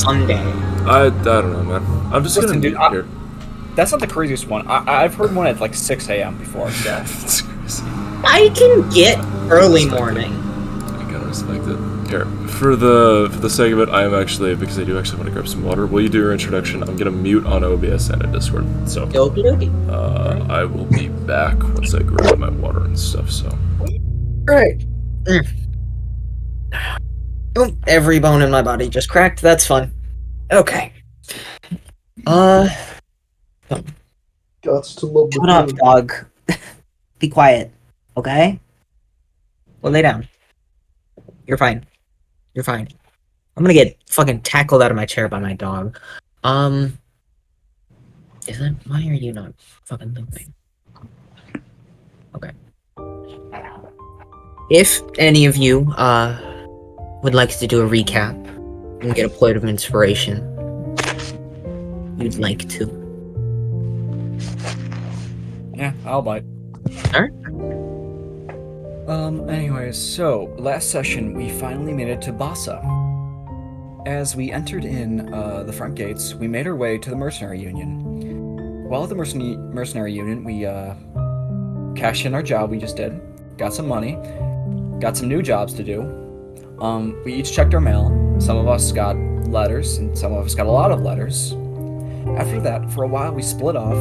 Sunday. I don't know, man. I'm just Listen, gonna dude, meet here. That's not the craziest one. I've heard one at like 6 a.m. before, so. It's crazy. I can get early Respect morning. I kind of respect it. Here, for the sake of it, I am actually, because I do actually want to grab some water. Will you do your introduction? I'm gonna mute on OBS and in Discord. So, Okie dokie. I will be back once I grab my water and stuff. So, Right. Oh, every bone in my body just cracked. That's fun. Okay. Gots to love the Shut up, food. dog. Be quiet. Okay? Well, lay down. You're fine. You're fine. I'm gonna get fucking tackled out of my chair by my dog. Why are you not fucking moving? Okay. If any of you, would like to do a recap and get a point of inspiration, you'd like to. Yeah, I'll bite. Alright. Anyways, so last session we finally made it to Bassa. As we entered in the front gates, we made our way to the Mercenary Union. While at the Mercenary Union, we cashed in our job we just did, got some money, got some new jobs to do. We each checked our mail. Some of us got letters, and some of us got a lot of letters. After that, for a while, we split off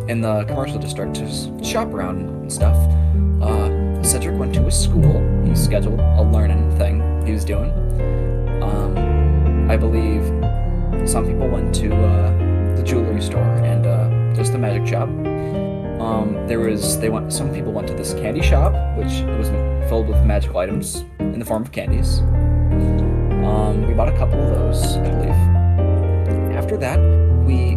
in the commercial district to shop around and stuff. Cedric went to his school. He scheduled a learning thing he was doing. I believe some people went to the jewelry store and just the magic shop. Some people went to this candy shop, which was filled with magical items in the form of candies. We bought a couple of those, I believe. After that, we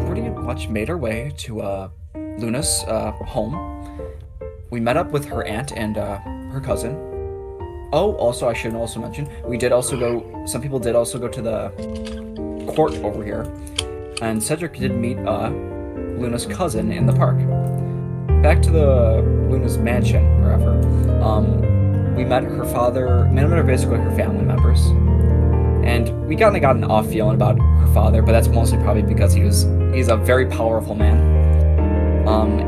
pretty much made our way to Luna's home. We met up with her aunt and her cousin. Oh, also, I should also mention, some people did also go to the court over here, and Cedric did meet Luna's cousin in the park. Back to the Luna's mansion, or wherever. We met her father, basically her family members, and we kind of got an off feeling about her father, but that's mostly probably because he's a very powerful man.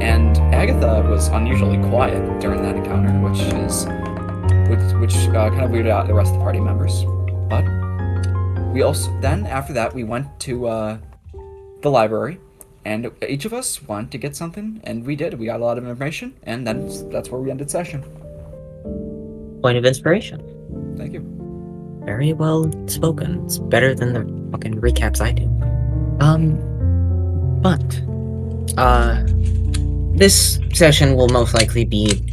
And Agatha was unusually quiet during that encounter, which kind of weirded out the rest of the party members. But after that, we went to the library, and each of us wanted to get something, and we did. We got a lot of information, and that's where we ended session. Point of inspiration. Thank you. Very well spoken. It's better than the fucking recaps I do. This session will most likely be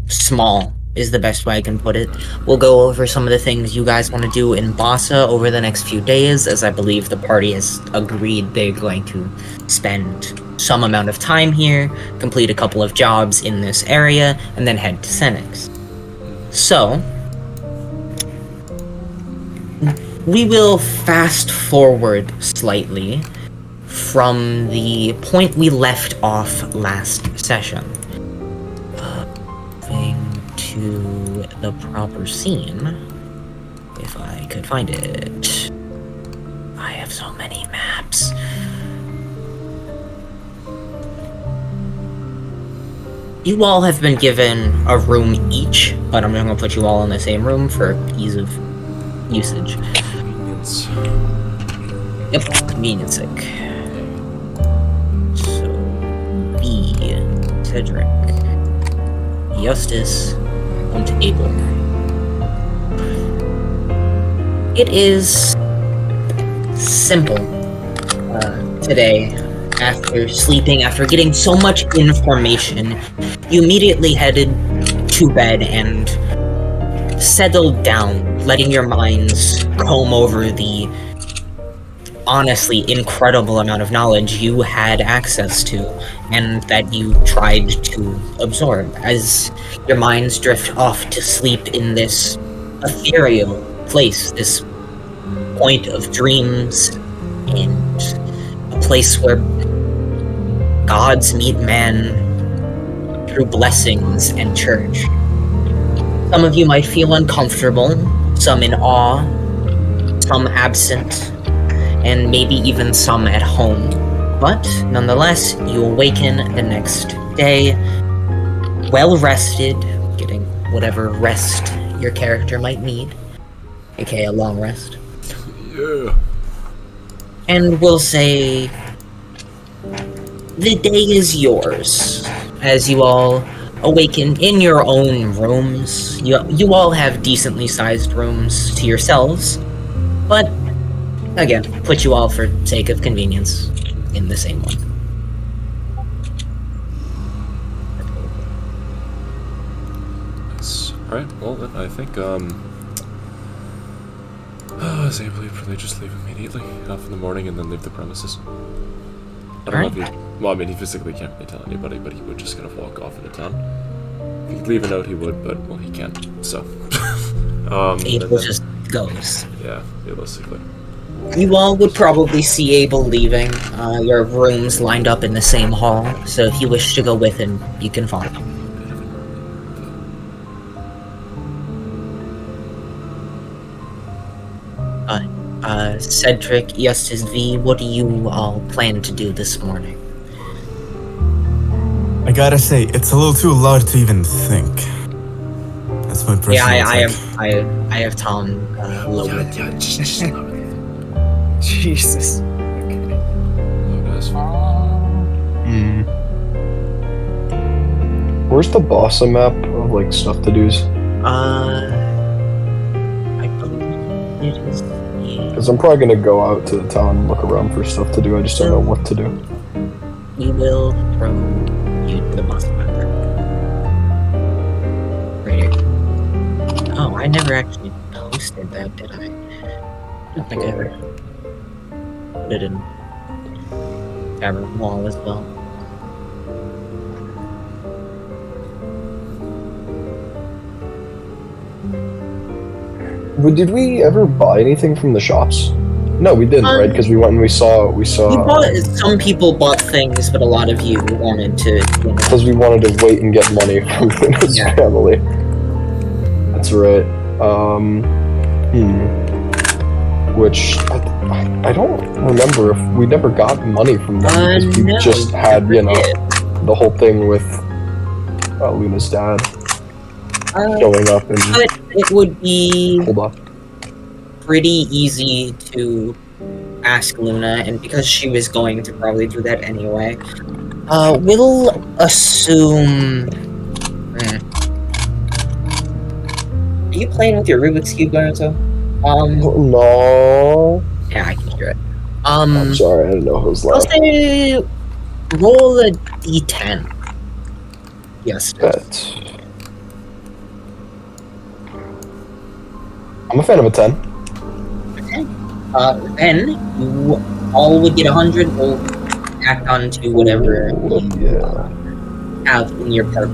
small, is the best way I can put it. We'll go over some of the things you guys want to do in Bassa over the next few days, as I believe the party has agreed they're going to spend some amount of time here, complete a couple of jobs in this area, and then head to Senex. So, we will fast forward slightly from the point we left off last session. Moving to the proper scene, if I could find it. I have so many maps. You all have been given a room each, but I'm not going to put you all in the same room for ease of usage. convenience. Yep, convenience sake. So, B, Cedric, Justice, and Abel. It is simple today. After sleeping, after getting so much information, you immediately headed to bed and settled down, letting your minds comb over the honestly incredible amount of knowledge you had access to and that you tried to absorb as your minds drift off to sleep in this ethereal place, this point of dreams and a place where gods meet man through blessings and church. Some of you might feel uncomfortable, some in awe, some absent, and maybe even some at home. But nonetheless, you awaken the next day, well rested, getting whatever rest your character might need, aka a long rest. Yeah. And we'll say the day is yours as you all awaken in your own rooms. You all have decently sized rooms to yourselves, but again, put you all for sake of convenience in the same one. Nice. Alright, well then I think I say I believe probably just leave immediately off in the morning and then leave the premises. I don't know if he, well, I mean, he physically can't really tell anybody, but he would just kind of walk off into town. If he could leave a note, he would, but, well, he can't, so. Abel just goes. Yeah, realistically. You all would probably see Abel leaving. Your rooms lined up in the same hall, so if you wish to go with him, you can follow. Cedric, Eustace V, what do you all plan to do this morning? I gotta say, it's a little too loud to even think. That's my personal take. I have Tom lower. Yeah, just Jesus. Where's the bossa map of like stuff to do's? I believe it is. Because I'm probably gonna go out to the town and look around for stuff to do. I just don't know what to do. We will throw you to the bus map. Right here. Oh, I never actually posted that, did I? I don't think I ever put it in Tavern Wall as well. Did we ever buy anything from the shops? No, we didn't, right? Because we went and we saw. Some people bought things, but a lot of you wanted to. Because we wanted to wait and get money from his family. That's right. Which I don't remember if we never got money from them because we just had, the whole thing with Luna's dad showing up and. But it would be Hold up. pretty easy to ask Luna, and because she was going to probably do that anyway, we'll assume. Are you playing with your Rubik's Cube, Naruto? No. Yeah, I can hear it. I'm sorry, I didn't know who was I'll left. say roll a d10. Yes. Bet. I'm a fan of a 10. Okay. Then you all would get 100. We'll act on to whatever you have in your part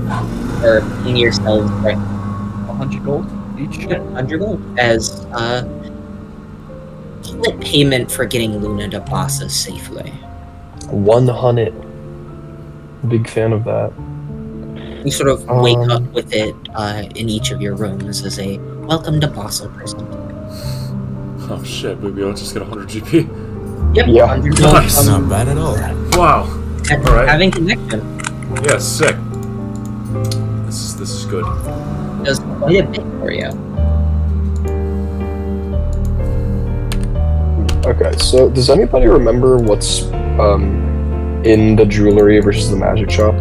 or in yourselves, right? 100 gold each? 100 gold as split payment for getting Luna to Bassa safely. 100. Big fan of that. You sort of wake up with it in each of your rooms as a welcome to Bassa present. Oh shit, we all just get 100 GP. Yep. Yeah. 100 gold Nice. from Not bad at all. Wow. Alright. having connection. Yeah, sick. This is good. Does quite a bit for you. Okay, so does anybody remember what's in the jewelry versus the magic shop?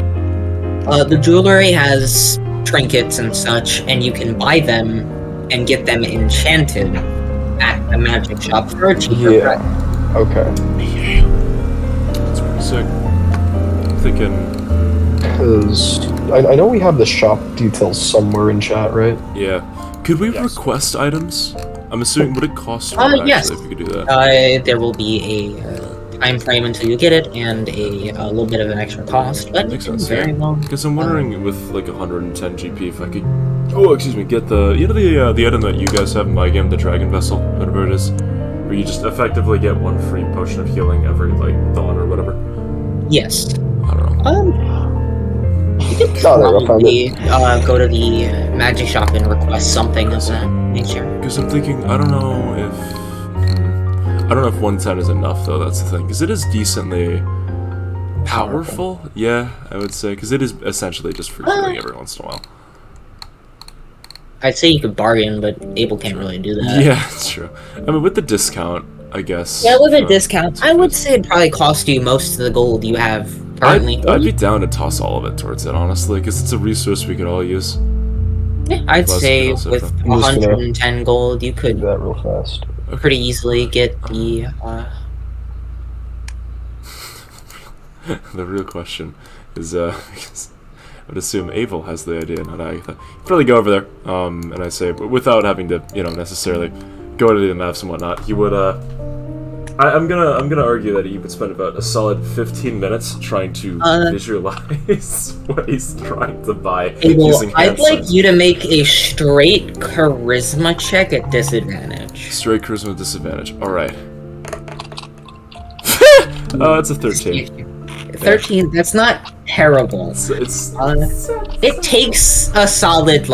The jewelry has trinkets and such, and you can buy them and get them enchanted at the magic shop for a cheaper price. Okay. That's pretty sick. I'm thinking, Because I know we have the shop details somewhere in chat, right? yeah. Could we request items? I'm assuming, would it cost more actually yes. if we could do that? There will be a time frame until you get it, and a little bit of an extra cost, but Makes it can sense, very yeah. well. Because I'm wondering with like 110 GP if I could, get the the item that you guys have in my game, the Dragon Vessel, whatever it is, where you just effectively get one free potion of healing every like dawn or whatever. Yes. I don't know. You could No, no, I found probably go to the magic shop and request something of that nature. Because I'm thinking, I don't know if I don't know if 110 is enough though. That's the thing, because it is decently powerful. Yeah, I would say, because it is essentially just for healing every once in a while. I'd say you could bargain, but Abel can't really do that. Yeah, it's true. I mean, with the discount, I guess. Yeah, with a discount, I would say it'd probably cost you most of the gold you have currently. I'd be down to toss all of it towards it, honestly, because it's a resource we could all use. Yeah, I'd Plus, say also with from- 110 gold, you Do could that real fast. pretty easily get the. The real question is, because I would assume Abel has the idea, not Agatha. You'd probably go over there, and I say, without having to, necessarily go to the maps and whatnot, he would, I'm gonna argue that he would spend about a solid 15 minutes trying to visualize what he's trying to buy Abel, using hand I'd like signs. you to make a straight charisma check at disadvantage. Straight charisma disadvantage. Alright. It's a 13. 13, that's not terrible. It takes a solid,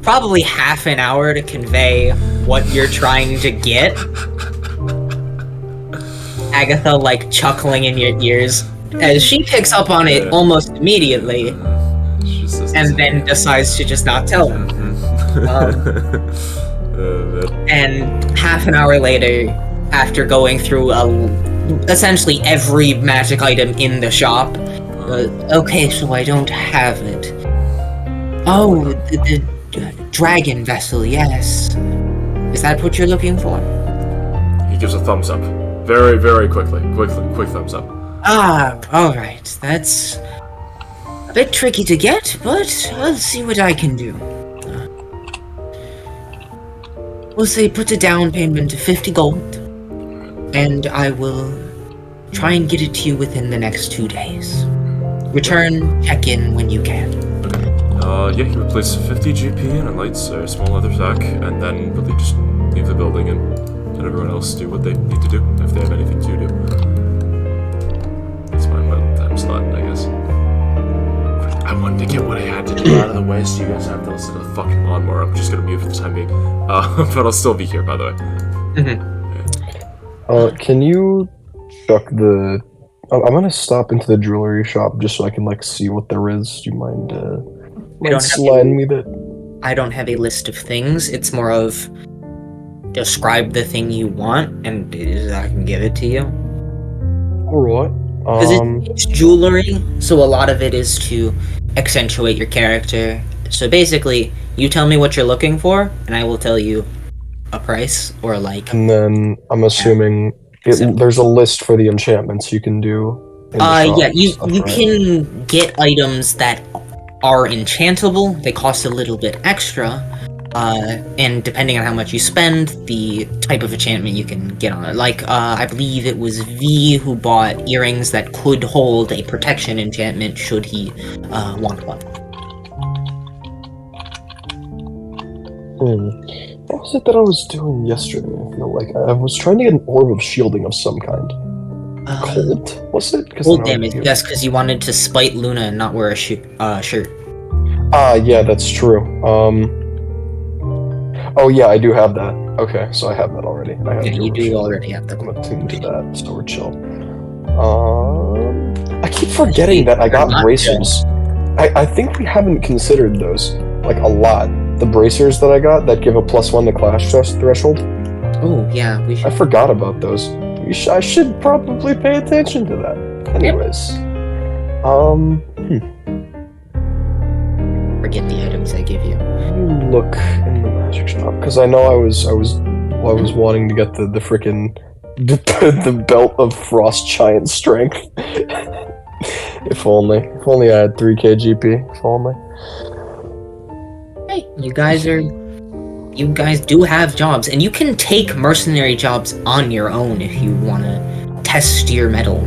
probably half an hour to convey what you're trying to get. Agatha, chuckling in your ears as she picks up on it almost immediately, and then decides to just not tell him. And half an hour later, after going through essentially every magic item in the shop, okay, so I don't have it. Oh, the dragon vessel, yes. Is that what you're looking for? He gives a thumbs up. Very, very quickly. Quick thumbs up. Ah, alright. That's a bit tricky to get, but I'll see what I can do. We'll say put a down payment of 50 gold, and I will try and get it to you within the next 2 days. Return, check in when you can. Yeah, he would place 50 GP in a light small leather sack, and then really just leave the building and let everyone else do what they need to do, if they have anything to do. That's my time slot, I guess. I wanted to get what I had to do out of the way, so you guys have to listen to the fucking lawnmower. I'm just gonna mute for the time being. But I'll still be here, by the way. Can you chuck the... I'm gonna stop into the jewelry shop just so I can, see what there is. Do you mind, sliding me that? I don't have a list of things. It's more of describe the thing you want, and I can give it to you. Alright. Because it's jewelry, so a lot of it is to accentuate your character. So basically, you tell me what you're looking for, and I will tell you a price, or And then, I'm assuming, there's a list for the enchantments you can do. In the shop yeah, you stuff, right? can get items that are enchantable. They cost a little bit extra, and depending on how much you spend, the type of enchantment you can get on it. I believe it was V who bought earrings that could hold a protection enchantment should he want one. What was it that I was doing yesterday? I feel like I was trying to get an orb of shielding of some kind. Cold? Was it? Cold damage, yes, because you wanted to spite Luna and not wear a shirt. Yeah, that's true. Oh yeah, I do have that. Okay, so I have that already. I have Yeah, you do already have I'm the. attuned to that, so we're chill. I keep forgetting that I got Not bracers. I think we haven't considered those, a lot. The bracers that I got that give a +1 to clash threshold. Oh yeah, we I should. forgot about those. I should probably pay attention to that. Anyways. Forget the items I give you. Let me look in the magic shop, because I know I was wanting to get the frickin' the belt of frost giant strength. If only I had 3k GP. If only. Hey, you guys do have jobs, and you can take mercenary jobs on your own if you want to test your mettle.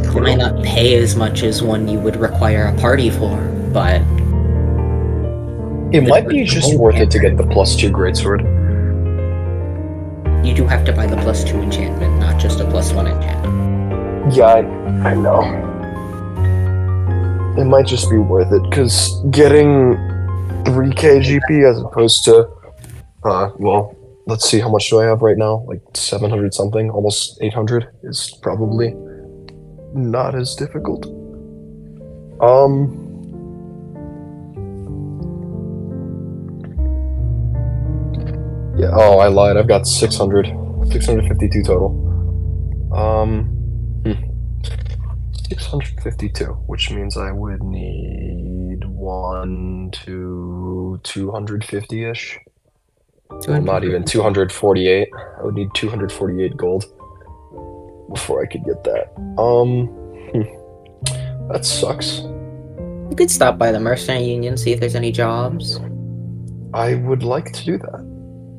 They might not pay as much as one you would require a party for, but It might be just worth it to get the +2 greatsword. you do have to buy the +2 enchantment, not just a +1 enchantment. Yeah, I know. It might just be worth it, because getting 3k GP as opposed to, let's see, how much do I have right now? Like 700 something, almost 800 is probably not as difficult. Yeah, oh, I lied. I've got 652 total. 652, which means I would need 250-ish. Well, not even 248. I would need 248 gold before I could get that. That sucks. You could stop by the Mercenary Union, see if there's any jobs. I would like to do that.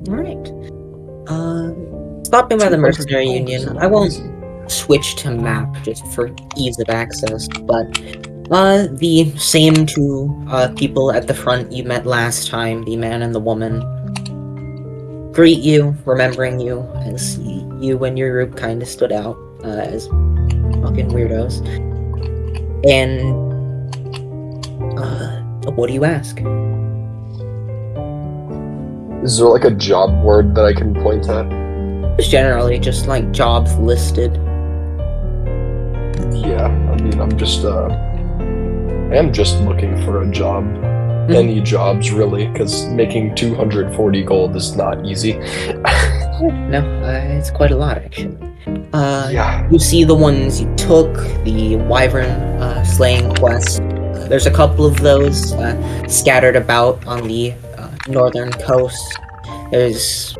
Alright. Stopping by the Mercenary Union, I won't switch to map just for ease of access, but the same two people at the front you met last time, the man and the woman, greet you, remembering you, as you and your group kind of stood out as fucking weirdos. And what do you ask? Is there like a job word that I can point at? Just generally, just like jobs listed. Yeah, I mean, I am just looking for a job. Any jobs, really, because making 240 gold is not easy. No, it's quite a lot, actually. Yeah. You see the ones you took, the Wyvern slaying quest. There's a couple of those scattered about on the northern coast. There's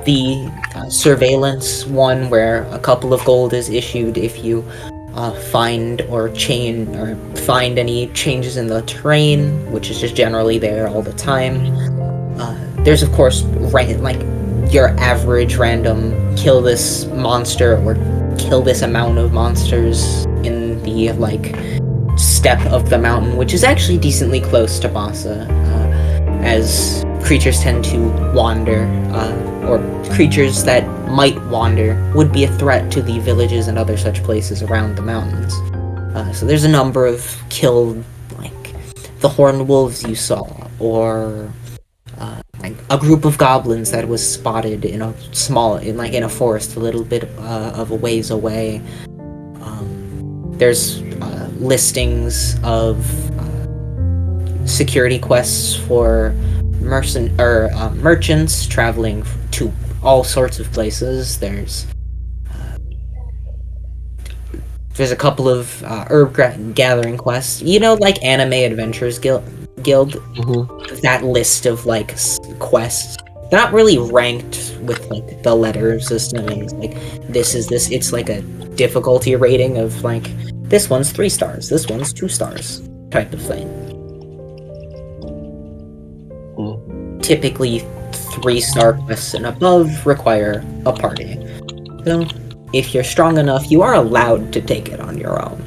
the surveillance one where a couple of gold is issued if you find any changes in the terrain, which is just generally there all the time. There's of course like your average random kill this monster or kill this amount of monsters in the like step of the mountain, which is actually decently close to Bassa, as creatures tend to wander, or creatures that might wander would be a threat to the villages and other such places around the mountains. So there's a number of killed, like the horned wolves you saw, or like a group of goblins that was spotted in a forest a little bit of a ways away. There's listings of security quests for merchants traveling to all sorts of places. There's a couple of herb gathering quests. You know, like Anime Adventures Guild. Mm-hmm. That list of like quests. They're not really ranked with like the letter system. It's like this. It's like a difficulty rating of like this one's 3 stars, this one's 2 stars, type of thing. Typically 3-star quests and above require a party. So if you're strong enough, you are allowed to take it on your own.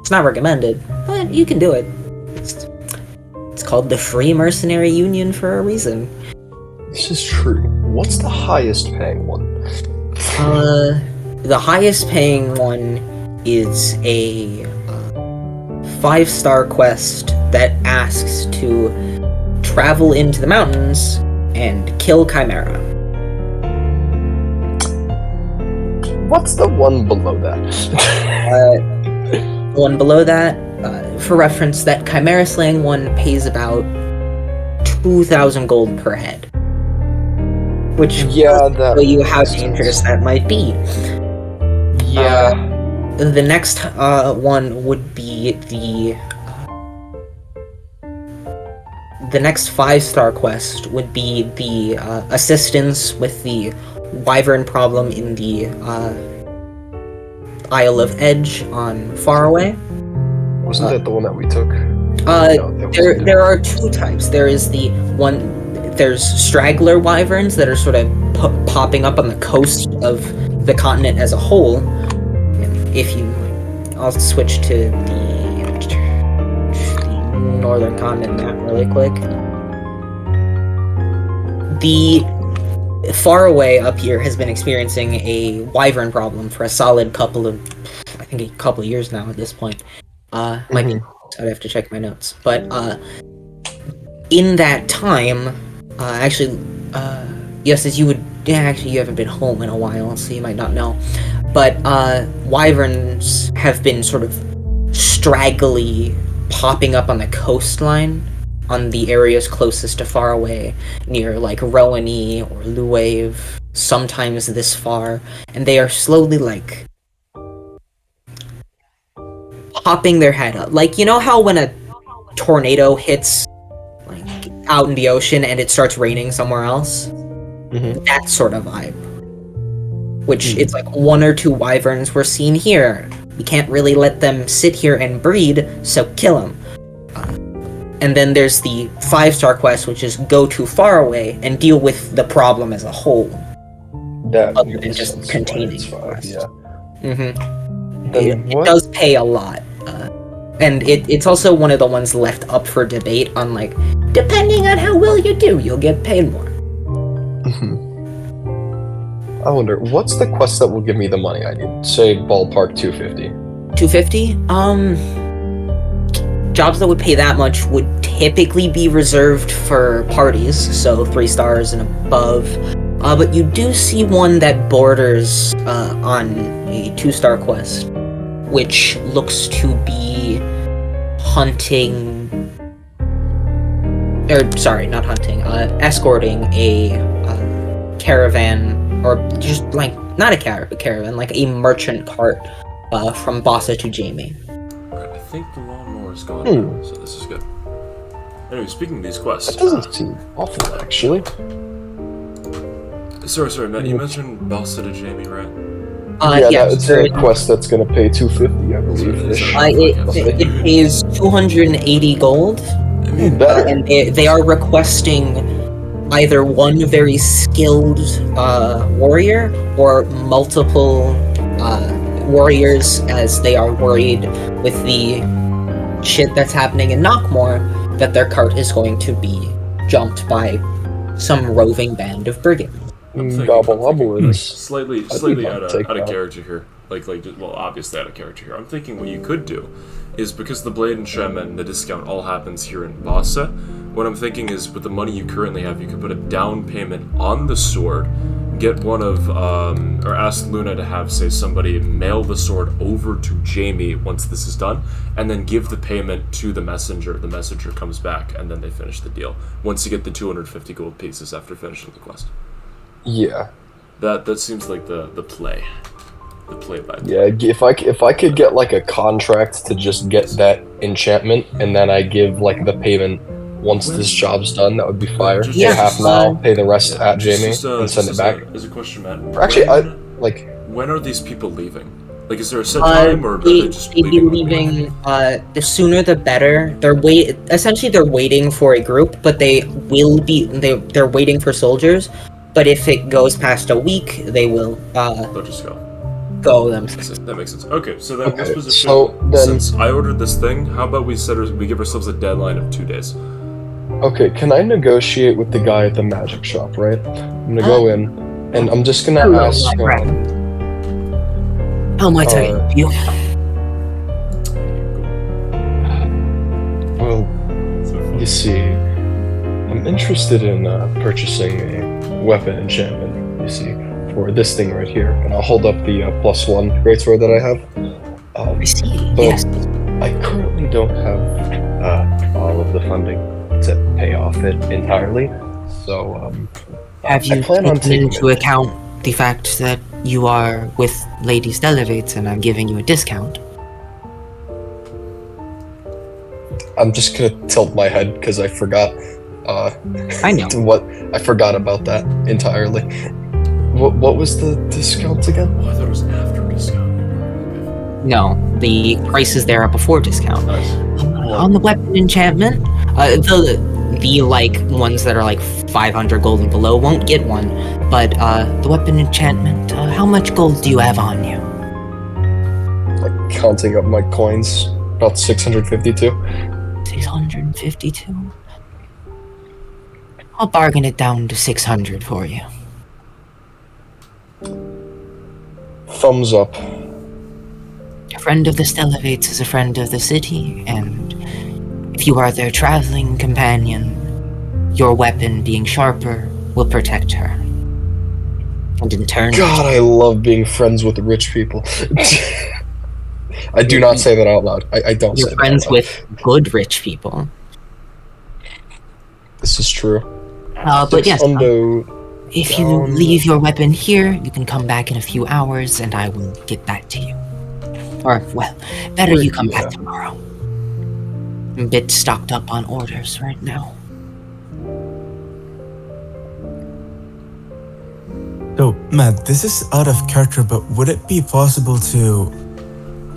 It's not recommended, but you can do it. It's called the Free Mercenary Union for a reason. This is true. What's the highest paying one? The highest paying one is a 5-star quest that asks to travel into the mountains and kill Chimera. What's the one below that? The one below that, for reference, that Chimera slaying one pays about 2,000 gold per head. Which that show you how dangerous that might be. Yeah. The next one would be the next 5-star quest would be the assistance with the wyvern problem in the Isle of Edge on Faraway. Wasn't that the one that we took? There are 2 types. There's straggler wyverns that are sort of popping up on the coast of the continent as a whole. I'll switch to the northern continent map really quick. The Faraway up here has been experiencing a wyvern problem for a solid couple of years now at this point. I'd have to check my notes, but in that time, yes, as you would. Yeah, actually, you haven't been home in a while, so you might not know. But wyverns have been sort of straggly popping up on the coastline, on the areas closest to Faraway, near like Rowanee or Luwave, sometimes this far, and they are slowly like popping their head up. Like, you know how when a tornado hits like out in the ocean and it starts raining somewhere else? Mhm. That sort of vibe. Which it's like one or two wyverns were seen here. We can't really let them sit here and breed, so kill them. And then there's the 5-star quest, which is go too far away and deal with the problem as a whole. That Other than makes just sense why containing it's the 5, quest. yeah. Mm-hmm. Then It what? does pay a lot. And it's also one of the ones left up for debate on, like, depending on how well you do, you'll get paid more. Mhm. I wonder, what's the quest that will give me the money I need? Say ballpark 250. 250? Jobs that would pay that much would typically be reserved for parties, so 3 stars and above. But you do see one that borders on a 2-star quest, which looks to be hunting. Sorry, not hunting. Escorting a caravan, or just like not a caravan, like a merchant cart from Bossa to Jamie. Alright, I think the lawnmower's gone Hmm. now, so this is good. Anyway, speaking of these quests, That doesn't seem awful, actually. sorry, Matt, you mentioned Bossa to Jamie, right? Yeah, Yes, it's a quest that's gonna pay 250, I believe. Is ish. it- it pays 280 gold, I mean, Better. and they are requesting either one very skilled warrior or multiple warriors, as they are worried with the shit that's happening in Knockmore, that their cart is going to be jumped by some roving band of brigands. I'm thinking- Gobbleoblins. slightly think I'd out take of that. character here. Well, obviously out of character here. I'm thinking what you could do is, because the Blade and Shem and the discount all happens here in Bossa, what I'm thinking is with the money you currently have, you could put a down payment on the sword, get one of, or ask Luna to have, say, somebody mail the sword over to Jamie once this is done, and then give the payment to the messenger. The messenger comes back, and then they finish the deal. Once you get the 250 gold pieces after finishing the quest. Yeah. That seems like the play. The play by play. Yeah, if I could get like a contract to just get that enchantment, and then I give like the payment once this job's done, that would be fire. Just- Pay half now, pay the rest Yeah, at Jamie, and send it back. As a question, Matt. Or actually, when are these people leaving? Like, is there a set time, or are they just they'd be leaving? leaving the sooner the better. Essentially they're waiting for a group, but they're waiting for soldiers. But if it goes past a week, they will They'll just go. go themselves. That makes sense. Okay, so then Okay, this position, so then- since I ordered this thing, how about we give ourselves a deadline of 2 days? Okay, can I negotiate with the guy at the magic shop, right? I'm gonna go in, and I'm just gonna Hello, ask. my friend. How might I help you? Well, you see, I'm interested in purchasing a weapon enchantment, you see, for this thing right here. And I'll hold up the +1 greatsword that I have. I see. But Yes. I currently don't have all of the funding to pay off it entirely. So, Have I you plan on taken taking into it. account the fact that you are with Lady Stellivates and I'm giving you a discount? I'm just gonna tilt my head because I forgot. I know. I forgot about that entirely. What was the discount again? Oh, I thought it was after discount. No, the prices there are before discount. Nice. On the weapon enchantment, the like ones that are like 500 gold and below won't get one, but the weapon enchantment, how much gold do you have on you? Like counting up my coins, about 652. 652. I'll bargain it down to 600 for you. Thumbs up. A friend of the Stellivates is a friend of the city, and if you are their traveling companion, your weapon being sharper will protect her. And in turn, God, I love being friends with rich people. I do not say that out loud. I don't you're say friends that out loud. with good rich people. This is true. But yes, Hundo if you down. leave your weapon here, you can come back in a few hours and I will get that to you. Or, well, better you come back tomorrow. I'm a bit stocked up on orders right now. So, Matt, this is out of character, but would it be possible to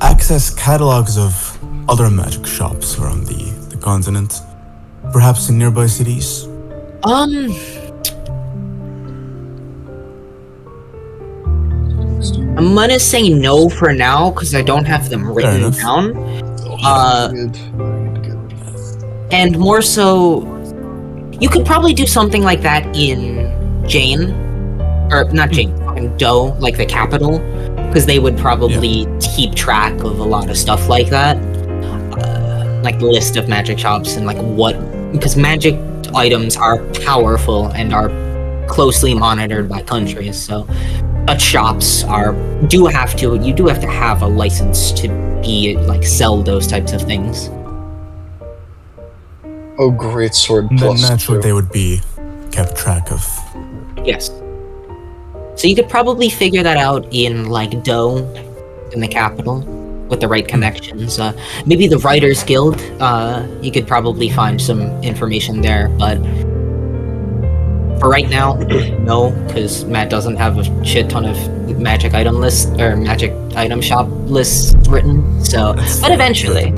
access catalogs of other magic shops around the continent? Perhaps in nearby cities? I'm gonna say no for now because I don't have them written enough. down. Good. And more so, you could probably do something like that in Jane, or not Jane, in Doe, like the capital, because they would probably keep track of a lot of stuff like that, like the list of magic shops and like what, because magic items are powerful and are closely monitored by countries. So, shops you do have to have a license to be like sell those types of things. Oh, great sword And then plus naturally 2. they would be kept track of. Yes. So you could probably figure that out in like Doe, in the capital, with the right connections. Maybe the Writers Guild. You could probably find some information there, but for right now, no, because Matt doesn't have a shit ton of magic item lists or magic item shop lists written. So, but eventually,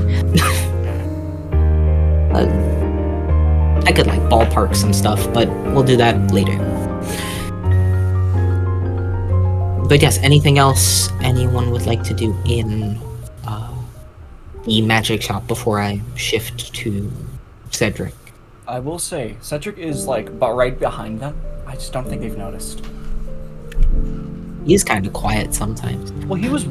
I could like ballpark some stuff, but we'll do that later. But yes, anything else anyone would like to do in the magic shop before I shift to Cedric? I will say, Cedric is like right behind them. I just don't think they've noticed. He's kind of quiet sometimes. Well, he was,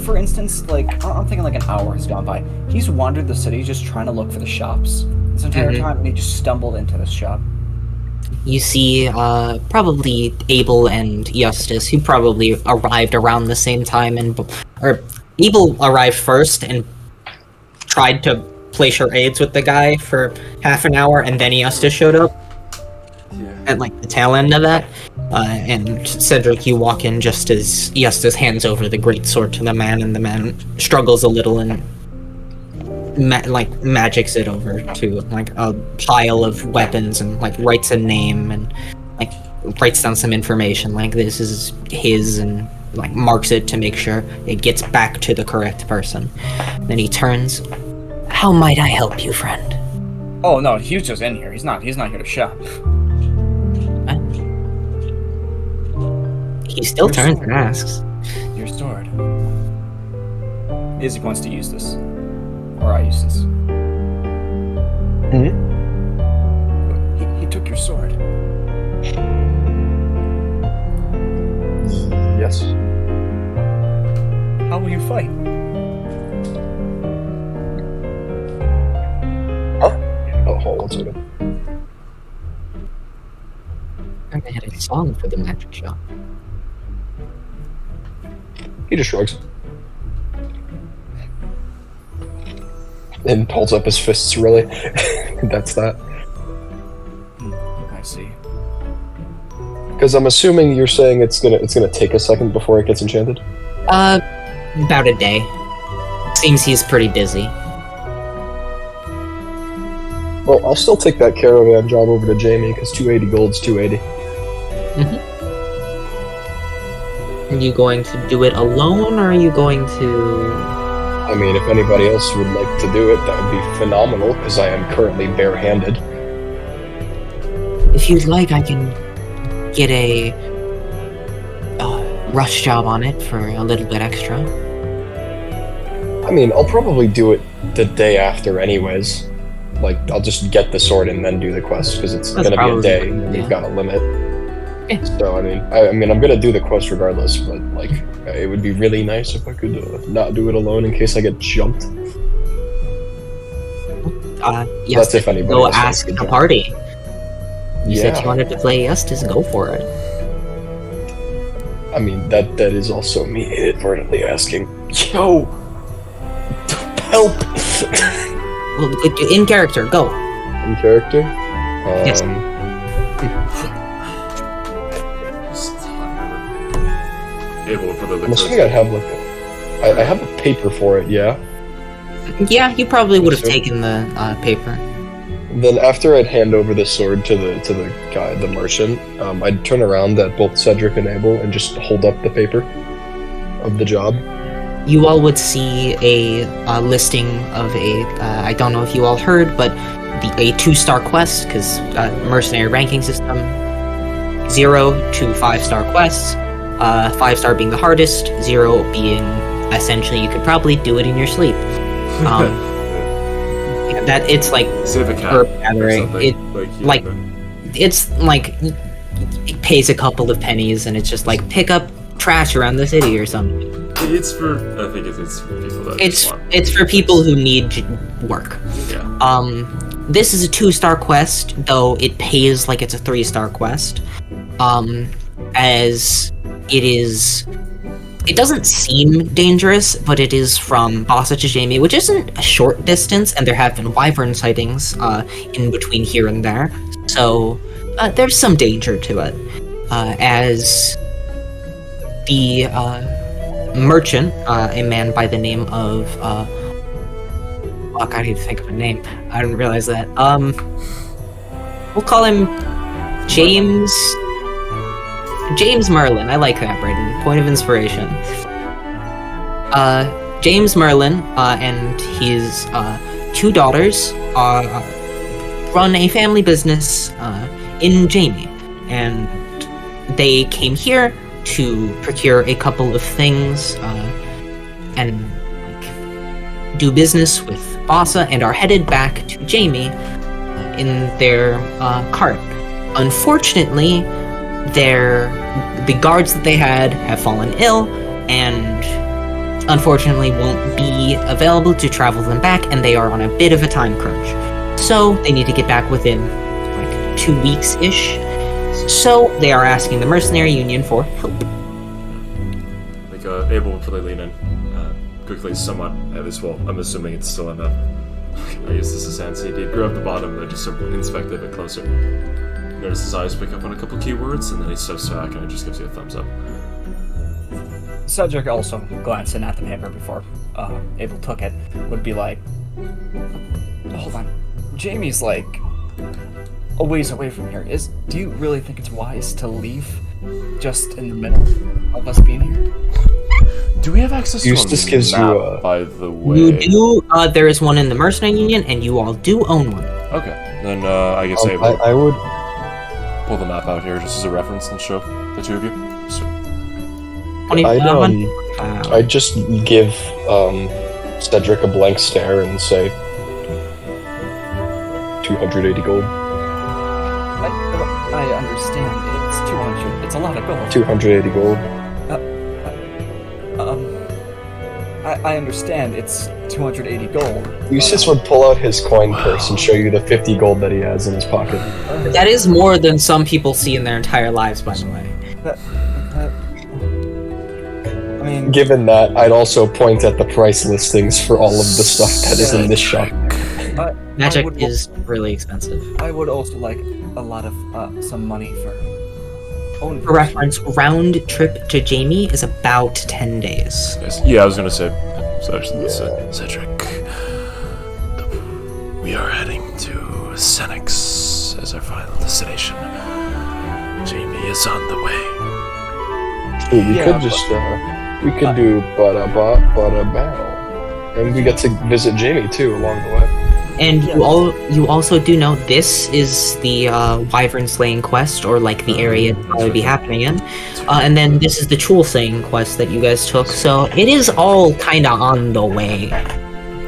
for instance, like, I'm thinking like an hour has gone by. He's wandered the city just trying to look for the shops this entire time, and he just stumbled into this shop. You see, probably Abel and Eustace, who probably arrived around the same time, or Abel arrived first and tried to play charades with the guy for half an hour, and then Eustace showed up at like the tail end of that. And Cedric, you walk in just as Eustace hands over the greatsword to the man, and the man struggles a little and magics it over to like a pile of weapons and like writes a name and like writes down some information like this is his and like marks it to make sure it gets back to the correct person. Then he turns. How might I help you, friend? Oh no, he was just in here. He's not here to shop. He still turns and asks. Your sword. Izzy wants to use this. Or I use this. He took your sword. Yes. How will you fight? Oh, hold on a second. I had a song for the magic shop. He just shrugs. And holds up his fists, really. That's that. I see. Because I'm assuming you're saying it's gonna take a second before it gets enchanted? About a day. Seems he's pretty busy. Well, I'll still take that caravan job over to Jamie, because 280 gold's 280. Are you going to do it alone, or are you going to... I mean, if anybody else would like to do it, that would be phenomenal, because I am currently barehanded. If you'd like, I can get a rush job on it for a little bit extra. I mean, I'll probably do it the day after anyways. Like, I'll just get the sword and then do the quest, because it's That's gonna be a day, probably- and yeah. we've got a limit. Yeah. So, I mean, I'm gonna do the quest regardless, but, like, it would be really nice if I could not do it alone in case I get jumped. Yes, That's if anybody go else wants ask to the join. party. You said you Yeah. wanted to play Eustace, go for it. I mean, that is also me inadvertently asking, yo, help! Well, in character, go. In character? Yes. Able for the I'm assuming I'd have like I have a paper for it, yeah? Yeah, you probably would have Sure. taken the paper. Then after I'd hand over the sword to the guy, the merchant, I'd turn around at both Cedric and Abel and just hold up the paper of the job. You all would see a listing of a, I don't know if you all heard, but a 2-star quest, because mercenary ranking system, 0 to 5-star quests, 5-star being the hardest, 0 being essentially you could probably do it in your sleep. That it's like save a cat herb or gathering. something. It like it's like it pays a couple of pennies, and it's just like pick up trash around the city or something. It's for I think it's for people that just want. It's for people who need work. Yeah. This is a 2-star quest, though it pays like it's a 3-star quest. As it is. It doesn't seem dangerous, but it is from Bossa to Jamie, which isn't a short distance, and there have been wyvern sightings in between here and there. So there's some danger to it. As the merchant, a man by the name of fuck, I need to think of a name. I didn't realize that. We'll call him James Merlin. I like that, Brayden. Point of inspiration. James Merlin and his 2 daughters run a family business in Jamie, and they came here to procure a couple of things and like, do business with Bossa, and are headed back to Jamie in their cart. Unfortunately, the guards that they had have fallen ill, and unfortunately won't be available to travel them back, and they are on a bit of a time crunch. So they need to get back within like 2 weeks-ish. So they are asking the Mercenary Union for help. Like Abel would probably lean in quickly, somewhat. At least, well, I'm assuming it's still in the. I use this as NCD. Grab the bottom and just inspect it a bit closer. Notice his eyes pick up on a couple keywords, and then he steps back and it just gives you a thumbs up. Cedric also glancing at the paper before Abel took it, would be like, hold on, Jamie's like a ways away from here. Do you really think it's wise to leave just in the middle of us being here? Do we have access Eustace to a gives map, you by the way? You do. There is one in the Mercenary Union, and you all do own one. Okay, then I guess Abel I would. pull the map out here just as a reference and show the two of you. So, I'd just give Cedric a blank stare and say 280 gold. I understand. It's 200. It's a lot of gold. 280 gold. I understand. It's 280 gold. Eustace would pull out his coin purse and show you the 50 gold that he has in his pocket. That is more than some people see in their entire lives, by the way. I mean, Given that, I'd also point at the price listings for all of the stuff that is in this shop. Magic is really expensive. I would also like a lot of some money for own. For reference, round trip to Jamie is about 10 days. yes. Yeah, I was gonna say. So actually, Cedric, we are heading to Senex as our final destination. Jamie is on the way. Ooh, we Yeah, could just, we could do bada bow. And we get to visit Jamie too along the way. And you also do know this is the Wyvern Slaying quest, or like the area it'll probably be happening in. And then this is the Chul Slaying quest that you guys took, so it is all kinda on the way.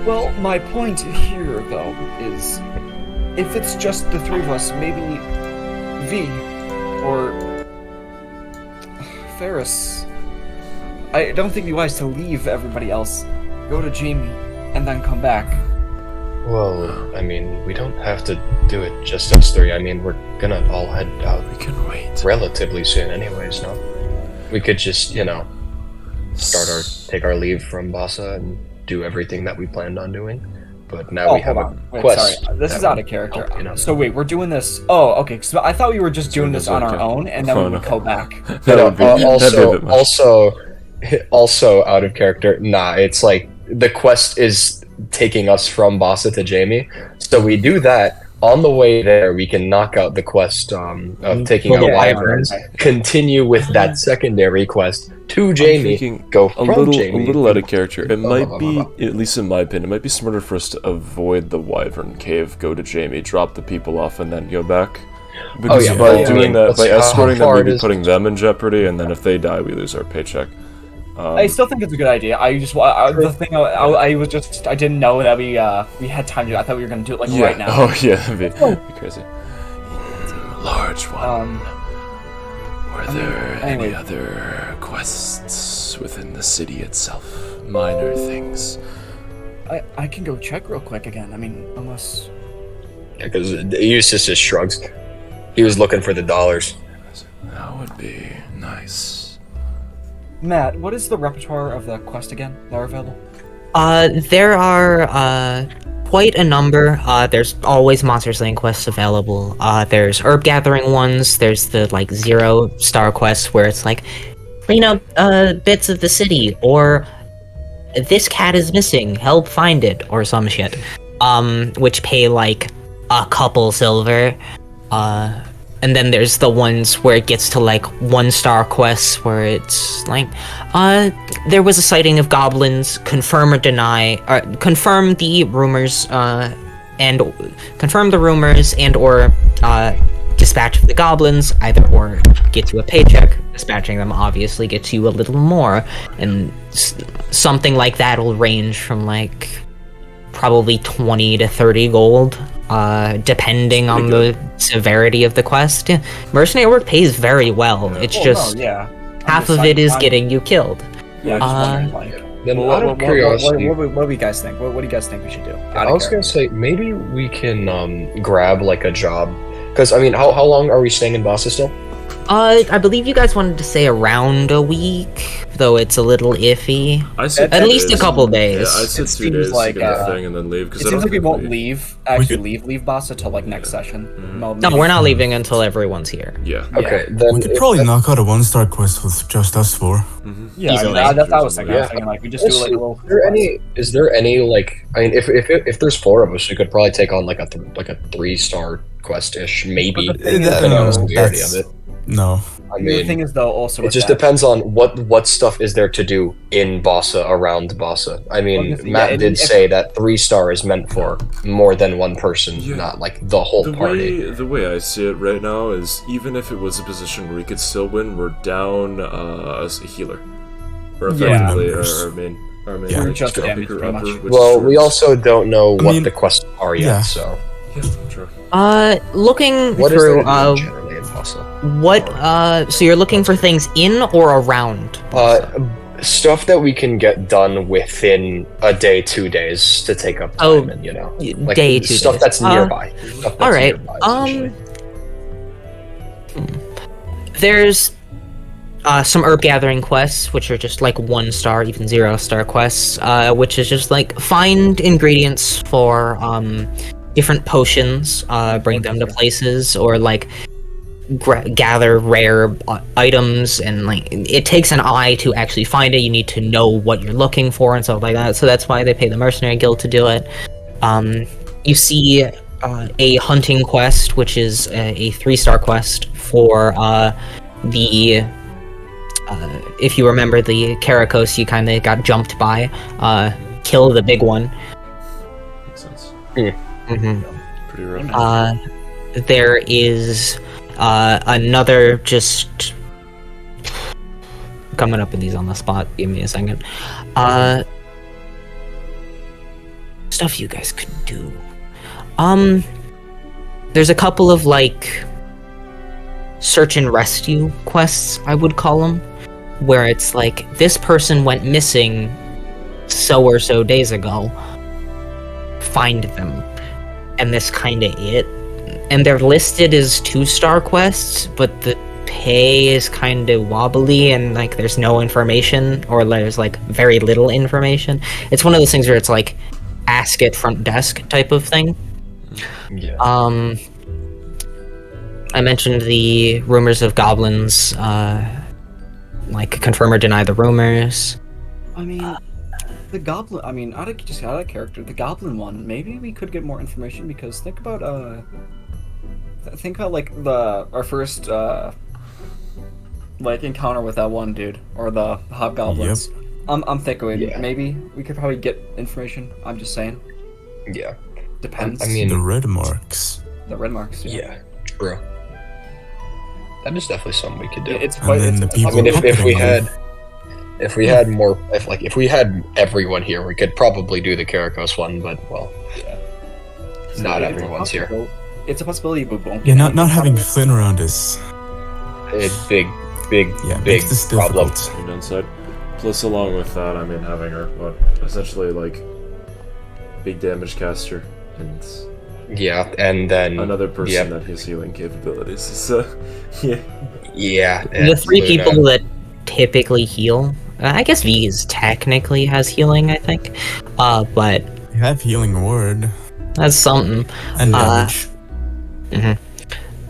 Well, my point here, though, is if it's just the 3 of us, maybe V or Ferris. I don't think it'd be wise to leave everybody else, go to Jamie, and then come back. Well, I mean, we don't have to do it just us 3. I mean, we're gonna all head out We can wait. relatively soon anyways, no? we could just, take our leave from Bassa and do everything that we planned on doing. But now we have hold a on. Wait, quest. sorry. This that is out would of character. help, So wait, we're doing this. Oh, okay. So I thought we were just doing this on our own, and then we would go back. That would be, that'd be a bit much. Also out of character. Nah, it's like the quest is taking us from Bassa to Jamie. So we do that. On the way there, we can knock out the quest of taking Well, out yeah, wyverns. Continue with that secondary quest to Jamie. thinking Go a from little Jamie. out of character. It Blah, might blah, be, blah, blah. at least in my opinion, it might be smarter for us to avoid the Wyvern Cave, go to Jamie, drop the people off, and then go back. Because yeah, by well, I doing mean, that, let's by see how escorting them, far we'd it be is. putting them in jeopardy, and then if they die, we lose our paycheck. I still think it's a good idea. I just the thing I was just I didn't know that we had time to. I thought we were gonna do it like yeah. right now. Oh yeah, that'd be crazy. Large one. Were there any anyway. other quests within the city itself? Minor things. I can go check real quick again. I mean, unless Because Eustace just shrugs. He was looking for the dollars. That would be nice. Matt, what is the repertoire of the quest again that are available? There are quite a number. There's always Monster Slaying quests available. There's herb gathering ones. There's the like 0-star quests where it's like clean up bits of the city, or this cat is missing, help find it, or some shit. Which pay like a couple silver. And then there's the ones where it gets to like 1-star quests where it's like, there was a sighting of goblins, confirm or deny, confirm the rumors, and or dispatch the goblins, either or gets you a paycheck. Dispatching them obviously gets you a little more, and something like that will range from like probably 20 to 30 gold. Depending on the severity of the quest. Yeah. Mercenary work pays very well. It's just half of it is getting you killed. Yeah, just wondering, like, Then out of curiosity, what do you guys think? What do you guys think we should do? I was gonna say maybe we can grab like a job. Because I mean, how long are we staying in Bassa still? I believe you guys wanted to say around a week, though it's a little iffy. I said At 2 least a days. couple days. Yeah, I said It 2 seems days like, to get the thing and then leave. It Because seems like we won't leave. leave Bassa till like next session. No, we're not leaving until everyone's here. Yeah. Okay, then We could probably knock out a 1-star quest with just us 4. Yeah, Easily. that's what I was thinking. I was Yeah. thinking like we just do like a little. Is there any like? I mean, if there's 4 of us, we could probably take on like a 3-star quest-ish, maybe. But the thing is, Depending on the severity of that's- it. No. I The mean, thing is though, also it with just that, depends on what stuff is there to do in Bassa, around Bassa. I mean, Well, Matt did say that 3-star is meant for more than one person, Yeah. not like the whole party. The way I see it right now is even if it was a position where we could still win, we're down as a healer. Or effectively Yeah. our main Yeah. like, Just spell damage, picker pretty upper, much. which Well, is we true. also don't know what mean, the quests are yet, yeah. so Yeah, true. Looking what is through, there to do generally in Bassa? so you're looking for things in or around? Stuff that we can get done within a day, 2 days to take up time, Oh, and like day, 2 stuff days. that's nearby. Stuff that's all right, nearby, essentially. There's some herb gathering quests, which are just like 1-star, even 0-star quests, which is just like find ingredients for different potions, bring them to places, or like gather rare items, and like it takes an eye to actually find it. You need to know what you're looking for and stuff like that. So that's why they pay the mercenary guild to do it. You see a hunting quest, which is a 3-star quest for the if you remember the Karakos you kind of got jumped by, kill the big one. Makes sense. Mm-hmm. Pretty rough. There is another, just coming up with these on the spot, give me a second. Stuff you guys could do. There's a couple of like search and rescue quests, I would call them, where it's like this person went missing so or so days ago, find them, and this kind of it. And they're listed as 2-star quests, but pay is kind of wobbly and like there's no information or there's like very little information. It's one of those things where it's like ask at front desk type of thing. Yeah. I mentioned the rumors of goblins, like confirm or deny the rumors. I mean, the goblin. I mean, out of character, the goblin one. Maybe we could get more information because think about like our first like encounter with that one dude or the hobgoblins. Yep. I'm thinking Yeah. maybe we could probably get information. I'm just saying. Yeah. Depends. I mean, The red marks. the red marks. yeah, true. That is definitely something we could do. It's And quite. then It's, the people I mean, if we pocketing had, them. if we had more, if we had everyone here, we could probably do the Karakos one. But well, yeah. not It's a everyone's here. It's a possibility, but won't. Yeah, not having Flynn around is A big yeah big makes this problem. difficult. On the downside. Plus, along with that, I mean, having her, essentially, like, big damage caster, and Yeah, and then another person yep. that has healing capabilities. So, yeah. Yeah, The and three Luna. people that typically heal. I guess V's technically has healing, I think. But You have healing word that's something. and damage.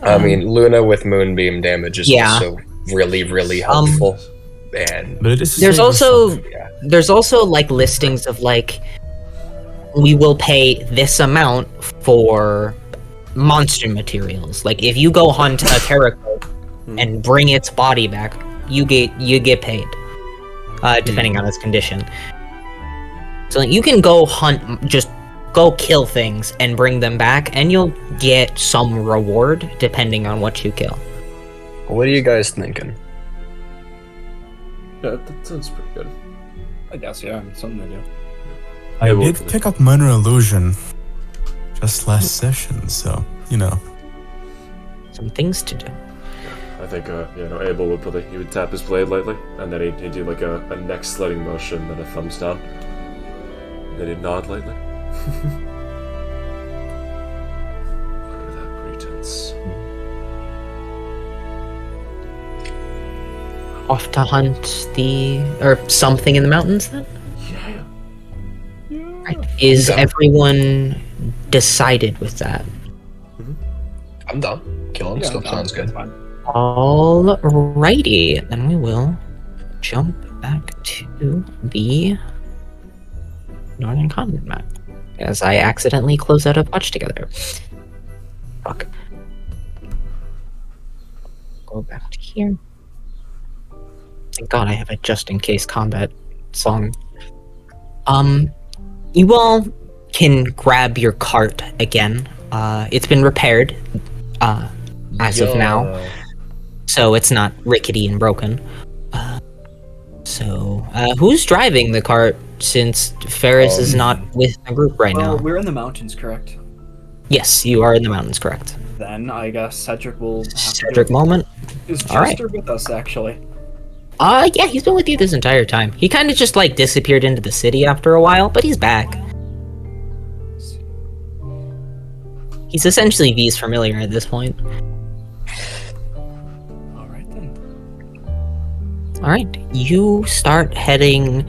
I mean, Luna with Moonbeam damage is Yeah. also really helpful. And But it is. There's also yeah, there's also like listings of like we will pay this amount for monster materials. Like if you go hunt a Caracal and bring its body back, you get paid. Depending on its condition. So you can go hunt, just go kill things and bring them back, and you'll get some reward depending on what you kill. what are you guys thinking? Yeah, that sounds pretty good. I guess yeah, something to do. I Yeah, well, did pick up minor illusion just last session, so you know. Some things to do. I think, Abel would he would tap his blade lightly, and then he'd do like a neck sliding motion, then a thumbs down. And then he'd nod lightly. Under that pretense. Off to hunt or something in the mountains then? Yeah. Right. Is done. everyone decided with that? I'm done. Killing Yeah, stuff sounds good. Fine. Alrighty, then we will jump back to the Northern Continent map. As I accidentally closed out of Watch Together. Fuck. Go back to here. Thank God I have a just in case combat song. You all can grab your cart again. It's been repaired as of now, so it's not rickety and broken. Who's driving the cart since Ferris is not with the group right Well, now? we're in the mountains, correct? Yes, you are in the mountains, correct. Then I guess Cedric will have Cedric to moment. Is All right. Chester with us actually? Yeah, he's been with you this entire time. He kind of just like disappeared into the city after a while, but he's back. He's essentially V's familiar at this point. All right then. All right, you start heading.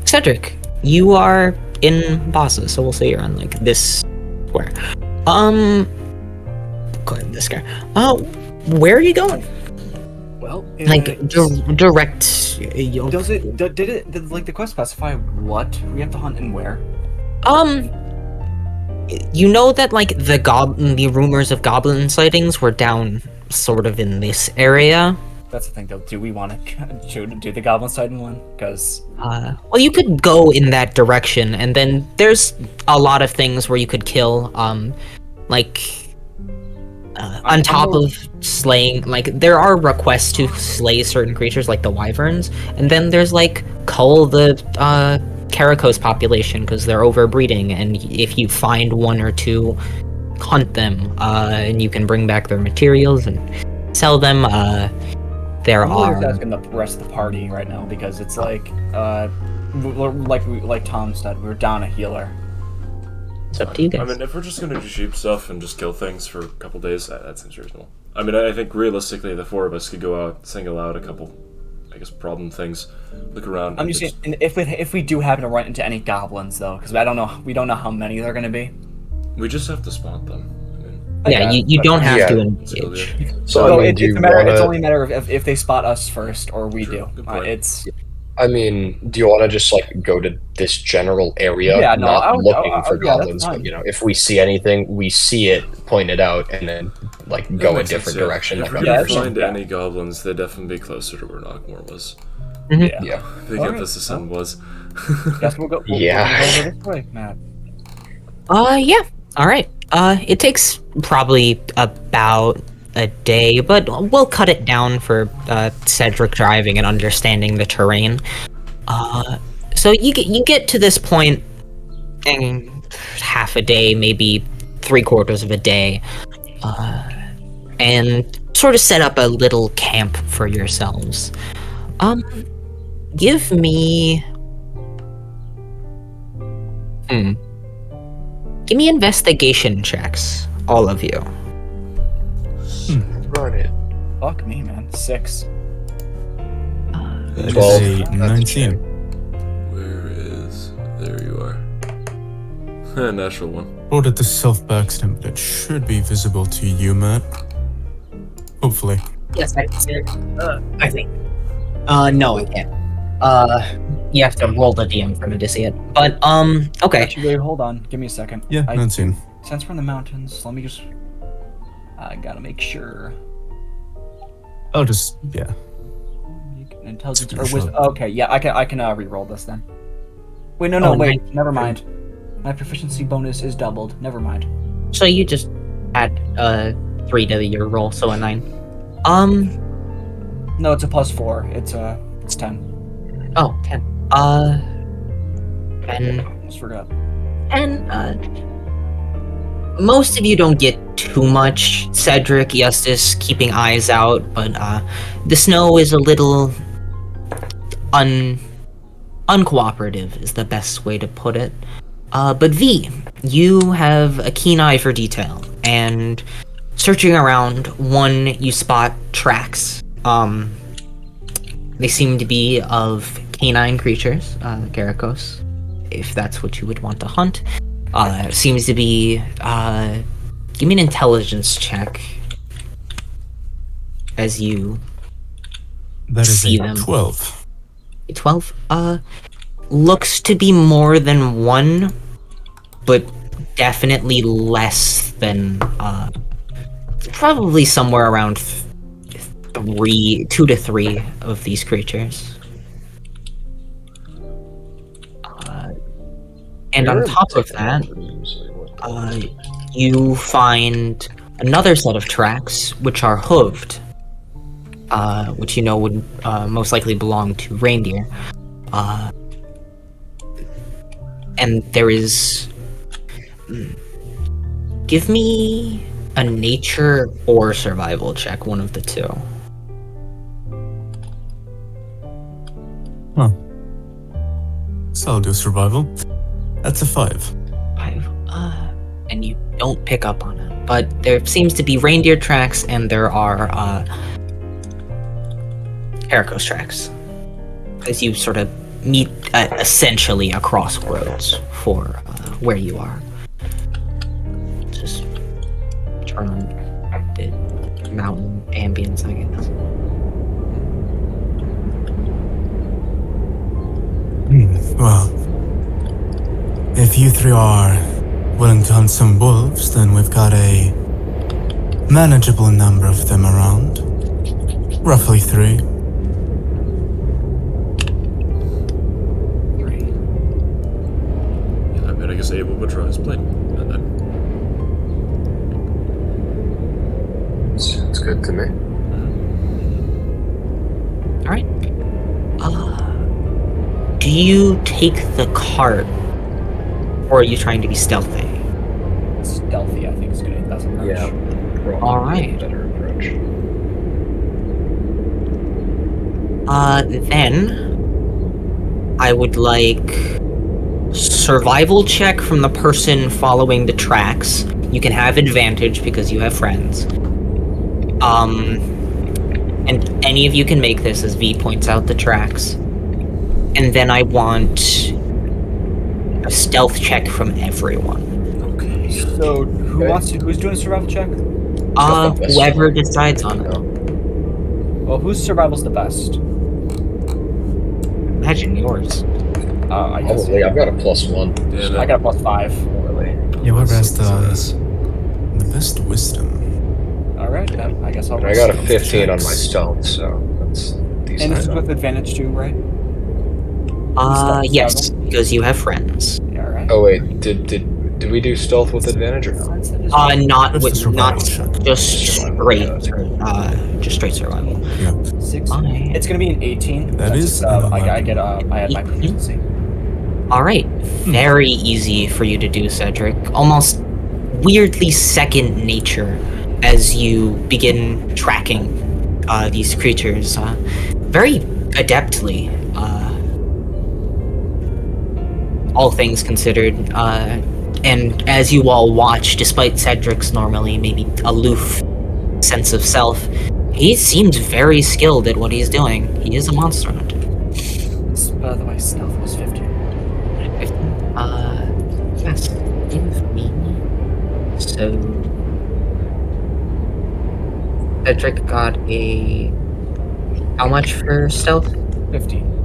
Cedric, you are in Bosses, so we'll say you're on like this square. Go ahead, this guy. Where are you going? Well, Like direct. You'll, does it? Did like the quest specify what we have to hunt and where? You know that like the rumors of goblin sightings were down sort of in this area. That's the thing, though. Do we want to do the goblin sighting one? Because Well, you could go in that direction, and then there's a lot of things where you could kill. On top of slaying, like there are requests to slay certain creatures, like the wyverns, and then there's like cull the Karakos population because they're overbreeding, and if you find one or two, hunt them, and you can bring back their materials and sell them. There I'm really are. just asking the rest of the party right now because it's like like Tom said, we're down a healer. It's up to you guys. I mean, if we're just gonna do sheep stuff and just kill things for a couple days, that seems reasonable. I mean, I think realistically, the four of us could go out, single out a couple, I guess, problem things, look around. I'm and just saying, and if we do happen to run into any goblins though, because we don't know how many they're gonna be. We just have to spot them. I mean, Yeah, you don't have Yeah. to still, engage. yeah. So Well, I mean, it's do you a matter. It's wanna? only a matter of if they spot us first or we True, do. good point. It's I mean, do you want to just like go to this general area, Yeah, no, not I would- looking I- for yeah, that's goblins, fine. but you know, if we see anything, we see it, point it out, and then like That go a makes sense, different yeah. direction. If we Yeah, can that's find fine, yeah. any goblins, they'd definitely be closer to where Knockmore was. yeah. Yeah. Big Alright, emphasis on was. Guess we'll go. Yeah. We'll go this way, Matt. Yeah. All right. It takes probably about a day, but we'll cut it down for Cedric driving and understanding the terrain. So you get to this point in half a day, maybe 3/4 of a day, and sort of set up a little camp for yourselves. Give me. Give me investigation checks, all of you. Run it. Fuck me, man. 6. That is 12. a That's 19. Where is. There you are. Natural one. Rolled at the stealth by accident, but it should be visible to you, Matt. Hopefully. Yes, I can see it. I think. No, I can't. You have to roll the DM for me to see it. But, okay. Actually, wait, hold on. Give me a second. Yeah, I 19. sense from the mountains. Let me just. I gotta make sure. I'll just, yeah. Intelligence Screw or wisdom. shot. Okay, yeah, I can re-roll this then. Wait, no, Oh, wait, nice. never mind. My proficiency bonus is doubled. Never mind. So you just add, 3 to your roll, so a 9. No, it's a +4. It's 10. Oh, 10. 10. Almost forgot. And, most of you don't get too much. Cedric, Eustace, keeping eyes out, but, the snow is a little uncooperative is the best way to put it. But V, you have a keen eye for detail, and searching around, you spot tracks. They seem to be of canine creatures, Garacos, if that's what you would want to hunt. Seems to be, give me an intelligence check as you That is See a them. 12. 12. Looks to be more than one, but definitely less than, probably somewhere around 2 to 3 of these creatures. And on top of that, you find another set of tracks, which are hooved, which you know would most likely belong to reindeer. And there is... Give me a nature or survival check, one of the two. Huh. So I'll do survival. That's a 5. 5. And you don't pick up on it. But there seems to be reindeer tracks, and there are, Heracos tracks. As you sort of meet, essentially, a crossroads for, where you are. Just turn on the mountain ambience, I guess. Well, if you three are willing to hunt some wolves, then we've got a manageable number of them around. Roughly 3. 3. Yeah, I mean, I guess Abel would try his blade. And then. Sounds good to me. Alright. Do you take the cart? Or are you trying to be stealthy? Stealthy, I think, is good. That's approach. Yeah. Probably Alright. Better approach. Then I would like survival check from the person following the tracks. You can have advantage because you have friends. And any of you can make this as V points out the tracks. And then I want a stealth check from everyone. Okay. So who's doing a survival check? Whoever decides on it. Well, whose survival's the best? Imagine yours. I guess. Probably. I've got a +1. Yeah, I got a +5. Really. Yeah, what rest Success. the best wisdom. All right, then I guess I'll. And I got a risk it. 15 on my stealth, so that's And decent. this is with advantage too, right? Yes, because you have friends. Yeah, all right. Oh wait, did we do stealth with advantage or no? Not That's with, the survival not check. just Survival, straight, yeah, just straight survival. Yeah. 6. Fine. It's gonna be an 18. That is an I 11. get. I had my 18? proficiency. All right, very easy for you to do, Cedric. Almost weirdly second nature as you begin tracking these creatures very adeptly. All things considered, and as you all watch, despite Cedric's normally maybe aloof sense of self, he seems very skilled at what he's doing. He is a monster hunter. By the way, stealth was 15. Yes, give me. So, Cedric got a. How much for stealth? 15.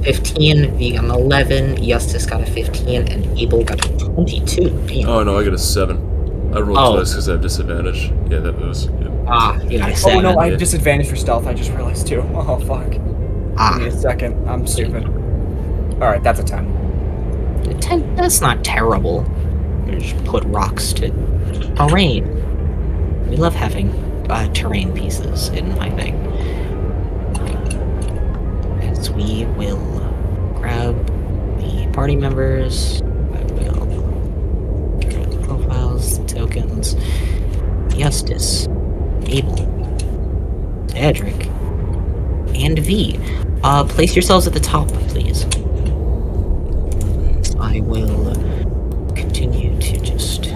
15, V got an 11, Justus got a 15, and Abel got a 22. Damn. Oh no, I got a 7. I rolled Oh. twice because I have disadvantage. Yeah, that was. Yeah. You got a Oh 7. no, I yeah. have disadvantage for stealth. I just realized too. Oh fuck. Give me a second. I'm stupid. All right, that's a 10. 10, that's not terrible. You just put rocks to terrain. We love having terrain pieces in my thing. As we will grab the party members, I will grab the profiles, the tokens, Justice, Abel, Cedric, and V. Place yourselves at the top, please. I will continue to just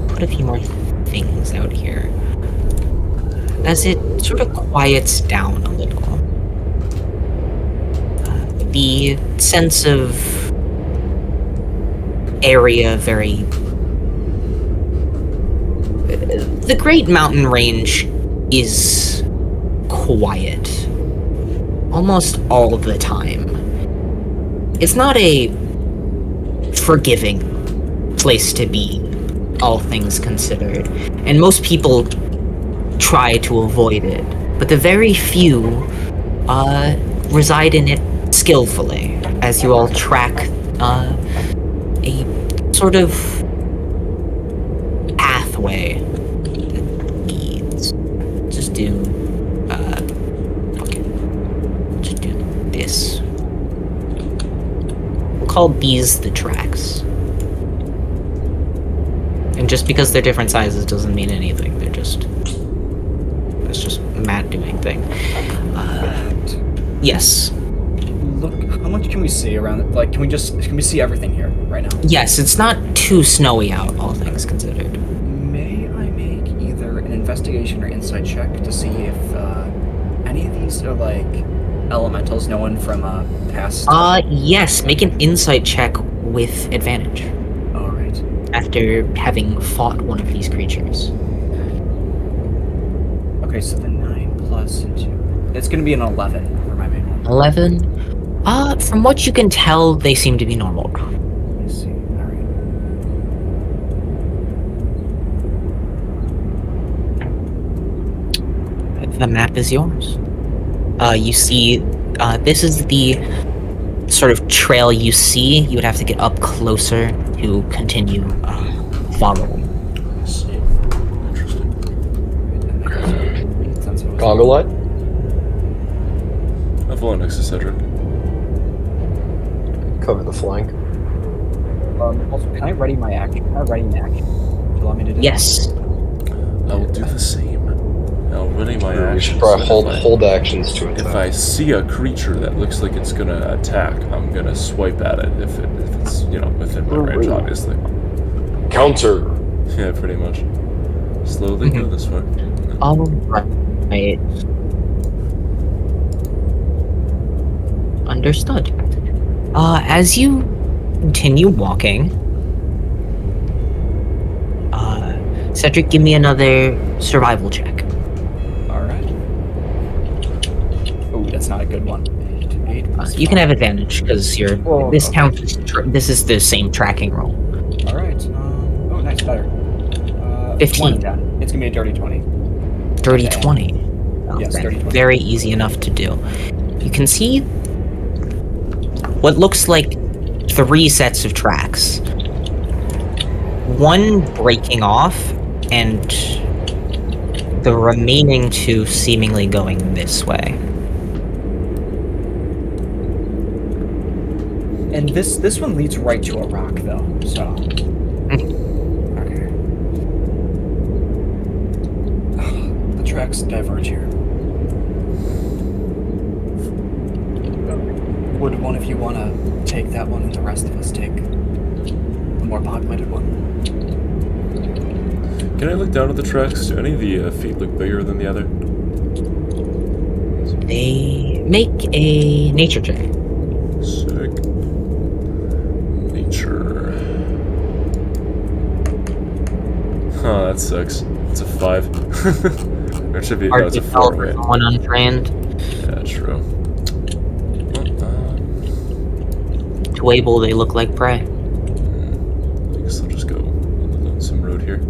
put a few more things out here as it sort of quiets down a little. The sense of area very. The Great Mountain Range is quiet almost all the time. It's not a forgiving place to be, all things considered, and most people try to avoid it, but the very few reside in it skillfully as you all track a sort of pathway that leads. Just do okay. Just do this. We'll call these the tracks. And just because they're different sizes doesn't mean anything. They're just it's just Matt doing thing. Yes. Look, how much can we see around it? Like, can we see everything here right now? Yes, it's not too snowy out, all things considered. May I make either an investigation or insight check to see if any of these are like elementals known from past? Yes, make an insight check with advantage All right. after having fought one of these creatures. Okay, so the 9 plus 2. It's gonna be an 11 for my main one. 11. From what you can tell, they seem to be normal. Let me see. All right. The map is yours. You see, this is the sort of trail you see. You would have to get up closer to continue following. Interesting. Conga light? I'll follow next to Cedric. Cover the flank. Also, can I ready my action? Can I ready an action? Do you want me to do? Yes. I will do the same. I'll ready my We actions. should probably so hold actions to If attack. I see a creature that looks like it's gonna attack, I'm gonna swipe at it if it's within my range, obviously. Counter. Yeah, pretty much. Slowly go this way. All right. Understood. As you continue walking, Cedric, give me another survival check. All right. Oh, that's not a good one. 8 plus You can 5. have advantage because you're. Oh, This okay. counts. This is the same tracking roll. All right. Oh, nice, better. 15. 20 then. It's gonna be a dirty 20. Dirty Okay. 20. Yes, dirty 20. Very easy enough to do. You can see what looks like 3 sets of tracks. One breaking off, and the remaining 2 seemingly going this way. And this one leads right to a rock, though. So. Okay. The tracks diverge here. Would one of you want to take that one, and the rest of us take a more populated one? Can I look down at the tracks? Do any of the feet look bigger than the other? They make a nature check. Sick. Nature. Huh, that sucks. It's a 5. Or it should be, no, Hard it's to a tell 4, right? from one untrained. Yeah, true. To Abel, they look like prey. I guess I'll just go on some road here.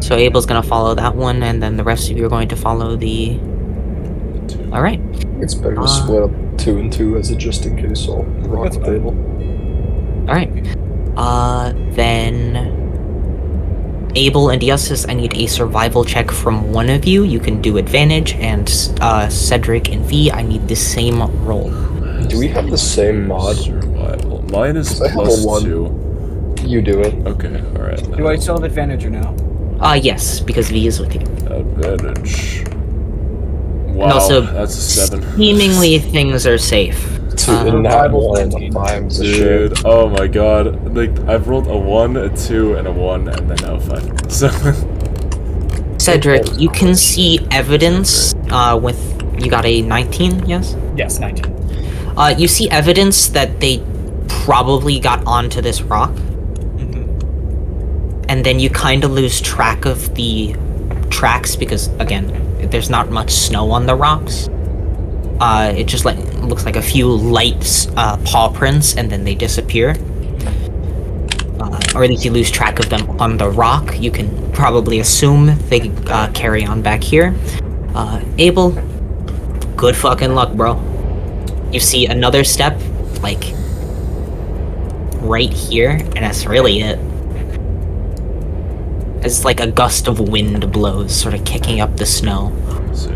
So Abel's gonna follow that one, and then the rest of you are going to follow the. 2. All right. It's better to split up 2 and 2 as a just in case. I'll rock That's the fine. table. All right. Then Abel and Yusis, I need a survival check from one of you. You can do advantage, and Cedric and V, I need the same roll. Do we have the same mod? Survival. Mine is I have a plus 1. 2. You do it. Okay, alright. Do I still have advantage or no? Yes, because V is with you. Advantage. Wow, And also, that's a 7. seemingly things are safe. 2 and not Survival 1 and a 19. 5 is a shame. Dude, oh my god. Like, I've rolled a 1, a 2, and a 1, and then now a 5. So, Cedric, you can see evidence with. You got a 19, yes? Yes, 19. You see evidence that they probably got onto this rock, and then you kind of lose track of the tracks because, again, there's not much snow on the rocks. It just looks like a few light paw prints, and then they disappear. Or at least you lose track of them on the rock. You can probably assume they carry on back here. Abel, good fucking luck, bro. You see another step, like, right here, and that's really it. As, like, a gust of wind blows, sort of kicking up the snow. let's see.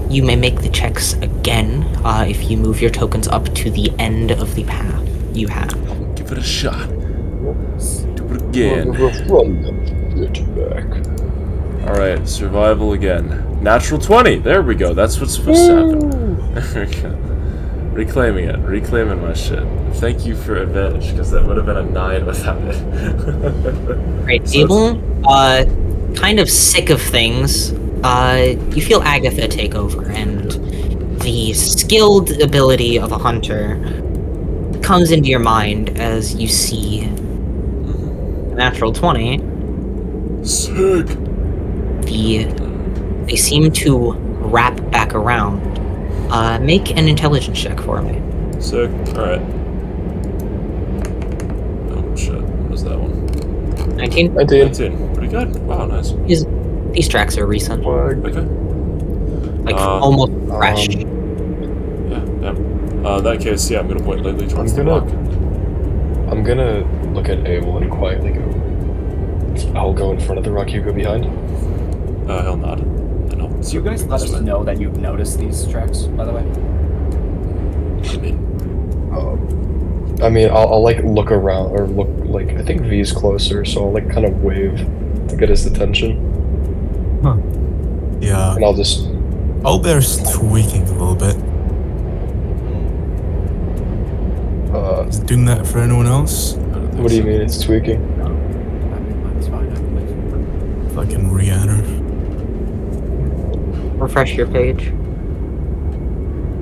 You may make the checks again if you move your tokens up to the end of the path you have. Give it a shot. Do it again. Run the bit back. Alright, survival again. Natural 20! There we go, that's what's supposed to happen. There we go. Reclaiming it, reclaiming my shit. Thank you for advantage, because that would have been a 9 without it. Right, So Abel, kind of sick of things, you feel Agatha take over, and the skilled ability of a hunter comes into your mind as you see a natural 20. Sick! They seem to wrap back around. Make an intelligence check for me. Sick, alright. Oh shit, what was that one? 19? 19. 19. Pretty good. Wow, nice. These tracks are recent, Flag. Okay. like almost fresh. Yeah, yeah. In that case, yeah, I'm gonna point lightly towards the rock. I'm gonna look at Abel and quietly go. I'll go in front of the rock, you go behind. He'll nod. And I'll So you guys let us know that you've noticed these tracks, by the way? I mean, I'll like look around or look like I think V's closer, so I'll like kind of wave to get his attention, Yeah, and I'll just Owlbear's tweaking a little bit. Is it doing that for anyone else? I don't think what do you so. mean it's tweaking? No. I mean, mine's fine, I believe. If I I can re-enter. Refresh your page.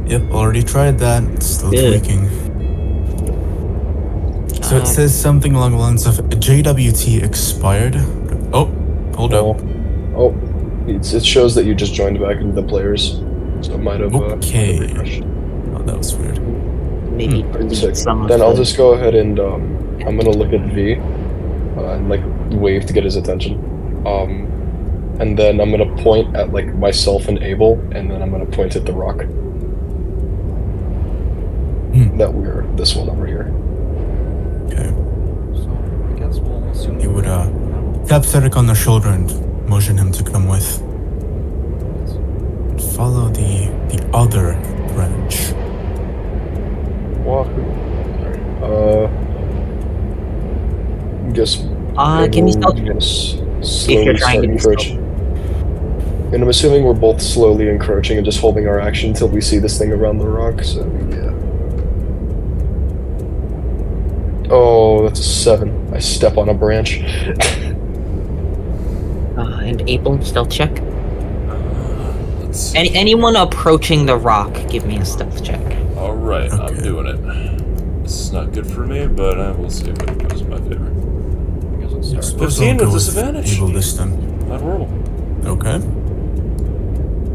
Yep, already tried that. It's still Good. tweaking. So it says something along the lines of JWT expired. Oh, hold up. Oh, it shows that you just joined back into the players, so it might have. Okay. Refreshed. Oh, that was weird. Maybe Sick. delete some of Then I'll the- just go ahead and I'm gonna look at V, and like wave to get his attention. And then I'm gonna point at like myself and Abel, and then I'm gonna point at the rock. That we're this one over here. Okay. So I guess we'll assume He would tap Cedric on the shoulder and motion him to come with. Follow the other branch. Wahoo. Guess. give me stealth. Slowly trying to be encroaching. And I'm assuming we're both slowly encroaching and just holding our action until we see this thing around the rock. So yeah. Oh, that's a 7. I step on a branch. And Abel, stealth check. Let's see. Anyone approaching the rock, give me a stealth check. Alright, I'm Okay. doing it. This is not good for me, but I will see if it goes in my favor. I guess we'll start. Suppose 15 I'll go with with disadvantage. Evil this time. Not horrible. Okay.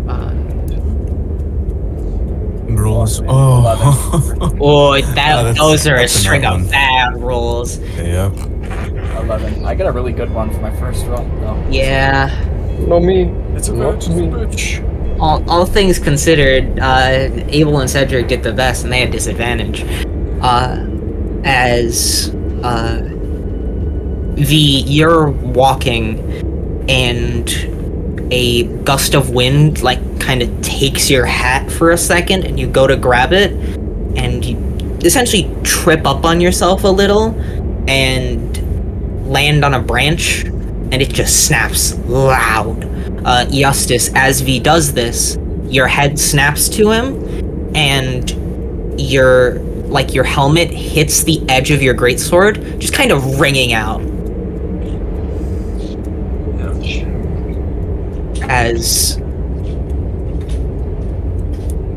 Uh, Rolls. 11. Oh. those are a that's a string bad of one. bad rolls. Yep. 11. I got a really good one for my first roll. No. Yeah. No, me. It's a Not bitch, it's a me. bitch. All things considered, Abel and Cedric did the best, and they had disadvantage. As you're walking, and a gust of wind kind of takes your hat for a second, and you go to grab it, and you essentially trip up on yourself a little, and land on a branch, and it just snaps loud. Justice, as V does this, your head snaps to him, and your helmet hits the edge of your greatsword, just kind of ringing out Ouch. as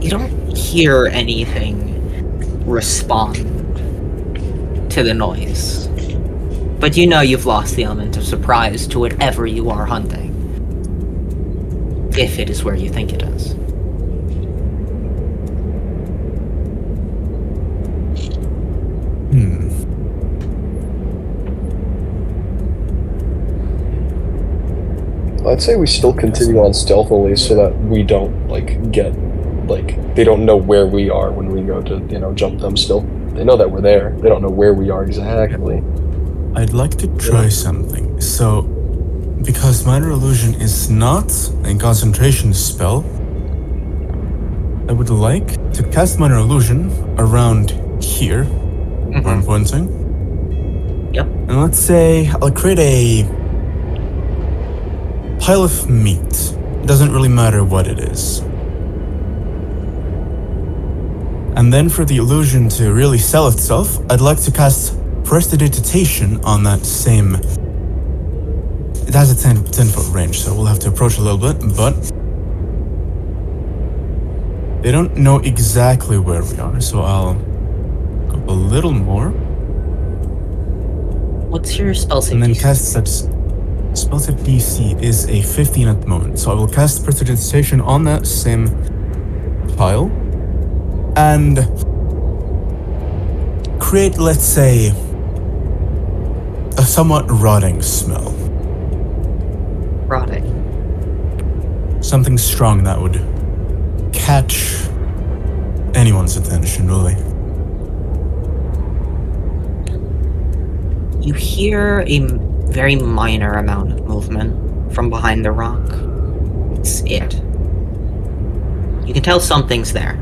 you don't hear anything respond to the noise. But you know you've lost the element of surprise to whatever you are hunting. If it is where you think it is. I'd say we still continue on stealthily so that we don't get they don't know where we are when we go to jump them. Still, they know that we're there. They don't know where we are exactly. I'd like to try something. So, because Minor Illusion is not a concentration spell, I would like to cast Minor Illusion around here, where I'm pointing. Yep. And let's say I'll create a pile of meat. It doesn't really matter what it is. And then for the illusion to really sell itself, I'd like to cast Prestidigitation on that same... It has a 10-foot range, so we'll have to approach a little bit, but... They don't know exactly where we are, so I'll go a little more. What's your spell save? And then DC? cast that... Spell save DC is a 15 at the moment, so I will cast Prestidigitation on that same pile. And create, let's say, a somewhat rotting smell. Rotting. Something strong that would catch anyone's attention, really. You hear a very minor amount of movement from behind the rock. It's it. You can tell something's there.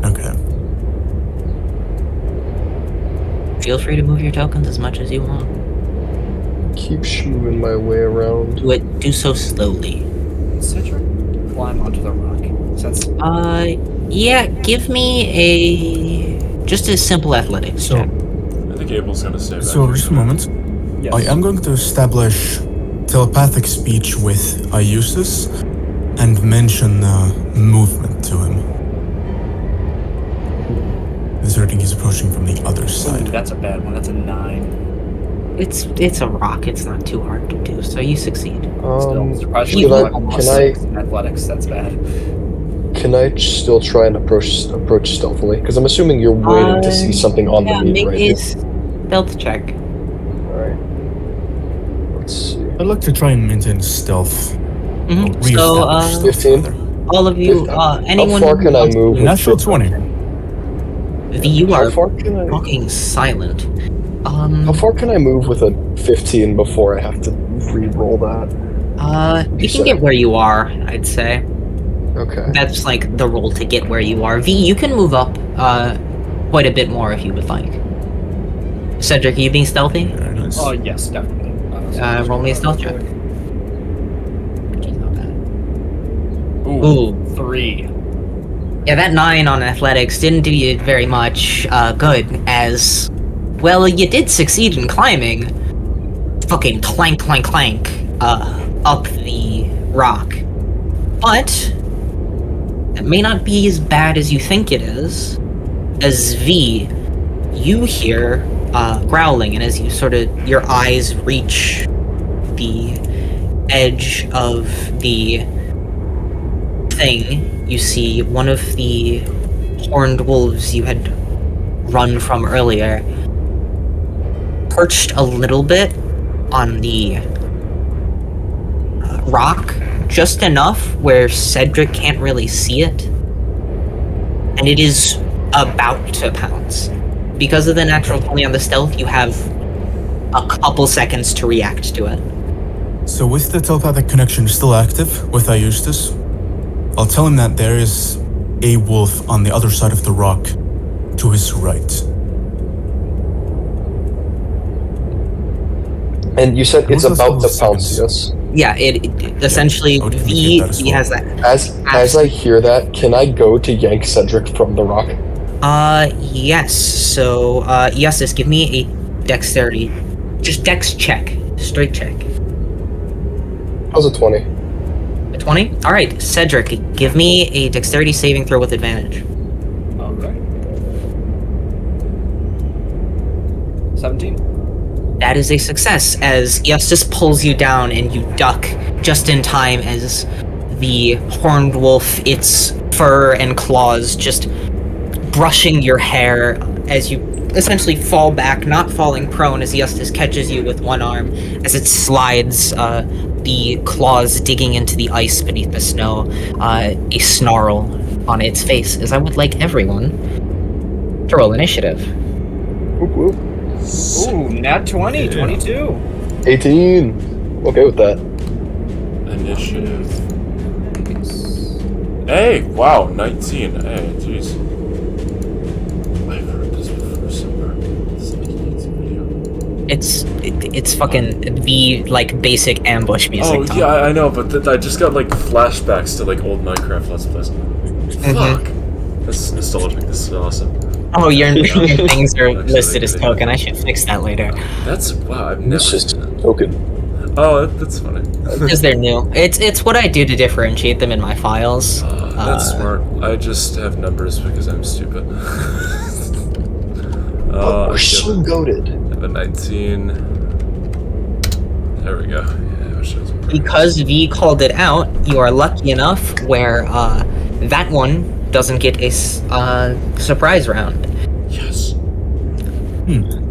Okay. Feel free to move your tokens as much as you want. Keep shooing my way around. Do so slowly. Cedric, climb onto the rock. Since Yeah, give me just a simple athletics So, check. I think Abel's gonna stay back. so here. just a moment. Yes. I am going to establish telepathic speech with Eustace and mention movement to him. Asserting he's approaching from the other Ooh, side. that's a bad one. That's a 9. It's a rock. It's not too hard to do, so you succeed. Still, surprisingly, should I- like almost can I- 6 in athletics. That's bad. Can I still try and approach stealthily? Because I'm assuming you're waiting to see something on Yeah, the meat, make right? a stealth check. Alright. Let's see. I'd like to try and maintain stealth. Mhm. Reestablish So, stealth, 15? rather. all of you, anyone How far who can I wants to- move? with Natural 15? 20. You How are far can I? fucking silent. How far can I move with a 15 before I have to re-roll that? You can get where you are, I'd say. Okay. That's like the roll to get where you are. V, you can move up quite a bit more if you would like. Cedric, are you being stealthy? Very nice. Oh, yes, definitely. Roll me a stealth check. Not bad. Ooh, Ooh. 3. Yeah, that 9 on athletics didn't do you very much good, as well, you did succeed in climbing. Fucking clank, clank, clank, up the rock. But it may not be as bad as you think it is. As V, you hear growling, and as you your eyes reach the edge of the thing, you see one of the horned wolves you had run from earlier perched a little bit on the rock, just enough where Cedric can't really see it, and it is about to pounce. Because of the natural 20 on the stealth, you have a couple seconds to react to it. So with the telepathic connection still active with Eustace, I'll tell him that there is a wolf on the other side of the rock to his right. And you said it's What was about to those pounce, seconds? yes? Yeah, it essentially I would V indicate that as well. has that. As I hear that, can I go to yank Cedric from the rock? Yes. So, Yusis, give me a dexterity. Just dex check. Straight check. How's a 20? A 20? Alright, Cedric, give me a dexterity saving throw with advantage. Alright. 17. That is a success, as Yusis pulls you down and you duck just in time as the horned wolf, its fur and claws just brushing your hair as you essentially fall back, not falling prone as Eustace catches you with one arm as it slides, the claws digging into the ice beneath the snow, a snarl on its face, as I would like everyone to roll initiative. Whoop whoop. Ooh, nat 20, 22. 18. Okay with that. Initiative. Hey, wow, 19. Hey, jeez. I've heard this before somewhere. This like YouTube video. It's fucking the like basic ambush music. Oh Tom. yeah, I know, but I just got like flashbacks to like old Minecraft Let's Plays. Fuck. This is nostalgic. This is awesome. Oh, your things are Actually, listed as yeah. token. I should fix that later That's wow. I've never It's just seen that. token. Oh, that's funny. because they're new. It's what I do to differentiate them in my files. That's smart. I just have numbers because I'm stupid. We're so goated. I have a 19. There we go. Yeah, I wish I was Because V called it out, you are lucky enough where that one doesn't get a surprise round. Yes.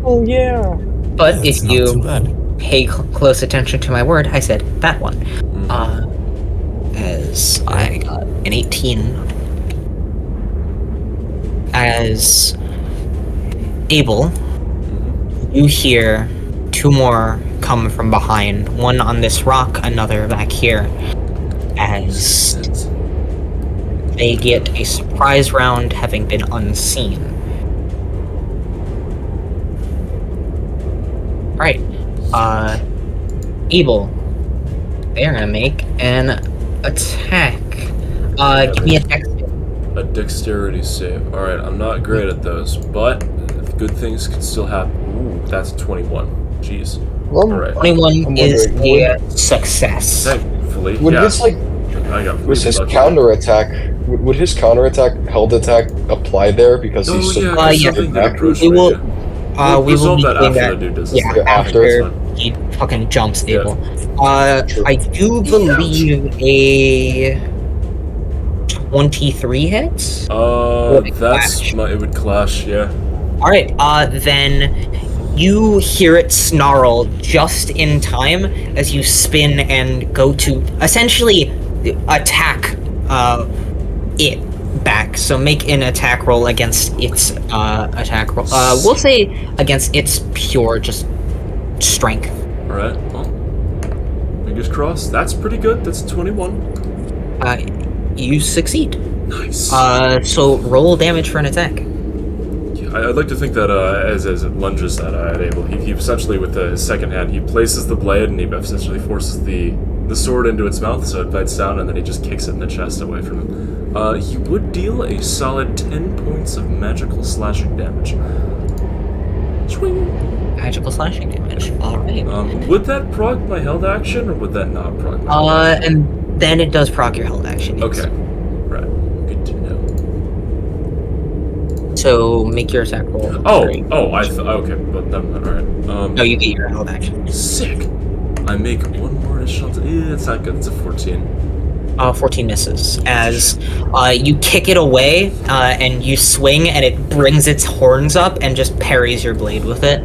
Oh yeah. But That's if not you too bad. pay close attention to my word, I said that one. As I got an 18. As Abel, you hear two more come from behind. One on this rock, another back here. As they get a surprise round having been unseen. Right. Abel. They're gonna make an attack. Give me a dex. A dexterity save. Alright, I'm not great at those, but good things can still happen. Ooh, that's a 21. Jeez. Well, Alright. 21 I'm is wondering, a success. Thankfully, would yeah. his like I got was his lucky. counterattack? Would his counterattack held attack apply there because Oh, he's yeah, supposed because yeah. to something get did back? approach We me, will- yeah. We will resolve be that doing after that. the dude does Yeah, his Yeah, thing. after. after he fucking jumps the Yeah. table. True. I do believe a 23 hits. Would it That's clash? it would clash, yeah. All right. Then you hear it snarl just in time as you spin and go to essentially attack it back. So make an attack roll against its attack roll. We'll say against its pure just strength. Alright, well. Fingers crossed. That's pretty good. That's 21. You succeed. Nice. So roll damage for an attack. I'd like to think that as it lunges at Abel, he essentially, with his second hand, he places the blade and he essentially forces the sword into its mouth so it bites down, and then he just kicks it in the chest away from him. He would deal a solid 10 points of magical slashing damage. Swing! Magical slashing damage. All right. Would that proc my held action, or would that not proc my held action? And then it does proc your held action. Yes. Okay. Right. Good to know. So make your attack roll. Great. Okay, but never mind, alright. No, you get your held action. Sick! I make one more additional. It's not good, it's a 14. 14 misses as you kick it away and you swing and it brings its horns up and just parries your blade with it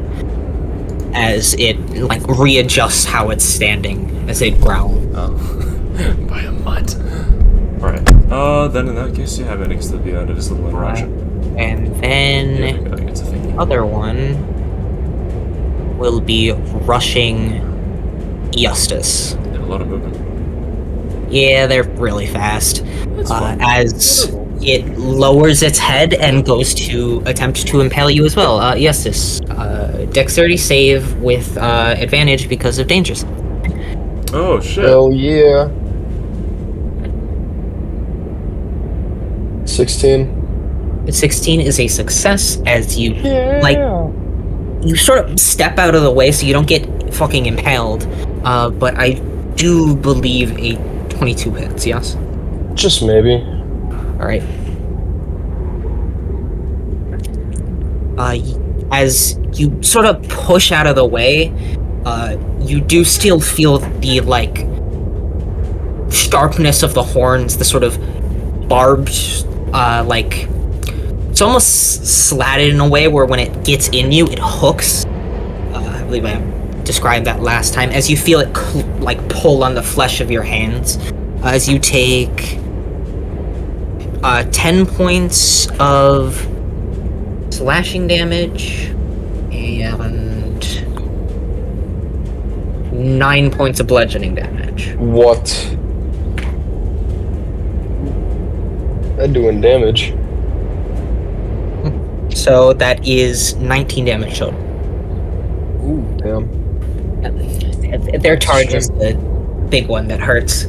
as it like readjusts how it's standing as they growl. Oh. By a mutt. Alright. Then in that case, you have it against the end of his little interaction. And then Yeah, I think it's a thing. other one will be rushing Eustace. Yeah, a lot of movement. Yeah, they're really fast. That's fine. As it lowers its head and goes to attempt to impale you as well. Eustace, dexterity save with advantage because of danger. Oh shit. Hell yeah. 16. 16 is a success as you you sort of step out of the way so you don't get fucking impaled. But I do believe a 22 hits, yes? Just maybe. Alright. As you sort of push out of the way, you do still feel the, like, sharpness of the horns, the sort of barbed, like, it's almost slatted in a way where when it gets in you, it hooks. I believe I described that last time. As you feel it, like, pull on the flesh of your hands. As you take 10 points of slashing damage and 9 points of bludgeoning damage. What? That doing damage. So that is 19 damage total. Ooh, damn. Their charge is the big one that hurts.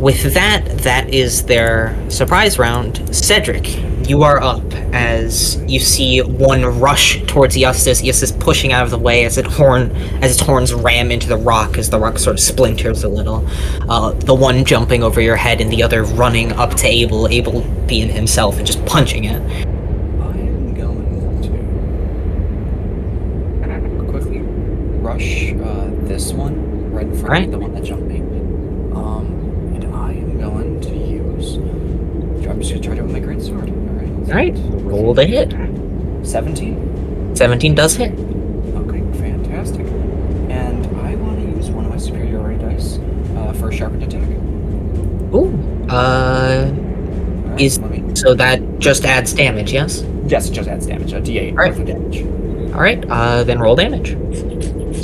With that is their surprise round. Cedric, you are up as you see one rush towards Eustace. Eustace pushing out of the way as its horns ram into the rock as the rock sort of splinters a little. The one jumping over your head and the other running up to Abel being himself and just punching it. I am going to quickly rush this one right in front Alright. of the one that jumped me. And I am going to use. I'm just gonna charge it with my greatsword. Alright, roll the hit. 17. 17 does hit. Okay, fantastic. And I want to use one of my superiority dice for a sharpened attack. Ooh. Alright, Is- let me. So that just adds damage, yes? Yes, it just adds damage. A D8 Alright. worth of damage. Alright, then roll damage.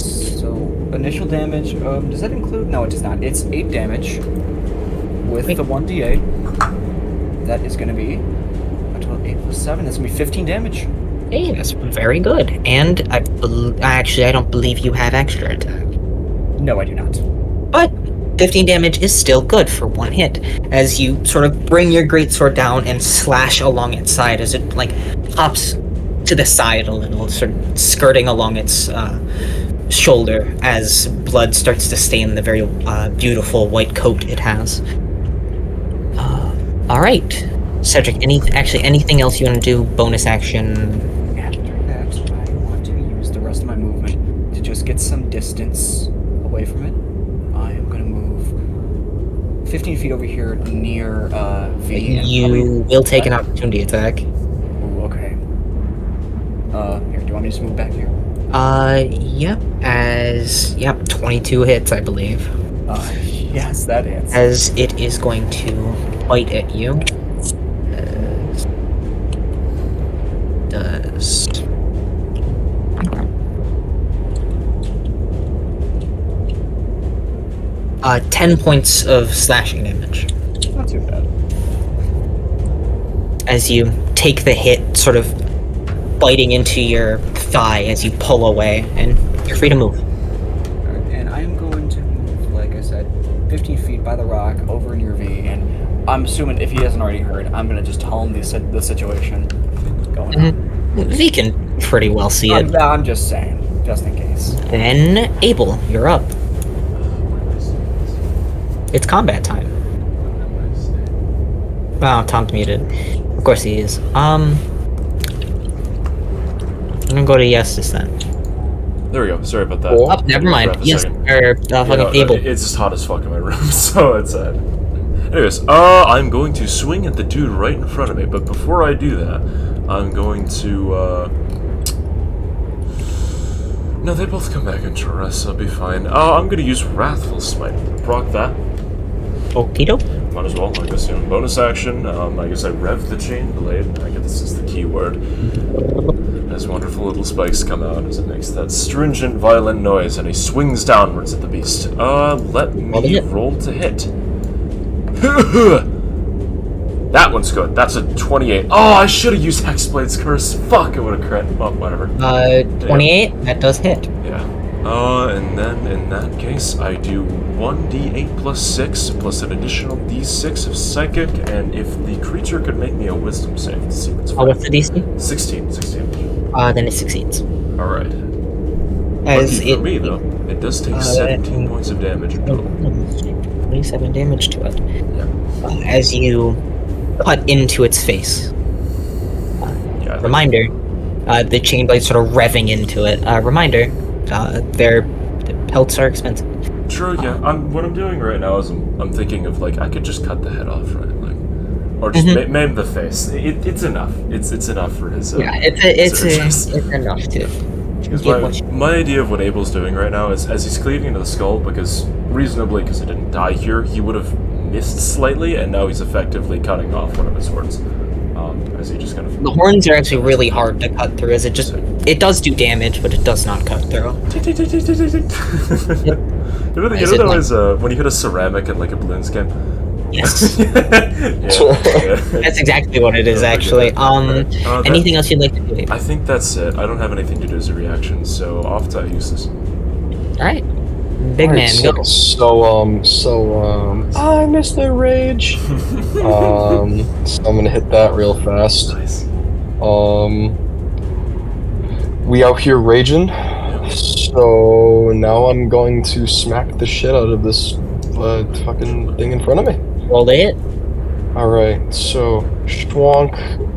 So initial damage. Does that include? No, it does not. It's 8 damage with Wait. the 1d8. That is going to be a total of 8 plus 7. That's going to be 15 damage. Hey, that's very good. And I don't believe you have extra attack. No, I do not. But 15 damage is still good for one hit, as you sort of bring your greatsword down and slash along its side as it like pops to the side a little, sort of skirting along its shoulder as blood starts to stain the very beautiful white coat it has. All right, Cedric. Anything else you want to do? Bonus action. After that, I want to use the rest of my movement to just get some distance away from it. I am going to move 15 feet over here near V. and You probably- will take an opportunity attack. Ooh, okay. Here, do you want me to just move back here? Yep. 22 hits, I believe. Yes, that hits. As it is going to bite at you. Does 10 points of slashing damage Not too bad. as you take the hit, sort of biting into your thigh as you pull away, and you're free to move. Alright, and I am going to move, like I said, 15 feet by the rock over near V, and I'm assuming if he hasn't already heard, I'm going to just tell him the situation going on. We can pretty well see it. I'm just saying, just in case. Then, Abel, you're up. It's combat time. Wow, Tom's muted. Of course he is. I'm gonna go to Yestis then. There we go. Sorry about that. Oh, Oh, never mind. For a Yes, second. or Yeah, fucking no, Abel. It's just hot as fuck in my room, so it's sad. Anyways, I'm going to swing at the dude right in front of me, but before I do that, I'm going to, No, they both come back into rest, so I'll be fine. I'm gonna use Wrathful Smite. Proc that. Okie doke. Might as well, I guess, bonus action. I guess I rev the Chain Blade. I guess this is the key word. As wonderful little spikes come out as it makes that stringent, violent noise, and he swings downwards at the beast. Let Roll to me hit. roll to hit. That one's good. That's a 28. Oh, I should have used Hexblade's Curse. Fuck, it would have crit. Well, whatever. 28, that does hit. Yeah. And then in that case, I do 1d8 plus 6 plus an additional d6 of psychic, and if the creature could make me a wisdom save to see what's Oh, what's the DC? 16. Then it succeeds. Alright. As Lucky it for me, though, it does take 17 points of damage in total. 27 damage to it. Yeah. As you cut into its face. Yeah, I think- Reminder, the chain blade sort of revving into it. Reminder, their pelts are expensive. True, yeah. What I'm doing right now is I'm thinking of, like, I could just cut the head off, right? Like, or just maim the face. It's enough. It's enough for his. Yeah, it's surgeons. enough to Because get what you- my idea of what Abel's doing right now is, as he's cleaving into the skull, because it didn't die here, he would have missed slightly, and now he's effectively cutting off one of his horns. As he just kind of. The horns are actually really hard to cut through, as it does do damage, but it does not cut through. You know Is it that like- was when you hit a ceramic in like a balloons game. Yes, yeah. that's exactly what it is, actually. That- Anything else you'd like to do? Abe? I think that's it. I don't have anything to do as a reaction, so off to Eustace. All right, big man, Alright, go. I missed the rage. So I'm gonna hit that real fast. Nice. We out here raging. So now I'm going to smack the shit out of this fucking thing in front of me. Roll the hit. Alright, so schwonk,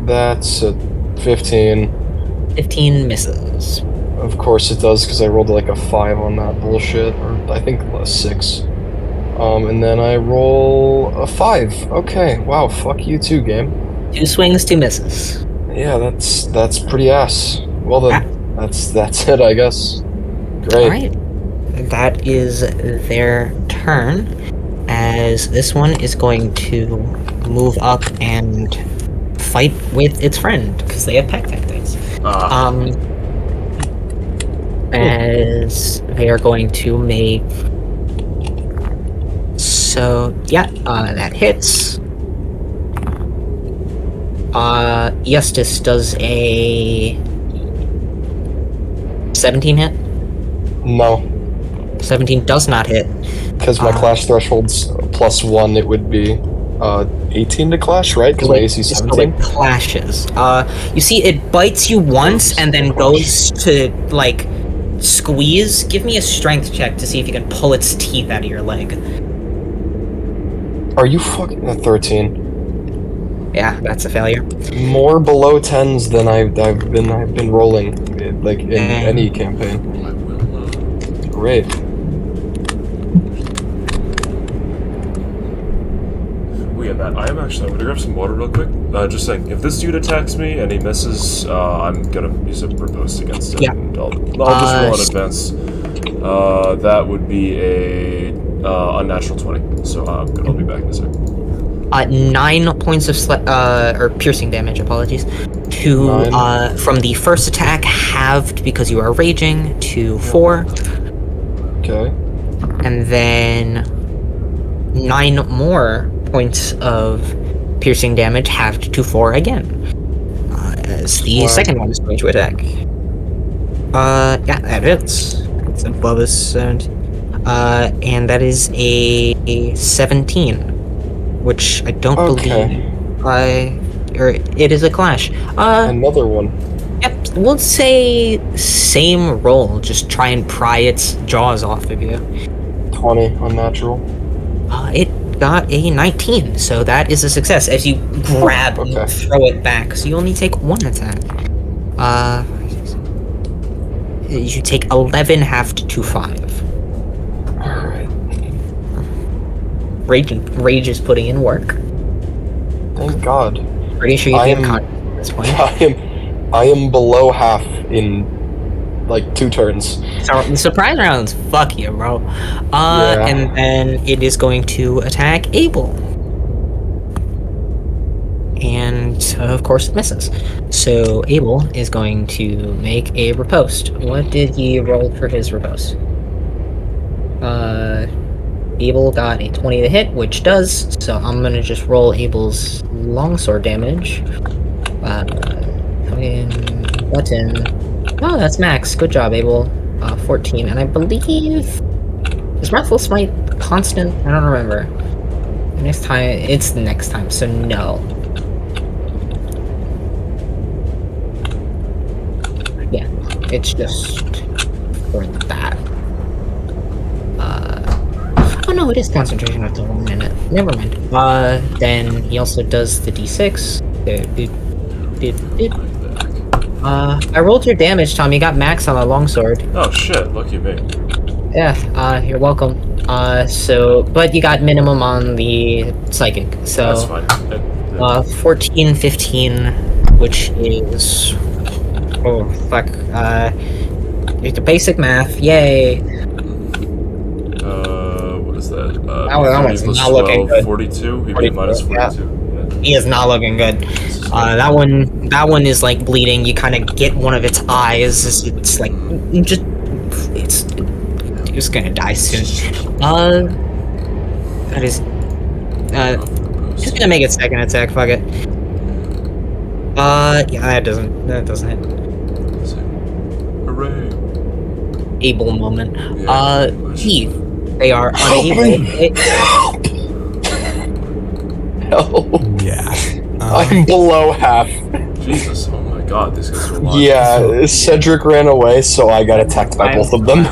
that's a 15. 15 misses. Of course it does, because I rolled like a 5 on that bullshit, or I think a 6. And then I roll a 5. Okay, wow, fuck you too, game. 2 swings, 2 misses. Yeah, that's pretty ass. Well then, that's it, I guess. Great. All right, that is their turn. As this one is going to move up and fight with its friend because they have pack tactics. As they are going to make. So yeah, that hits. Eustace does a 17 hit. No, 17 does not hit. because my class threshold's +1, it would be 18 to clash, right? Because my AC is So 17. it clashes. You see, it bites you once and then goes to like squeeze. Give me a strength check to see if you can pull its teeth out of your leg. Are you fucking a 13? Yeah, that's a failure. More below 10s than I've been rolling, like in Dang. any campaign. I will. Great. We have that. I am actually. I'm gonna grab some water real quick. Just saying, if this dude attacks me and he misses, I'm gonna use a riposte against him. Yeah. And I'll just roll in advance. That would be a unnatural 20. So I'll be back in a sec. 9 points of or piercing damage. Apologies. To 9. From the first attack, halved because you are raging to 4, Okay. and then 9 more points of piercing damage, halved to 4 again. As the Wow. second one is going to attack. Yeah, that hits. It's above a 70. And that is a 17, which I don't Okay. believe. Or it is a clash. Another one. Yep. We'll say same roll. Just try and pry its jaws off of you. 20 unnatural. It got a 19, so that is a success as you grab and Okay. throw it back. So you only take 1 attack. You take 11 halved to 5. Alright. Rage is putting in work. Thank God. Pretty sure you'd I be am- unconscious at this point. I am below half in like 2 turns. So the surprise rounds, fuck you, bro. Yeah. And then it is going to attack Abel. And of course it misses. So Abel is going to make a riposte. What did he roll for his riposte? Abel got a 20 to hit, which does. So I'm gonna just roll Abel's longsword damage. Fucking button. Oh, that's max. Good job, Abel. 14, and I believe is Wrathful Smite constant? I don't remember. Next time, it's the next time, so no. Yeah, it's just for that. Oh no, it is concentration after 1 minute. Never mind. Then he also does the d6. I rolled your damage, Tom. You got max on a longsword. Oh shit! Lucky me. Yeah, you're welcome. But you got minimum on the psychic. So, That's fine. 14, 15, which is... Oh, fuck. It's the basic math. Yay. What is that? That one's 30 plus not looking 12, good. 42. He'd 42, be minus yeah. 42. Yeah. He is not looking good. That one is like bleeding. You kind of get one of its eyes. It's like it's gonna die soon. That is just gonna make its second attack. Fuck it. Yeah, that doesn't hit. Hooray! Able moment. Yeah, Heath. They are Help unable. Help. Yeah. I'm below half. Jesus! Oh my God! These guys are alive. Yeah, Cedric ran away, so I got attacked by both of them.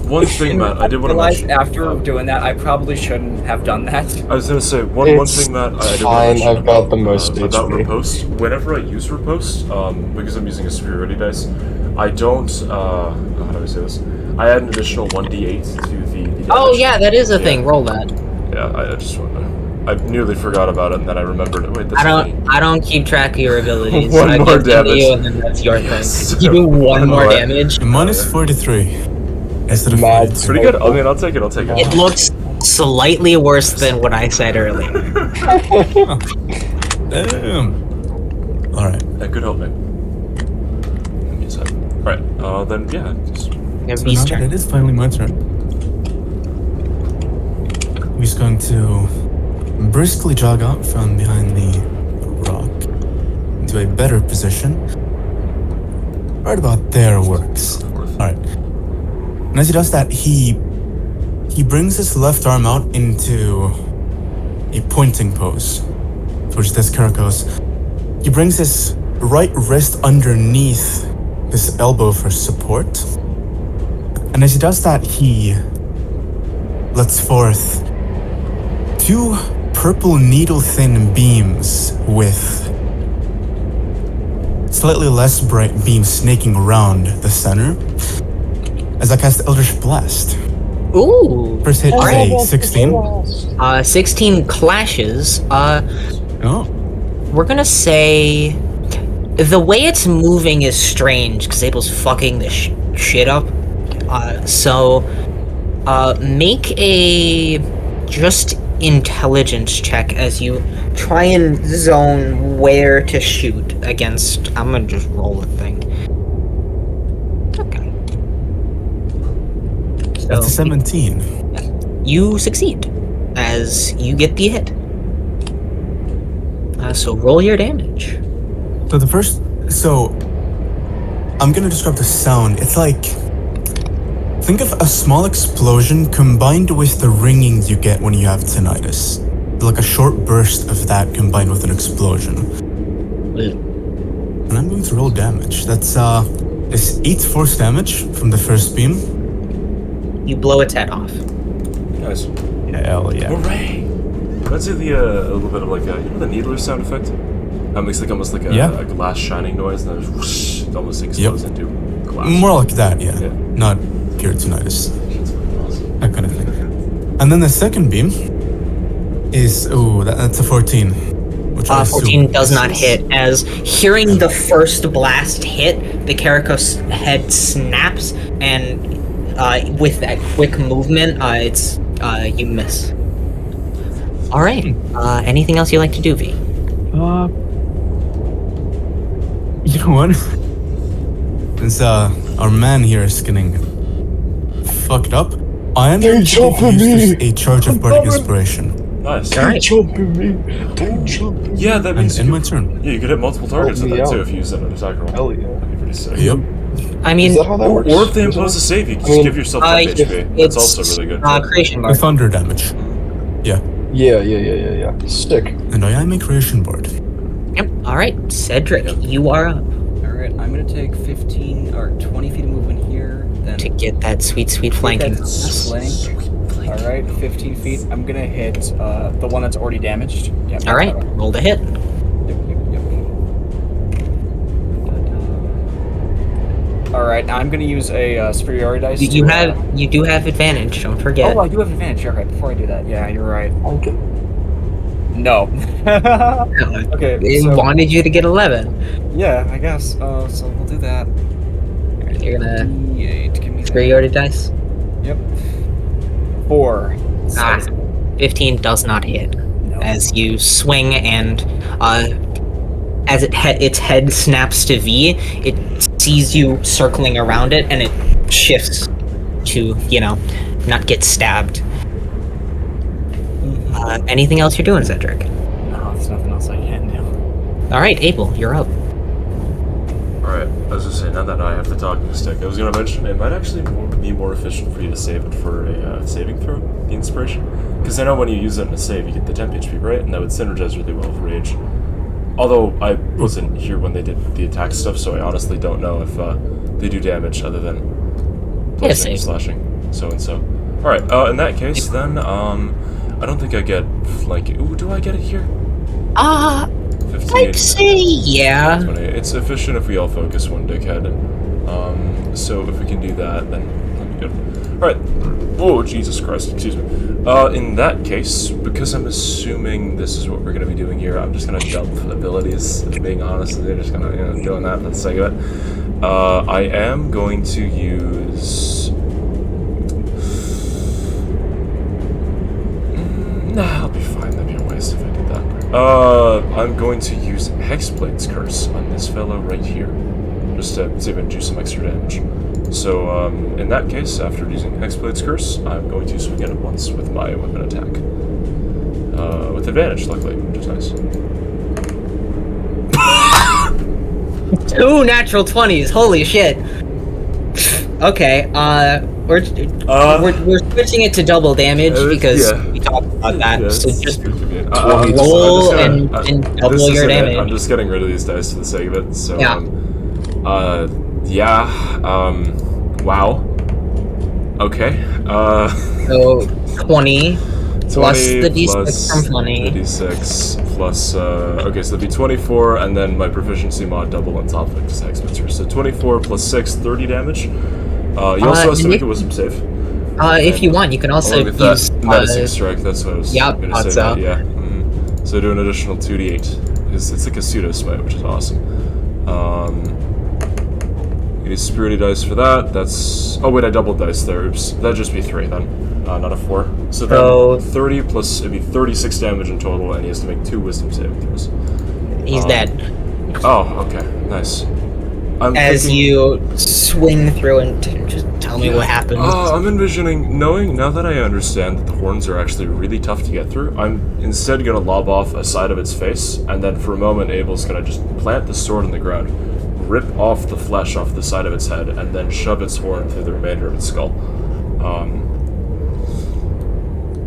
One thing, Matt, I did want to realized mention. after doing that, I probably shouldn't have done that. I was gonna say one It's thing, Matt. I did fine, want to mention I've got the most about HP. riposte. Whenever I use riposte, because I'm using a superiority dice, I don't. How do I say this? I add an additional 1d8 to the damage. Oh yeah, that is a thing. Roll that. Yeah, I just want to. I nearly forgot about it, and then I remembered it. Wait, that's I don't keep track of your abilities. One I more give them to damage. you, and then that's your Yes. thing. You do one more Alright. damage. Minus 43 instead of Mad. 42. pretty good. I mean, I'll take it. I'll take it. It looks slightly worse than what I said earlier. Damn. Alright. That could help me. Alright, then yeah. Just, Yeah, So Beast now that turn. it is finally my turn. He's going to briskly jog out from behind the rock into a better position. Right about there works. Alright. And as he does that, he brings his left arm out into a pointing pose, to which this character goes. He brings his right wrist underneath his elbow for support. And as he does that, he lets forth 2 purple needle-thin beams with slightly less bright beams snaking around the center as I cast Eldritch Blast. Ooh. First hit is Alright. a 16. 16 clashes. Oh. We're gonna say the way it's moving is strange because Abel's fucking this shit up. So make a just intelligence check as you try and zone where to shoot against. I'm gonna just roll the thing. Okay. That's a So 17. you succeed as you get the hit. So roll your damage. So I'm gonna describe the sound. It's like, think of a small explosion combined with the ringing you get when you have tinnitus. Like a short burst of that combined with an explosion. And I'm going to roll damage. That's it's 8 force damage from the first beam. You blow its head off. Nice. Yeah, hell yeah. Hooray! Let's do the a little bit of like a, you know, the needler sound effect. It makes like almost like a, Yeah. a glass shining noise, and then it whoosh, it almost explodes into glass. More like that, yeah. Yeah. Not pure tinnitus. Shit's fucking awesome. That kind of thing. And then the second beam is that's a 14. Which I assume 14 does not misses. hit, as hearing the first blast hit, the Karakos head snaps, and with that quick movement, you miss. Alright, anything else you'd like to do, V? You know what? Since our man here is getting fucked up, I am going to jumping use me. a charge of bardic inspiration. Nice. Alright. Jumping me. Don't jump me. Yeah, that And means in you my could, turn. yeah, you could hit multiple targets with me that too out. if you use that on attack roll. Hell yeah. That'd be pretty sick. Yep. I mean, Is that how that works? Or if they Is impose a that- save, you can I just mean, give yourself half HP. That's it's also really good. creation With bar. thunder damage. Yeah. Yeah. Stick. And I am a creation board. Yep. Alright, Cedric, you are up Alright, I'm gonna take 15 or 20 feet of movement here, then to get that sweet flanking. that flank. Alright, 15 feet. I'm gonna hit the one that's already damaged. Yep. Alright, roll the hit. Yep. Alright, now I'm gonna use a superiority dice. You do have advantage, don't forget. Oh, I do have advantage. Okay, before I do that, yeah, you're right. Okay. No. Okay. It So, wanted you to get 11. yeah, I guess. So we'll do that. Alright, you're gonna 8. Give me that. superiority dice. Yep. 4. Ah, 15 does not hit. No. As you swing and as its head snaps to V, it sees you circling around it and it shifts to, not get stabbed. Anything else you're doing, Cedric? No, there's nothing else I can do. Alright, Abel, you're up. Alright, I was just saying, now that I have the talking stick, I was going to mention it might actually be more efficient for you to save it for a saving throw, the inspiration. Because I know when you use it in a save, you get the temp HP, right? And that would synergize really well with Rage. Although I wasn't here when they did the attack stuff, so I honestly don't know if they do damage other than bludgeoning, save. slashing, so and so. Alright, in that case, then, I don't think I get, ooh, do I get it here? 15. I'd say yeah. 20. It's efficient if we all focus one dickhead. So if we can do that, then that'd be good. Alright. Whoa, Jesus Christ, excuse me. In that case, because I'm assuming this is what we're going to be doing here, I'm just going to dump abilities, if I'm being honest. They're just kind of doing that for the sake of it. I am going to use... Nah, I'll be fine. That'd be a waste if I did that. I'm going to use Hexblade's Curse on this fellow right here. Just to see if I can do some extra damage. So, in that case, after using Hexblade's Curse, I'm going to swing at it once with my weapon attack. With advantage, luckily, which is nice. 2 natural 20s, holy shit. Okay, we're switching it to double damage because yeah. we talk about that. Yeah, So it's just pretty convenient. roll and double this your isn't it. damage. I'm just getting rid of these dice for the sake of it. So, Yeah. wow. Okay. So 20 plus 20 the d6 plus from funny. The d6 plus, okay, so that'd be 24, and then my proficiency mod double on top of it, because Hex Mister. So 24 plus 6, 30 damage. You also have to make a wisdom save. If you want, you can also Along with use that, menacing strike, that's what I was yep, going to say. so. That, yeah. So do an additional 2d8. It's like a pseudo smite, which is awesome. Use spirity dice for that. That's. Oh, wait, I doubled dice there. Oops. That'd just be 3 then. Not a 4. So then 30 plus. It'd be 36 damage in total, and he has to make 2 wisdom saving throws. He's dead. Oh, okay. Nice. As you swing through and just tell me what happens. I'm envisioning, now that I understand that the horns are actually really tough to get through, I'm instead gonna lob off a side of its face, and then for a moment Abel's gonna just plant the sword in the ground, rip off the flesh off the side of its head, and then shove its horn through the remainder of its skull.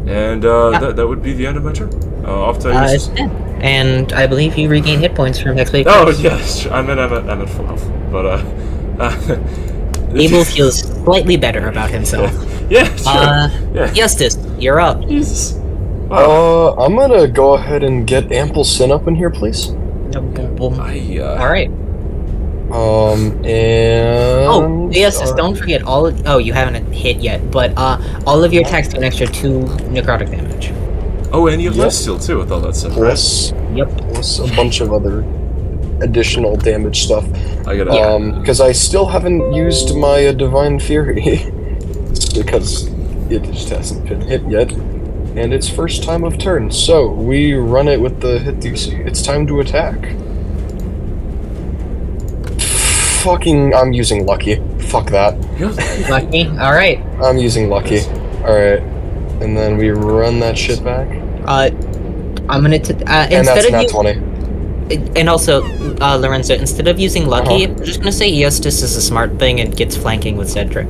That would be the end of my turn. Off to It's dead. And I believe you regain hit points from next week. Oh yes, I'm at full health, but Abel feels slightly better about himself. Yeah, sure. Yeah. Justice, you're up. Jesus. I'm gonna go ahead and get Ample Sin up in here, please. Alright. And... Oh, yes, don't forget you haven't hit yet, but all of your attacks do an extra 2 necrotic damage. Oh, and you have Yep. lifesteal too with all that stuff, right? Plus, plus a bunch of other additional damage stuff. I gotta... Because I still haven't used my Divine Fury. Because it just hasn't been hit yet. And it's first time of turn, so we run it with the hit DC. It's time to attack. I'm using Lucky. Fuck that. Lucky? Alright. I'm using Lucky. Alright. And then we run that shit back. I'm gonna And instead that's of nat you, 20. and also Lorenzo, instead of using Lucky, I'm just gonna say Eustis is a smart thing and gets flanking with Cedric.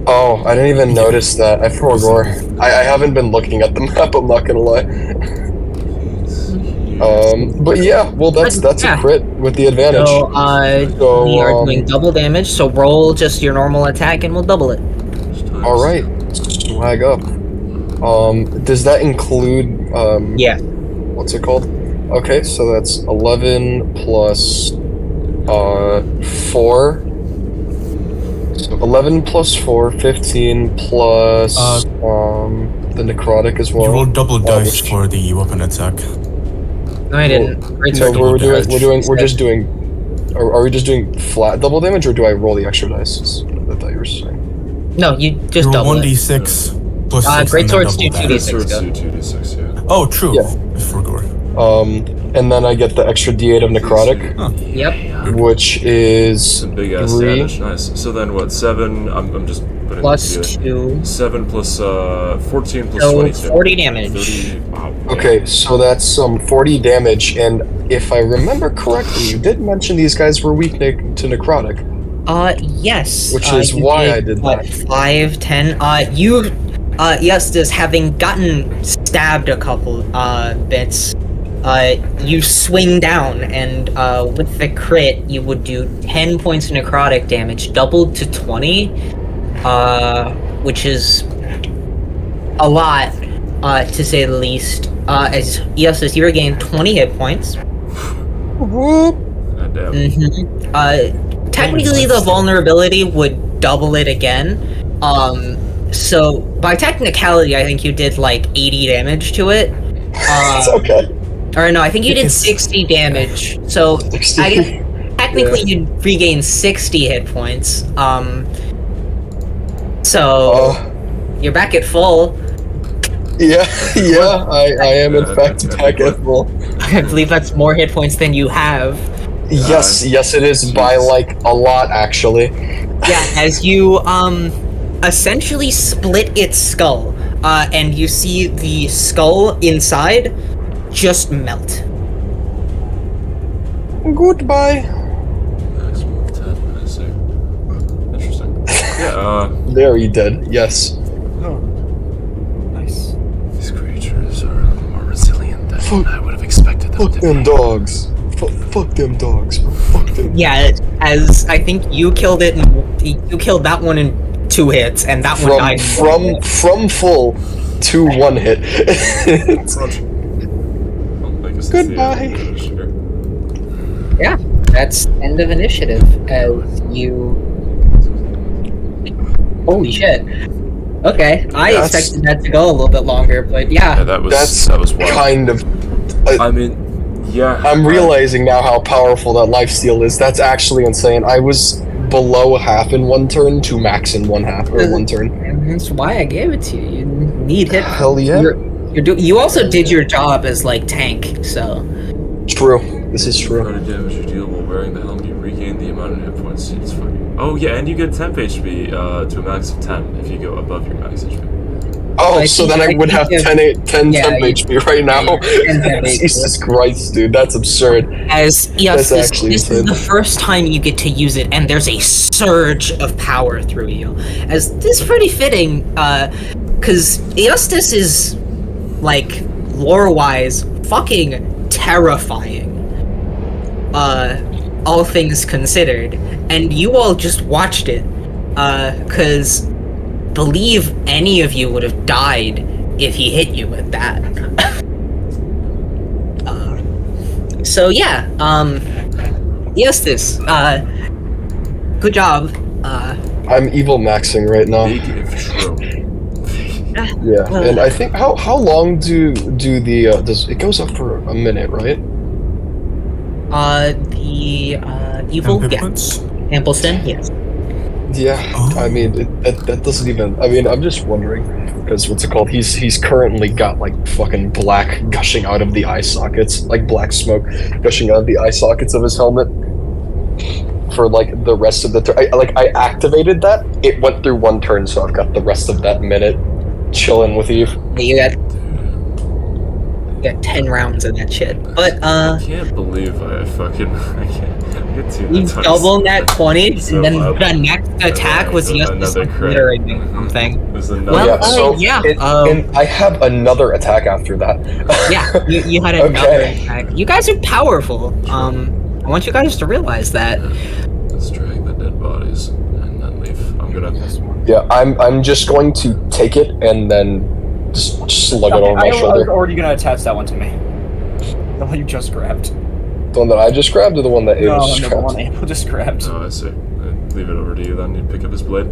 Oh, I didn't even notice that. I forgot. I haven't been looking at the map, I'm not gonna lie. But yeah, well that's a crit with the advantage. So, we are doing double damage, so roll just your normal attack and we'll double it. Alright. Swag up. Does that include, Yeah. what's it called? Okay, so that's 11 plus, 4. So 11 plus 4, 15 plus, the necrotic as well. You roll double dice which- for the weapon attack. No, I didn't. Great No, sword. are we just doing flat double damage, or do I roll the extra dice? I thought you were saying. No, you just You roll double it. 1d6 plus 6 great and then swords double do that. 2d6. Swords go. do 2d6, yeah. Oh, true. Yeah. I forgot. And then I get the extra D8 of necrotic, Yep. which is Some big ass 3. damage, nice. So then what, 7, I'm just putting Plus it together. 2. 7 plus 14 plus So 22. 40 damage. 30, wow. Okay, so that's 40 damage, and if I remember correctly, you did mention these guys were weak to necrotic. Yes. Which is you why I did what, that. 5, 10. Justice, having gotten stabbed a couple bits, you swing down, and with the crit, you would do 10 points of necrotic damage, doubled to 20, which is a lot, to say the least. As Justice, you regain 20 hit points. Whoop. God damn. Technically, the vulnerability would double it again. So by technicality, I think you did like 80 damage to it. It's okay. Or no, I think you did 60 damage. So 60. I guess technically you'd regain 60 hit points. So you're back at full. Yeah, I am in fact back at full. I believe that's more hit points than you have. Yes, it is by like a lot actually. Yeah, as you essentially split its skull, and you see the skull inside just melt. Goodbye. Nice move, 10, I see. Interesting. Yeah, Very dead. Yes. Nice. I would have expected that. Fuck them dogs. Fuck them dogs. Fuck them. Yeah, as I think you killed it, and you killed that one in 2 hits, and that one died. From full to 1 hit. Goodbye. Yeah, that's end of initiative. As you. Holy shit. Okay, I That's- expected that to go a little bit longer, but Yeah, yeah. that was wild. Kind of. I mean, yeah. I'm realizing now how powerful that lifesteal is. That's actually insane. I was below half in 1 turn to max in 1/2 or 1 turn. And that's why I gave it to you. You need hit. Hell yeah. You also did your job as like tank, so. True. This is true. Amount of damage you deal while wearing the helm, you regain the amount of hit points. It's fucking. Oh yeah, and you get temp HP to a max of 10 if you go above your max HP. Oh, I so think- then I I would have think 10 yeah, temp you- HP right now. 10 temp HP. Jesus Christ, dude, that's absurd. As yes, That's this actually is insane. the first time you get to use it, and there's a surge of power through you. As this is pretty fitting, because Eustis is like lore-wise fucking terrifying. All things considered, and you all just watched it, because believe any of you would have died if he hit you with that. So yeah, Eustis, good job. I'm evil maxing right now. Big if true. Yeah, and I think how long do the does it goes up for a minute, right? The evil, Hit yeah, points? Ampleston, yes. Yeah, Oh. I mean that doesn't even. I mean, I'm just wondering because what's it called? He's currently got like fucking black gushing out of the eye sockets, like black smoke gushing out of the eye sockets of his helmet for like the rest of the turn. I activated that. It went through 1 turn, so I've got the rest of that minute chilling with Eve. You got 10 rounds of that shit. But I can't believe I fucking. I get 2 you nat 20s. double net 20, So and then wild. the next attack was just another crit. obliterating something. There's another. Well, yeah, so yeah, and I have another attack after that. Yeah, you had another Okay. attack. You guys are powerful. I want you guys to realize that. Let's drag the dead bodies and then leave. I'm gonna. Yeah, I'm just going to take it and then just slug it Okay, over my I was shoulder. already gonna attach that one to me. The one you just grabbed. The one that I just grabbed or the one that Abel No, just the grabbed? one Abel just grabbed. Oh, I see. I'd leave it over to you then. You pick up his blade.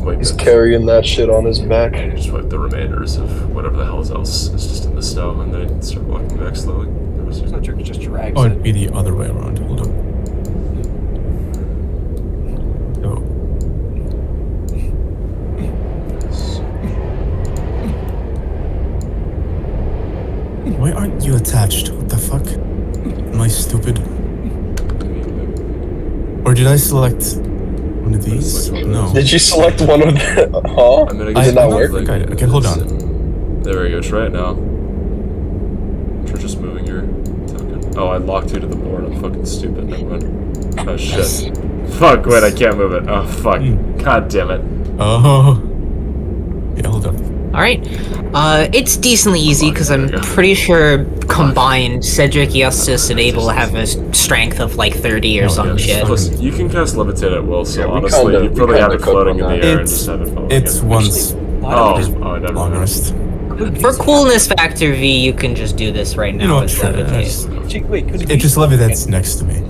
Wipe He's it. carrying that shit on his back. And you just wipe the remainders of whatever the hell else is just in the snow, and then start walking back slowly. It's not jerk, it just drags Oh, it. it'd be the other way around. Hold on. Oh, why aren't you attached? What the fuck? Am I stupid? Or did I select one of these? No. Did you select one of the? Huh? I'm gonna I get did not don't work? think I did. Okay, hold on. There we go. Try it now. Try just moving your token. Oh, I locked you to the board. I'm fucking stupid. Never mind. Oh shit. Fuck. Wait, I can't move it. Oh fuck. God damn it. Oh. Yeah, hold on. Alright. It's decently easy because I'm There we go. pretty sure combined Cedric, Eustis, and Abel have a strength of like 30 or Oh, some yeah, shit. Plus, you can cast levitate at will. So Yeah, we honestly, kinda- you we probably have kinda it floating in cooked the on air and It's- just have it following It's it. once Why Oh, don't I never long mind. rest. For coolness factor V, you can just do this right now. You know what? with Sure. levitate. Jake, wait, could It just levy that's next to me.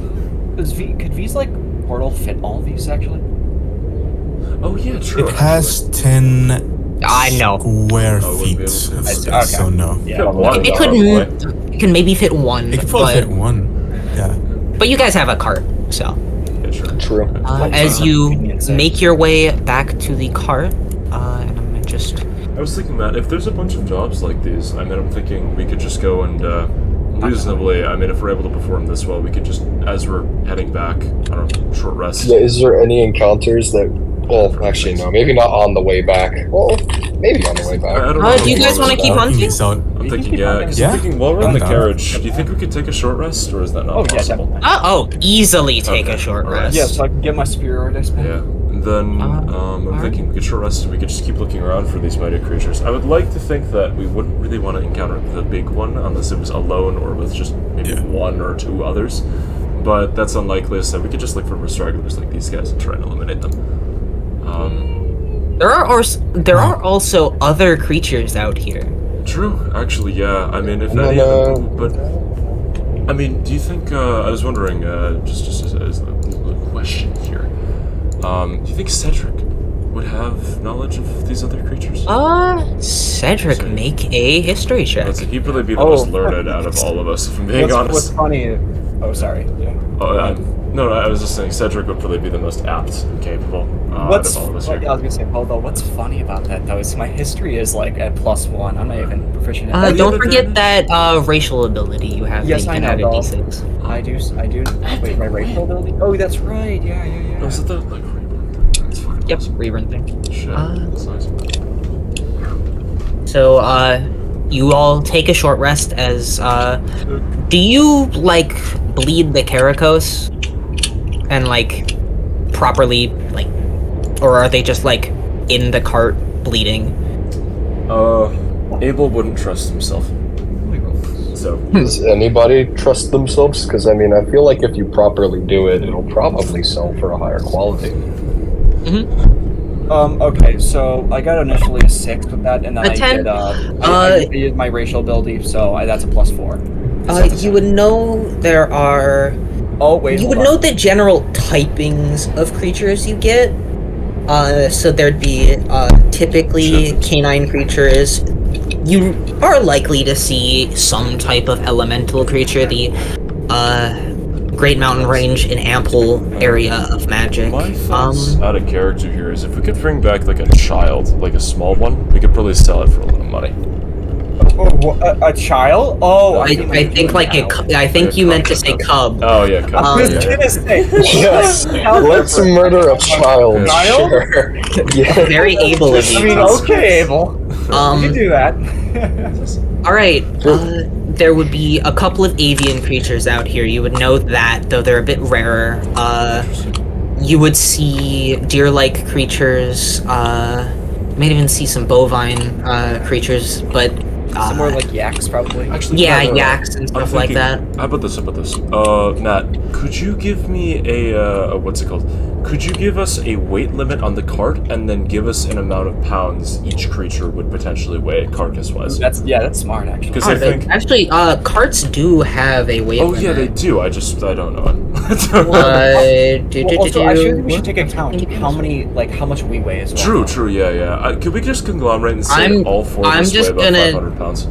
Could V's like portal fit all of these actually? Oh yeah, true. It has 10 I know. square Oh, feet we'll of be able to- space, Okay. so no. Yeah. One, It probably. couldn't. It can maybe fit one, It could probably but fit one. Yeah. but you guys have a cart, so. Yeah, sure. True. As you Convenient sense. make your way back to the cart, and I'm gonna just. I was thinking that if there's a bunch of jobs like these, I mean, I'm thinking we could just go and reasonably. I mean, if we're able to perform this well, we could just, as we're heading back, I don't know, short rest. Yeah, is there any encounters that? Well, actually, no. Maybe not on the way back. Well, maybe on the way I back. don't know. Do you guys want to keep Walking hunting? this out. I'm You thinking, can keep yeah, hunting. 'cause Yeah? I'm thinking while we're in I'm the down. carriage, do you think we could take a short rest, or is that not Oh yeah, possible? definitely. Oh, easily take Okay, a short alright. rest. Yeah, so I can get my superior dice back. Yeah. And then I'm thinking we could short rest and we could just keep looking around for these mighty creatures. I would like to think that we wouldn't really want to encounter the big one unless it was alone or with just maybe one or two others. But that's unlikely, so we could just look for stragglers like these guys and try and eliminate them. There are also other creatures out here. True, actually, yeah. I mean, if not even, but I mean, do you think? I was wondering, just as a question here. Do you think Cedric would have knowledge of these other creatures? Cedric, make a history check. Let's see, he'd probably be the most learned out of all of us, if I'm being honest. What's funny? Oh, sorry. Yeah. No, I was just saying Cedric would probably be the most apt and capable out of all of us here. I was gonna say, although what's funny about that though is my history is like at +1. I'm not even proficient at that. Don't forget that racial ability you have. Yes, that you I can know, add a though. D6. I do. Wait, my racial ability? Oh, that's right. Yeah. Oh, is it the like reborn thing? That's fucking Yep, awesome. rerun thing. Shit, that's nice. So, you all take a short rest as, do you, like, bleed the Karakos? And, like, properly, like, or are they just, like, in the cart bleeding? Abel wouldn't trust himself. So, Does anybody trust themselves? Because I mean, I feel like if you properly do it, it'll probably sell for a higher quality. Okay, so I got initially a 6 with that, and then A 10? I did my racial ability, so that's a +4. You would know there are... Oh, wait, You hold would on. know the general typings of creatures you get. So there'd be, typically canine creatures. You are likely to see some type of elemental creature, the, Great Mountain Range, an ample area of magic. my thoughts out of character here is if we could bring back like a child, like a small one, we could probably sell it for a lot of money. A child? Oh, I think like I think you meant to say cub. Oh yeah, come I on. was Yeah, gonna say. Yes, let's murder a child. Child? Sure. Yeah. Very able of I you. mean, okay, Abel. You can do that. All right. There would be a couple of avian creatures out here. You would know that, though they're a bit rarer. You would see deer-like creatures. You might even see some bovine creatures, but Some more like yaks, probably. Actually, yeah, no. yaks and I'm stuff like thinking- that. How about this? Matt, could you give me a what's it called? Could you give us a weight limit on the cart and then give us an amount of pounds each creature would potentially weigh carcass-wise? That's smart actually. Because I think. Actually, carts do have a weight Oh limit. yeah, they do. I don't know it. Also, I think we should take account how much we weigh as well. True, yeah. Could we just conglomerate and say I'm- all four I'm of us weigh just about gonna- 500 pounds?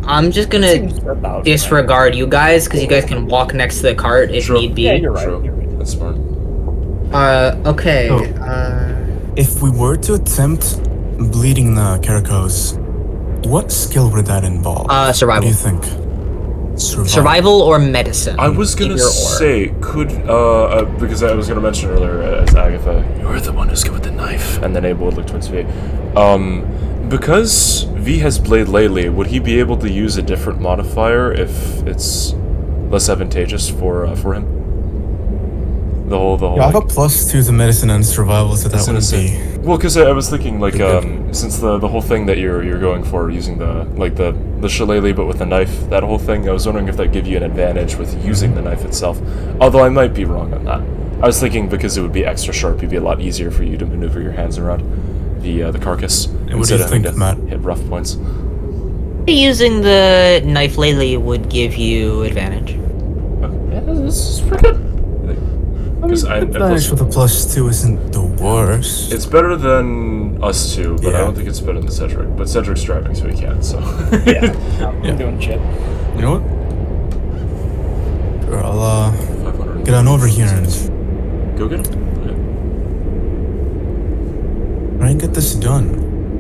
I'm just gonna Seems about disregard you guys because you guys can walk next to the cart if True. need be. Yeah, you're right. True. You're right. That's smart. Okay. Oh. If we were to attempt bleeding the Karakos, what skill would that involve? What do Survival. you think? Survival or medicine? I was gonna Either or. say, because I was gonna mention earlier as Agatha, you're the one who's good with the knife, and then Abel would look towards V. Because V has Blade Laylee, would he be able to use a different modifier if it's less advantageous for him? The whole. You have a like, +2 to medicine and survival, so that That's wouldn't be. Well, because I was thinking like Okay. since the whole thing that you're going for using the shillelagh but with a knife, that whole thing, I was wondering if that give you an advantage with using the knife itself. Although I might be wrong on that. I was thinking because it would be extra sharp, it'd be a lot easier for you to maneuver your hands around the carcass What do instead you of having think, to Matt? hit rough points. Using the knife lately would give you advantage. Yeah, this is pretty good. Because Advantage with a +2 isn't the worst. it's better than us two, but I Yeah. don't think it's better than Cedric. But Cedric's driving, so he can't. So Yeah, I'm doing shit. You know what? Sure, I'll 500. get on over here and Go get him. try and get this done.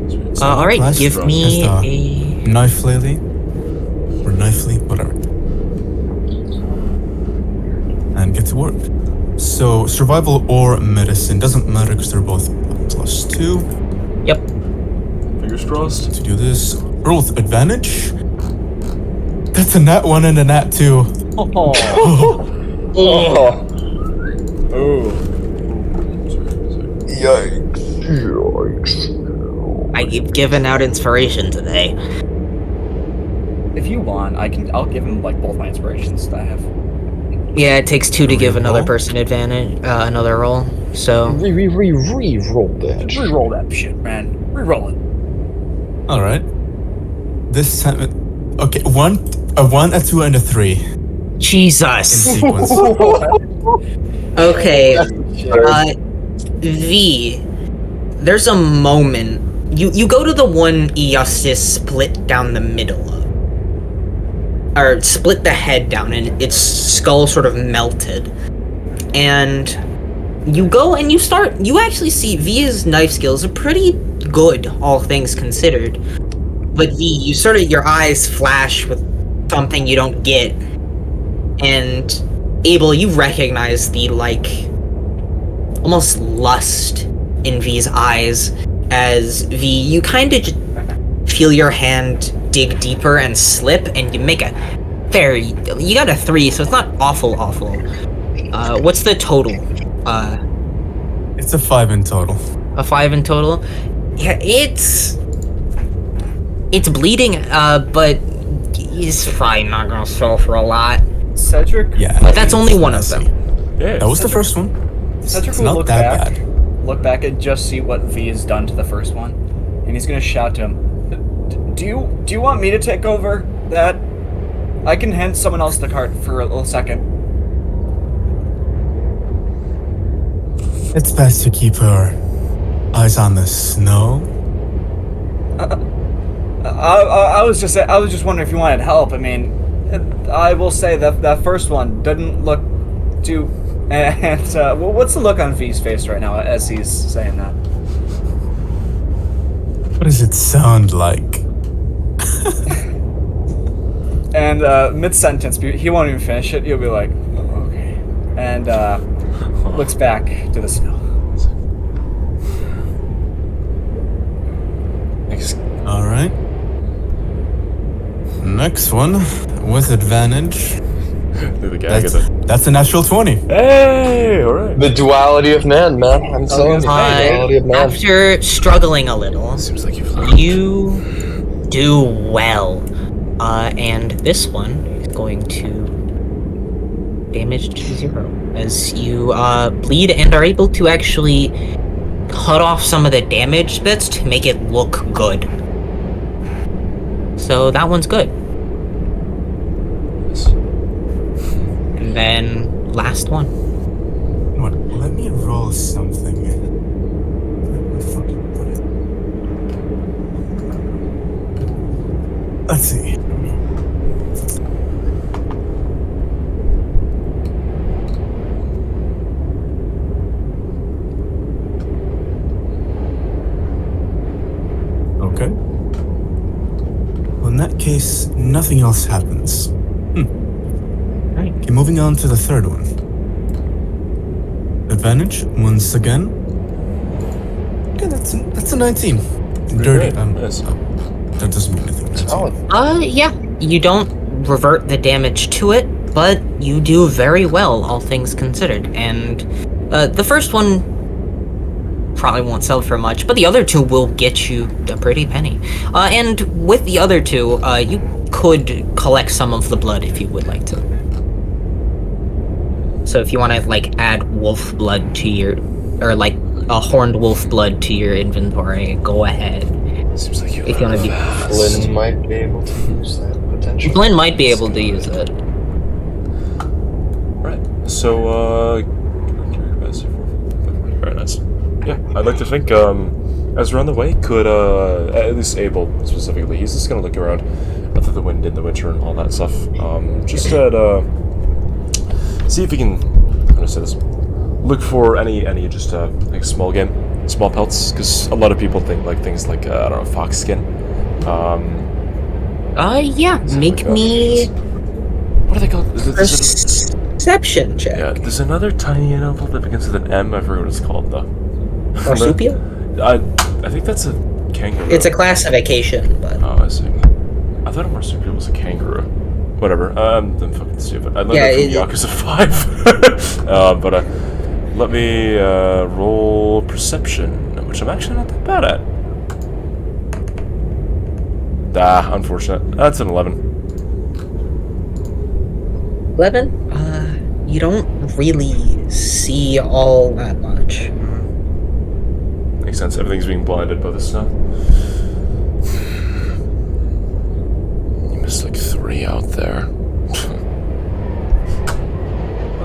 Sweet. All right, Last give round. me Just, a. Knife lily or knifely, whatever, and get to work. So survival or medicine doesn't matter because they're both +2 Yep. Fingers crossed. to do this. Roll with advantage. That's a nat 1 and a nat 2. Oh, Oh, oh. Yikes. I've given out inspiration today. If you want, I'll give him like both my inspirations that I have. Yeah, it takes 2 to give another Reroll? person advantage, another roll. So Re-roll that. Reroll that shit, man. Reroll it. All right. This time, okay, a 1, a 2, and a 3 in Jesus. sequence. Okay, V. There's a moment. You go to the one Eustis split down the middle of, or split the head down, and its skull sort of melted. And you go and you actually see V's knife skills are pretty good, all things considered. But V, your eyes flash with something you don't get. And Abel, you recognize the, almost lust in V's eyes as V, you kind of just feel your hand dig deeper and slip, and you make you got a 3, so it's not awful. What's the total? It's a 5 in total. A 5 in total? Yeah, it's bleeding, but he's probably not gonna suffer a lot. Cedric. Yeah. But that's only one of messy. them. Yeah. That was the first one. Cedric It's will not look that back, bad. look back and just see what V has done to the first one, and he's gonna shout to him, Do you want me to take over that? I can hand someone else the cart for a little second. It's best to keep her eyes on the snow. I was just wondering if you wanted help. I mean, I will say that first one didn't look too. And what's the look on V's face right now as he's saying that? What does it sound like? And mid-sentence, he won't even finish it. He'll be like, "Oh, okay," and looks back to the snow. All right. Next one with advantage. The gag of it. That's a natural 20. Hey, alright. The duality of man, man. I'm telling you, the duality of man. After struggling a little, Seems like you've learned. you do well. And this one is going to damage to 0 as you bleed and are able to actually cut off some of the damaged bits to make it look good. So that one's good. And then last one. What? Let me roll something. Where the fuck did I put it? Let's see. Okay. Well, in that case, nothing else happens. Right. Okay, moving on to the third one. Advantage, once again. Okay, that's a 19. Dirty. Yes. That doesn't mean anything. That's all. Yeah. You don't revert the damage to it, but you do very well, all things considered. And the first one probably won't sell for much, but the other two will get you a pretty penny. And with the other two, you could collect some of the blood if you would like to. So if you want to, add wolf blood to your... or, a horned wolf blood to your inventory, go ahead. Seems like you If you want to be... Flynn might be able to use that potentially. Flynn might be able to use it. Right. So, very nice. Yeah, I'd like to think, as we're on the way, could, at least Abel specifically, he's just gonna look around at the wind in the winter and all that stuff. Just at, see if he can, I'm gonna say this, look for any just, small game, small pelts, because a lot of people think, things like, I don't know, fox skin. Yeah, make me What are they called? perception check. Yeah, there's another tiny animal that begins with an M. I forget what it's called though. Marsupial? I think that's a kangaroo. It's a classification, but Oh, I see. I thought a marsupial was a kangaroo. Whatever. I'm fucking stupid. I learned Yeah, that from Yakuza 5. Let me roll perception, which I'm actually not that bad at. Ah, unfortunate. That's an 11. 11? You don't really see all that much. Makes sense. Everything's being blinded by the snow. You missed like 3 out there.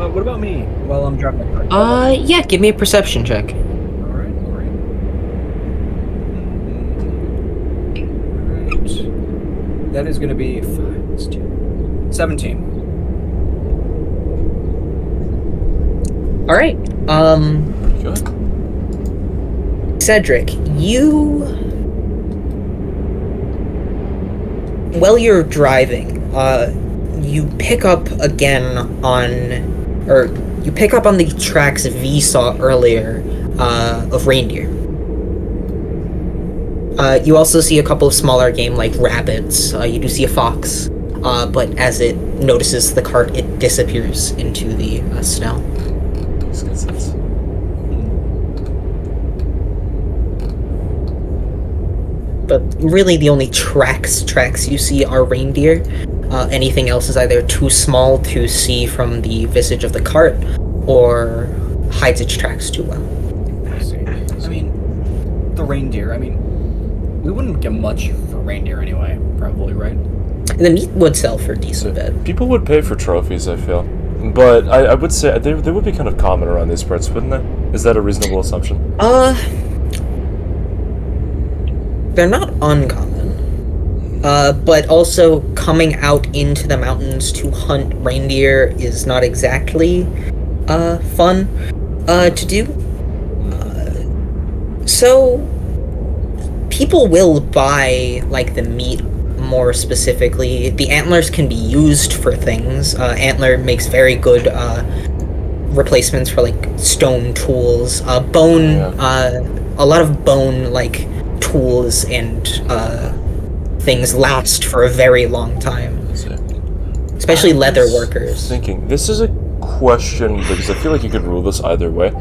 What about me? While I'm driving my car. Yeah, give me a perception check. Alright. That is going to be 17. Alright, Pretty good. Cedric, while you're driving, you pick up again you pick up on the tracks V saw earlier, of reindeer. You also see a couple of smaller game like rabbits. You do see a fox, but as it notices the cart, it disappears into the snow. Makes good sense. But really the only tracks you see are reindeer. Anything else is either too small to see from the visage of the cart, or hides its tracks too well. I see. I mean, the reindeer, we wouldn't get much for reindeer anyway, probably, right? And the meat would sell for a decent bit. People would pay for trophies, I feel. But I would say they would be kind of common around these parts, wouldn't they? Is that a reasonable assumption? They're not uncommon. But also coming out into the mountains to hunt reindeer is not exactly fun to do. So people will buy like the meat more specifically. The antlers can be used for things. Antler makes very good replacements for like stone tools. Bone, a lot of bone like tools and things last for a very long time. Especially leather workers. Thinking this is a question because I feel like you could rule this either way.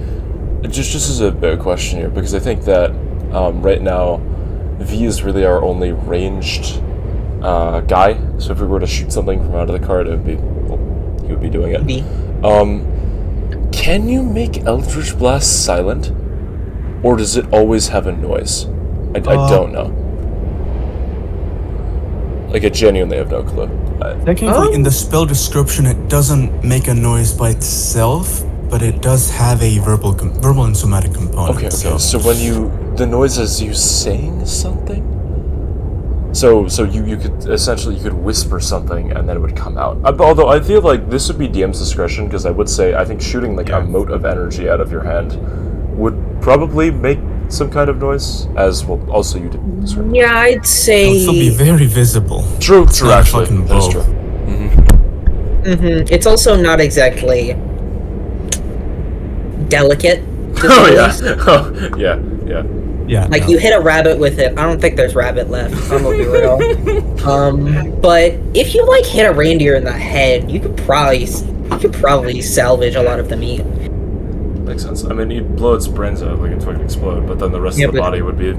Just as a question here, because I think that right now V is really our only ranged guy. So if we were to shoot something from out of the cart, he would be doing it. V. Can you make Eldritch Blast silent, or does it always have a noise? I don't know. Like, I genuinely have no clue. Technically, in the spell description, it doesn't make a noise by itself, but it does have a verbal and somatic component. Okay. So when the noise is you saying something. So you could whisper something and then it would come out. Although I feel like this would be DM's discretion, because I would say I think shooting like a mote of energy out of your hand would probably make some kind of noise, as well. Also, you did. Certainly. Yeah, I'd say. It'll still be very visible. True. not a Actually, fucking that's bow. true. It's also not exactly delicate. Oh yeah. Yeah. Like no. you hit a rabbit with it. I don't think there's rabbit left. I'm gonna be real. But if you like hit a reindeer in the head, you could probably salvage a lot of the meat. Makes sense. I mean, you'd blow its brains out, like it'd fucking explode, but then the rest of the body would be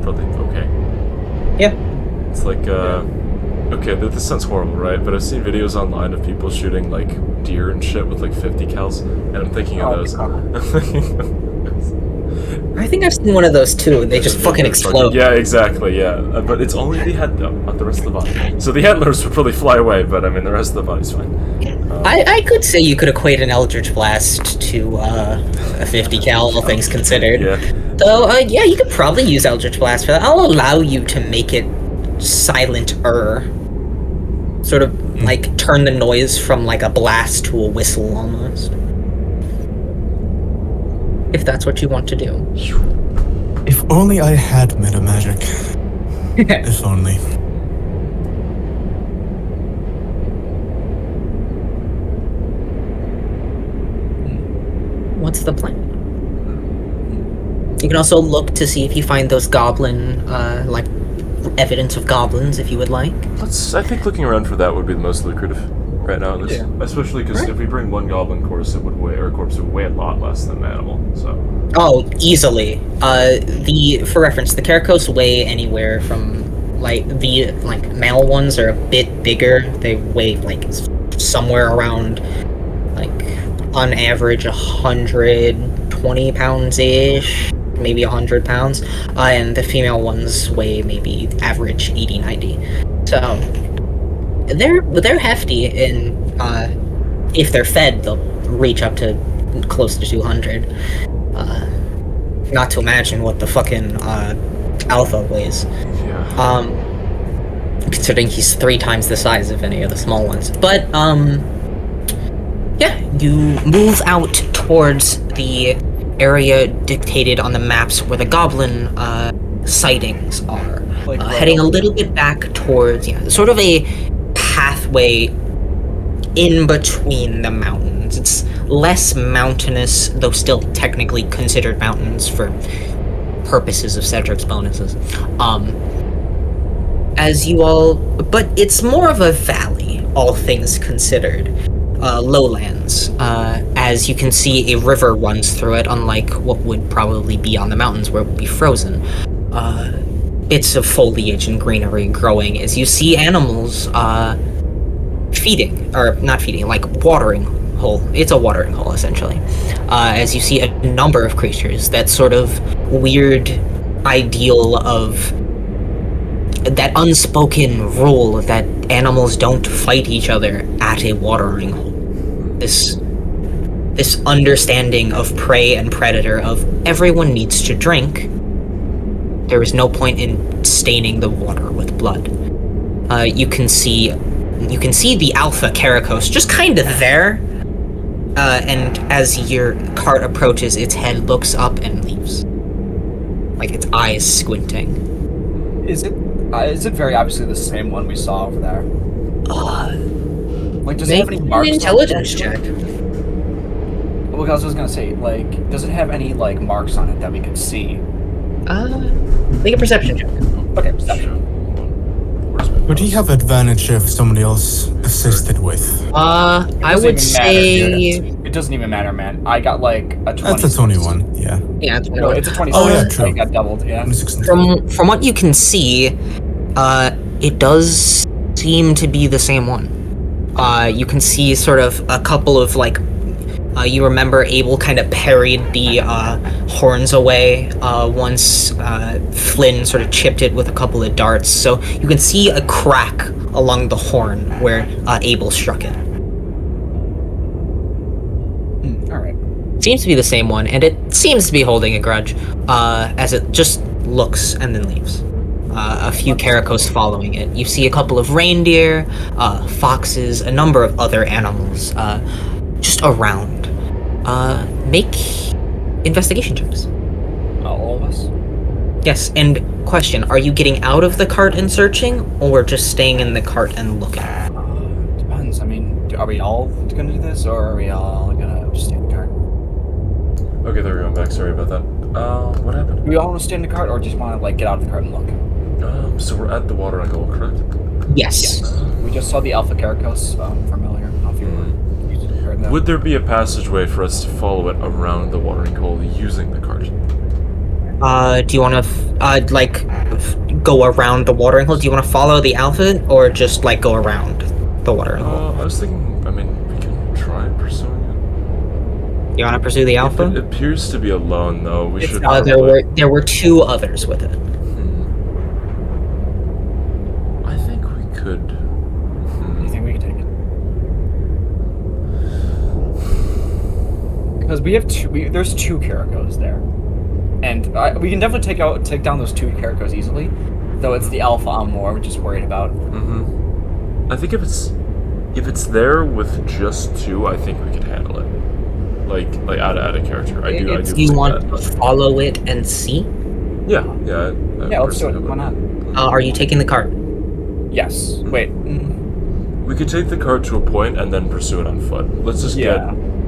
probably okay. Yeah. It's like, okay, this sounds horrible, right? But I've seen videos online of people shooting, like, deer and shit with, like, 50 cals, and I'm thinking of those. I think I've seen one of those too. They just fucking explode. Yeah, exactly, yeah. But it's only the head, though, not the rest of the body. So the antlers would probably fly away, but, I mean, the rest of the body's fine. I could say you could equate an Eldritch Blast to a 50 cal, all things considered. Yeah. So, yeah, you could probably use Eldritch Blast for that. I'll allow you to make it silent-er. Sort of, like, turn the noise from, like, a blast to a whistle, almost. If that's what you want to do. If only I had meta magic. If only. What's the plan? You can also look to see if you find those goblin, like, evidence of goblins, if you would like. I think looking around for that would be the most lucrative. right now. This, especially because if we bring one goblin corpse, it would weigh a lot less than an animal. So. Oh, easily. For reference, the Karakos weigh anywhere from the male ones are a bit bigger. They weigh somewhere around on average 120 pounds ish, maybe 100 pounds, and the female ones weigh maybe average 80, 90. So they're hefty, and if they're fed, they'll reach up to close to 200. Not to imagine what the fucking alpha weighs. Yeah. Considering he's 3 times the size of any of the small ones. But yeah, you move out towards the area dictated on the maps where the goblin sightings are, heading a little bit back towards sort of a pathway in between the mountains. It's less mountainous, though still technically considered mountains for purposes of Cedric's bonuses. But it's more of a valley, all things considered. Lowlands. As you can see, a river runs through it, unlike what would probably be on the mountains where it would be frozen. Bits of foliage and greenery growing as you see animals watering hole. It's a watering hole, essentially. As you see a number of creatures, that sort of weird ideal of that unspoken rule that animals don't fight each other at a watering hole. This understanding of prey and predator, of everyone needs to drink. There is no point in staining the water with blood. You can see the alpha Karakos just kind of there, and as your cart approaches, its head looks up and leaves, like its eyes squinting. Is it very obviously the same one we saw over there? Does it have any marks? An intelligence check. Well, I was gonna say, does it have any marks on it that we could see? Make a perception check. Okay, perception. Would he have advantage if somebody else assisted with? I would say it doesn't even matter, man. I got a 20. That's a 21, yeah. yeah. It's No, it's a 26. Oh, yeah, true. I got doubled, yeah. 26 and From what you can see, it does seem to be the same one. You can see sort of a couple of you remember Abel kind of parried the horns away once Flynn sort of chipped it with a couple of darts. So you can see a crack along the horn where Abel struck it. All right. Seems to be the same one, and it seems to be holding a grudge as it just looks and then leaves. A few Karakos following it. You see a couple of reindeer, foxes, a number of other animals just around. Make investigation checks. All of us? Yes, and question, are you getting out of the cart and searching, or just staying in the cart and looking? Depends. I mean, are we all gonna do this, or are we all gonna just stay in the cart? Okay, there we go. I'm back. Sorry about that. What happened? Do we all want to stay in the cart, or just want to get out of the cart and look? So we're at the watering hole, correct? Yes. We just saw the Alpha Karakos from earlier. I don't know if you heard that. Would there be a passageway for us to follow it around the watering hole using the cart? Do you want to go around the watering hole? Do you want to follow the Alpha, or just go around the watering hole? I was thinking. I mean, we can try pursuing it. You want to pursue the Alpha? It appears to be alone, though. We should. There were 2 others with it. I think we could. You think we could take it? Because we have there's 2 Karakos there, and we can definitely take down those 2 Karakos easily. Though it's the Alpha I'm more just worried about. I think if it's there with just 2, I think we could handle it. Like out of character. I do. Do you want to follow it and see? Yeah. Yeah, let's do it. Why not? Are you taking the cart? Yes. Wait. We could take the cart to a point and then pursue it on foot. Let's just get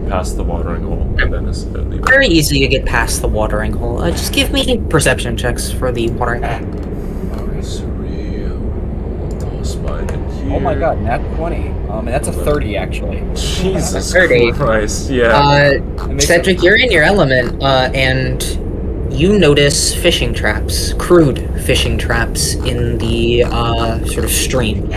past the watering hole and then leave it. Very easy to get past the watering hole. Just give me perception checks for the watering hole. Sorry, I'll toss mine in Oh my god, nat 20. And that's a 30 actually. Jesus 30. Christ. Yeah. It makes Cedric, you're in your element, and you notice fishing traps, crude fishing traps in the sort of stream.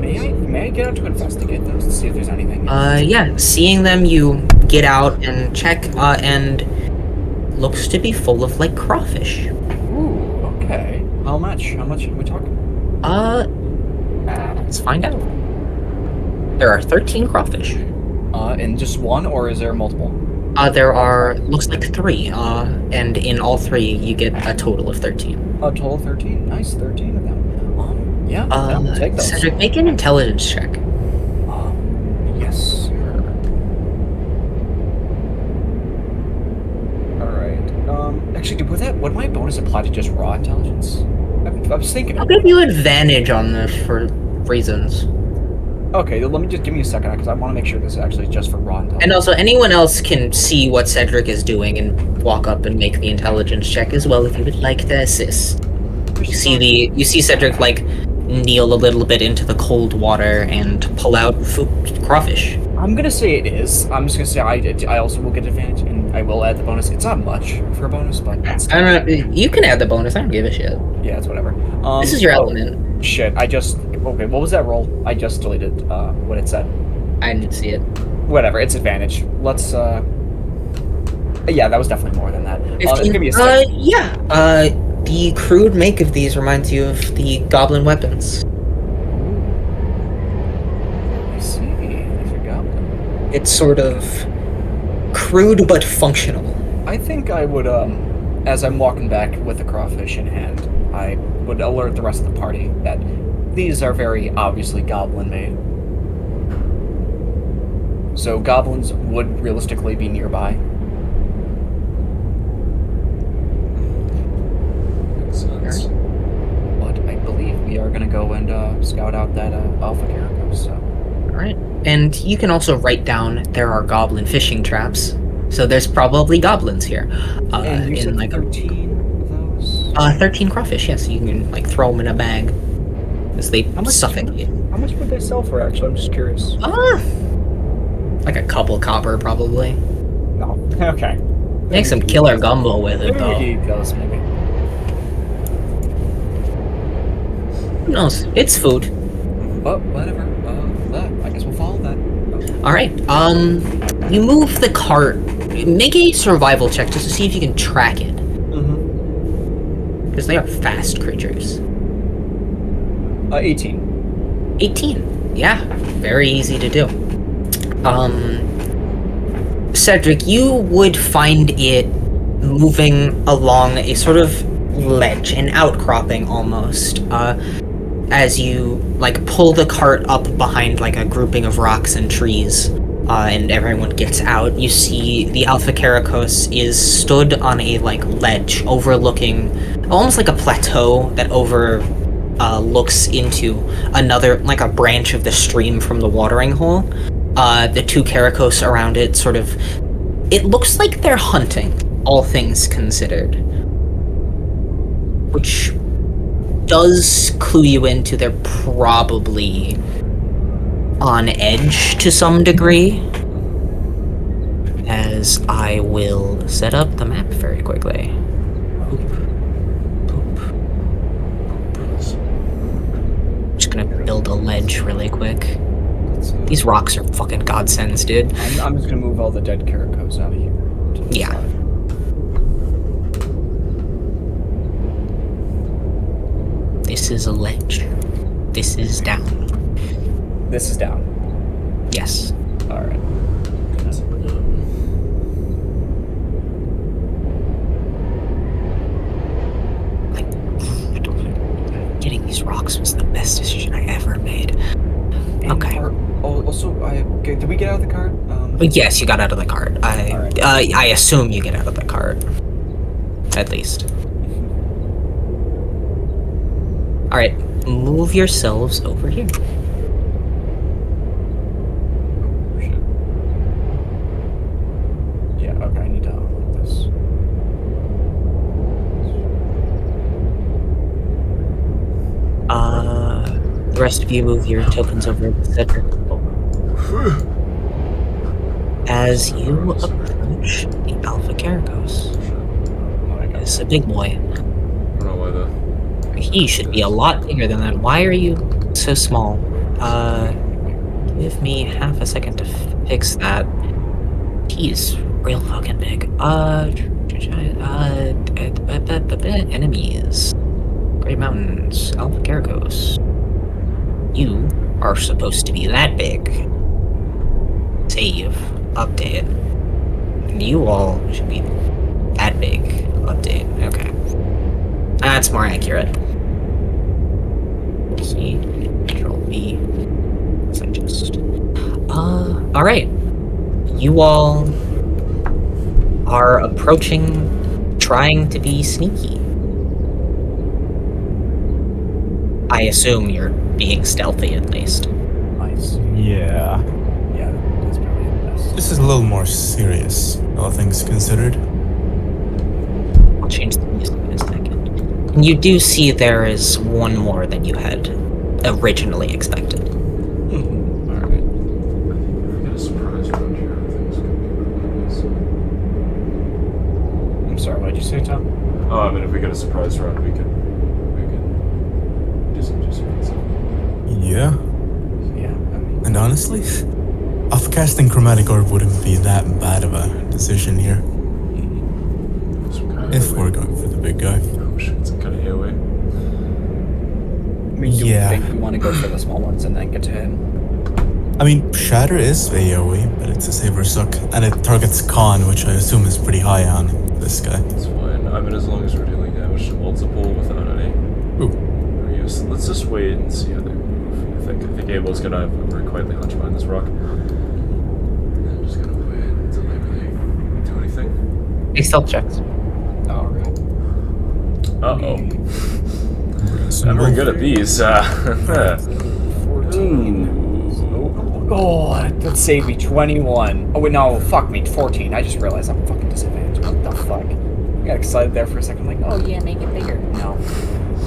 May I get out to investigate those to see if there's anything? Yeah, seeing them, you get out and check, and looks to be full of like crawfish. Ooh, okay. How much? How much are we talking? Let's find out. There are 13 crawfish. In just one, or is there multiple? There are, looks like 3, and in all 3 you get a total of 13. A total of 13. Nice, 13 of them. Yeah, I'll take those. Cedric, make an intelligence check. Yes, sir. Alright. Actually, would my bonus apply to just raw intelligence? I was thinking. I'll give you advantage on this for reasons. Okay, let me just give me a second because I want to make sure this is actually just for raw intelligence. And also, anyone else can see what Cedric is doing and walk up and make the intelligence check as well if you would like to assist. You see Cedric like kneel a little bit into the cold water and pull out crawfish. I'm gonna say it is. I'm just gonna say I also will get advantage and I will add the bonus. It's not much for a bonus, but it's I don't know. You can add the bonus. I don't give a shit. yeah, it's whatever. This is your element. Shit, okay. What was that roll? I just deleted what it said. I didn't see it. Whatever, it's advantage. Let's yeah, that was definitely more than that. 15, give me a second. yeah. The crude make of these reminds you of the goblin weapons. I see. These are goblin. It's sort of crude but functional. I think I would as I'm walking back with the crawfish in hand, I would alert the rest of the party that these are very obviously goblin made. So goblins would realistically be nearby. Makes sense. But I believe we are gonna go and scout out that Alpha Caracos, so. Alright. And you can also write down there are goblin fishing traps. So there's probably goblins here. And you in said like 13 of those? 13 crawfish, yes. You can like throw them in a bag. As they How much- suffocate. How much would they sell for, actually? I'm just curious. Like a couple copper, probably. No. Okay. Make some killer gumbo with it, Maybe though. we eat those, maybe. Who knows? It's food. But whatever. I guess we'll follow that. Alright, you move the cart. Make a survival check just to see if you can track it. Mm-hmm. Because they are fast creatures. 18. 18. Yeah, very easy to do. Cedric, you would find it moving along a sort of ledge, an outcropping almost, as you, like, pull the cart up behind, like, a grouping of rocks and trees, and everyone gets out. You see the Alpha Caracos is stood on a, like, ledge overlooking, almost like a plateau that looks into another, like a branch of the stream from the watering hole. The 2 Caracos around it sort of, it looks like they're hunting, all things considered. Which does clue you into they're probably on edge to some degree. As I will set up the map very quickly. Just gonna build a ledge really quick. These rocks are fucking godsends, dude. I'm just gonna move all the dead Caracos out of here. to the Yeah. side. This is a ledge. This is down. This is down. Yes. Alright. Like, getting these rocks was the best decision I ever made. And Okay. Also, did we get out of the cart? But yes, you got out of the cart. Alright. I assume you get out of the cart. At least. Alright, move yourselves over here. Shit. Yeah, okay, I need to unlock this. The rest of you move your tokens over to Cedric. As you approach the Alpha Caragos, it's a big boy. I don't know why the. He should be a lot bigger than that. Why are you so small? Give me half a second to fix that. He's real fucking big. Enemies. Great Mountains. Alpha Caragos. You are supposed to be that big. Save. Update. You all should be that big. Update. Okay. That's more accurate. C. Control V. Suggest. Alright. You all are approaching, trying to be sneaky. I assume you're being stealthy at least. Nice. Yeah. Yeah, that's probably the best. This is a little more serious, all things considered. I'll change the music in a second. And you do see there is one more than you had originally expected. Alright. I think we get a surprise around here. Things could be really nice. I'm sorry, what did you say, Tom? Oh, I mean, if we get a surprise round, we could do some stuff. Yeah. Yeah, I mean, And honestly, upcasting Chromatic Orb wouldn't be that bad of a decision here. Some kind of If AoE. we're going for the big guy. Oh shit, some kind of AoE. do Yeah. we think we want to go for the small ones and then get to him? I mean, Shatter is AoE, but it's a Saber Suck, and it targets Khan, which I assume is pretty high on this guy. It's fine. I mean, as long as we're dealing damage to multiple without any Ooh. use. Let's just wait and see how they move. I think Abel's gonna have a very quietly hunch behind this rock. And I'm just gonna wait until they really do anything. Make stealth checks. Alright. Uh-oh. I'm very good at these. 14. Oh, that saved me 21. Oh, wait, no, fuck me, 14. I just realized I'm fucking disadvantaged. What the fuck? I got excited there for a second, like, oh yeah, make it bigger. No.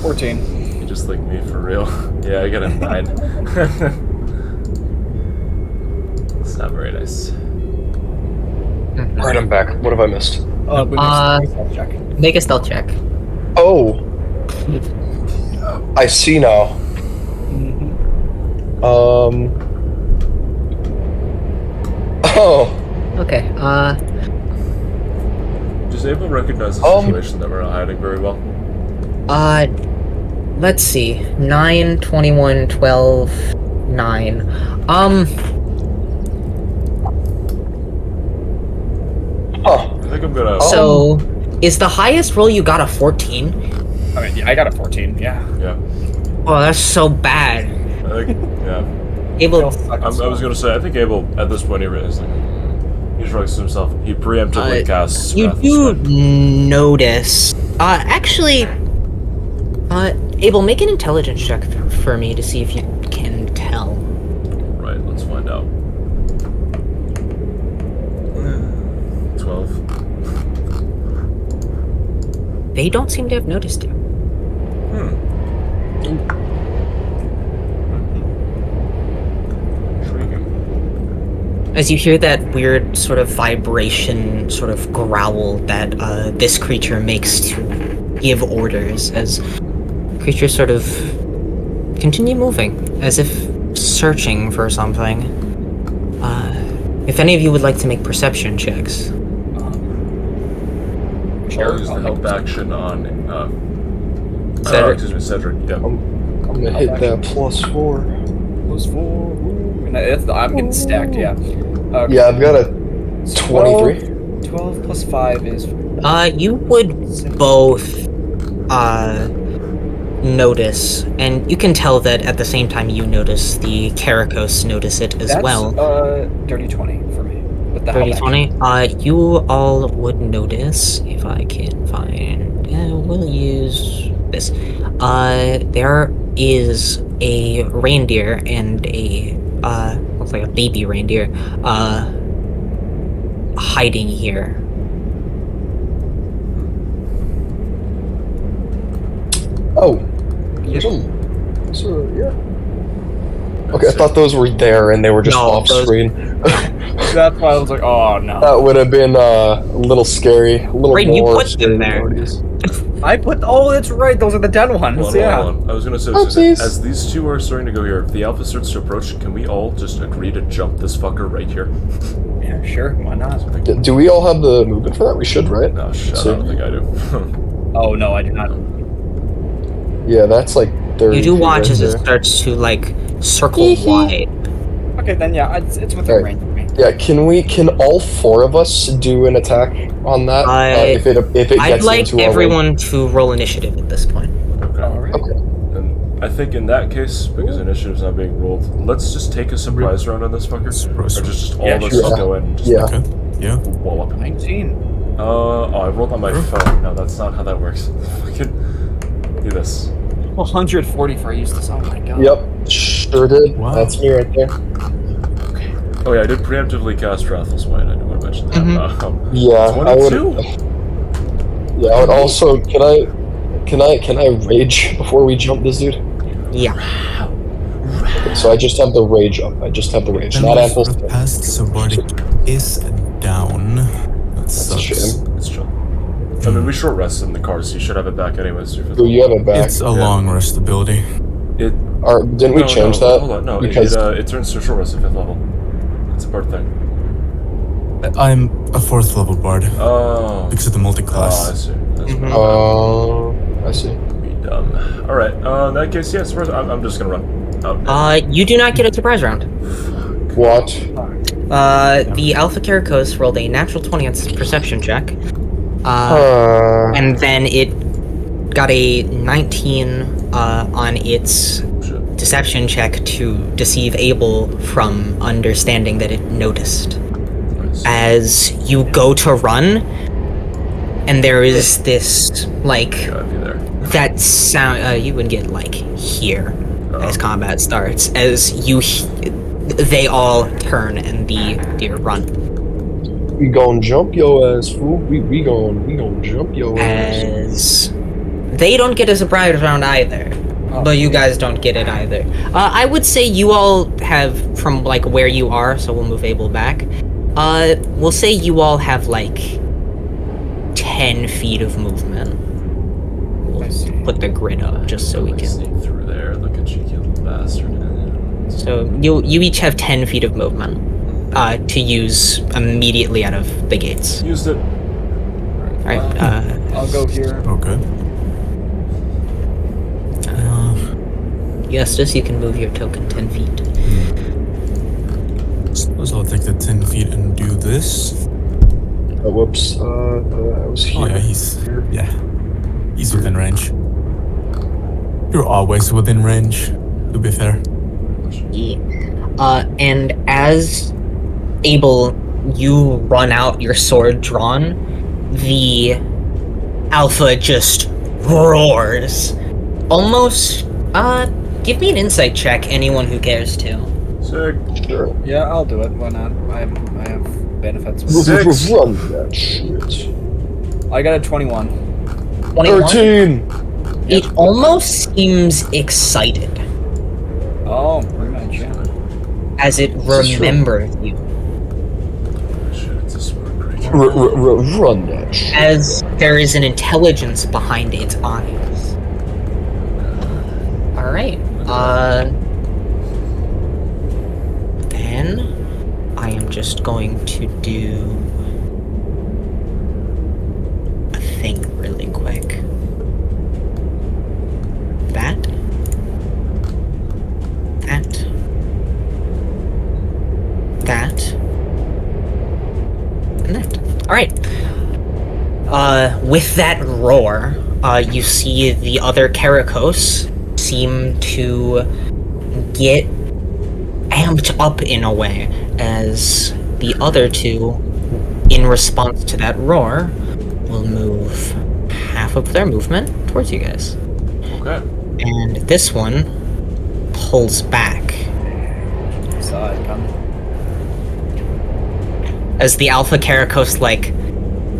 14. You just like me for real. Yeah, I got a 9. It's not very nice. Alright, I'm back. What have I missed? We missed the stealth check. Make a stealth check. Oh! I see now. Oh. Okay, Does Abel recognize the situation that we're not hiding very well? let's see. 9, 21, 12, 9. Huh. I think I'm gonna. So, is the highest roll you got a 14? I mean, yeah, I got a 14, yeah. Yeah. Oh, that's so bad. I think. Yeah. Abel, I was gonna say, I think Abel, at this point, he realizes, like, he shrugs to himself. He preemptively casts. you Wrath of do Sven. notice. Actually, Abel, make an intelligence check for me to see if you can tell. Right, let's find out. 12. They don't seem to have noticed you. Intriguing. As you hear that weird sort of vibration, sort of growl that this creature makes to give orders, as creatures sort of continue moving, as if searching for something. If any of you would like to make perception checks. I'll use the help action on. Cedric. Excuse me, Cedric. Yeah. I'm gonna hit that +4. +4. Ooh. And I'm getting stacked, yeah. Yeah, I've got a 23. 12 plus 5 is. You would both notice, and you can tell that at the same time you notice, the Karakos notice it as That's, well. Dirty 20 for me. With the 30, help 20. You all would notice, if I can find. We'll use this. There is a reindeer and a looks like a baby reindeer hiding here. Oh. Yep. So, yeah. Okay, I thought those were there and they were just No, off those- screen. That's why I was like, oh no. That would have been a little scary. A little Right, you more put them scary than there. it already is. I put. Oh, that's right. Those are the dead ones. Hold on, yeah. hold on. I was gonna say, Oopsies. as these two are starting to go here, if the Alpha starts to approach, can we all just agree to jump this fucker right here? Yeah, sure. Why not? Do we all have the movement for that? We should, right? No, shit, I So- don't think I do. Oh no, I do not. Yeah, that's like 30 You do feet watch right as it there. starts to like circle Hee hee. wide. Okay, then yeah, it's within Alright. range of me. Yeah, can all four of us do an attack on that? If it I'd gets like into our range? everyone to roll initiative at this point. Okay. All right. Okay. And I think in that case, because initiative's not being rolled, let's just take a surprise round on this fucker. Surprise Or round. just all Yeah, of us sure. just go in and just Yeah. Okay. Yeah. wall up. 19. Oh, I rolled on my phone. No, that's not how that works. Fucking do this. 140 for Eustace. Oh my god. Yep, sure did. Wow. That's me right there. Oh yeah, I did preemptively cast Wrathful Smite. I do want to mention that. Yeah, I would. 22. Yeah, I would also. Can I rage before we jump this dude? Yeah. So I just have the rage up. I just have the rage, And not we ample. sort of passed, so Bardic is down. That That's a sucks. shame. It's chill. I mean, we short rested in the car, so you should have it back anyways. So you have it back. It's a long restability. It. Or didn't we change that? Hold on, no. Because It turns to short rest at 5th level. It's a part thing. I'm a 4th level bard Oh. because of the Oh, I multi-class. see. That's Mhm. I see. be dumb. All right. In that case, yes. I'm just gonna run. You do not get a surprise round. What? The Alpha Caracos rolled a natural 20 on its perception check. And then it got a 19 on its Shit. deception check to deceive Abel from understanding that it noticed. Nice. As you go to run, and there is this, like, Gotta be there. that sound, you would get, like, here as combat starts, as they all turn and the deer run. We gon' jump your ass, fool. We gon' jump your ass. As they don't get a surprise round either. But you guys don't get it either. I would say you all have, from like where you are, so we'll move Abel back. We'll say you all have like 10 feet of movement. I see. We'll put the grid up just so we Like, can. sneak through there like a cheeky little bastard. So you each have 10 feet of movement to use immediately out of the gates. Used it. All right. I'll go here. Okay. Eustace, you can move your token 10 feet. Suppose I'll take the 10 feet and do this. Oh, whoops. I was here. Oh yeah, he's within range. You're always within range, to be fair. Yeah. And as Abel, you run out, your sword drawn, the Alpha just roars. Almost, give me an insight check, anyone who cares to. Sick. Sure. Yeah, I'll do it. Why not? I have benefits. Six. Run that shit. I got a 21. 21? 13! It almost seems excited, Oh, pretty much, yeah. as it remembers you. Shit, it's a smart creature. Run that shit. As there is an intelligence behind its eyes. Alright, then I am just going to do a thing really quick. That. And that. Alright. With that roar, you see the other Caracos seem to get amped up in a way, as the other two, in response to that roar, will move half of their movement towards you guys. Okay. And this one pulls back. Saw it coming. As the Alpha Caracos, like,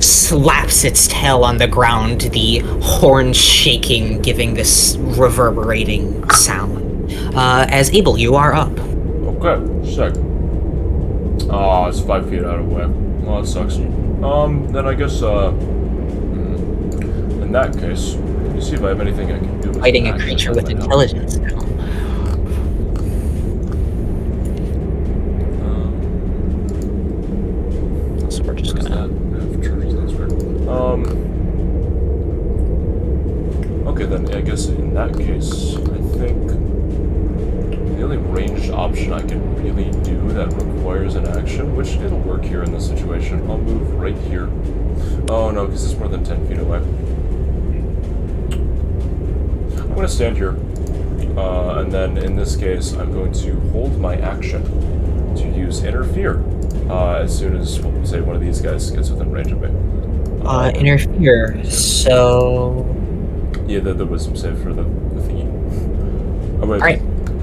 slaps its tail on the ground, the horn shaking, giving this reverberating sound. As Abel, you are up. Okay, sick. Oh, it's 5 feet out of the way. Well, that sucks. Then I guess, in that case, let me see if I have anything I can do. as Fighting an a action creature that with might help. intelligence now. So we're just What is gonna. that? Yeah, charges, that's weird. Okay, then I guess in that case, I think the only ranged option I can really do that requires an action, which it'll work here in this situation. I'll move right here. Oh no, because it's more than 10 feet away. I'm gonna stand here, and then in this case, I'm going to hold my action to use interfere as soon as, well, say, one of these guys gets within range of me. Interfere. So. Yeah, the wisdom save for the thingy. Oh, wait. Alright.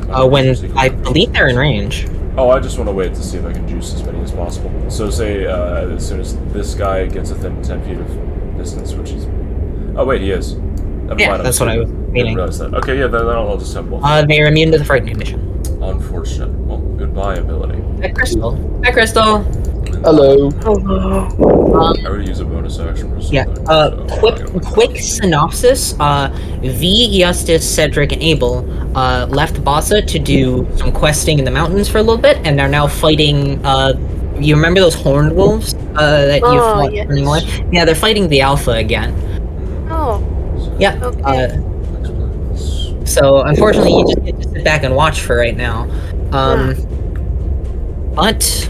Oh, When juice, I believe they're in range. Oh, I just want to wait to see if I can juice as many as possible. So say as soon as this guy gets within 10 feet of distance, which is... Oh, wait, he is. Never Yeah, mind, I'm that's what I was stupid. meaning. Didn't realize that. Okay, yeah, then I'll just have both. They are immune to the frightened condition. Unfortunate. Well, goodbye, ability. Hi, Crystal. Hi, Crystal. Hello. I would use a bonus action for something. Yeah. so I'm not gonna- Quick synopsis. V, Eustace, Cedric, and Abel left Bassa to do some questing in the mountains for a little bit, and are now fighting. You remember those horned wolves that you Oh, fought yes. running away? Yeah, they're fighting the Alpha again. Oh, Yeah. Okay. So unfortunately, you just get to sit back and watch for right now. But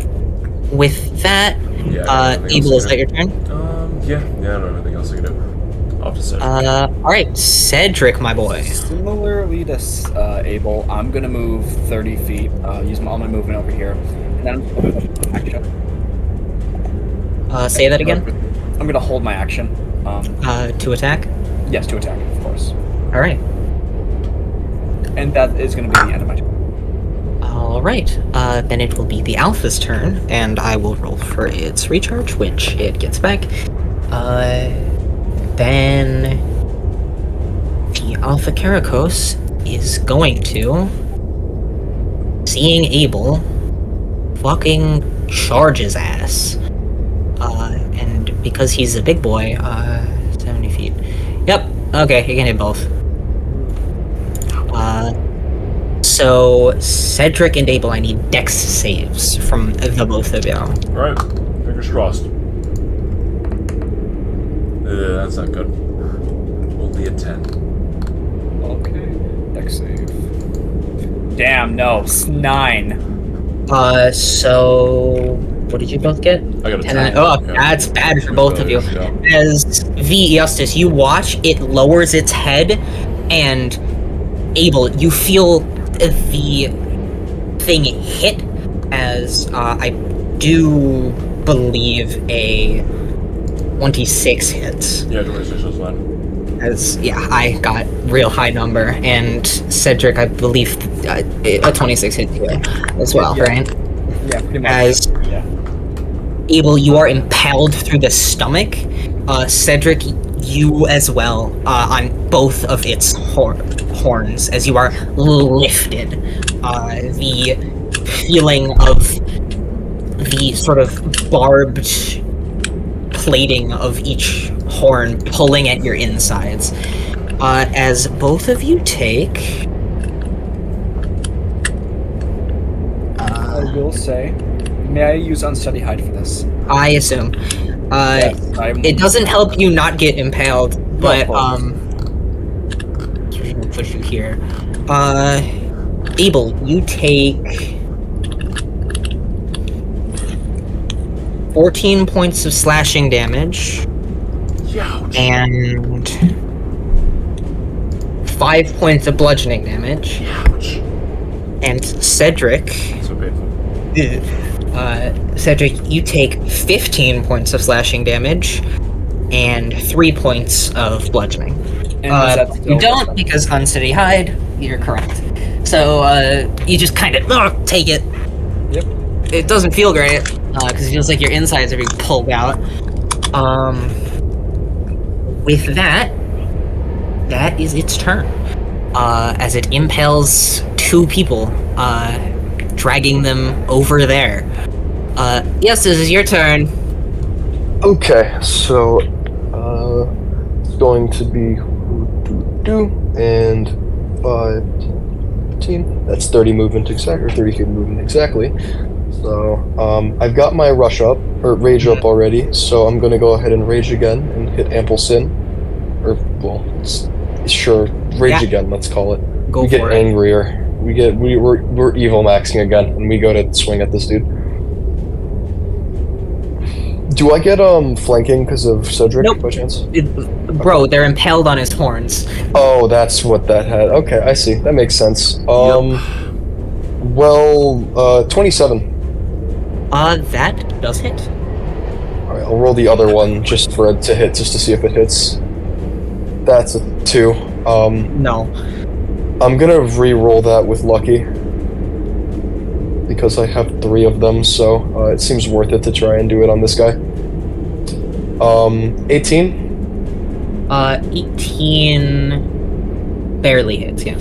with that, Yeah, I don't have anything Abel, else is to that your turn? do. Yeah, I don't have anything else I can do. Off to Cedric. Alright, Cedric, my boy. Similarly to Abel, I'm gonna move 30 feet. Use all my movement over here, and then I'm gonna action. Say that again. I'm gonna hold my action. To attack. Yes, to attack, of course. Alright. And that is gonna be the end of my turn. Alright. Then it will be the Alpha's turn, and I will roll for its recharge, which it gets back. Then the Alpha Karakos is going to, seeing Abel, fucking charge his ass. And because he's a big boy, 70 feet. Yep, okay, he can hit both. So Cedric and Abel, I need dex saves from the both of you. Alright, fingers crossed. That's not good. Only a 10. Okay. Dex save. Damn, no. 9. So what did you both get? I got a 10. 10. Oh, Yeah. that's bad for both of you. Yeah. As V Eustace, you watch it lowers its head, and Abel, you feel the thing hit as I do believe a 26 hits. Yeah, 26 was fine. As I got real high number, and Cedric, I believe a 26 hit you as well, Yeah. right? Yeah, pretty much. As Yeah. Abel, you are impaled through the stomach. Cedric, you as well, on both of its horns, as you are lifted. The feeling of the sort of barbed plating of each horn pulling at your insides. As both of you take... I will say, may I use Unsteady Hide for this? I assume. Yes, It doesn't help you not get impaled, but course. we're gonna put you here. Abel, you take 14 points of slashing damage Youch. and 5 points of bludgeoning damage. Ouch. And Cedric, So painful. Cedric, you take 15 points of slashing damage and 3 points of bludgeoning. And is that You still- don't, because Unsteady Hide, you're correct. So, you just kind of take it. Yep. It doesn't feel great, because it feels like your insides are being pulled out. With that, that is its turn. As it impales two people, dragging them over there. Yes, this is your turn. Okay, so it's going to be and 5, 15. That's 30 movement exactly, or 30 feet movement exactly. So I've got my rush up or rage up already. So I'm gonna go ahead and rage again and hit ample sin, or well, sure, rage Yeah. again. Let's call it. Go We get for it. angrier. We're evil maxing again, and we go to swing at this dude. Do I get flanking because of Cedric Nope. by chance? Bro, they're impaled on his horns. Oh, that's what that had. Okay, I see. That makes sense. Well, 27. That does hit. All right, I'll roll the other one just for it to hit, just to see if it hits. That's a 2. No. I'm gonna re-roll that with lucky because I have 3 of them, so it seems worth it to try and do it on this guy. 18. 18 barely hits, yeah.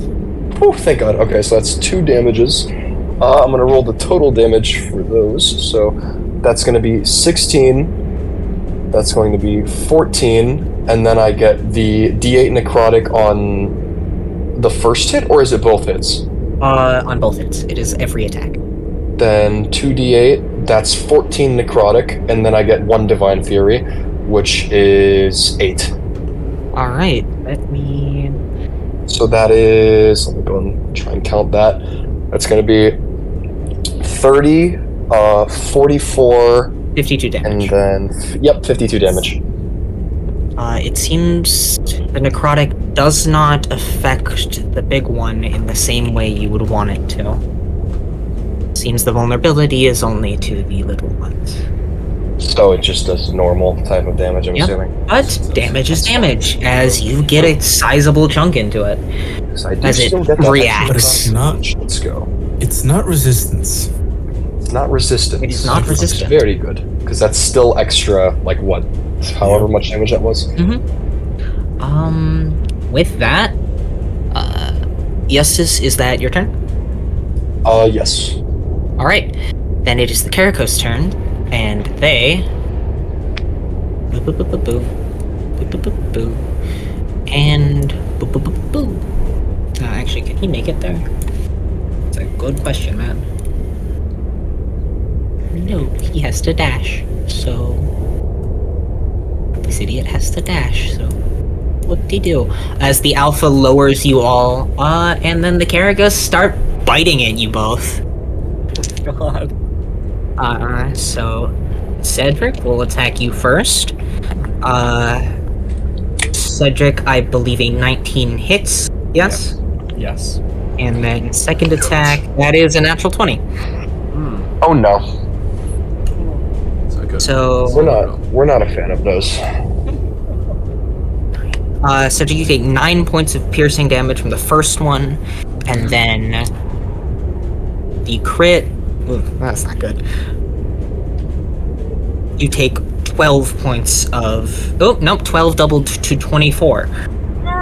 Oh, thank God. Okay, so that's 2 damages. I'm gonna roll the total damage for those. So that's gonna be 16. That's going to be 14, and then I get the D8 necrotic on the first hit, or is it both hits? On both hits. It is every attack. Then 2d8, that's 14 necrotic, and then I get 1 divine fury, which is 8. Alright, let me... So that is, let me go and try and count that. That's going to be 30, 44, 52 and damage. then, 52 damage. It seems the necrotic does not affect the big one in the same way you would want it to. Seems the vulnerability is only to the little ones. So it just does normal type of damage, I'm Yeah. assuming. But damage is damage, as you get a sizable chunk into it. So I do As it still get that reacts. But it's not. Let's go. It's not resistance. It's not resistance. It is not That's resistant. very good. Because that's still extra, like what? However much damage that was. With that, Justice, is that your turn? Yes. Alright, then it is the Karakos' turn, and they... Boo, boo, boo, boo, boo. Boo, boo, boo, boo. And... Boo, boo, boo, boo. Actually, can he make it there? It's a good question, man. No, he has to dash, so... This idiot has to dash, so... What'd he do? As the Alpha lowers you all, and then the Karakos start biting at you both. God. So Cedric will attack you first. Cedric, I believe a 19 hits. Yes? Yes. And then second attack, that is a natural 20. Oh no. Is that good? So We're not a fan of those. Cedric, you take 9 points of piercing damage from the first one, and then the crit. Ooh, that's not good. You take 12 points of. Oh, nope, 12 doubled to 24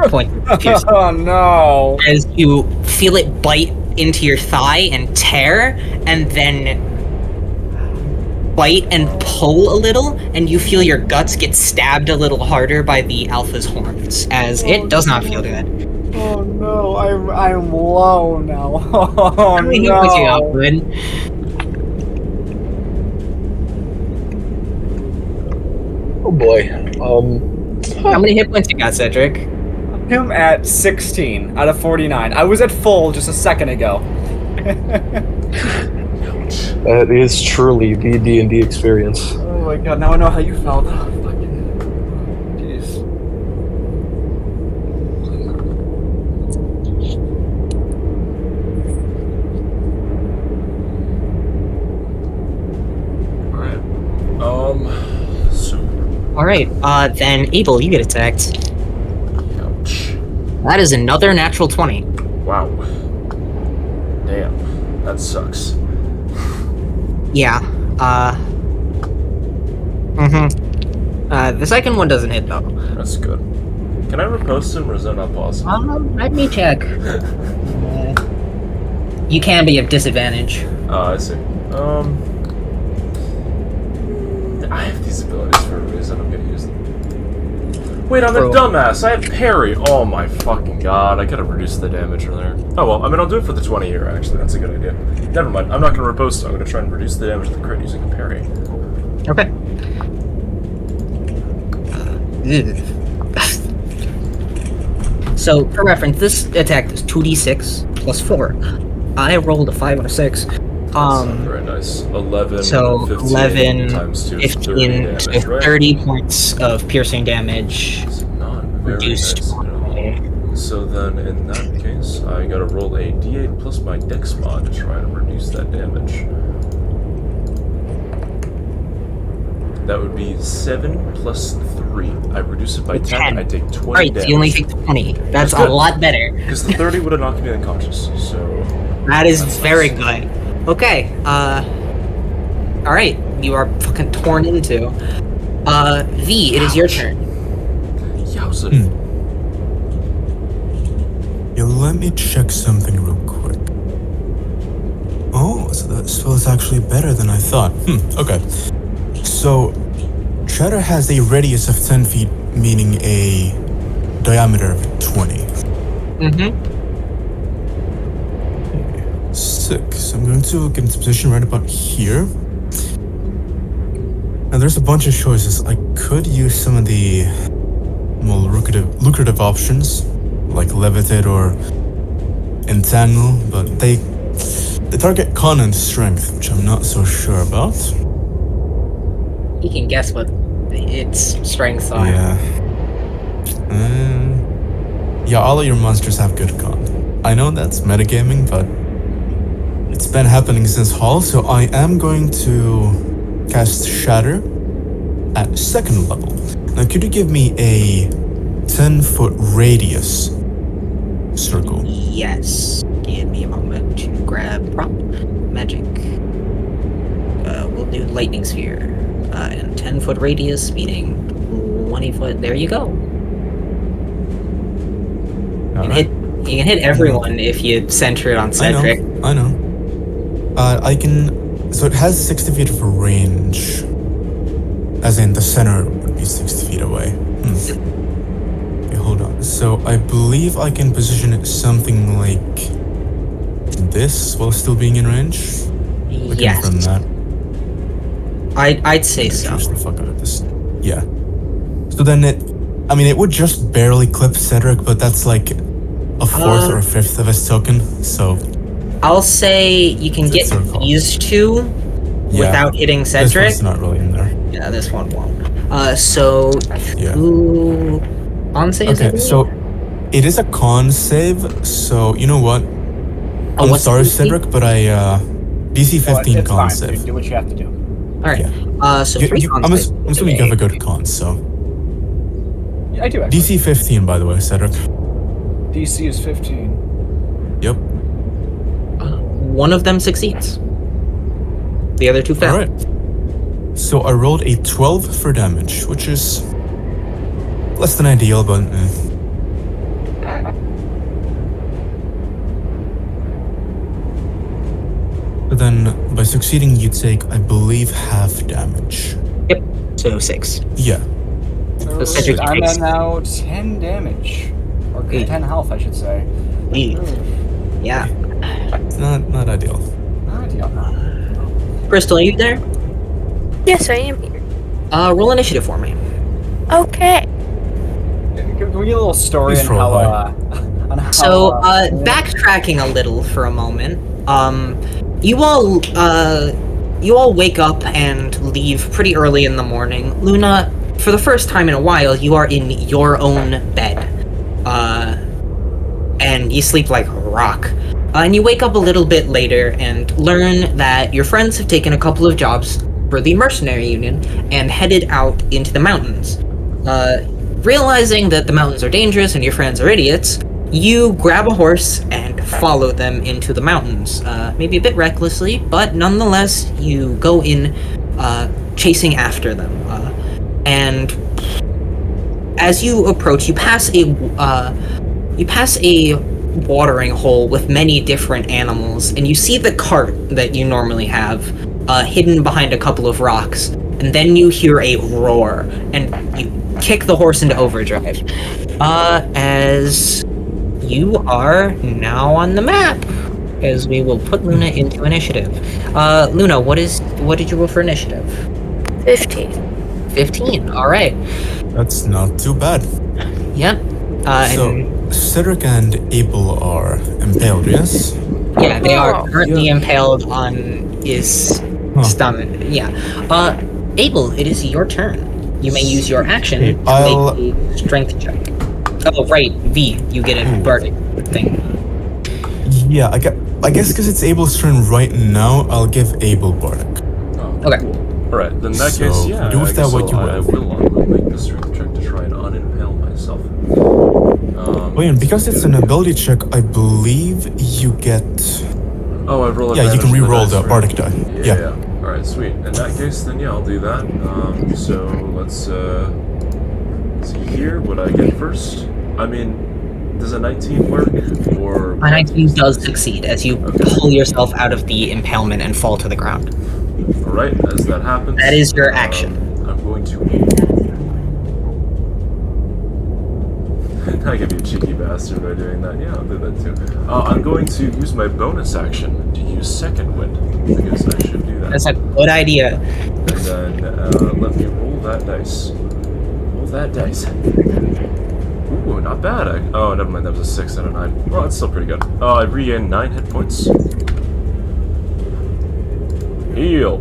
points of piercing. Oh no. As you feel it bite into your thigh and tear, and then bite and pull a little, and you feel your guts get stabbed a little harder by the Alpha's horns, as it does not feel good. Oh no, I'm low now. Oh How many hit points you got, Glenn? Oh boy. How many hit points you got, Cedric? I'm at 16 out of 49. I was at full just a second ago. That is truly the D&D experience. Oh my god, now I know how you felt. Oh, fucking... Jeez. Alright. So. Alright, then Abel, you get attacked. Ouch. That is another natural 20. Wow. Damn. That sucks. Yeah, the second one doesn't hit, though. That's good. Can I riposte him or is that not possible? Let me check. You can be at disadvantage. I see. I have these abilities for a reason. I'm gonna use them. Wait, I'm a dumbass. I have parry. Oh my fucking god. I could have reduced the damage earlier. Oh well, I mean, I'll do it for the 20 here, actually. That's a good idea. Never mind. I'm not gonna riposte. I'm gonna try and reduce the damage of the crit using a parry. Okay. So, for reference, this attack is 2d6 plus 4. I rolled a 5 and a 6. Very nice. 11, So 15 11, times 2 is 30 15, damage, so right? 30 points of piercing damage It's not very reduced. nice at all. So then, in that case, I gotta roll a d8 plus my dex mod to try and reduce that damage. That would be 7 plus 3. I reduce it by 10. 10. I take 20 Alright, damage. so you only take 20. That's That's a good. lot better. Because the 30 would have knocked me unconscious, so... That is That's very nice. good. Okay, alright, you are fucking torn into. V, it is your turn. Yowza. Yeah, let me check something real quick. Oh, so that spell is actually better than I thought. Okay. So, Cheddar has a radius of 10 feet, meaning a diameter of 20. Mm-hmm. 6. I'm going to get into position right about here. Now, there's a bunch of choices. I could use some of the more lucrative options, like Levitate or Entangle, but they target con and strength, which I'm not so sure about. You can guess what its strengths are. Yeah. Yeah, all of your monsters have good con. I know that's metagaming, but it's been happening since Hall, so I am going to cast Shatter at 2nd level. Now, could you give me a 10-foot radius circle? Yes. Give me a moment to grab prompt. Magic. We'll do lightning sphere. And 10-foot radius, meaning 20 foot. There you go. You can hit everyone if you center it on Cedric. I know. I can. So it has 60 feet of range. As in, the center would be 60 feet away. Okay, hold on. So I believe I can position it something like this while still being in range. We Yes. confirm that. I'd say so. Just the fuck out of this. Yeah. So then it would just barely clip Cedric, but that's like a fourth or a fifth of his token. So I'll say you can It's get circle. these two yeah, without hitting this Cedric. one's not really in there. Yeah, this one won't. So Yeah. two on saves. I Okay, believe? so it is a con save. So you know what? Oh, I'm what's the sorry, DC? Cedric, but DC 15 it's con fine. save. Do what you have to do. All right. So You- 3 you- con I'm saves assuming you have a today. good con, so Yeah, I do actually. DC 15, by the way, Cedric. DC is 15. Yep. One of them succeeds. The other two fail. All right. So I rolled a 12 for damage, which is less than ideal, but. But then, by succeeding, you take, I believe, half damage. Yep. So 6. Yeah. So Cedric I'm takes- at now 10 damage. Or Yeah. 10 health, I should say. Yeah. It's not ideal. Not ideal. Crystal, are you there? Yes, I am here. Roll initiative for me. Okay. Can we get a little story Please on roll how, high. on how, So, backtracking a little for a moment, you all wake up and leave pretty early in the morning. Luna, for the first time in a while, you are in your own bed. And you sleep like a rock. And you wake up a little bit later and learn that your friends have taken a couple of jobs for the mercenary union and headed out into the mountains. Realizing that the mountains are dangerous and your friends are idiots, you grab a horse and follow them into the mountains. Maybe a bit recklessly, but nonetheless, you go in chasing after them. And as you approach, you pass a watering hole with many different animals, and you see the cart that you normally have hidden behind a couple of rocks, and then you hear a roar, and you kick the horse into overdrive. As you are now on the map, as we will put Luna into initiative. Luna, what did you roll for initiative? 15. 15. All right. That's not too bad. Yep. So, And Cedric and Abel are impaled, yes? yeah, they are Oh. currently impaled on his Huh. stomach. Yeah. Abel, it is your turn. You may use your action to I'll- make a strength check. Oh, right. V. You get a bardic thing. Yeah, I guess because it's Abel's turn right now, I'll give Abel Bardic. Oh, Okay. cool. Alright, then in that So, case, yeah, do with I that guess what you I will. will make the strength check to try and unimpale myself. Wait, and because it's an ability check, I believe you get... Oh, I roll Yeah, you can advantage on re-roll dice, the right? bardic die. Yeah. Alright, sweet. In that case, then yeah, I'll do that. So let's see here what I get first. I mean, does a 19 work? Or A 19 does succeed as you Okay. pull yourself out of the impalement and fall to the ground. Alright, as that happens. That is your action. I'm going to. I could be a cheeky bastard by doing that. Yeah, I'll do that too. I'm going to use my bonus action to use Second Wind, because I should do that. That's a good idea. And then let me roll that dice. Roll that dice. Ooh, not bad. Oh, never mind. That was a 6 out of 9. Well, that's still pretty good. I regain 9 hit points. Heal.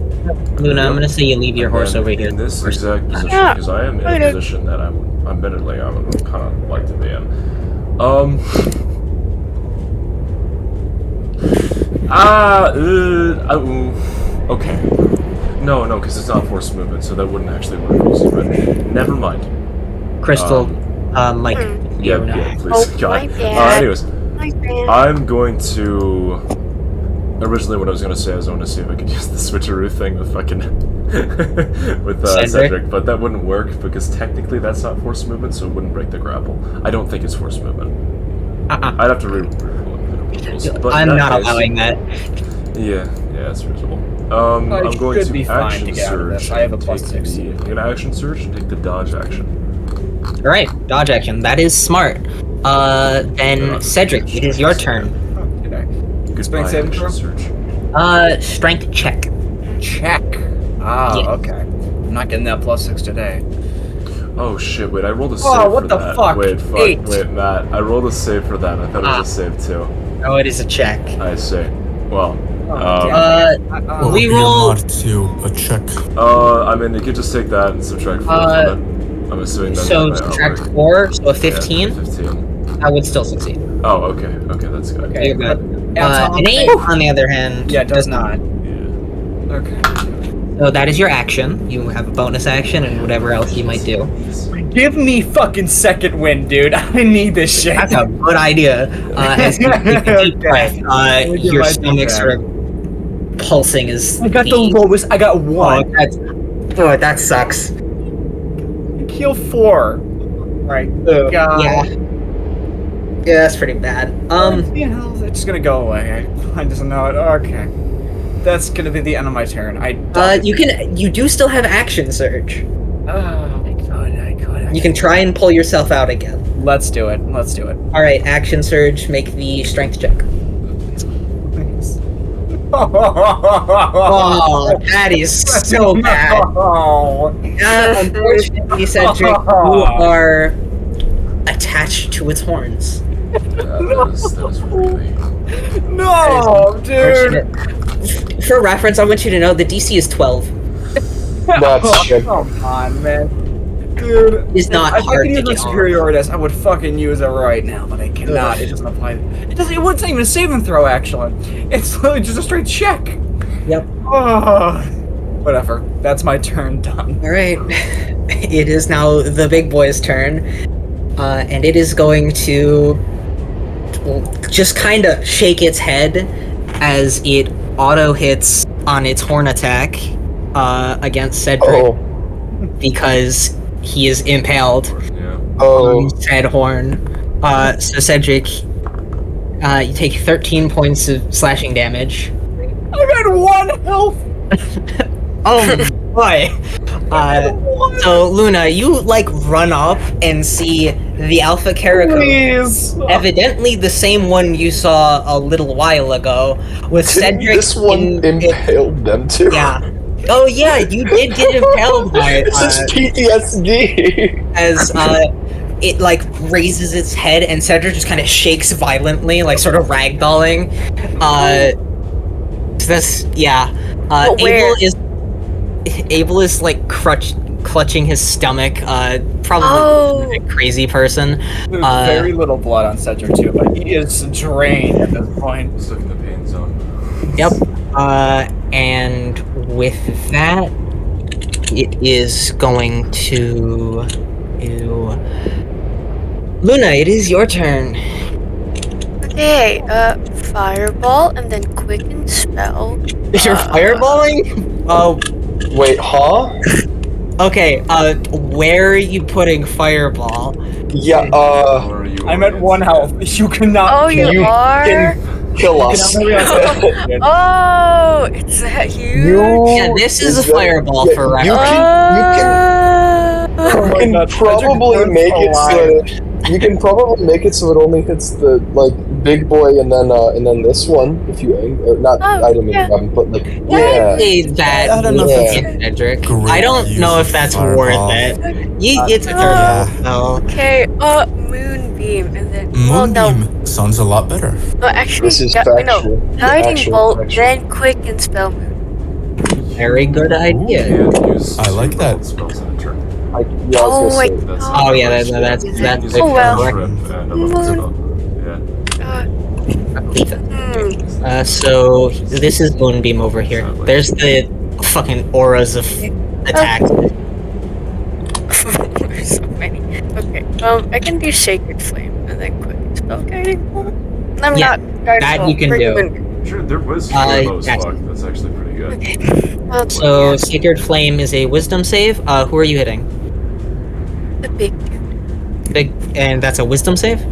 Luna, I'm gonna say you leave your And horse then over here. in this exact position, Yeah. because I am in a Okay. position that I'm admittedly I would kind of like to be in. Okay. No, because it's not forced movement, so that wouldn't actually work. But never mind. Crystal, Mike. Yeah, you know. yeah, please. Oh, God. my bad. Anyways, My bad. I'm going to. Originally, what I was going to say is I want to see if I could use the switcheroo thing with fucking with Cedric? Cedric, but that wouldn't work because technically that's not forced movement, so it wouldn't break the grapple. I don't think it's forced movement. I'd have to re-roll the rules. But in I'm that not case- allowing that. Yeah, that's reasonable. I I'm going should to be fine action to get out of surge. this. I have a and plus take 6. I'm gonna action surge and take the dodge action. All right, dodge action. That is smart. Then Dodge. Cedric, it is your turn. Okay. Goodbye, saving action throw? surge. Strength check. Check. Ah, Yeah. okay. I'm not getting that plus 6 today. Oh shit! Wait, I rolled a save Oh, for what the that. fuck? Wait, fuck. 8. Wait, Matt. I rolled a save for that. I thought it was a save too. Oh, it is a check. I see. Well, What would We be roll- a mod to a check? I mean, you could just take that and subtract 4 from it. I'm assuming that's So my subtract artwork. 4, so a Yeah, 15. 15. I would still succeed. Oh, okay. Okay, that's good. Okay. You're good. Yeah, An 8, on the other hand, Yeah, it does not. Yeah. Okay. So that is your action. You have a bonus action and whatever else you might do. Give me fucking second wind, dude. I need this shit. That's a good idea. As you take a deep breath, Let me get your my stomach deep sort of pulsing as I got the lowest. I got 1. that sucks. Kill 4. Alright. God. Yeah. Yeah, that's pretty bad. You know, it's just gonna go away. I just know it. Okay. That's gonna be the end of my turn. You do still have action surge. I could. You can try and pull yourself out again. Let's do it. All Alright, action surge, make the strength check. Oh, that is so bad. Unfortunately, Cedric, you are attached to its horns. That is really. No, dude. Unfortunate. For reference, I want you to know the DC is 12. That's shit. Come on, man. Dude. It's not if hard I to could use my get on. superiority test, I would fucking use it right now, but I cannot. It doesn't apply. It doesn't. It wasn't even a saving throw, actually. It's literally just a straight check. Yep. Oh, whatever. That's my turn done. Alright. It is now the big boy's turn. And it is going to just kind of shake its head as it auto hits on its horn attack against Cedric Oh, because he is impaled Yeah. oh, on said horn. So Cedric, You take 13 points of slashing damage. I'm at 1 health! Oh boy. So Luna, you like run up and see the Alpha Caracal. Please! Evidently the same one you saw a little while ago with Didn't Cedric. this one impaled them too? Yeah. Oh yeah, you did get impaled by it. This is PTSD. As it like raises its head and Cedric just kind of shakes violently, like sort of ragdolling. So that's yeah. But where? Abel is like clutching his stomach. Probably a crazy person. There's very little blood on Cedric too, but he is drained at this point. Stuck in the pain zone. Yep. And with that, it is going to. Luna, it is your turn. Okay, fireball and then quicken spell. You're fireballing? Oh, Wait, huh? okay. Where are you putting fireball? Yeah, Or are you I'm at 1 health. You cannot. Oh, you you are? can kill us. Oh, it's that huge? Yeah, this is a fireball for you reference. Oh. You can God, probably Cedric make it alive. so you can probably make it so it only hits the like big boy and then this one if you aim or not. Oh, I didn't mean yeah. to but like I'd say that. I don't know if it's it's Cedric. great I don't use know of if that's fireball. worth it. It's a Yeah. turtle. So. Okay, moonbeam and then well no, Moonbeam sounds a lot better. no actually this is no, factual. guiding Actual bolt, factual. then quicken spell moon. Very good idea. can't use I like that. spells in a turn. I was Oh gonna wait. say, That's Oh yeah, that's Use Oh, well. a trip and a level spell. Yeah. So this is Moonbeam over here. There's the fucking auras of attacks. There's so many. Okay, I can do Sacred Flame and then quicken spell guiding bolt. I'm Yeah, not guiding that bolt. you can bring do. moonbeam. Sure, there was yes. fuck. That's actually pretty good. Okay. Well, So Sacred Flame is a Wisdom save. Who are you hitting? the big dude. Big, and that's a Wisdom save.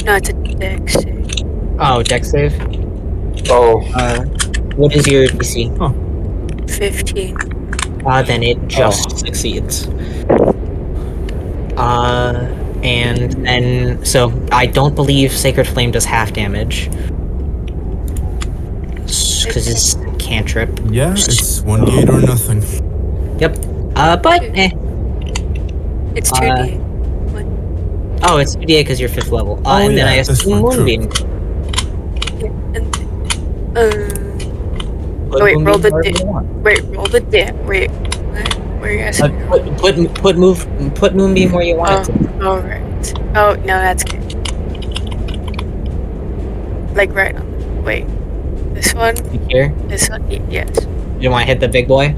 No, it's a dex save. Oh, Dex save. oh, What is your DC? 15. Then it just succeeds. And then so I don't believe Sacred Flame does half damage. Because it's a cantrip. Yeah, it's 1d8 or nothing. Yep. But It's 2D. Oh, it's 2d8 because you're 5th level. Oh, And then yeah, I this assume one, true. Moonbeam. Put wait, roll the Moonbeam di- wherever you want. wait, roll the wait, what? Where are you asking? Put Moonbeam where you want it to. Oh, right. Oh, no, that's good. Like right on. Wait. This one? Here. This one? Yes. You want to hit the big boy?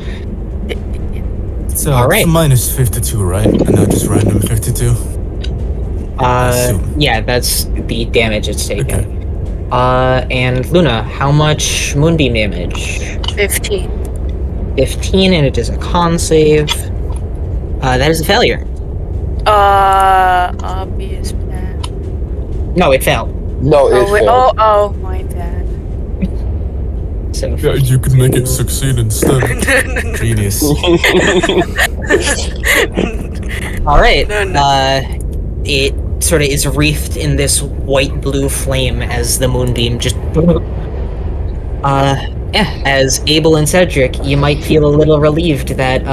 So Alright. it's minus 52, right? And not just random 52. assume. Yeah, that's the damage it's taken. Okay. And Luna, how much Moonbeam damage? 15. 15, and it is a con save. That is a failure. Obvious bad. No, it failed. no, it Oh, wait, failed. oh, my bad. So Yeah, you could make it succeed instead. Genius. all right. No. It sort of is wreathed in this white-blue flame as the moonbeam just. Yeah. As Abel and Cedric, you might feel a little relieved that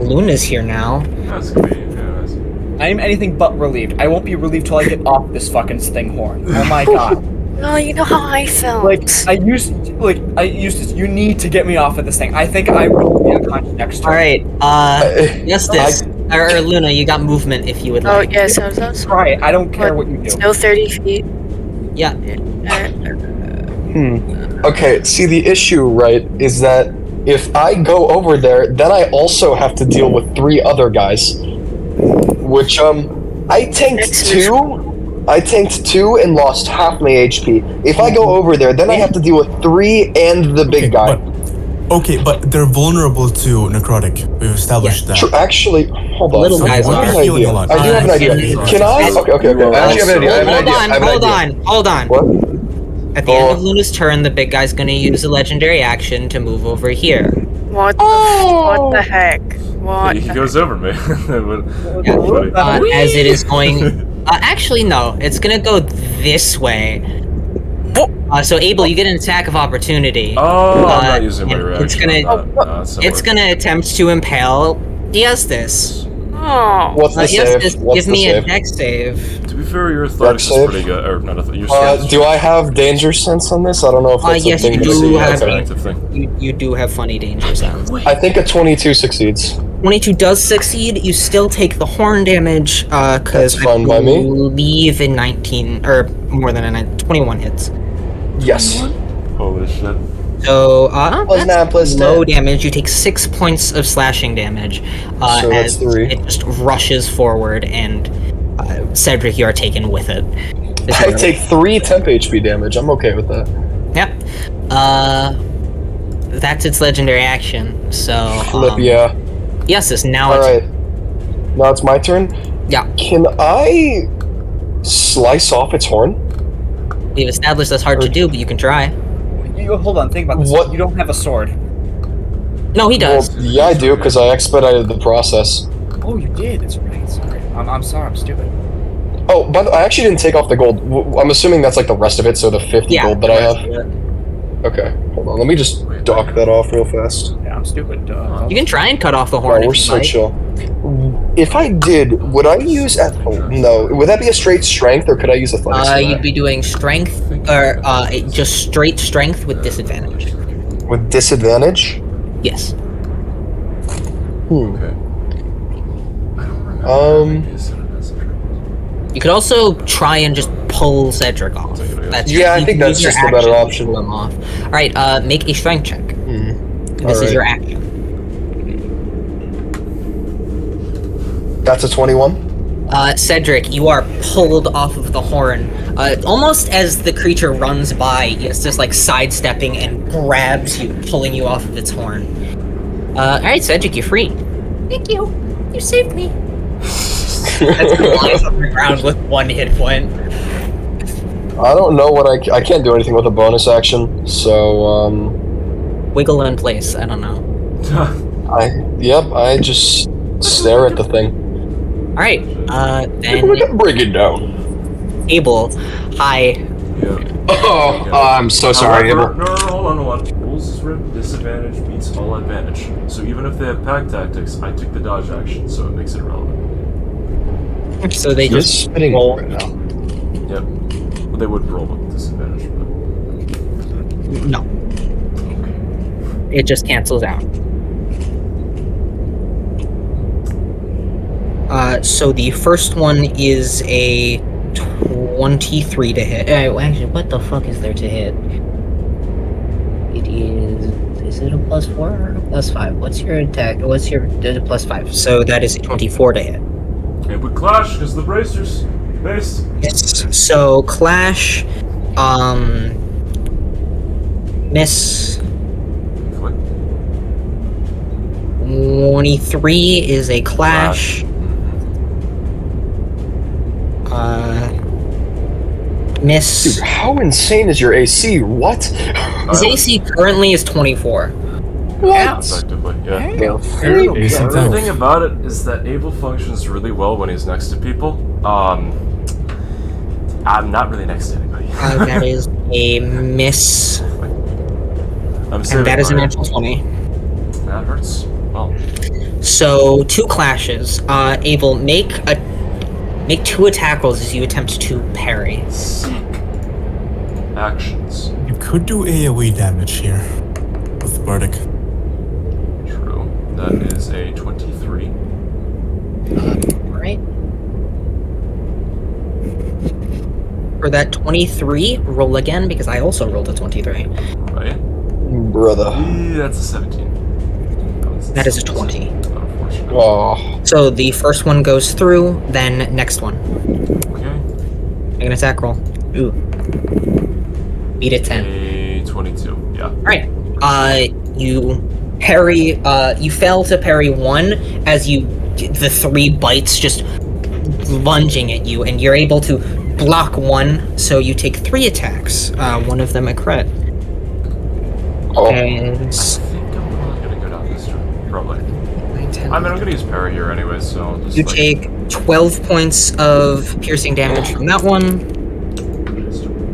Luna's here now. That's convenient, yeah. That's... I'm anything but relieved. I won't be relieved till I get off this fucking sting horn. Oh my god. Oh, you know how I felt. I used this. You need to get me off of this thing. I think I will be unconscious next turn. All right. Justice or Luna, you got movement if you would Oh, like. yes, I was also. Try it. I don't care what you do. Still 30 feet. Yeah. Okay, see the issue, right, is that if I go over there, then I also have to deal with 3 other guys. Which I tanked 2. I tanked 2 and lost half my HP. If I go over there, then I have to deal with 3 and the big guy. Okay, but they're vulnerable to necrotic. We've established that. Actually, hold on. Little guys I have are. an idea. I do have an idea. Can I? Okay. I actually have an idea. I have an idea. Hold on. What? At the end of Luna's turn, the big guy's gonna use a legendary action to move over here. What the heck? What He the goes over me. That would- Yeah. funny. As it is going. Actually, no. It's gonna go this way. So Abel, you get an attack of opportunity. Oh, I'm not using my and reaction. it's gonna- on that. No, it's It's gonna attempt to impale Diastis. Oh. What's the save? Diastis, What's give the me a save? dex save. To be fair, your athletics is save? pretty good. Or not your Do I have danger sense on this? I don't know if that's Yes, a thing you to do see. have Okay. active thing. You do have funny danger sounds. I think a 22 succeeds. 22 does succeed. You still take the horn damage, because That's fine by me. believe in 19 or more than 21 hits. Yes. Holy shit. So, Plus that's 9 plus low 10. damage. You take 6 points of slashing damage. So that's as 3. it just rushes forward, and Cedric, you are taken with it. I take 3 temp HP damage. I'm okay with that. Yep. That's its legendary action. So, Flip, yeah. yes, it's now. Alright. Now it's my turn. Yeah. Can I slice off its horn? We've established that's hard to do, but you can try. You hold on, think about this. What? You don't have a sword. No, he does. Well, yeah, I do, because I expedited the process. Oh, you did. That's right. Sorry. I'm sorry. I'm stupid. Oh, by the way, I actually didn't take off the gold. I'm assuming that's like the rest of it, so the 50 Yeah. gold that I have. Okay, hold on. Let me just dock that off real fast. Yeah, I'm stupid. You can try and cut off the Wow, horn we're if you so like. chill. If I did, would I use no? Would that be a straight strength, or could I use athletics? for You'd that? be doing strength, or just straight strength with disadvantage. With disadvantage? Yes. Hmm. Okay. I don't remember. Um, Maybe I sent a message. You could also try and just pull Cedric off. Take it, I guess. That's Yeah, I you think can that's use your just the better action to option. pull him off. All right, make a strength check. This is Alright. your action. That's a 21. Cedric, you are pulled off of the horn. Almost as the creature runs by, it's just like sidestepping and grabs you, pulling you off of its horn. Alright, Cedric, you're free. Thank you. You saved me. That's lies on the ground with 1 hit point. I don't know what I can't do anything with a bonus action, so Wiggle in place, I don't know. I just stare at the thing. Alright, We then can break it down. Abel, hi. Yeah. Oh, I'm so sorry, However, Abel. no, hold on. Rules is written, disadvantage beats all advantage. So even if they have pack tactics, I took the dodge action, so it makes it irrelevant. So they You're just spitting roll. right now. Yep. Well, they would roll with disadvantage, but... No. It just cancels out. So the first one is a 23 to hit. Actually, what the fuck is there to hit? It is it a +4 or a +5? What's your attack? What's your +5? So that is a 24 to hit. It would clash, because the bracers. Base. Yes. So Clash, miss. What? 23 is a clash. Miss. Dude, how insane is your AC? What? His AC currently is 24. What? Effectively, yeah. Decent The health. thing about it is that Abel functions really well when he's next to people. I'm not really next to anybody. That is a miss. I'm saving And that is a my- natural 20. That hurts. Well, So, 2 clashes. Abel, make 2 attack rolls as you attempt to parry. sick. Actions. You could do AoE damage here with Bardic. True. That is a 23. Alright. For that 23, roll again because I also rolled a 23. Right? Brother. That's a 17. That is a 20. Unfortunate. Oh. So the first one goes through, then next one. Okay. Make an attack roll. Ooh. Beat a 10. A 22. Yeah. Alright. You parry. You fail to parry one as the 3 bites just lunging at you, and you're able to block one. So you take 3 attacks. One of them a crit. Oh, And I think I'm probably gonna go down this turn. Probably. 9, 10, I mean, I'm gonna use parry here anyway, so I'll just you like, take 12 points of piercing damage from that one.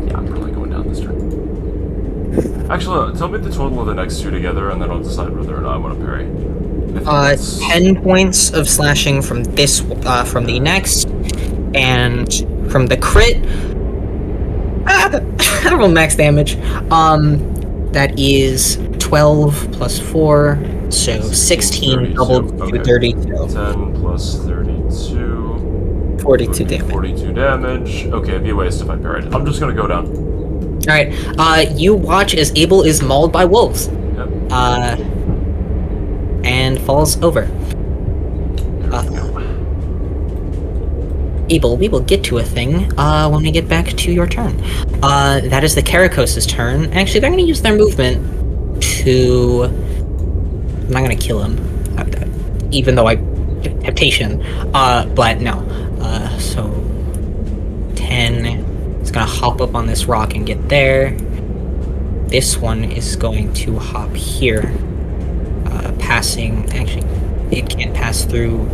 Yeah, I'm probably going down this turn. Actually, tell me the total of the next 2 together, and then I'll decide whether or not I want to parry. I think it's 10 points of slashing from this, from the next, and from the crit. I don't know max damage. That is 12 plus 4, so 16 doubled to 32. 10 plus 32. 42 damage. 42 damage. Okay, it'd be a waste if I parried. I'm just gonna go down. Alright, you watch as Abel is mauled by wolves. Yep. And falls over. Abel, we will get to a thing when we get back to your turn. That is the Karakos' turn. Actually, they're going to use their movement to... I'm not going to kill him, even though I... Temptation. But no. So... 10... It's going to hop up on this rock and get there. This one is going to hop here. Passing... Actually, it can't pass through...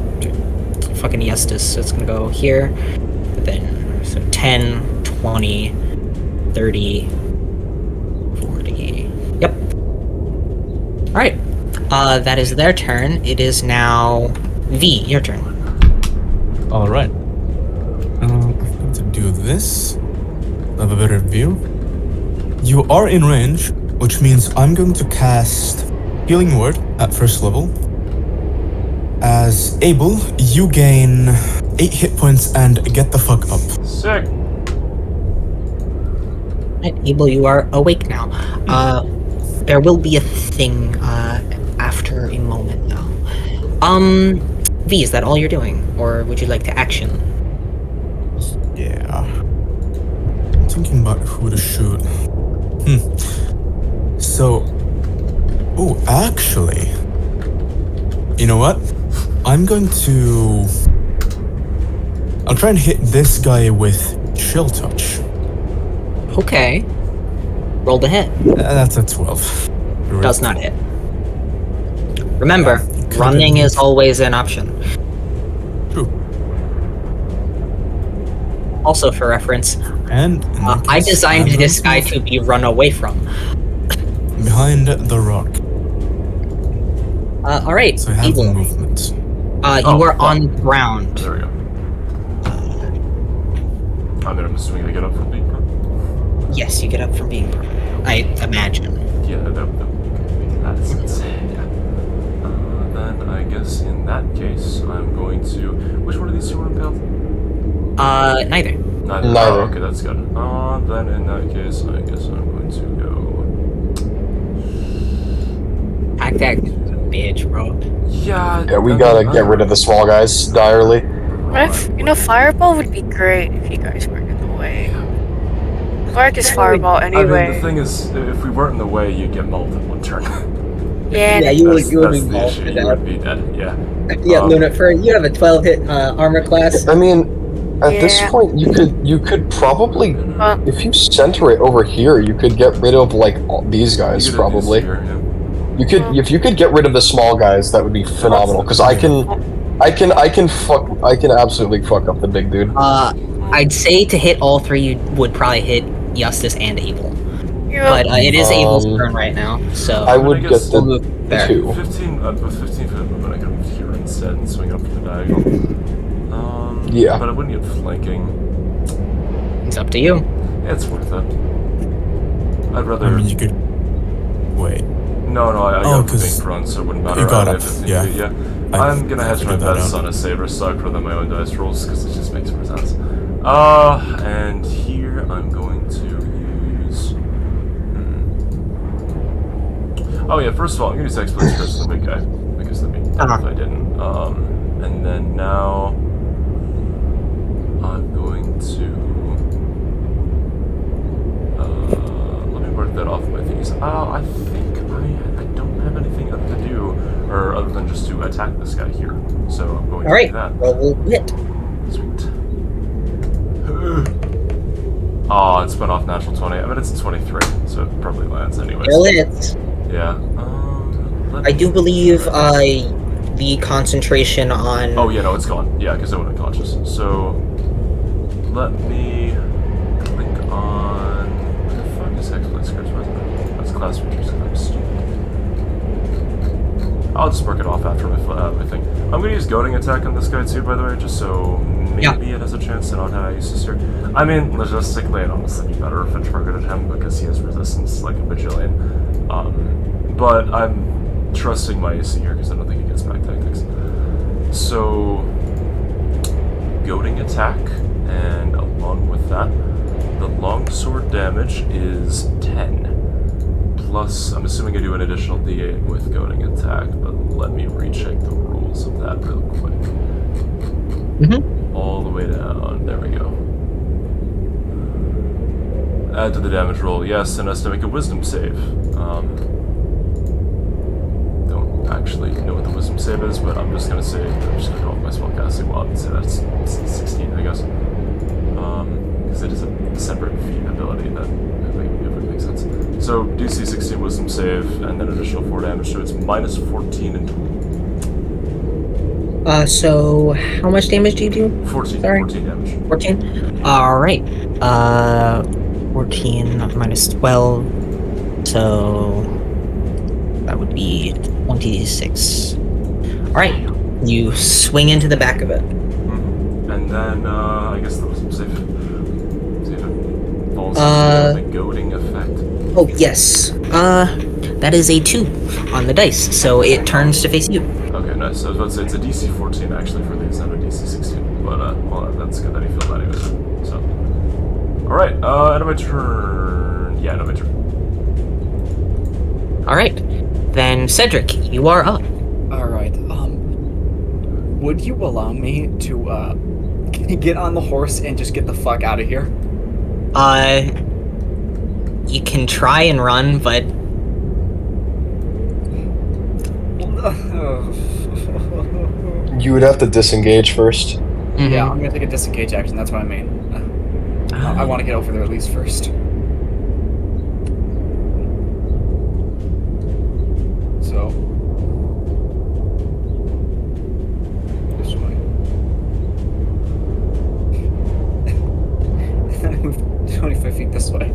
fucking Eustace, so it's gonna go here, but then, so 10, 20, 30, 40, yep. Alright, that is their turn. It is now V, your turn. Alright. I'm going to do this. Have a better view. You are in range, which means I'm going to cast Healing Word at first level. As Abel, you gain 8 hit points and get the fuck up. Sick. Right, Abel, you are awake now. There will be a thing, after a moment, though. V, is that all you're doing? Or would you like to action? Yeah. I'm thinking about who to shoot. So... Oh, actually... You know what? I'm going to... I'll try and hit this guy with Chill Touch. Okay. Roll the hit. That's a 12. Does not hit. Remember, Could've running been- is always an option. True. Also, for reference, And in that I case, designed I'm this guy going to be run away from. behind the rock, Alright, so I have the Abel. movement. You Oh, are fuck. on the ground. There we go. I mean, I'm assuming I get up from being prone. Yes, you get up from being prone. I imagine. Yeah, that's insane. Yeah. Then I guess in that case, I'm going to. Which one of these two were impaled? Neither. Neither. Neither. Oh, okay, that's good. Then in that case, I guess I'm going to go. Pack that bitch, bro. Yeah. yeah, we gotta get rid of the small guys direly. Fireball would be great if you guys weren't in the way. Or I just fireball I mean, anyway. the thing is, if we weren't in the way, you'd get mauled in one turn. Yeah, you would That's be the mauled issue. to You death. would be dead. Yeah. Yeah, Um, Luna, you have a 12 hit armor class. I mean, at this Yeah. point, you could probably, Well, if you center it over here, you could get rid of like all these guys. You could have Probably, these here, yeah. you could if you could get rid of the small guys, that would be phenomenal. Because I can absolutely fuck up the big dude. I'd say to hit all three, you would probably hit Justice and Abel. you But it is Abel's Um, turn right now, so I would I get guess we'll the move there. 2. With 15 foot movement, I could move here instead and swing up to the diagonal. Yeah. But I wouldn't get flanking. It's up to you. Yeah, it's worth it. I'd rather. I mean, you could... Wait. No, I Oh, got 'cause being prone, so it wouldn't matter. you got I'd up, have 15 yeah. feet, yeah. I I'm gonna hedge my figured that bets out. on a saber suck rather than my own dice rolls because it just makes more sense. And here I'm going to use. Oh yeah, first of all, I'm gonna use exploits first the big guy because that'd be dumb if I didn't. And then now I'm going to. Let me work that off my things. I think I don't have anything other to do, or other than just to attack this guy here. So I'm going All to right. do that. Roll wit. Sweet. Oh, it spun off natural 20. I mean, it's a 23, so it probably lands anyways. Still hits. Yeah. I do believe the concentration on. Oh, yeah, no, it's gone. Yeah, because I went unconscious. So, let me click on. What the fuck is Exploit Scripts? That's class features. I'm stupid. I'll just work it off after my thing. I'm gonna use Goading Attack on this guy too, by the way, just so maybe it has a chance to not have Useless here. I mean, logistically, it'd honestly be better if I targeted him because he has resistance like a bajillion. But I'm trusting my AC here because I don't think he gets back tactics. So, Goading Attack, and along with that, the longsword damage is 10. Plus, I'm assuming I do an additional D8 with Goading Attack, but let me recheck the rules of that real quick. All the way down. There we go. Add to the damage roll, yes, and has to make a Wisdom save. Don't actually know what the Wisdom save is, but I'm just gonna say, I'm just gonna go with my spellcasting mod and say that's 16, I guess. Because it is a separate feat ability that would make sense. So DC 16 Wisdom save, and then additional 4 damage, so it's minus 14 in total. So how much damage do you do? 14, Sorry. 14 damage. 14? Alright. 14 minus 12. So that would be 26. Alright. You swing into the back of it. And then, I guess the Wisdom save. See if it falls into the goading effect. Oh, yes. That is a 2 on the dice, so it turns to face you. Okay, nice. I was about to say it's a DC 14 actually for these, not a DC 16. But, well, that's good that he filled that anyways. So. Alright, end of my turn. Yeah, end of my turn. Alright. Then, Cedric, you are up. Alright, would you allow me to, get on the horse and just get the fuck out of here? You can try and run, but You would have to disengage first. Yeah, I'm gonna take a disengage action, that's what I mean. I want to get over there at least first. So. This way. And I moved 25 feet this way.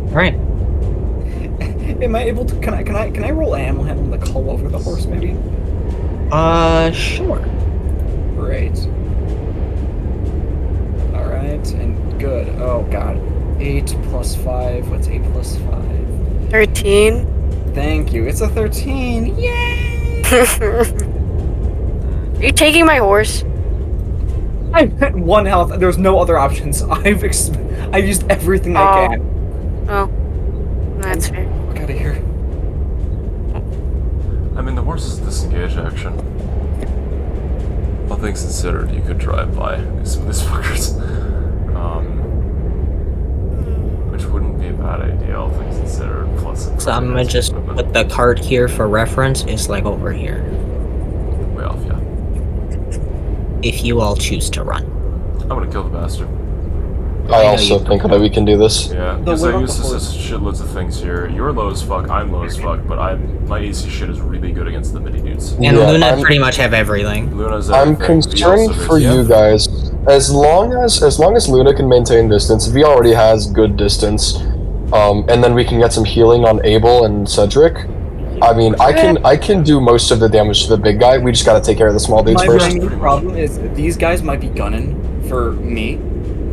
Alright. Am I able to? Can I roll animal handling the call over the horse maybe? Sure. Great. All right, and good. Oh god, 8 plus 5. What's 8 plus 5? 13. Thank you. It's a 13. Yay! Are you taking my horse? I'm at 1 health. There's no other options. I've used everything I can. Oh. That's fair. Fuck out of here. I mean, the horse is a disengage action. All things considered, you could drive by some of these fuckers. Which wouldn't be a bad idea, all things considered. Plus, So I'm gonna just put the card here for reference. It's like over here. way off, yeah. If you all choose to run. I'm gonna kill the bastard. I also think that we can do this. Yeah, because I use this as shitloads of things here. You're low as fuck, I'm low as fuck, but my AC shit is really good against the midi dudes. And Yeah, Luna I'm- pretty much have everything. Luna's I'm everything. V concerned also for is, you yeah. guys. As long as Luna can maintain distance, V already has good distance, and then we can get some healing on Abel and Cedric. I mean, I can do most of the damage to the big guy. We just gotta take care of the small dudes My first. main problem is these guys might be gunning for me,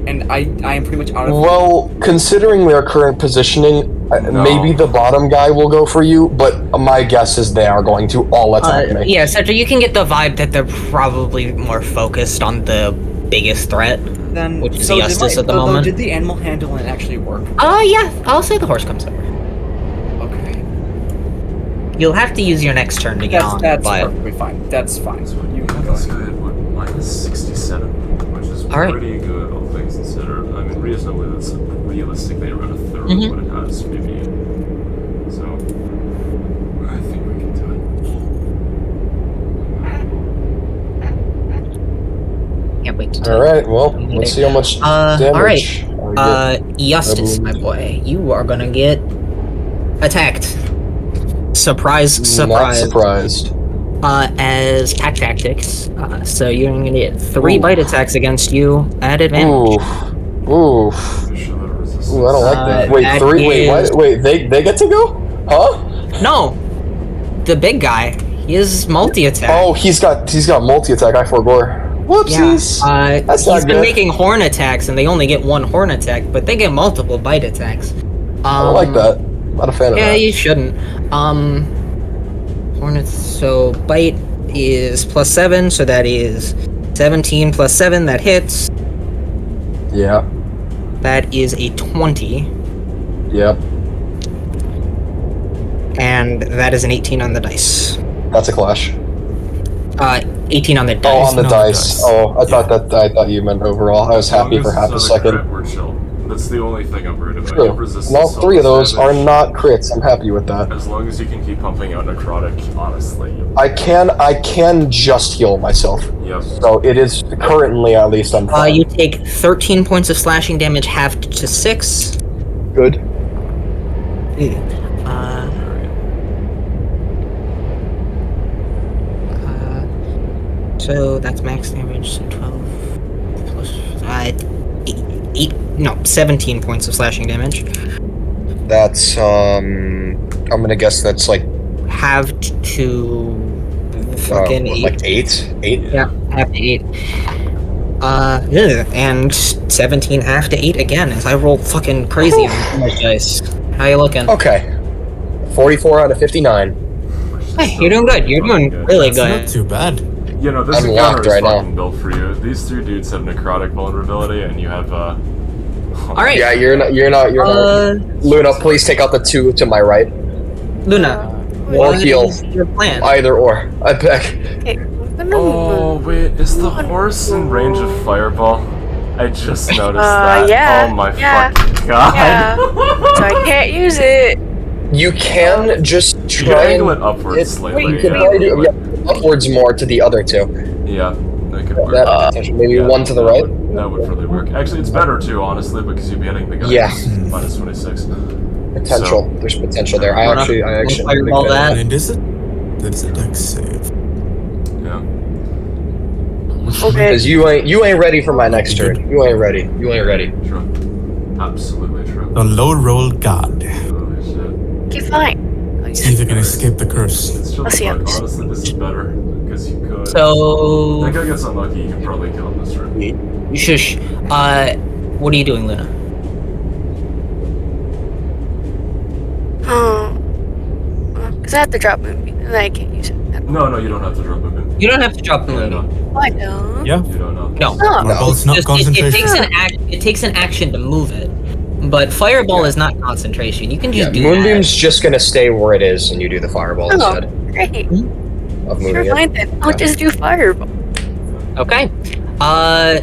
and I am pretty much out of. Well, considering their current positioning, No. maybe the bottom guy will go for you, but my guess is they are going to all attack me. Yeah, Cedric, you can get the vibe that they're probably more focused on the biggest threat. Then, Which is so the did Estus my- at the though moment. Did the animal handling actually work? Yeah, I'll say the horse comes over. Okay. You'll have to use your next turn to get on, That's but perfectly fine. That's fine. So you got this guy at what, minus 67, which is All right. pretty good, all things considered. I mean, reasonably, that's realistically around a third Mhm. of what it has, maybe. So, I All right. Well, let's see how much damage. all right. I get. Eustace, my boy, you are gonna get attacked. Surprise, Not surprise. surprised. As pack tactics. So you're gonna get 3 Ooh. bite attacks against you at advantage. Oof. Oof. Pretty sure that resistance. Ooh, I don't like that. Wait, that 3. is- Wait. They get to go? Huh? No, the big guy. He is multi-attack. Oh, he's got multi attack. I forgot. Whoopsies. Yeah. That's He's not been good. making horn attacks, and they only get 1 horn attack, but they get multiple bite attacks. I don't like that. Not a fan of Yeah, that. you shouldn't. Hornets. So bite is +7, so that is 17 plus 7. That hits. Yeah. That is a 20, Yep. and that is an 18 on the dice. That's a clash. 18 on the Oh, dice. on the not dice. dice. Oh, I thought you meant overall. I was happy for half a second. We're chill. That's the only thing I'm worried about. You True. have resistance And all 3 of those are damage. not crits. I'm happy with that. As long as you can keep pumping out necrotic, honestly. I can just heal myself. Yep. So it is currently at least I'm fine. You take 13 points of slashing damage, halved to 6. Good. So that's max damage. So 12 plus 17 points of slashing damage, That's I'm gonna guess that's like halved to fucking 8. like 8. 8. Yeah, half to 8. And 17 half to 8 again as I roll fucking crazy on my dice. How you looking? Okay. 44 out of 59. Hey, you're doing good. You're doing really It's not good. too bad. You know, this I'm encounter locked is right now. fucking built for you. These 2 dudes have necrotic vulnerability, and you have All right, Yeah, you're not. Luna, please take out the 2 to my right. Luna. Or What heal. is your plan? Either or. I beg. Okay, I'm gonna Oh wait, is the horse in range of fireball? I just noticed that. yeah, Oh my yeah, fucking god. yeah. So I can't use it. You can just You can try angle and it upwards slightly. you can yeah. probably do upwards more to the other 2. Yeah, that could work. That potential. Maybe Yeah, 1 to the that right. That would really work. Actually, it's better too, honestly, because you'd be hitting the guy. Yeah. Minus 26. Potential. There's potential there. I actually Fireball think that. And is it? That's a dex save. Yeah. Okay. Because you ain't ready for my next turn. You ain't ready. True. Absolutely true. The low roll god. Holy shit. Okay, fine. I'll use See if it. you can escape the curse. It's chill Let's as see how fuck. this- Honestly, this is better. Because you could. So That guy gets unlucky, you can probably kill him this turn. shush. What are you doing, Luna? Because I have to drop Moonbeam, and I can't use it. No, you don't have to drop him in. You don't have to drop the Yeah, Moonbeam. no, Oh, I don't. Yeah. you don't know. No. Oh, Well, it's not It concentration. takes an action to move it, but fireball is not concentration. You can just do Moonbeam's just gonna stay where it is, and you do the fireball Oh. instead great. of moving Sure, it. fine then. I'll just do Fireball. that. Okay.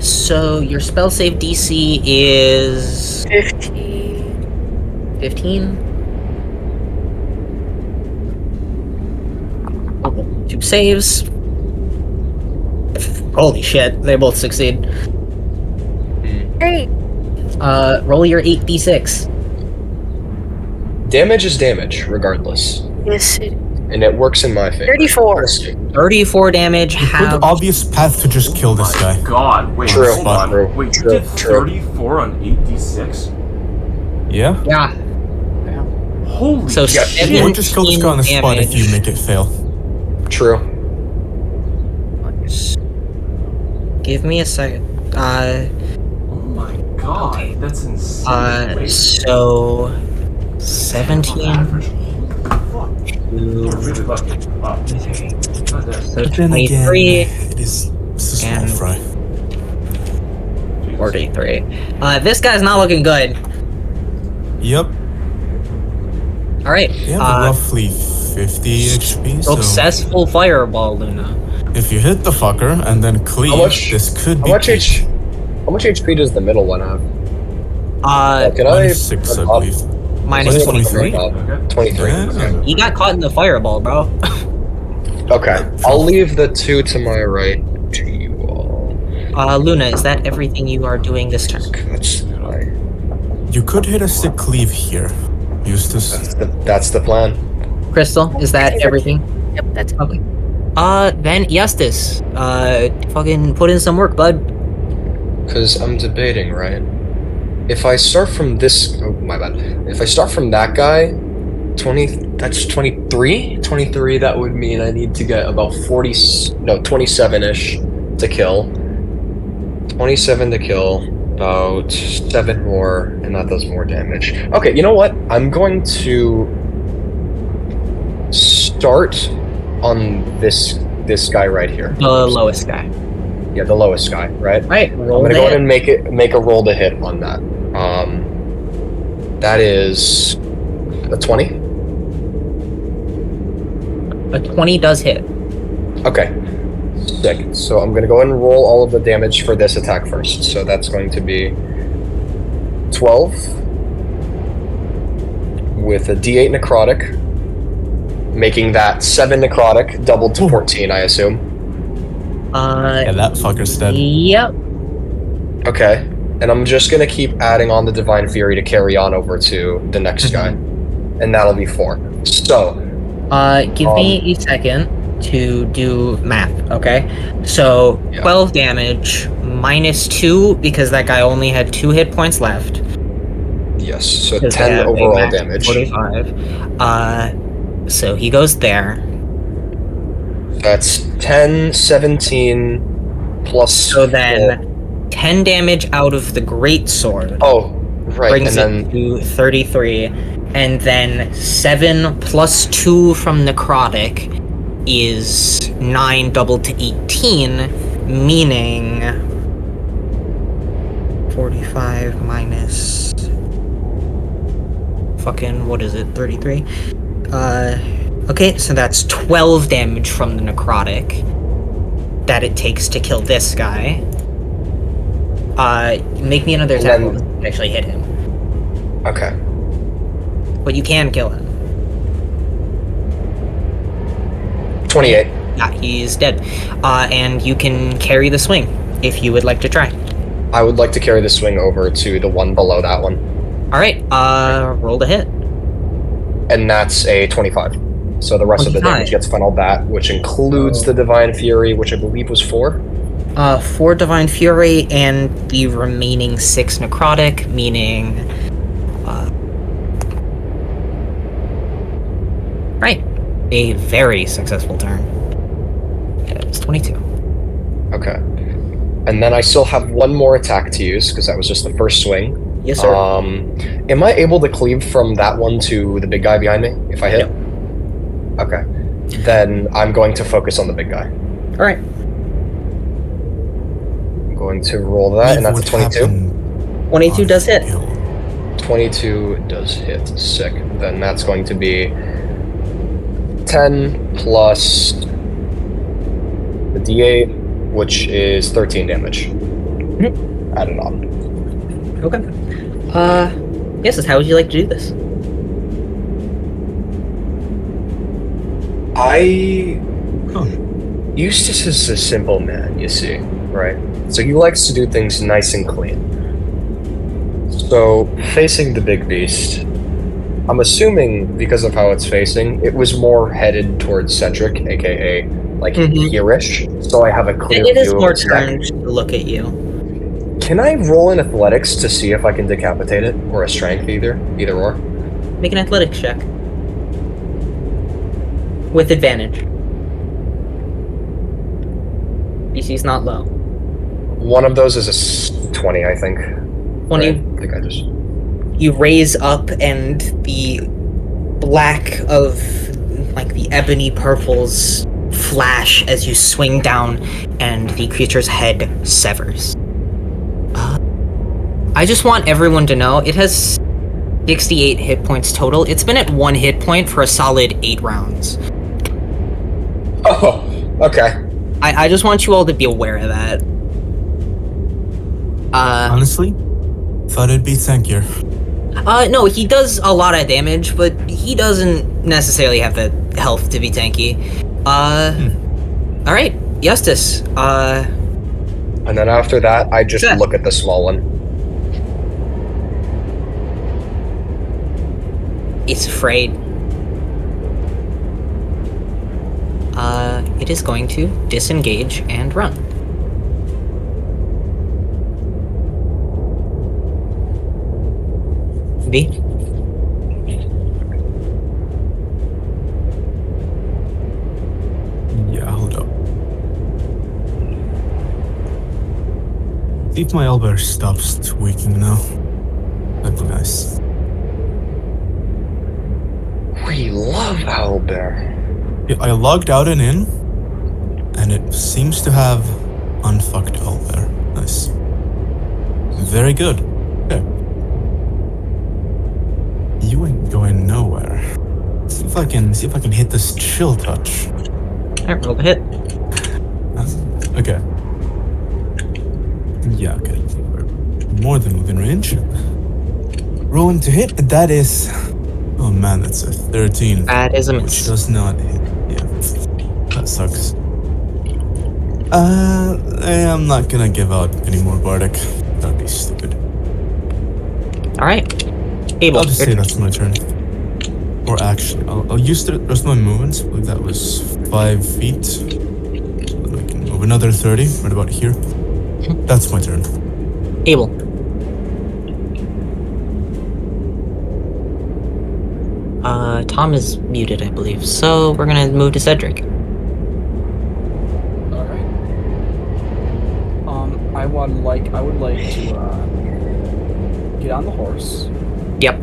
So your spell save DC is 15. 15. Two saves. Holy shit! They both succeed. Great. Roll your 8d6. Damage is damage, regardless, Yes, it is. and it works in my favor. 34. We'll see. 34 damage. Good Have obvious path to just kill this guy. God, wait, True, hold on. true, Wait, true, you did true. 34 on 8d6? Yeah? yeah. Holy So Yeah, shit. You won't just kill this guy on the 17 spot if you damage. make it fail. True. Give me a second. Oh my god, Okay. that's insane. Wait, So on 17 average. Fuck. You're to really lucky. Wow. God damn. so But then 23, again, it's a small and- fry. Jesus. 43. This guy's not looking good. Yep. All right. They have roughly 50 HP, so Successful fireball, Luna. if you hit the fucker and then cleave, How much- this could How be much peak. How much HP does the middle one have? Can I? Minus 6, I believe. minus Minus 23. 23? Okay. 23. Yeah. Okay. You got caught in the fireball, bro. Okay. I'll leave the 2 to my right to you all. Luna, is that everything you are doing this turn? That's, You could hit a sick cleave here, Eustace. that's the plan. Crystal, is that everything? Yep, that's it. Okay. Then Eustace, fucking put in some work, bud. Because I'm debating, right? If I start from this... Oh, my bad. If I start from that guy, 20... That's 23? 23, that would mean I need to get about 40... No, 27-ish to kill. 27 to kill. About 7 more, and that does more damage. Okay, you know what? I'm going to... start on this guy right here. The lowest guy. Yeah, the lowest guy, right? Right, roll I'm gonna the go ahead hit. and make a roll to hit on that. That is a 20. A 20 does hit. Okay, sick. So I'm gonna go ahead and roll all of the damage for this attack first. So that's going to be 12 with a D8 necrotic, making that 7 necrotic, doubled to 14, I assume. Yeah, that fucker's dead. Yep. Okay, and I'm just gonna keep adding on the Divine Fury to carry on over to the next guy, and that'll be 4. So, Give me a second to do math, okay? So, Yeah. 12 damage, minus 2, because that guy only had 2 hit points left. yes, so 'Cause they 10 have a overall max of damage. 45. So he goes there. That's 10, 17, plus. So then, 10 damage out of the Great Sword. Oh, right, Brings and then. it to 33. And then 7 plus 2 from Necrotic is 9 doubled to 18, meaning 45 minus fucking, what is it, 33? Okay, so that's 12 damage from the Necrotic that it takes to kill this guy. Make me another attack roll to actually hit him. Okay. But you can kill him. 28. Yeah, he's dead. And you can carry the swing if you would like to try. I would like to carry the swing over to the one below that one. Alright, roll the hit. And that's a 25. So the rest of the 25. damage gets funneled that, which includes the Divine Fury, which I believe was 4. 4 Divine Fury and the remaining 6 Necrotic, meaning... right. A very successful turn. Yeah, it's 22. Okay. And then I still have one more attack to use, because that was just the first swing. Yes, sir. Am I able to cleave from that one to the big guy behind me, if I hit? Yep. Okay. Then I'm going to focus on the big guy. Alright. I'm going to roll that, and that's a 22. 22 does hit. 22 does hit. Sick. Then that's going to be 10 plus the D8, which is 13 damage. Added on. Okay. Yes, how would you like to do this? Eustace is a simple man, you see, right? So he likes to do things nice and clean. So, facing the big beast, I'm assuming, because of how it's facing, it was more headed towards Cedric, aka, like, here-ish, so I have a clear It is view of more its neck. turned to look at you. Can I roll in athletics to see if I can decapitate it? Or a strength, either or? Make an athletics check. With advantage. DC's not low. One of those is a 20, I think. 20, Right? I think I just... you raise up and the black of, like, the ebony purples flash as you swing down and the creature's head severs. I just want everyone to know, it has 68 hit points total. It's been at 1 hit point for a solid 8 rounds. Oh, okay. I just want you all to be aware of that. Honestly, thought it'd be tankier. No, he does a lot of damage, but he doesn't necessarily have the health to be tanky. Alright, Eustace, And then after that, I just Seth. look at the small one. It's afraid. It is going to disengage and run. B. Yeah, hold up. See if my elbow stops tweaking now. That'd be nice. We love owlbear. Yeah, I logged out and in, and it seems to have unfucked owlbear. Nice. Very good. Okay. You ain't going nowhere. See if I can hit this chill touch. Alright, roll the hit. Okay. Yeah, okay. We're more than within range. Rolling to hit, that is... Oh man, that's a 13. That is a Which miss. does not hit. Yeah. That sucks. I'm not gonna give out any more Bardic. That'd be stupid. Alright. Abel. I'll just your say turn. that's my turn. Or actually, I'll use the rest of my movements. I believe that was 5 feet. So then I can move another 30, right about here. That's my turn. Abel. Tom is muted, I believe. So we're gonna move to Cedric. All right. I would like to get on the horse. Yep.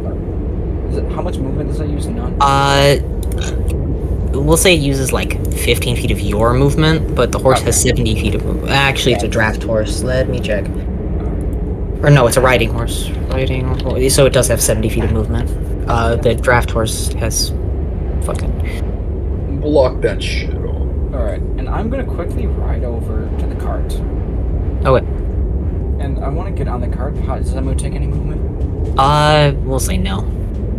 How much movement does that use? None. We'll say it uses like 15 feet of your movement, but the horse has 70 feet of movement. Actually, it's a draft horse. Let me check. Or no, it's a riding horse. Riding horse. So it does have 70 feet of movement. The draft horse has fucking... Block that shit off. All right, and I'm gonna quickly ride over to the cart, Oh, wait. and I want to get on the cart. Does that move take any movement? We'll say no.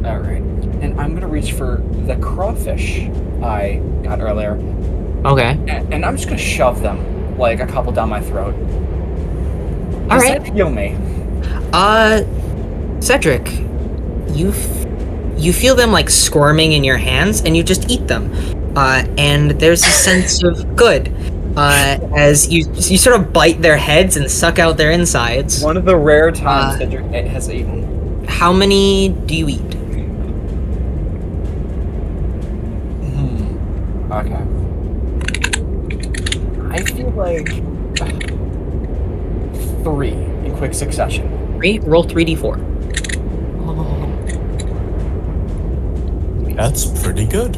All right, and I'm gonna reach for the crawfish I got earlier, Okay. and I'm just gonna shove them like a couple down my throat. All Does right. that heal me? Cedric, you feel them like squirming in your hands, and you just eat them. And there's a sense of good, as you sort of bite their heads and suck out their insides. One of the rare times that it has eaten. How many do you eat? Okay. I feel like 3 in quick succession. 3? Roll 3d4. That's pretty good.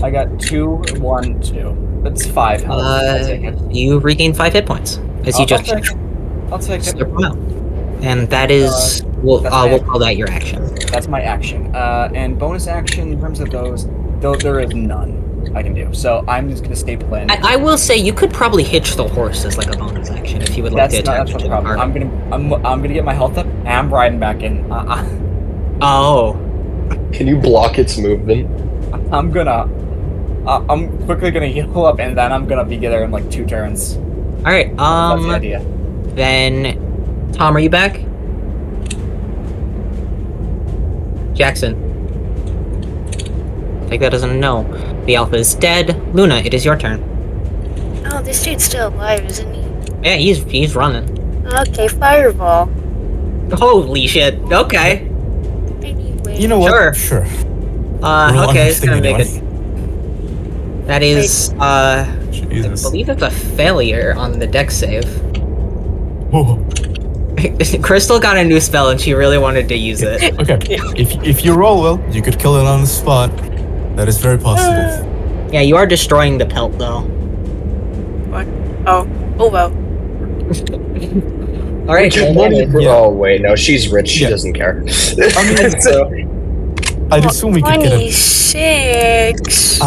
I got 2, 1, 2. That's 5 health. I'll take it. You regain 5 hit points as you just I'll take it. slurp them out. And that is we'll call that your action. That's my action. And bonus action in terms of those, though there is none I can do. So I'm just gonna stay put. I will say you could probably hitch the horse as like a bonus action if you would like That's to not attach that's it the to the problem. cart. I'm gonna get my health up. And I'm riding back in. Oh. Can you block its movement? I'm quickly gonna heal up, and then I'm gonna be there in like 2 turns. All right. That's the idea. Then, Tom, are you back? Jackson. Take that as a no. The alpha is dead. Luna, it is your turn. Oh, this dude's still alive, isn't he? Yeah, he's running. Okay, fireball. Holy shit. Okay. Anyway. You know what? Sure. Sure. Okay, it's gonna make anyway. it. That is, I Jesus. believe it's a failure on the dex save. Whoa. Crystal got a new spell and she really wanted to use it. Okay. If you roll well, you could kill it on the spot. That is very possible. Yeah, you are destroying the pelt though. What? Oh well. Alright, Get money for- Yeah. Oh wait, no, she's rich. She Yeah. doesn't care. I mean, So, I'd assume we could get a 26.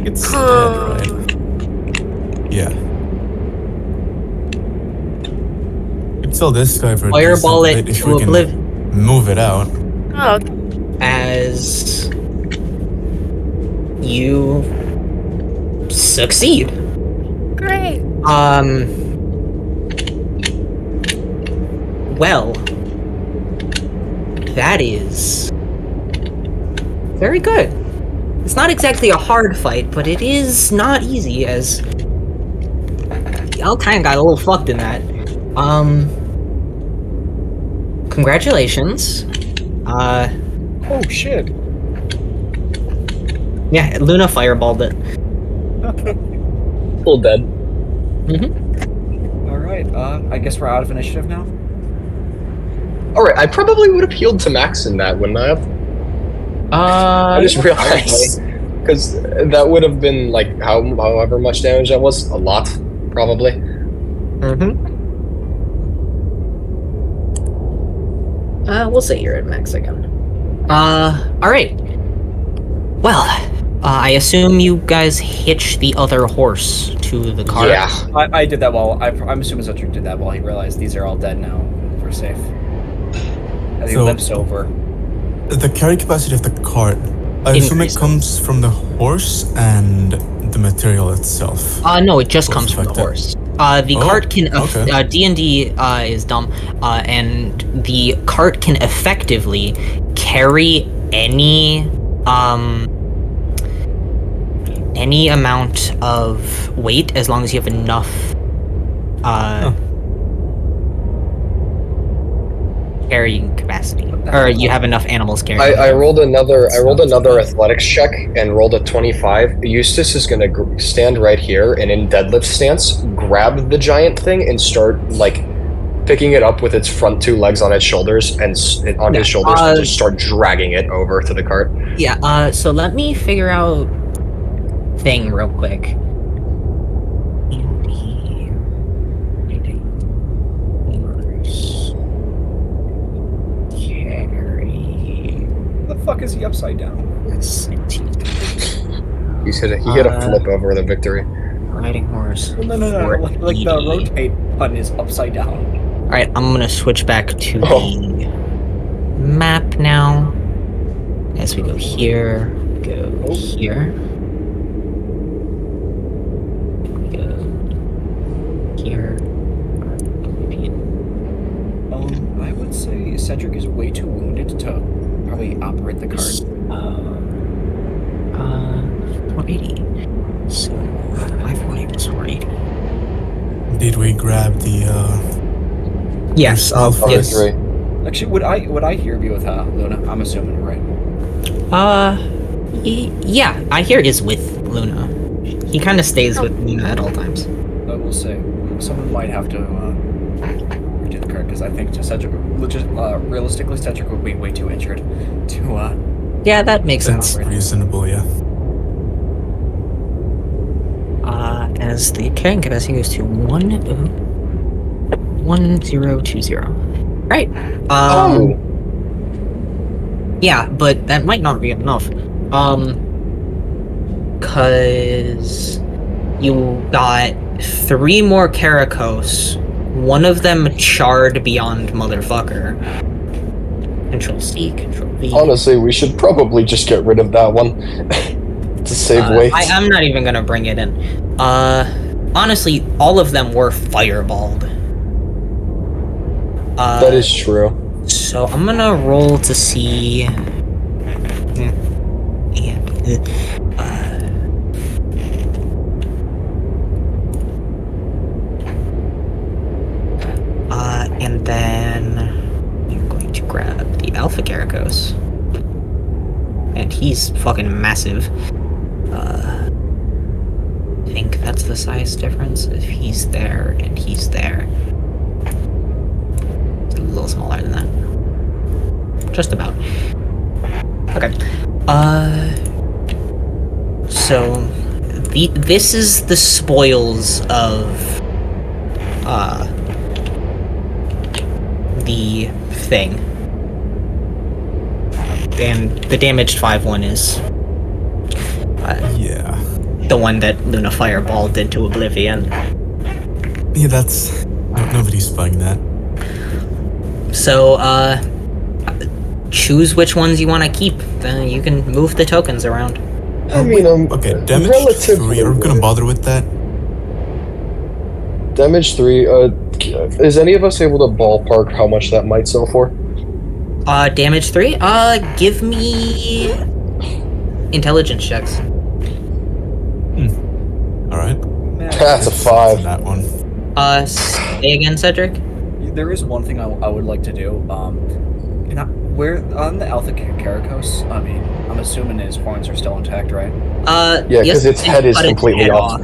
It's dead, right? Yeah. Could sell this guy for a Fireball decent it bit if to we can oblivion. move it out. Oh, okay. As you succeed. Great. Well, that is very good. It's not exactly a hard fight, but it is not easy, as y'all kind of got a little fucked in that. Congratulations. Oh shit. Yeah, Luna fireballed it. Full dead. All right. I guess we're out of initiative now. Alright, I probably would have healed to max in that, wouldn't I have? I just realized. Because that would have been, like, however much damage that was. A lot, probably. We'll say you're at max again. Alright. Well, I assume you guys hitched the other horse to the cart. Yeah. I did that while I'm assuming Cedric did that while he realized these are all dead now. We're safe. As he So- limps over. The carry capacity of the cart, I assume it Increases. comes from the horse and the material itself. No, it just Both comes from the affected. horse. The Oh, cart can okay. D&D is dumb, and the cart can effectively carry any amount of weight as long as you have enough carrying capacity, or you have enough animals carrying. I rolled another athletics check and rolled a 25. Eustace is gonna stand right here and in deadlift stance, grab the giant thing and start like picking it up with its front two legs on its shoulders and on his shoulders and just start dragging it over to the cart. Yeah. So let me figure out thing real quick. What the fuck is he upside down? He hit a flip over the victory. Riding horse. Well, no. Like the 480. rotate button is upside down. Alright, I'm gonna switch back to Oh. the map now. As we go here, go here. We go here. I would say Cedric is way too wounded to probably operate the cart. 480. So, my 480 was 480. Did we grab the Yes, yes. Three. Actually, would I hear you with Luna? I'm assuming, right? Yeah, I hear is with Luna. He kind of stays with Luna at all times. I will say someone might have to redo the cart because I think Cedric, realistically, Cedric would be way too injured to. Yeah, that makes sense. That's reasonable, yeah. As the carrying capacity goes to 1020. Right. Oh. Yeah, but that might not be enough. Cause you got 3 more Karakos. One of them charred beyond motherfucker. Control C, Control V. Honestly, we should probably just get rid of that one to save weight. I'm not even gonna bring it in. Honestly, all of them were fireballed. That is true. So I'm gonna roll to see. And then I'm going to grab the Alpha Karakos. And he's fucking massive. I think that's the size difference. If he's there and he's there. It's a little smaller than that. Just about. Okay. So this is the spoils of the thing. And the damaged 5-1 is Yeah. the one that Luna fireballed into oblivion. Yeah, that's... Nobody's buying that. So, choose which ones you want to keep. Then you can move the tokens around. I mean, Okay, damage relatively 3. Are we gonna good. bother with that? Damage 3. Is any of us able to ballpark how much that might sell for? Damage 3. Give me intelligence checks. All right. That's a 5. That one. Say again, Cedric. There is one thing I would like to do. Where on the Alpha Caracos? I mean, I'm assuming his horns are still intact, right? Yeah, yes, because its you head is cut its completely head off.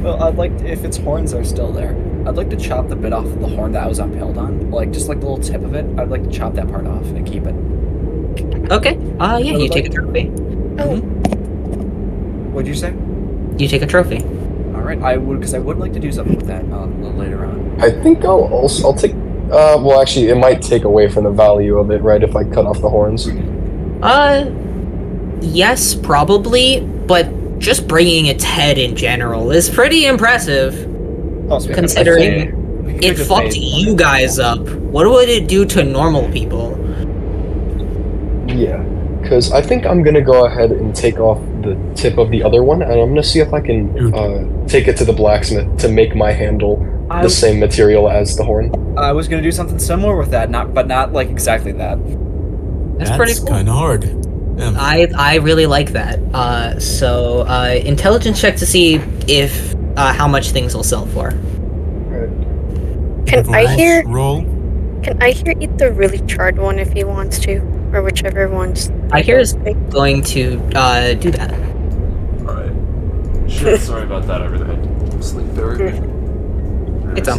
Well, I'd like if its horns are still there, I'd like to chop the bit off of the horn that I was impaled on, just like the little tip of it. I'd like to chop that part off and keep it. Okay. Yeah, you take a trophy. What'd you say? You take a trophy. All right, I would like to do something with that a little later on. I think I'll take. Well, actually, it might take away from the value of it, right? If I cut off the horns. Yes, probably, but just bringing its head in general is pretty impressive, considering it fucked you guys up. What would it do to normal people? Yeah, because I think I'm gonna go ahead and take off the tip of the other one, and I'm gonna see if I can take it to the blacksmith to make my handle the same material as the horn. I was gonna do something similar with that, but not like exactly that. That's pretty cool. kind of hard. Yeah. I really like that. So intelligence check to see if how much things will sell for. Can I hear? Roll. Can I hear eat the really charred one if he wants to, or whichever one's. I hear is going to do that. Alright. Shit, sorry about that. I really had sleep there. It's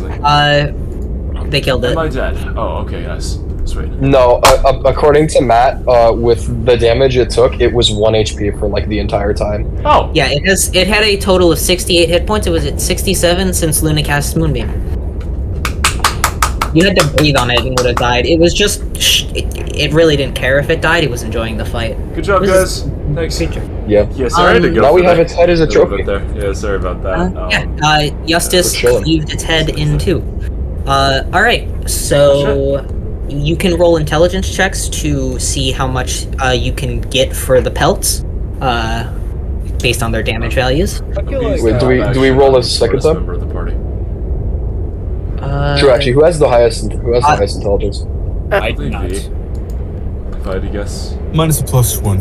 they killed it. Am I dead? Oh, okay, yes. Sweet. No, according to Matt, with the damage it took, it was 1 HP for like the entire time. Oh! Yeah, it had a total of 68 hit points. It was at 67 since Luna cast Moonbeam. You had to breathe on it and would have died. It was just it really didn't care if it died. It was enjoying the fight. Good job, guys. Thanks. Yeah. Yeah, sorry I had to go now for we have that. its head as a trophy. There. Yeah, sorry about that. Justice we're chilling. cleaved its head in two. Alright, so you can roll intelligence checks to see how much you can get for the pelts, based on their damage values. Wait, do we roll a second time? Member of the party. True, actually, who has the highest intelligence? I Maybe. not. If I had to guess. Minus a +1.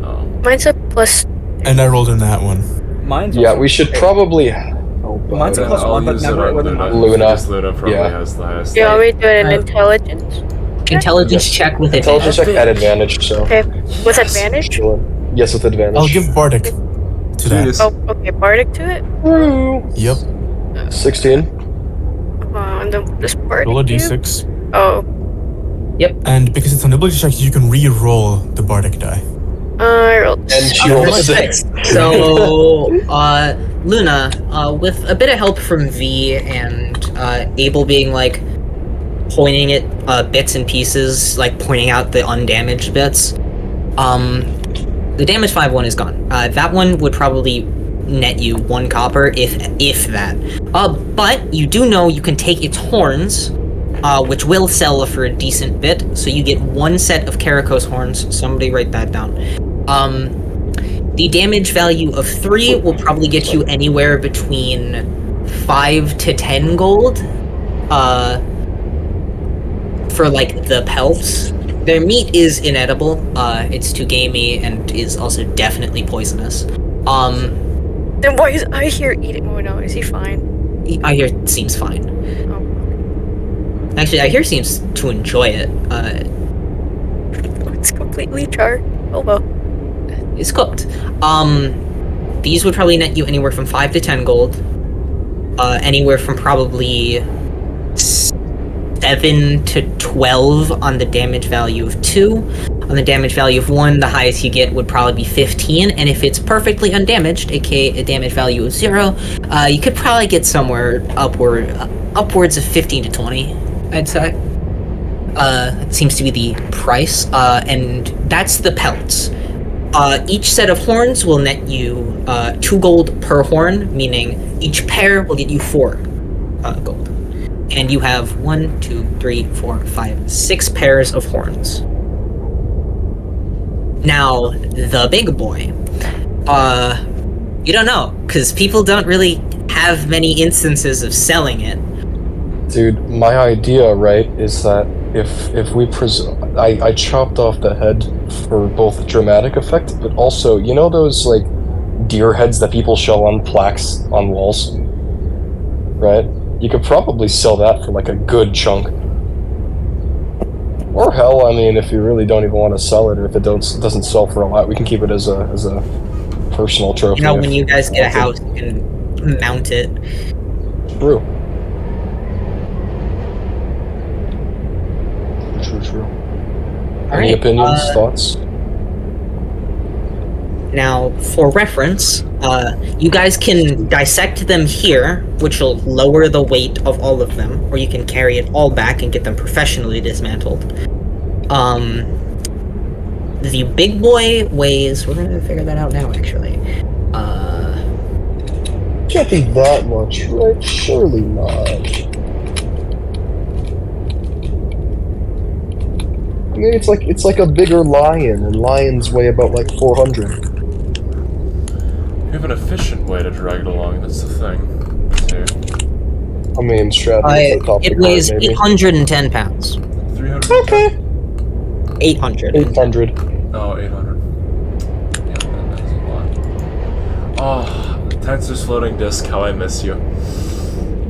Oh. Mine's a plus. And I rolled in that one. Mine's Yeah, also we should okay. probably. Mine's a Yeah, plus I'll one, but use never it on with an Luna. Luna. Because Luna probably Yeah. has the highest. You want me to do an Uh, intelligence? Intelligence check with Intelligence advantage. check at advantage, so. Okay, with advantage. Chilling. Yes, with advantage. I'll give Bardic to that. Jeez. Oh, okay, bardic to it. Yep. 16. And then this bardic. Roll a do? d6. Oh, And because it's an ability check, you can re-roll the Bardic die. I rolled. And she rolled a 6. So, Luna, with a bit of help from V and Abel being like pointing at bits and pieces, like pointing out the undamaged bits, the damage 5 is gone. That one would probably net you 1 copper, if that. But you do know you can take its horns, which will sell for a decent bit, so you get 1 set of Karakos horns. Somebody write that down. The damage value of 3 will probably get you anywhere between 5 to 10 gold, for like the pelts. Their meat is inedible, it's too gamey, and is also definitely poisonous. Then why is I here eating? Oh no, is he fine? I hear it seems fine. Oh, Actually, I hear seems to enjoy it. it's completely charred. Oh well. It's cooked. These would probably net you anywhere from 5 to 10 gold. Anywhere from probably 7 to 12 on the damage value of 2. On the damage value of 1, the highest you get would probably be 15, and if it's perfectly undamaged, aka a damage value of 0, you could probably get somewhere upwards of 15 to 20, I'd say. It seems to be the price, and that's the pelts. Each set of horns will net you 2 gold per horn, meaning each pair will get you 4 gold. And you have 1, 2, 3, 4, 5, 6 pairs of horns. Now, the big boy. You don't know, because people don't really have many instances of selling it. Dude, my idea, right, is that if we I chopped off the head for both dramatic effect, but also, you know those, like, deer heads that people show on plaques on walls? Right? You could probably sell that for, like, a good chunk. Or hell, I mean, if you really don't even want to sell it, or if it doesn't sell for a lot, we can keep it as a personal trophy. You know, when if you guys get a wanted. house, you can mount it. True. True. Any Alright, opinions, thoughts? Now, for reference, you guys can dissect them here, which will lower the weight of all of them, or you can carry it all back and get them professionally dismantled. The big boy weighs. We're gonna figure that out now, actually. Can't be that much, right? Surely not. I mean, it's like a bigger lion, and lions weigh about like 400. You have an efficient way to drag it along, that's the thing. Too. I mean, strategy. It weighs 810 pounds. 300? Okay. 800. 800. Oh, 800. Yeah, that's a lot. Oh, Tensor's floating disc, how I miss you.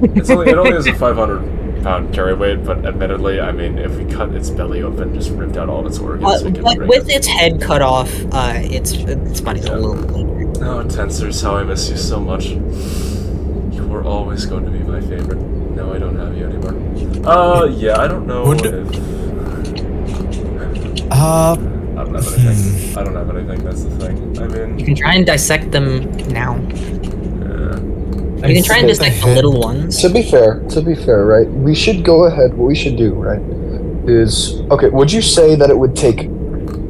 It only has a 500-pound carry weight, but admittedly, I mean, if we cut its belly open, just ripped out all its organs, it can But bring with it. its head cut off, its body's a little cleaner. Oh, Tensors, how I miss you so much. You were always going to be my favorite. No, I don't have you anymore. Yeah, I don't know Would- if... I don't have anything. I don't have anything, that's the thing. I You mean... can try and dissect them now. Yeah. You can try and dissect the little ones. To be fair, right? We should go ahead. What we should do, right, is okay. Would you say that it would take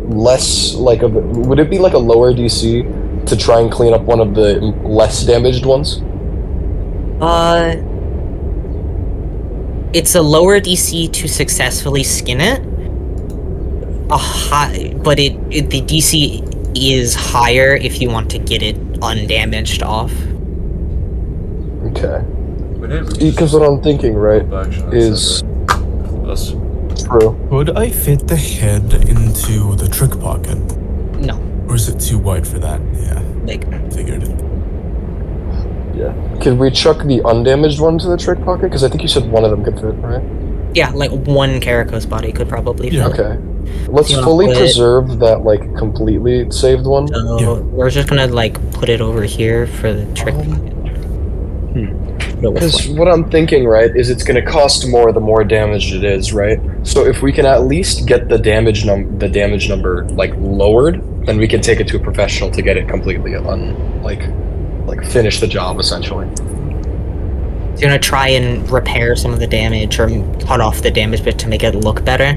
less, like would it be like a lower DC to try and clean up one of the less damaged ones? It's a lower DC to successfully skin it. But the DC is higher if you want to get it undamaged off. Okay. Whenever Because what I'm thinking, right, is Us. true. Could I fit the head into the trick pocket? No, Or is it too wide for that? Yeah, like figured it. Yeah. Could we chuck the undamaged one to the trick pocket? Because I think you said one of them could fit, right? yeah, like one Caraco's body could probably Yeah. fit. Okay. Let's You wanna fully put it- preserve that, like, completely saved one. So Yeah. we're just gonna like put it over here for the trick. Because what I'm thinking, right, is it's going to cost more the more damaged it is, right? So if we can at least get the damage number like lowered, then we can take it to a professional to get it completely finish the job essentially. So you're gonna try and repair some of the damage or cut off the damage bit to make it look better.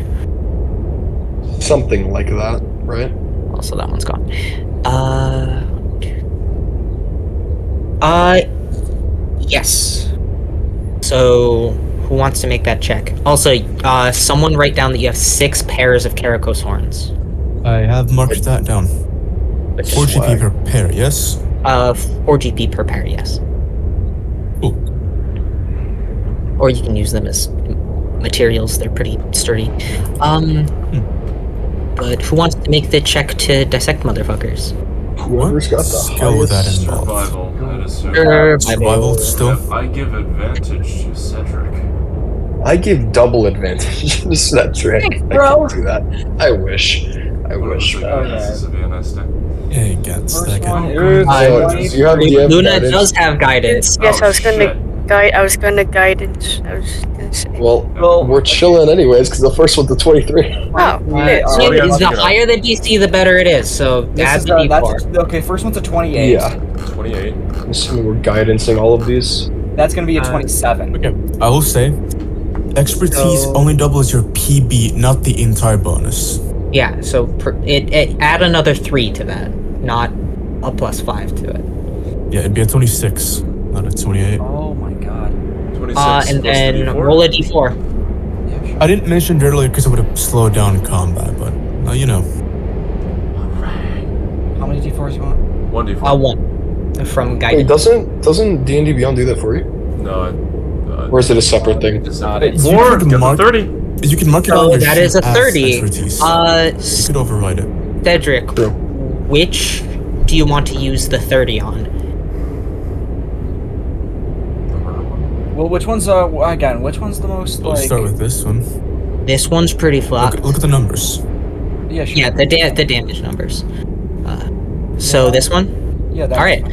Something like that, right? Also, that one's gone. Yes. So, who wants to make that check? Also, someone write down that you have 6 pairs of Caraco's horns. I have marked that down. Which 4 is, GP per pair, yes? 4 GP per pair, yes. Cool. Or you can use them as materials, they're pretty sturdy. But who wants to make the check to dissect motherfuckers? Whoever's got the skill would that highest- involve? Survival. That is Survival still? I give advantage to Cedric. I give double advantage to Cedric. I bro. can't do that. I wish. I wish. This is a BNSD. Yeah, he gets that guy. You have the Luna advantage. does have guidance. Yes, Oh, I was gonna shit. I was gonna guidance. I was gonna say. Well, we're chilling anyways because the first one's a 23. Wow. Alright, So we have the to get higher the DC, the better it is. So This add is the D4. okay, first one's a 28. Yeah. 28. I'm assuming we're guidancing all of these. That's gonna be a 27. Okay, I will say, expertise So- only doubles your PB, not the entire bonus. Yeah, so it add another 3 to that, not a +5 to it. Yeah, it'd be a 26, not a 28. Oh my god. 26 And plus then the D4. roll a D4. Yeah, sure. I didn't mention it earlier because it would have slowed down combat, but you know. many d4s you want? 1d4. 1 from Wait, guidance. doesn't D&D Beyond do that for you? No. Or is it a separate thing? It's Not separate. it. More! You could Get the mark- 30! You can mark it Oh, on your that sheet is a as 30. expertise. You could override it. Cedric, True. which do you want to use the 30 on? Well, which one's again? Which one's the most We'll like? start with this one. This one's pretty flat. Look at the numbers. Yeah, sure. Yeah, the damage numbers. So Yeah. this one? Yeah. That All right.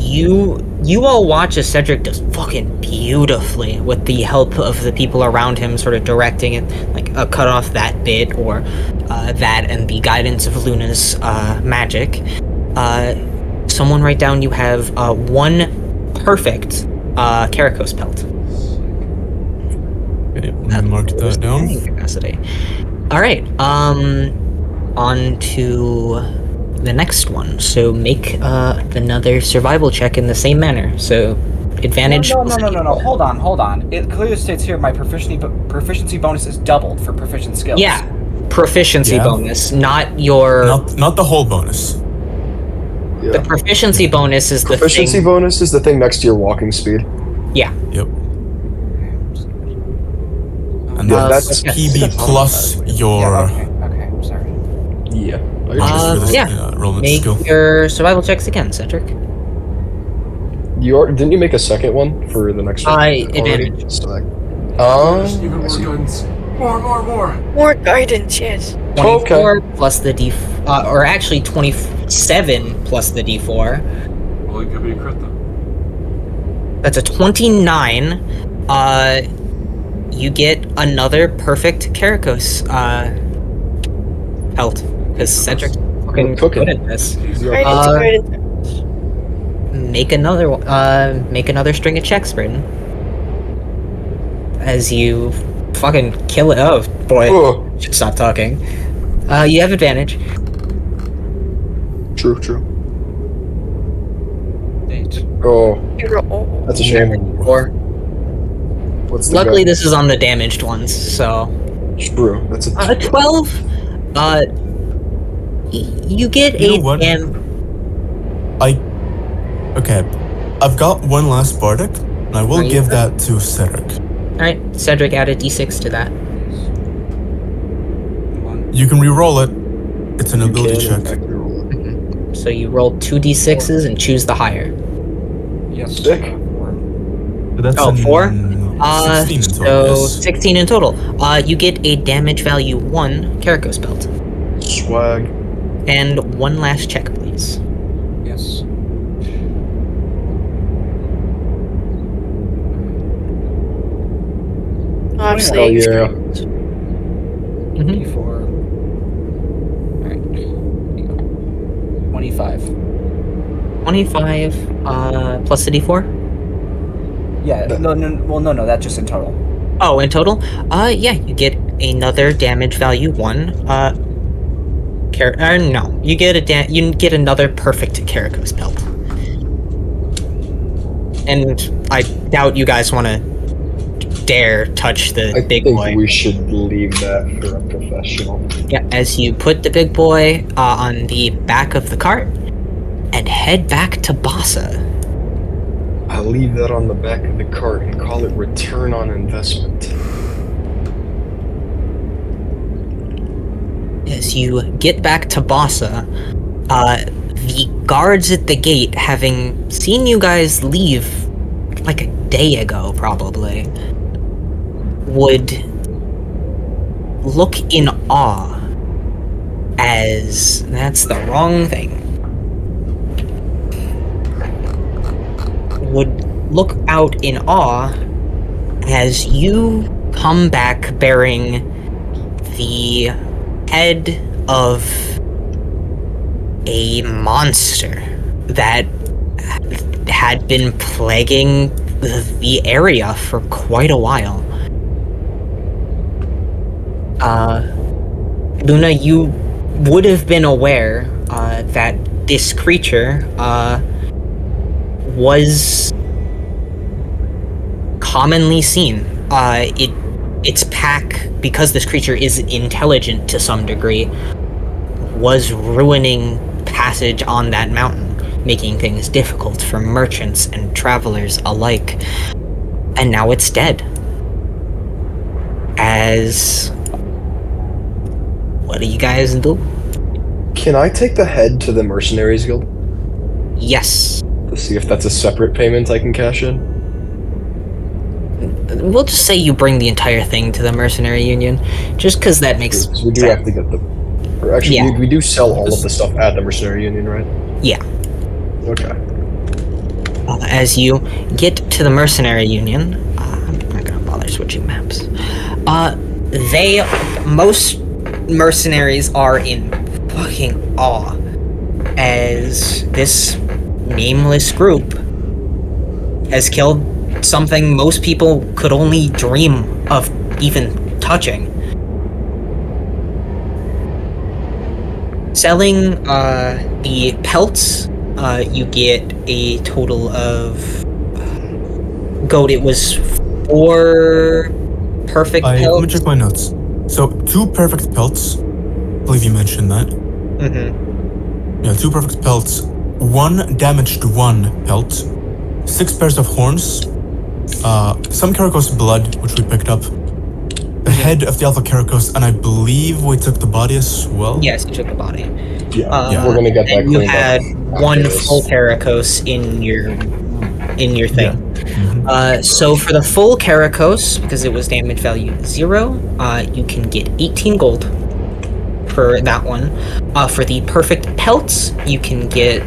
You all watch as Cedric does fucking beautifully with the help of the people around him, sort of directing it, like cut off that bit or that, and the guidance of Luna's magic. Someone write down you have 1 perfect Karakos pelt. Okay, let me mark that down. Carrying capacity. All right. On to the next one. So make another survival check in the same manner. So advantage. No. Hold on. It clearly states here my proficiency bonus is doubled for proficient skills. Yeah, proficiency Yeah. bonus, not your. Not the whole bonus. The Yeah. proficiency bonus is the Proficiency thing. bonus is the thing next to your walking speed. Yeah. Yep. And Yeah, that's that's- PB plus your. Yeah. Okay. I'm sorry. Yeah. for this, yeah. Roland Make skill. your survival checks again, Cedric. Didn't you make a second one for the next one? already? Advantage. So, Even I more see. guns. More. More guidance, yes. 24 plus the D, or actually 27 plus the D4. Well, it could be a crit though. That's a 29. You get another perfect Karakos pelt because Cedric's fucking cooking. good at this. Guidance. Make another make another string of checks, Brayden. As you fucking kill it. Oh boy, Oh, should stop talking. You have advantage. true. 8. Oh, Oh. that's a shame. Or What's the luckily, guy? this is on the damaged ones, so True. That's a 12. You get You a know what? Okay, I've got one last bardic, and I will Right. give that to Cedric. All right, Cedric added D6 to that. 1. You can re-roll it. It's an You ability can, in check. fact, reroll it. So you roll 2d6s and choose the higher. Yes. Sick. 4. But that's Oh, 4? 16 in total. So Yes. 16 in total. You get a damage value 1 Karakos belt. Swag. And one last check, please. Yes. Obviously. Oh yeah. Mhm. D4. Alright. 25. 25 plus the d4? Yeah, no, that's just in total. Oh, in total? Yeah, you get another damage value 1. No, you get another perfect Karakos belt. And I doubt you guys want to dare touch the I big think boy. we should leave that for a professional. Yeah, as you put the big boy on the back of the cart and head back to Bassa. I'll leave that on the back of the cart and call it return on investment. As you get back to Bassa, the guards at the gate, having seen you guys leave like a day ago, probably, would look in awe as that's the wrong thing. Would look out in awe as you come back bearing the head of a monster that had been plaguing the area for quite a while. Luna, you would have been aware that this creature was commonly seen. Its pack, because this creature is intelligent to some degree, was ruining passage on that mountain, making things difficult for merchants and travelers alike. And now it's dead. What do you guys do? Can I take the head to the Mercenaries Guild Yes. to see if that's a separate payment I can cash in? We'll just say you bring the entire thing to the Mercenary Union, just because that makes 'Cause we do have to get the. Or actually, Yeah. we do sell all of the stuff at the Mercenary Union, right? Yeah. Okay. As you get to the Mercenary Union, I'm not gonna bother switching maps. Most mercenaries are in fucking awe as this nameless group has killed something most people could only dream of even touching. Selling the pelts, you get a total of gold. It was 4 perfect Let me pelts. check my notes. So 2 perfect pelts. I believe you mentioned that. Mm-hmm. Yeah, 2 perfect pelts. 1 damaged 1 pelt. 6 pairs of horns. Some Karakos blood, which we picked up. The head of the Alpha Karakos, and I believe we took the body as well. Yes, you took the body. Yeah, we're gonna get that And you cleaned had up. one after this. full Karakos in your thing. Mhm. So for the full Karakos, because it was damage value 0, you can get 18 gold for that one. For the perfect pelts, you can get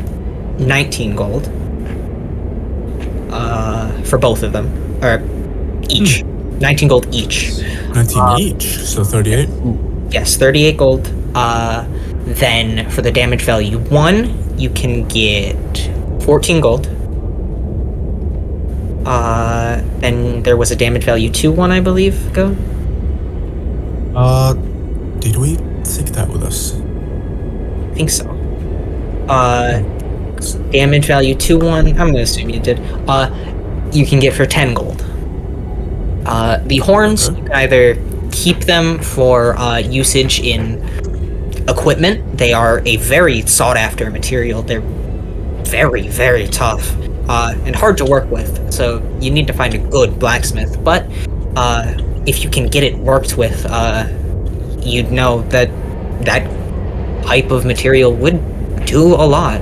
19 gold. For both of them, or each. 19 gold each. 19 each, so 38. Yes, 38 gold. Then for the damage value 1, you can get 14 gold. Then there was a damage value 2 one, I believe, go? Did we take that with us? I think so. Damage value 2 1, I'm gonna assume you did. You can get for 10 gold. The horns, Okay. you can either keep them for usage in equipment. They are a very sought after material. They're very, very tough and hard to work with. So you need to find a good blacksmith. But if you can get it worked with, you'd know that that type of material would do a lot,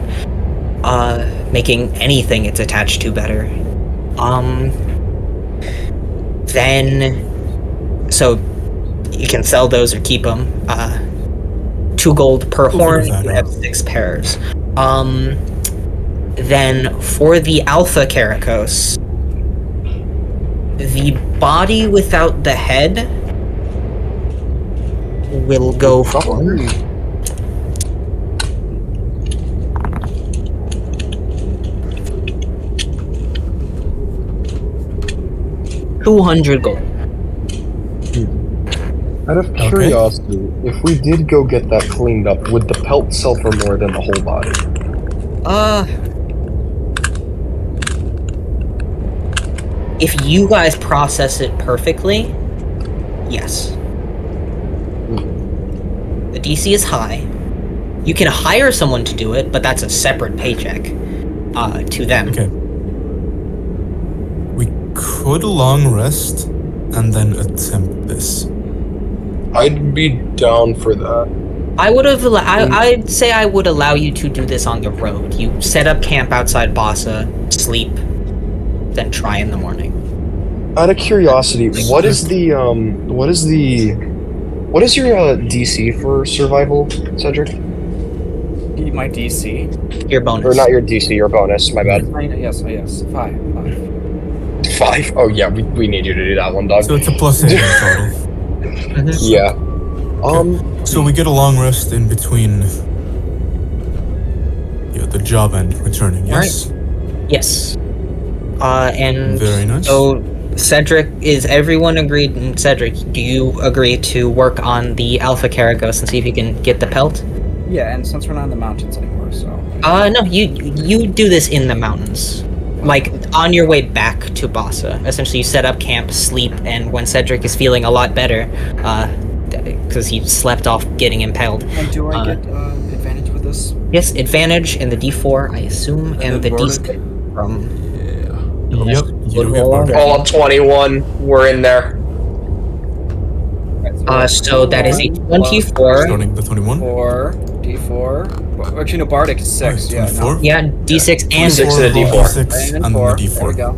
making anything it's attached to better. So you can sell those or keep them. 2 gold per horn, figure that you have out. 6 pairs. Then for the Alpha Karakos, the body without the head will go for Probably. 200 gold. Out of Okay. curiosity, if we did go get that cleaned up, would the pelt sell for more than the whole body? If you guys process it perfectly, yes. The DC is high. You can hire someone to do it, but that's a separate paycheck to them. Okay. We could long rest and then attempt this. I'd be down for that. I would have. I'd say I would allow you to do this on the road. You set up camp outside Bassa, sleep, then try in the morning. Out of curiosity, what is your DC for survival, Cedric? My DC. Your bonus. Or not your DC, your bonus. My bad. Yes. 5. 5. Oh yeah, we need you to do that one, dog. So it's a plus 8 in total. Mhm. Yeah. So we get a long rest in between the job and returning, yes? Yes. And Very nice. so Cedric, is everyone agreed? And Cedric, do you agree to work on the Alpha Karakos and see if you can get the pelt? Yeah, and since we're not in the mountains anymore, so. No, you do this in the mountains. Like, on your way back to Bassa. Essentially, you set up camp, sleep, and when Cedric is feeling a lot better, because he slept off getting impaled. And do I Uh, get advantage with this? Yes, advantage in the D4, I assume, and the then D6 Bardic. from. Yeah. Yep, you do get roll Bardic. All 21. We're in there. So that is a 24. Starting the 21. 4, D4. Well, actually, no, Bardic is 6. Right, Yeah, no. 24. Yeah, D6 and 6 and a D4. D6 And and 4. the There we D4. go.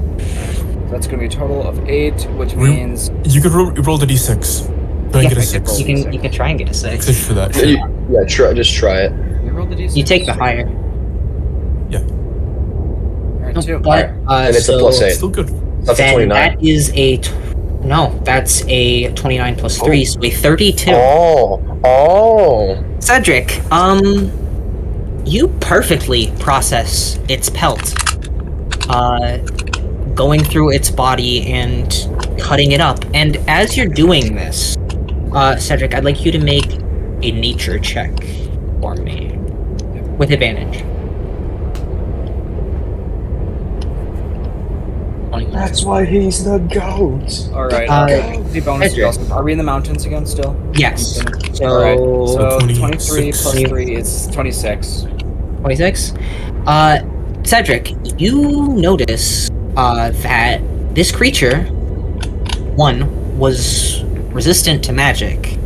So that's going to be a total of 8, which We- means You could roll the D6. Try and get a Yeah, 6. you can try and get a 6. 6 for that. Yeah, just try it. we roll the D6. You take the higher. Alright, No, 2. but, And it's a so plus 8. Still good. That's a then 29. that is no, that's a 29 plus 3, so a 32. Oh. Cedric, you perfectly process its pelt, going through its body and cutting it up. And as you're doing this, Cedric, I'd like you to make a nature check for me with advantage. That's why he's the goat. Alright, the bonus Cedric. spells. Are we in the mountains again still? Yes. So, Alright, so 23 26. plus 3 is 26. 26. Cedric, you notice that this creature, one, was resistant to magic.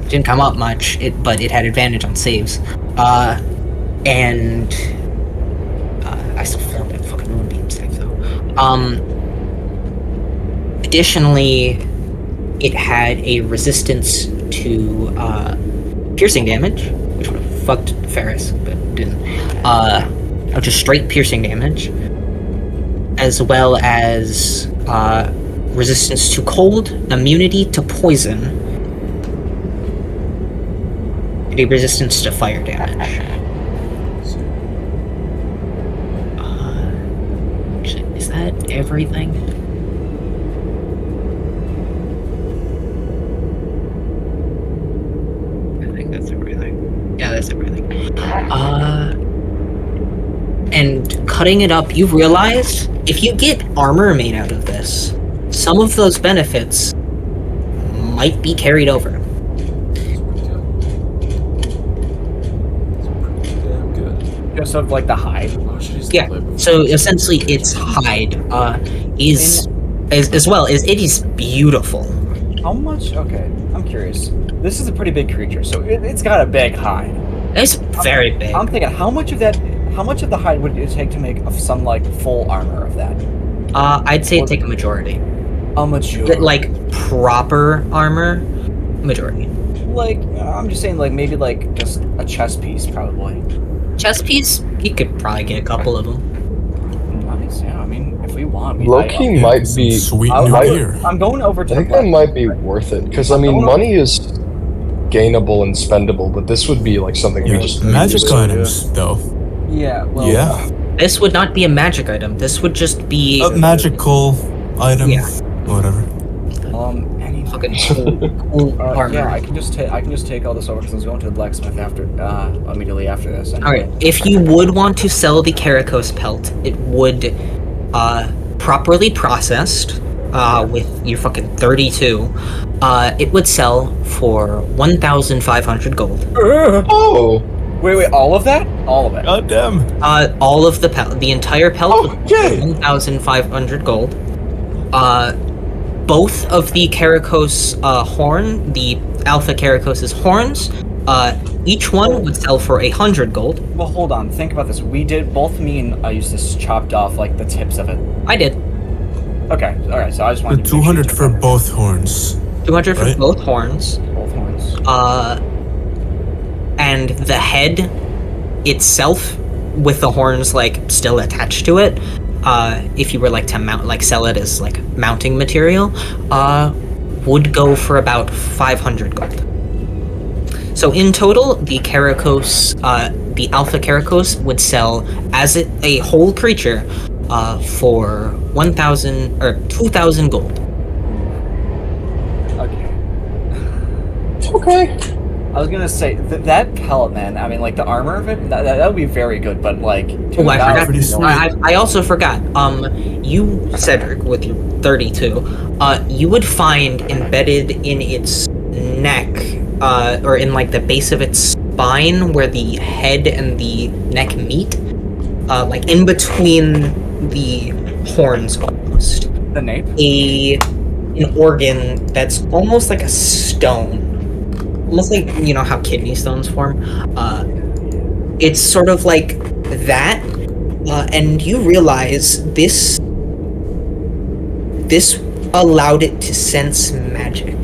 Didn't come up much, but it had advantage on saves. And I still failed that fucking moonbeam save though. Additionally, it had a resistance to piercing damage, which would have fucked Ferris, but didn't. Just straight piercing damage, as well as resistance to cold, immunity to poison, and a resistance to fire damage. Is that everything? I think that's everything. Yeah, that's everything. And cutting it up, you realize if you get armor made out of this, some of those benefits might be carried over. Damn good. Just sort of like the hide. Oh, shit, he's Yeah. the play So essentially, its hide is as well as it is beautiful. How much? Okay, I'm curious. This is a pretty big creature, so it's got a big hide. It's very big. I'm thinking, how much of the hide would it take to make some like full armor of that? I'd say take a majority. A majority. Like proper armor, majority. Like, I'm just saying, like maybe like just a chest piece, probably. Chest piece, you could probably get a couple of them. Nice. Yeah, I mean, if we want, we Low-key I- might Some be. sweet I- new I- gear. I'm going over to I the think that black. might be worth it because I mean, money is gainable and spendable, but this would be like something we Yeah, just magic use. items, though. Yeah. Well. Yeah. This would not be a magic item. This would just be A magical item. Yeah. Whatever. Any fucking cool armor. yeah, I can just take all this over because I was going to the blacksmith after immediately after this. All right. If you would want to sell the Karakos pelt, it would properly processed with your fucking 32. It would sell for 1,500 gold. Oh, Wait, all of that? All of it. God damn. All of the pelt, the entire pelt, would okay. 1,500 gold. Both of the Karakos horn, the Alpha Karakos's horns, each one would sell for 100 gold. Well, hold on. Think about this. We did both. Me and I used this chopped off like the tips of it. I did. Okay. All right. So I just The wanted to make sure 200 you for took both horns. 200 for Right. both horns. both horns. And the head itself, with the horns like still attached to it, if you were like to mount, like sell it as like mounting material, would go for about 500 gold. So in total, the Karakos, the Alpha Karakos would sell as a whole creature for 1,000 or 2,000 gold. Okay. Okay. I was gonna say that pellet, man. I mean, like the armor of it, that would be very good. But like, Oh, I forgot. Pretty sweet. I also forgot. You, Cedric, with your 32, you would find embedded in its neck, or in like the base of its spine, where the head and the neck meet, like in between the horns, almost the nape. an organ that's almost like a stone. Almost like, you know how kidney stones form. It's sort of like that, and you realize this allowed it to sense magic,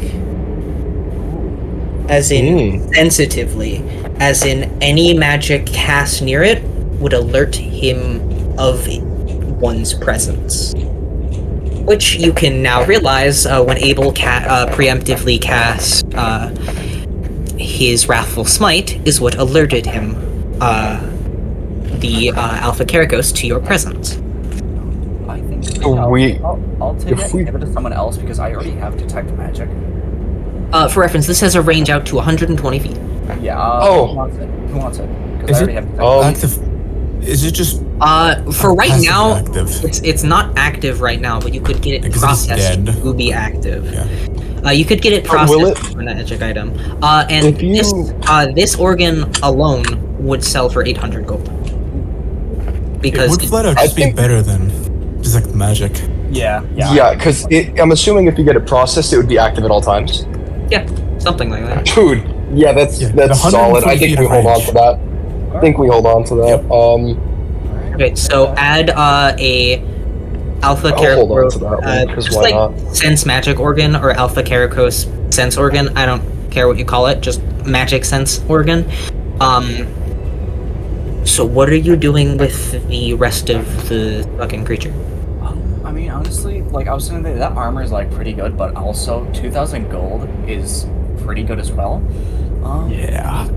as in sensitively, as in any magic cast near it would alert him of one's presence. Which you can now realize when Abel preemptively cast his Wrathful Smite is what alerted him, the Alpha Karakos, to your presence. I think So I'll take if it and we- give it to someone else because I already have detect magic. For reference, this has a range out to 120 feet. Yeah. Oh. Who wants it? Who wants it? Because Is I already it- have detect Active. Is it just For right passive now, active? it's not active right now, but you could get it Because it's processed dead. to be active. Yeah. You could get it But will processed for an magic item. And If you- this organ alone would sell for 800 gold. Because Would flat out I just be think- better than just like magic? Yeah. Yeah, because I'm assuming if you get it processed, it would be active at all times. yeah, something like that. Dude, yeah, that's Yeah, that's the solid. I 140 think feet we of hold on range. to that. I think we hold on to that. Okay, so add a Alpha I'll hold on to Karakos, that one, 'cause just why like not? sense magic organ or Alpha Karakos sense organ. I don't care what you call it, just magic sense organ. So what are you doing with the rest of the fucking creature? I mean, honestly, like I was saying, that armor is like pretty good, but also 2,000 gold is pretty good as well. Yeah.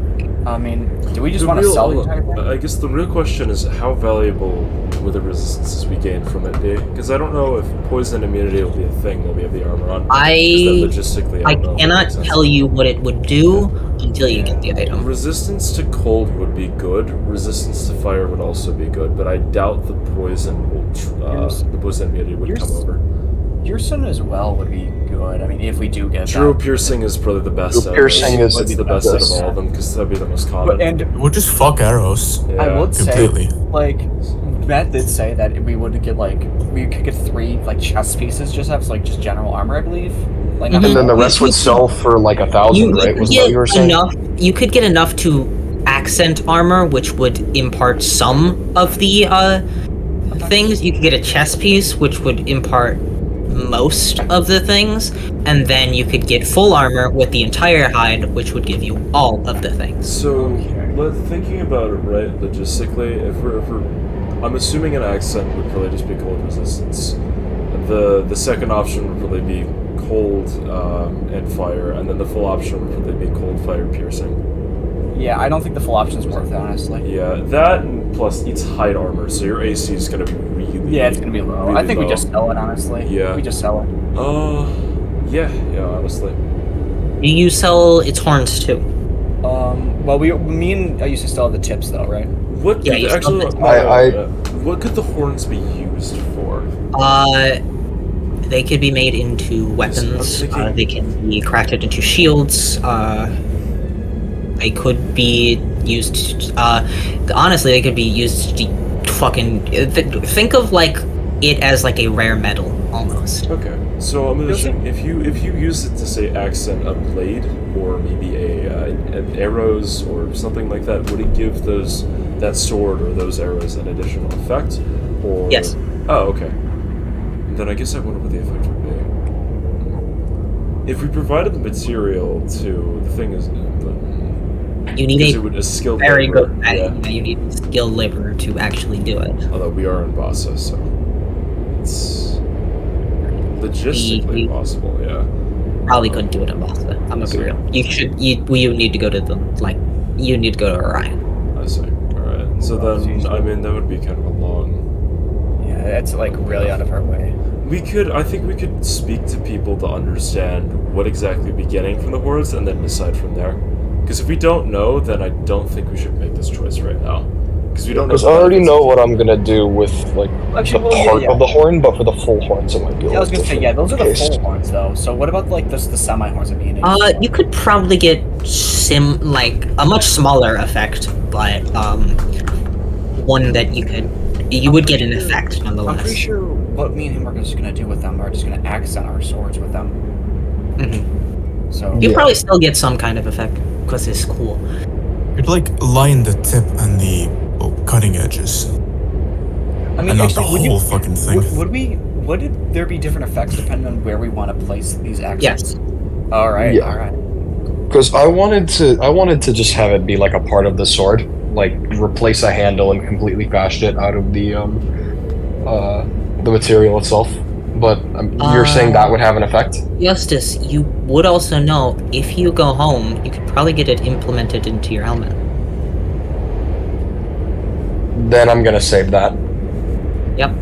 I mean, do we just The want to real- sell the hold entire on. thing? I guess the real question is how valuable will the resistances we gain from it be? Because I don't know if poison immunity will be a thing while we have the armor on. Because then logistically, I don't know if it cannot makes sense. tell you what it would do until you get the item. Resistance to cold would be good. Resistance to fire would also be good, but I doubt the poison will. The poison immunity would come over. Pearson as well would be good. I mean, if we do get Drew that. Piercing is probably the best. Drew out of Piercing those. is It's the the best out of best. all of them because that'd be the most common. But, and We'll just fuck arrows. yeah. I would say, Completely. like, Matt did say that we would get we could get 3 like chest pieces just as like just general armor, I believe. Like, Mhm. And then the rest would sell for like 1,000, right? could Wasn't that what you were saying? You could get enough to accent armor, which would impart some of the things. You could get a chest piece, which would impart most of the things, and then you could get full armor with the entire hide, which would give you all of the things. So, thinking about it, right, logistically, if we're, I'm assuming an accent would probably just be cold resistance. The second option would probably be cold and fire, and then the full option would probably be cold, fire, piercing. Yeah, I don't think the full option's worth it, honestly. Yeah, that and plus it's hide armor, so your AC is gonna be really. Yeah, it's gonna be low. really I think we low. just sell it, honestly. Yeah. We just sell it. Yeah, honestly. You sell its horns too. Well, me and I used to still have the tips though, right? What Yeah, could you still actually? have what could the horns be used for? They could be made into weapons. I'm thinking- They can be crafted into shields. They could be used. Honestly, they could be used to fucking. Think of like it as like a rare metal almost. Okay, so I'm assuming if you use it to say accent a blade or maybe an arrows or something like that, would it give that sword or those arrows an additional effect? Or Yes. Oh, okay. Then I guess I wonder what the effect would be. If we provided the material to the thing is, You need because a it would a skilled very laborer, good. yeah. You need a skilled laborer to actually do it. Although we are in Bassa, so it's logistically possible. Yeah. Probably couldn't do it in Boston. I'm gonna be real. You need to go to you need to go to Orion. I see. Alright. So then, I mean, that would be kind of a long. Yeah, it's like really out of our way. I think we could speak to people to understand what exactly we'd be getting from the hordes and then decide from there. Because if we don't know, then I don't think we should make this choice right now. Because we don't know. Because I already know what I'm gonna do with like Actually, the well, part yeah. of the horn, but for the full horns, it might be. Yeah, I was gonna say, yeah, those are the case. full horns though. So what about like the semi horns of being? You could probably get like a much smaller effect, but one that you would get an effect I'm nonetheless. pretty sure what me and him are just gonna do with them are just gonna accent our swords with them. Mhm. So You Yeah. probably still get some kind of effect because it's cool. You'd like line the tip and the cutting edges, I mean, and not the actually, would whole you? fucking thing. Would there be different effects depending on where we want to place these accents? Yes. All right. Yeah. All right. Because I wanted to just have it be like a part of the sword, like replace a handle and completely fashion it out of the material itself. But you're saying that would have an effect? Justice, you would also know if you go home, you could probably get it implemented into your helmet. Then I'm gonna save that. Yep.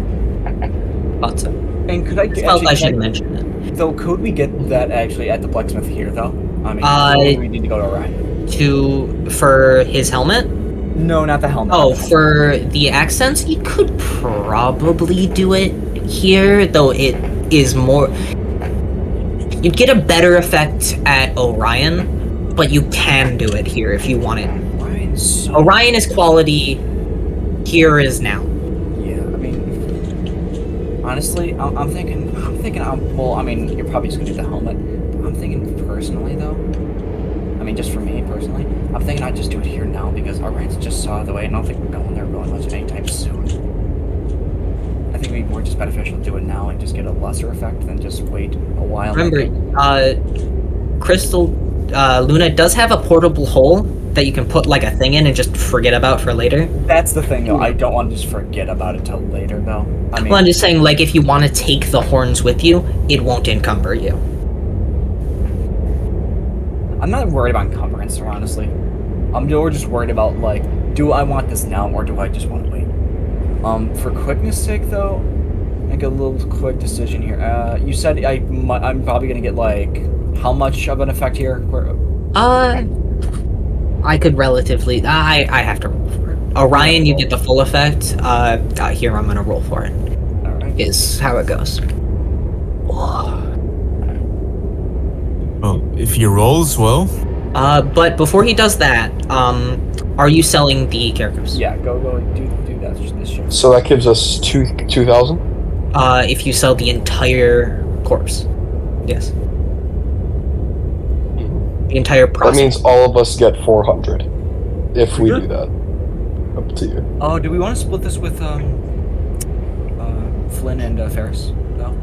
Thought so. And could I Felt I should actually, mention it. though? Could we get that actually at the blacksmith here though? I mean, or we need to go to Orion. For his helmet? No, not the helmet. Oh, for the accents, you could probably do it here, though it is more. You'd get a better effect at Orion, but you can do it here if you want it. Orion's so. Orion is quality, here is now. Yeah, I mean, honestly, I'm thinking, well, I mean, you're probably just gonna do the helmet. But I'm thinking personally, though. I mean, just for me personally, I'm thinking I'd just do it here now because Orion's just saw the way, and I don't think we're going there really much anytime soon. I think it'd be more just beneficial to do it now and just get a lesser effect than just wait a while. Remember, Crystal, Luna does have a portable hole that you can put like a thing in and just forget about for later. That's the thing, though. I don't want to just forget about it till later, though. I mean, Well, I'm just saying, like, if you want to take the horns with you, it won't encumber you. I'm not worried about encumbrance, honestly. I'm more just worried about, like, do I want this now or do I just want to wait? For quickness sake, though, make a little quick decision here. You said I'm probably gonna get, like, how much of an effect here? I could relatively. I have to roll for it. Orion, you get the full effect. Here I'm gonna roll for it. Alright. Is how it goes. Well, if he rolls well, But before he does that, are you selling the characters? Yeah, go do that this show. So that gives us 2,000. If you sell the entire corpse, yes. The entire That process. means all of us get 400 if we do that. Up to you. Oh, do we want to split this with Flynn and Ferris? No.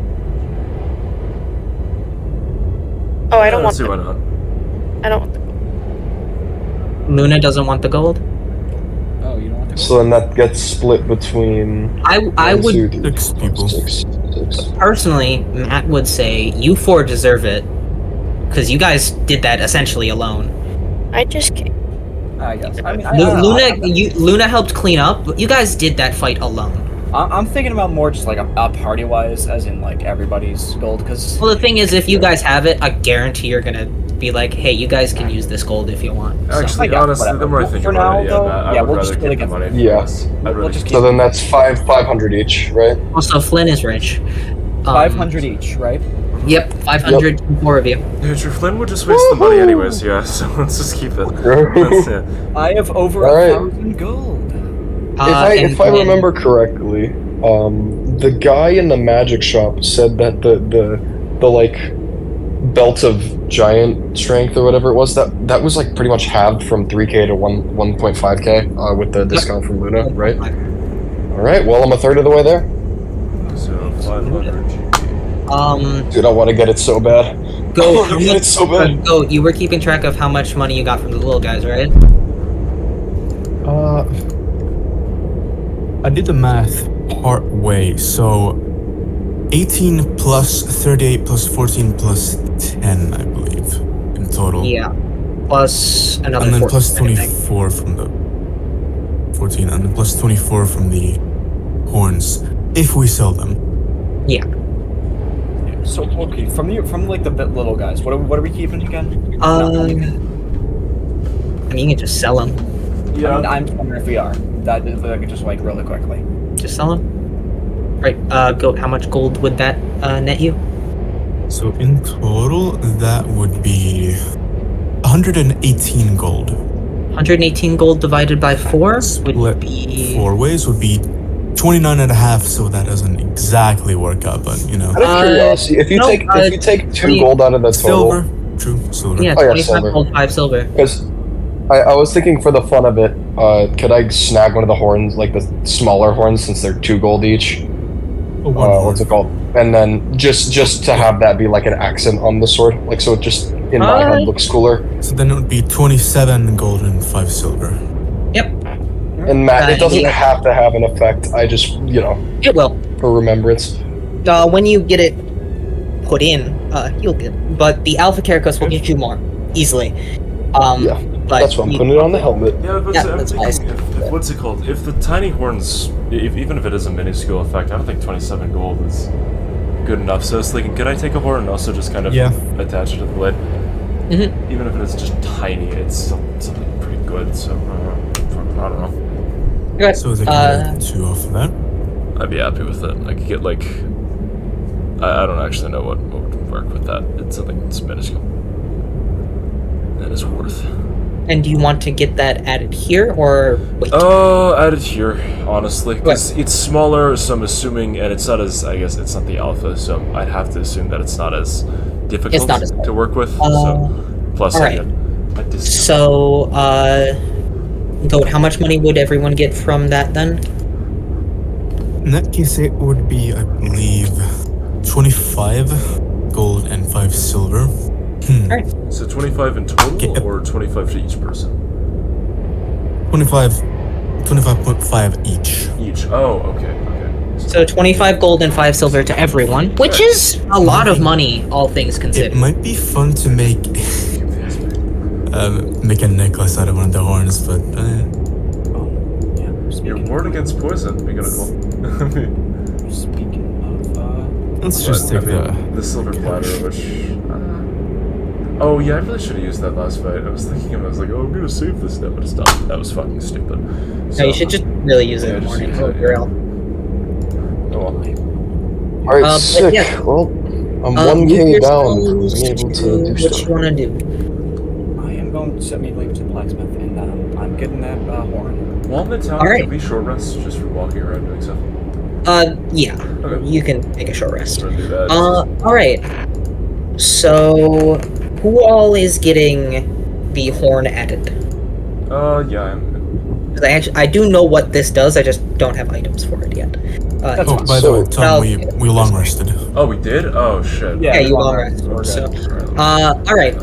Oh, I don't want See why the, not. I don't want the Luna doesn't want the gold. Oh, you don't want to. So then that gets split between. I one, would two, three, 6 four, people. six. personally, Matt would say you four deserve it because you guys did that essentially alone. I just can't. I guess. I mean, I don't know. Luna helped clean up, but you guys did that fight alone. I'm thinking about more just like a party wise, as in like everybody's gold, because Well, the thing is, if you guys have it, I guarantee you're gonna be like, "Hey, you guys can use this gold if you want." So- Actually, yeah, honestly, whatever. the more I think For about now, it, though, I yeah, would we'll rather just keep really the get- money. Yeah. Yes, I'd We'll rather just keep So then that's 500 each, right? Also, Flynn is rich. 500 each, right? Yep, 500 4 of you. Yeah, true. Flynn would just waste the money anyways, yeah, so let's just keep it. That's it. I have over Alright. 1,000 gold. If I remember correctly, the guy in the magic shop said that the like belt of giant strength or whatever it was that was like pretty much halved from 3K to 1.5K with the discount from Luna, right? All right. Well, I'm a third of the way there. So 500 GP. Dude, I want to get it so bad. Go. I want to get it so bad. Go. You were keeping track of how much money you got from the little guys, right? I did the math part way, so 18 plus 38 plus 14 plus 10, I believe, in total. Yeah. Plus another. And then 14, plus I think. 24 from the 14, and then plus 24 from the horns, if we sell them. Yeah. So okay, from like the little guys, what are we keeping again? I mean, you can just sell them. I'm just wondering if we are. That if I could just like really quickly. Just sell them. Right. Goat. How much gold would that net you? So in total, that would be 118 gold. 118 gold divided by 4 would Split be 4 ways would be 29 and a half, so that doesn't exactly work out, but you know. Out of curiosity, if you take 2 gold out of the total, Silver. True, silver. Yeah, Oh, yeah, 25 silver. gold, 5 silver. because I was thinking for the fun of it, could I snag one of the horns, like the smaller horns, since they're 2 gold each? Oh, one more. What's it called? And then just to have that be like an accent on the sword, like so it just in my head looks cooler. So then it would be 27 gold and 5 silver. And Matt, it doesn't yeah. have to have an effect. I just, It will. for remembrance. When you get it put in, you'll get. But the Alpha Caracos will get you more easily. Yeah, But that's why I'm putting it on the helmet. Yeah, but Yeah, I'm that's thinking nice. if what's it called? If the tiny horns, even if it is a minuscule effect, I don't think 27 gold is good enough. So I was thinking, could I take a horn and also just kind of Yeah. attach it to the blade? Mhm. Even if it is just tiny, it's still something pretty good. So I don't know. Okay. So they can get 2 off of that. I'd be happy with it. I could get like, I don't actually know what would work with that. It's something that's minuscule. That is worth. And do you want to get that added here or wait? Oh, added here, honestly, because it's smaller. So I'm assuming, and it's not as, I guess it's not the alpha, so I'd have to assume that it's not as difficult not as to work with. Uh, So plus, I alright. get a discount. So, Goat, how much money would everyone get from that then? In that case, it would be, I believe, 25 gold and 5 silver. Alright. So 25 in total, Okay. or 25 to each person? 25.5 each. Each. Oh, okay. So 25 gold and 5 silver to everyone, which is a lot of money, all things It considered. might be fun to make make a necklace out of one of the horns, but Your ward against poison. Be gonna call. Speaking of, let's just take the silver platter, which. Oh yeah, I really should have used that last fight. I was thinking, I was like, oh, I'm gonna save this now, but it's not. That was fucking stupid. No, you should just really use it Yeah, in the just morning. use Oh, it, real. Oh well. Alright, but sick. yeah. Well, I'm Move 1k down. yourselves I'm able to to do what you stuff. want to do. I am going to immediately to the blacksmith, and I'm getting that horn. While in the town, Alright. can we short rest just for walking around doing stuff? Yeah. Okay. You can take a short rest. I'm gonna do that. Alright. So, who all is getting the horn added? Yeah, I'm. Because I do know what this does, I just don't have items for it yet. oh, by the So- way, Tom, No. we long rested. Oh, we did? Oh shit. Yeah, you long long rest, rested, we're so... good. Alright.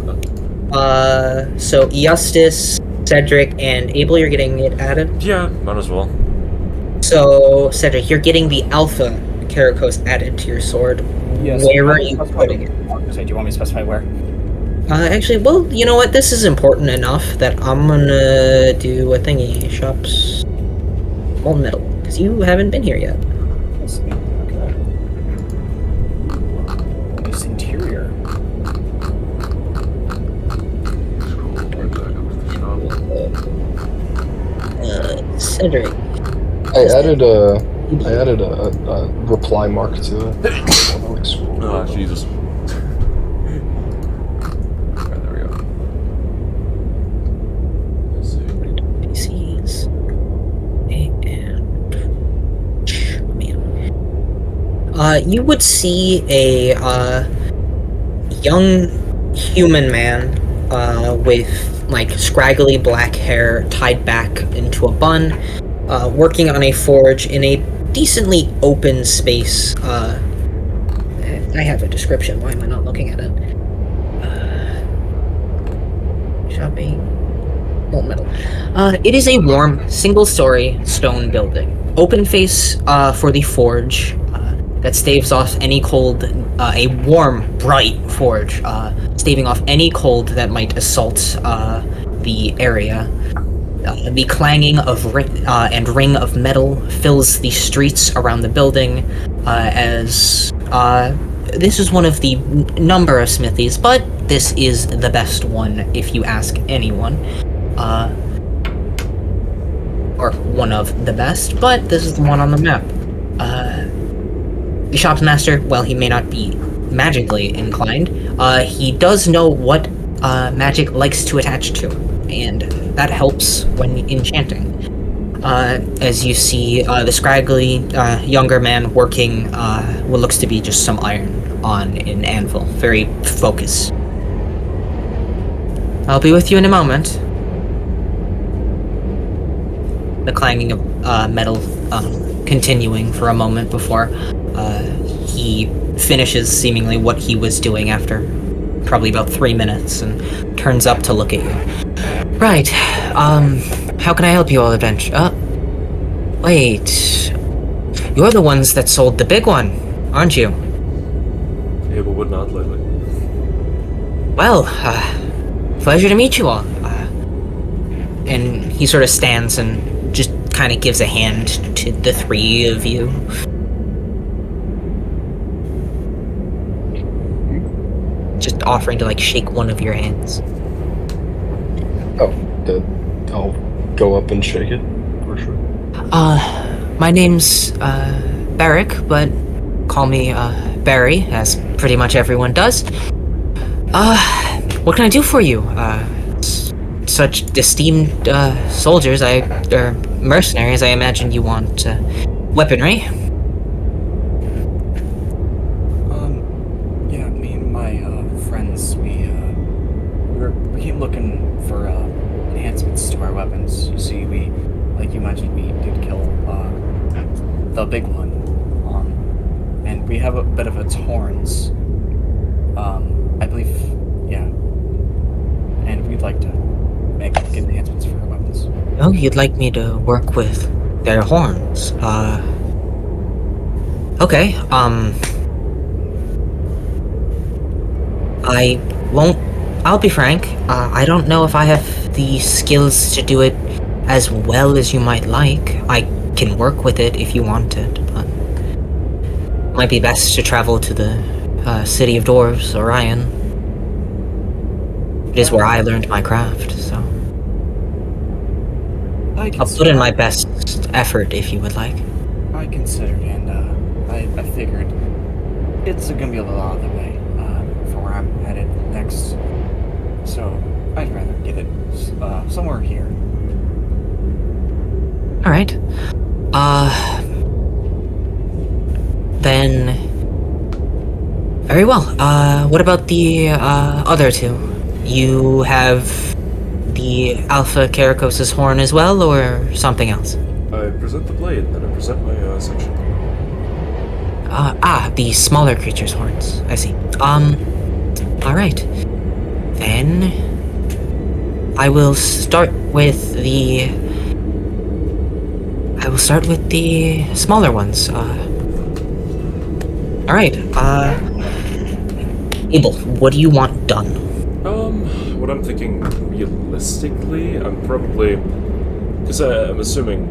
So Eustis, Cedric, and Abel, you're getting it added. Yeah, might as well. So, Cedric, you're getting the Alpha Caracos added to your sword. Yes. Where are you putting it? I was gonna say, do you want me to specify where? Actually, well, you know what? This is important enough that I'm gonna do a thingy. Shops. Molten metal. Because you haven't been here yet. Let's see. Okay. This interior. Cedric. I added a reply mark to it. That looks cool. Oh, Jesus. Alright, there we go. Let's see. PCs. And. You would see a young human man with like scraggly black hair tied back into a bun, working on a forge in a decently open space. I have a description. Why am I not looking at it? Shopping. Molten metal. It is a warm, single-story stone building. Open face for the forge that staves off any cold. A warm, bright forge, staving off any cold that might assault the area. The clanging of and ring of metal fills the streets around the building, as this is one of the number of smithies, but this is the best one if you ask anyone. or one of the best, but this is the one on the map. The shop's master, while he may not be magically inclined, he does know what magic likes to attach to, and that helps when enchanting. As you see, the scraggly younger man working what looks to be just some iron on an anvil, very focused. I'll be with you in a moment. The clanging of metal continuing for a moment before he finishes seemingly what he was doing after probably about 3 minutes and turns up to look at you. Right, how can I help you all, adventure? Wait. You're the ones that sold the big one, aren't you? Abel would not lately. Well, pleasure to meet you all. And he sort of stands and just kind of gives a hand to the three of you. Just offering to, like, shake one of your hands. Oh, I'll go up and shake it, for sure. My name's, Barrick, but call me, Barry, as pretty much everyone does. What can I do for you? Such esteemed, soldiers, mercenaries, I imagine you want, weaponry. Yeah, me and my, friends, we came looking for, enhancements to our weapons. You see, like you mentioned, we did kill, the big one. And we have a bit of its horns. I believe, yeah. And we'd like to get enhancements for our weapons. Oh, you'd like me to work with their horns? Okay, I'll be frank, I don't know if I have the skills to do it as well as you might like. I can work with it if you want it, but it might be best to travel to the City of Dwarves, Orion. It is where I learned my craft, so I'll put in my best effort if you would like. I considered, and I figured it's gonna be a little out of the way for where I'm headed next. So I'd rather get it somewhere here. All right. Then very well. What about the other two? You have the Alpha Karakos' horn as well, or something else? I present the blade, and then I present my section. The smaller creature's horns. I see. Alright. Then I will start with the smaller ones. Alright, Abel, what do you want done? What I'm thinking realistically, I'm probably, because I'm assuming,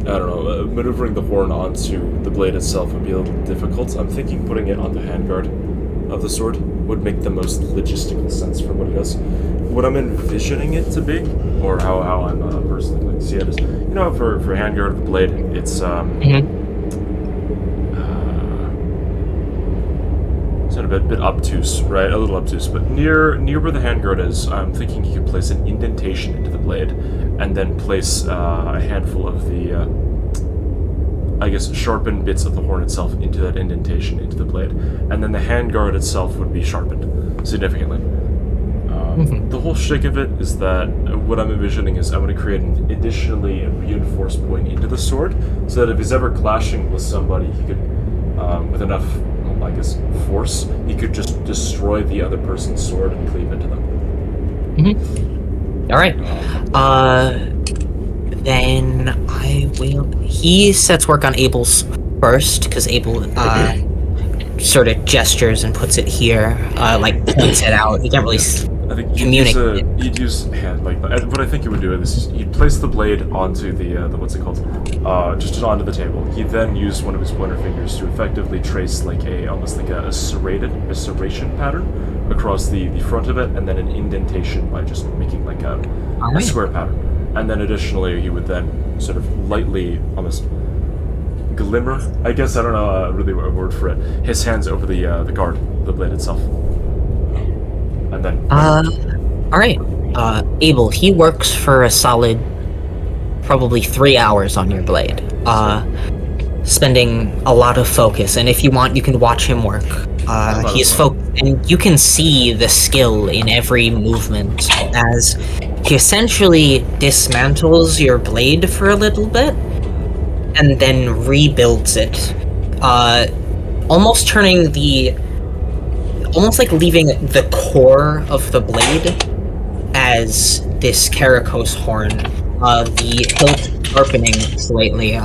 I don't know, maneuvering the horn onto the blade itself would be a little difficult. I'm thinking putting it on the handguard of the sword would make the most logistical sense for what it does. What I'm envisioning it to be, or how I'm personally like to see it is, you know, for a handguard of the blade, it's a bit obtuse, right? A little obtuse, but near where the handguard is, I'm thinking you could place an indentation into the blade, and then place a handful of the, I guess, sharpened bits of the horn itself into that indentation into the blade, and then the handguard itself would be sharpened significantly. The whole shtick of it is that what I'm envisioning is I'm going to create an additionally reinforced point into the sword, so that if he's ever clashing with somebody, he could, with enough, I guess, force, he could just destroy the other person's sword and cleave into them. Alright. Then I will... He sets work on Abel's first, because Abel, sort of gestures and puts it here, like, points it out. He can't really I think communicate. you'd use hand, like, what I think you would do is you'd place the blade onto the what's it called? Just onto the table. He'd then use one of his pointer fingers to effectively trace like almost like a serration pattern across the front of it, and then an indentation by just making like a Alright. square pattern. And then additionally, he would then sort of lightly, almost glimmer, I guess, I don't know really a word for it, his hands over the guard, the blade itself. And then... Alright. Abel, he works for a solid probably 3 hours on your blade. Spending a lot of focus, and if you want, you can watch him work. He's focused, and you can see the skill in every movement as he essentially dismantles your blade for a little bit, and then rebuilds it. Almost turning almost like leaving the core of the blade as this Karakos horn, the hilt sharpening slightly,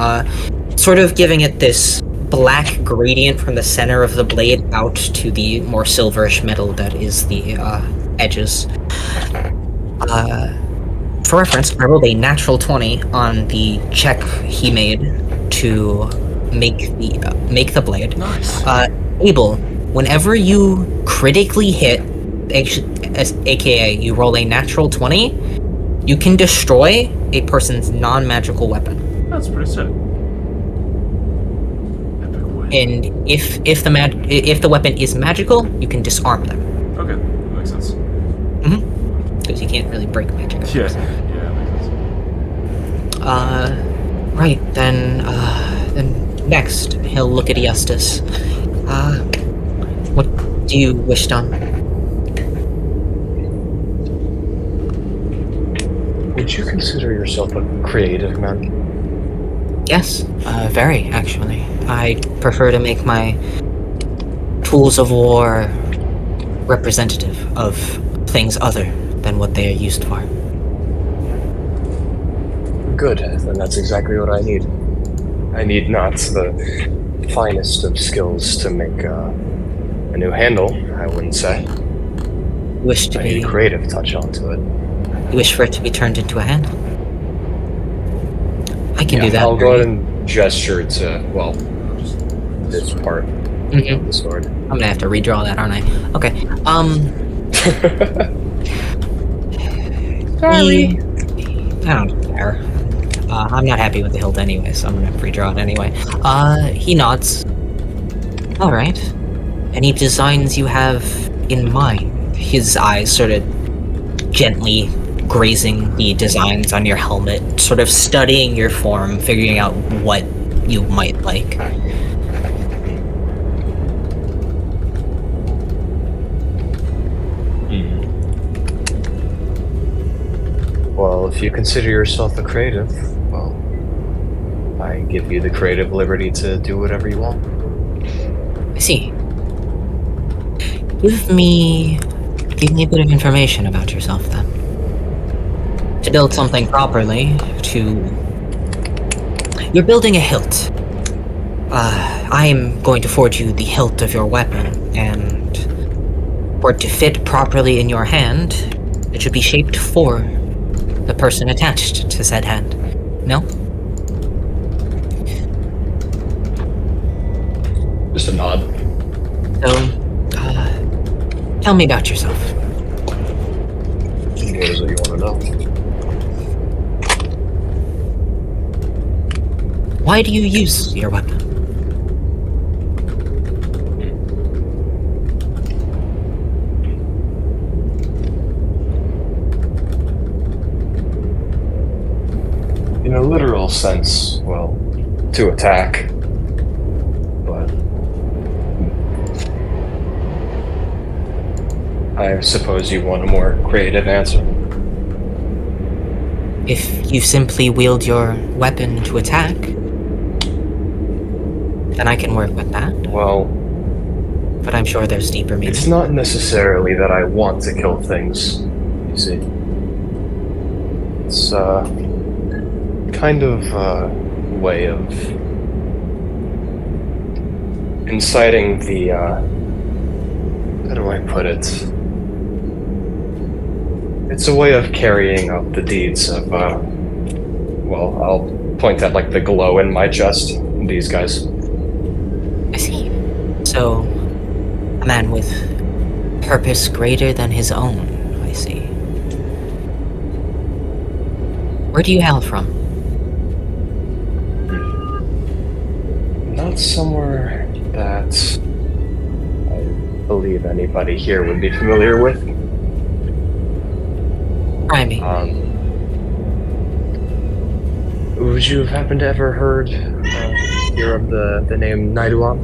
sort of giving it this black gradient from the center of the blade out to the more silverish metal that is the edges. For reference, I rolled a natural 20 on the check he made to make the blade. Nice. Abel, whenever you critically hit, aka you roll a natural 20, you can destroy a person's non-magical weapon. That's pretty sick. Epic win. And if the weapon is magical, you can disarm them. Okay, that makes sense. Because you can't really break magic. Yeah, that makes sense. Right, then next, he'll look at Eustace. What do you wish done? Would you consider yourself a creative man? Yes, very, actually. I prefer to make my tools of war representative of things other than what they are used for. Good, then that's exactly what I need. I need not the finest of skills to make a new handle, I wouldn't say. You wish to I need be, a creative touch onto it. you wish for it to be turned into a handle? I can do that. I'll go ahead and gesture to, well, this part Mhm. of the sword. I'm gonna have to redraw that, aren't I? Okay. Sorry. I don't care. I'm not happy with the hilt anyway, so I'm gonna redraw it anyway. He nods. Alright. Any designs you have in mind? His eyes sort of gently grazing the designs on your helmet, sort of studying your form, figuring out what you might like. Well, if you consider yourself a creative, well, I give you the creative liberty to do whatever you want. I see. Give me a bit of information about yourself, then. To build something properly, You're building a hilt. I'm going to forge you the hilt of your weapon, and for it to fit properly in your hand, it should be shaped for the person attached to said hand. No? Just a nod. So, tell me about yourself. What is it you want to know? Why do you use your weapon? In a literal sense, well, to attack. But I suppose you want a more creative answer. If you simply wield your weapon to attack, then I can work with that, Well, but I'm sure there's deeper meaning. it's not necessarily that I want to kill things, you see. It's kind of a way of inciting the, how do I put it? It's a way of carrying out the deeds of, well, I'll point at, like, the glow in my chest. These guys. I see. So, a man with purpose greater than his own, I see. Where do you hail from? Not somewhere that I believe anybody here would be familiar with. Try me. Would you happen to ever hear of the name Naiduan?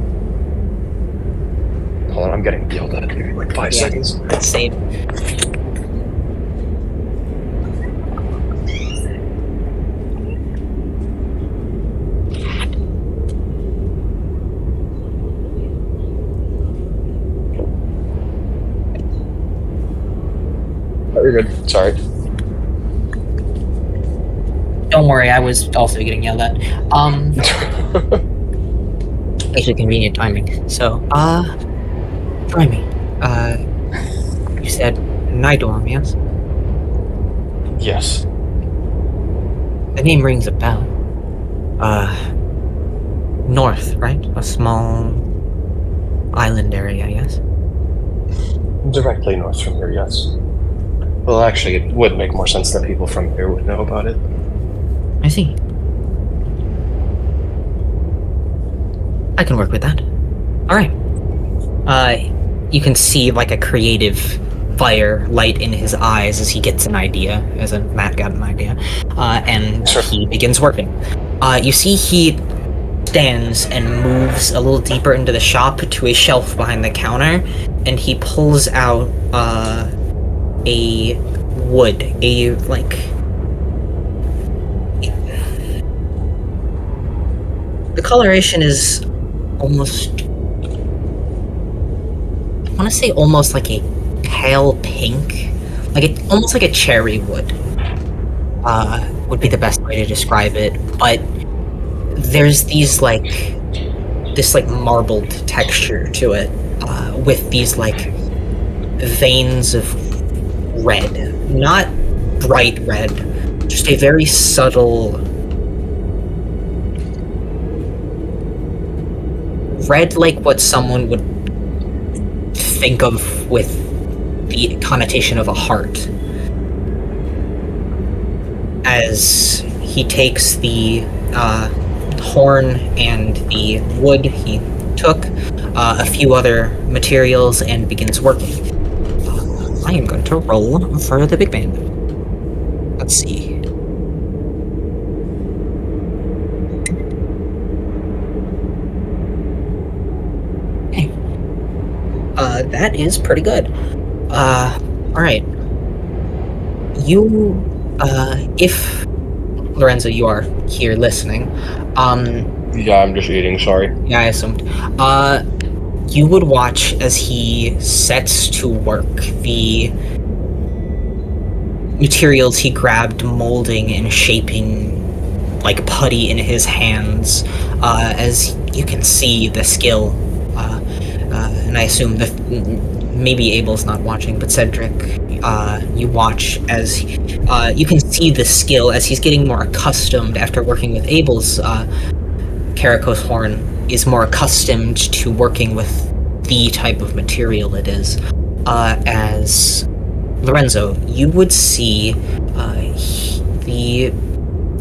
Hold on, I'm getting yelled at. Give me like 5 Yeah. seconds. Same. Oh, you're good. Sorry. Don't worry, I was also getting yelled at. Actually convenient timing. So, try me. You said Nidorm, yes? Yes. The name rings a bell. North, right? A small island area, yes? Directly north from here, yes. Well, actually, it would make more sense that people from here would know about it. I see. I can work with that. Alright. You can see like a creative fire light in his eyes as he gets an idea, as in Matt got an idea, and Sure. he begins working. You see he stands and moves a little deeper into the shop to a shelf behind the counter, and he pulls out a wood, the coloration is almost, I want to say almost like a pale pink, almost like a cherry wood. Would be the best way to describe it. But there's this marbled texture to it, with these veins of red, not bright red, just a very subtle red, like what someone would think of with the connotation of a heart. As he takes the horn and the wood he took, a few other materials, and begins working. I am going to roll for the big band. Let's see. Okay. That is pretty good. Alright. You, if Lorenzo, you are here listening, Yeah, I'm just eating, sorry. yeah, I assumed. You would watch as he sets to work the materials he grabbed, molding and shaping like putty in his hands. As you can see the skill, and I assume that maybe Abel's not watching, but Cedric, you watch as you can see the skill as he's getting more accustomed after working with Abel's. Karakos horn is more accustomed to working with the type of material it is. As Lorenzo, you would see the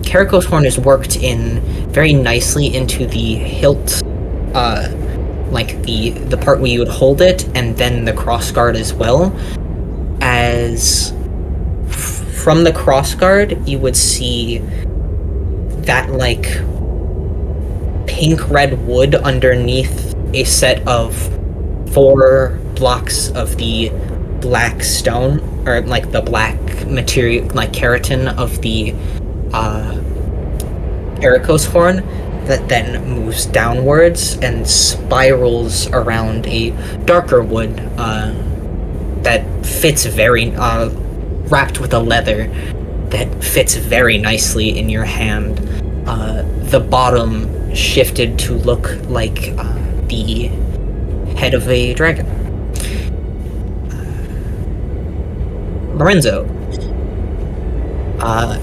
Karakos horn is worked in very nicely into the hilt, like the part where you would hold it, and then the crossguard as well. As from the crossguard, you would see that pink red wood underneath a set of 4 blocks of the black stone, or the black material, keratin of the Karakos horn, that then moves downwards and spirals around a darker wood that fits very wrapped with a leather that fits very nicely in your hand. The bottom shifted to look like the head of a dragon. Lorenzo, I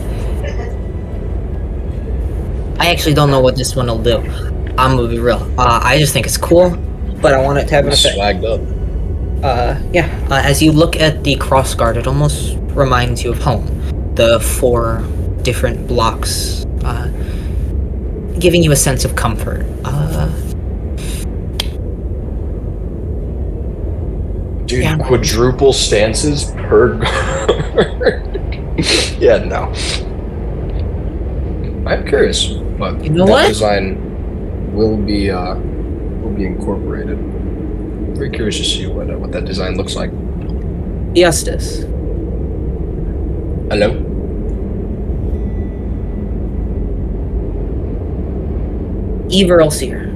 actually don't know what this one will do. I'm gonna be real. I just think it's cool, but I want it to have an He's effect. swagged up. As you look at the crossguard, it almost reminds you of home. The 4 different blocks, giving you a sense of comfort. Dude, Yeah. quadruple stances per guard. Yeah, no. I'm curious, but You know that what? design will be incorporated. Very curious to see what that design looks like. Justice. Hello. Ever Elseer.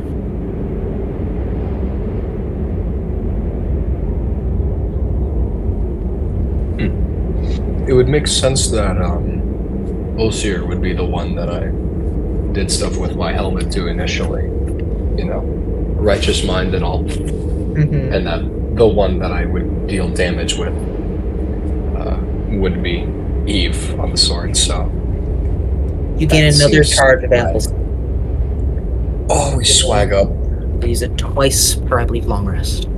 It would make sense that Osier would be the one that I did stuff with my helmet to initially. You know, righteous mind and all, Mm-hmm. and that the one that I would deal damage with would be Eve on the sword. So You gain that another seems charge of right. apples. Oh, we swag up. Use it twice per, I believe, long rest.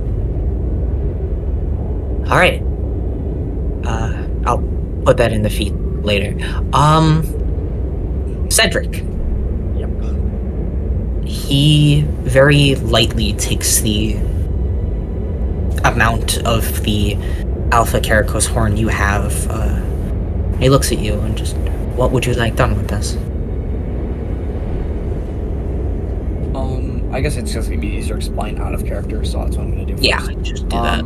Alright. I'll put that in the feed later. Cedric. Yep. He very lightly takes the amount of the Alpha Caracos horn you have. He looks at you and just, what would you like done with this? I guess it's just gonna be easier to explain out of character, so that's what I'm gonna do first. Yeah, just do that.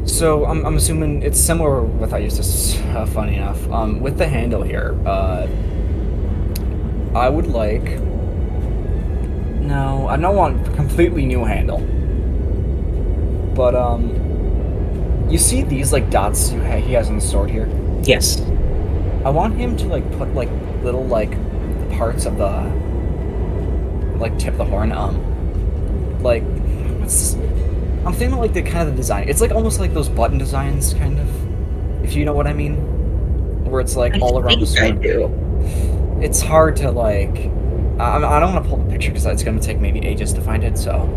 So I'm assuming it's similar with Eustace, funny enough. With the handle here, I would like. No, I don't want a completely new handle. But you see these like dots he has on the sword here. Yes. I want him to like put like little like parts of the like tip of the horn. Like what's I'm thinking like the kind of the design. It's like almost like those button designs, kind of. If you know what I mean, where it's like all around the sword. I do. It's hard to like. I don't want to pull the picture because it's going to take maybe ages to find it. So,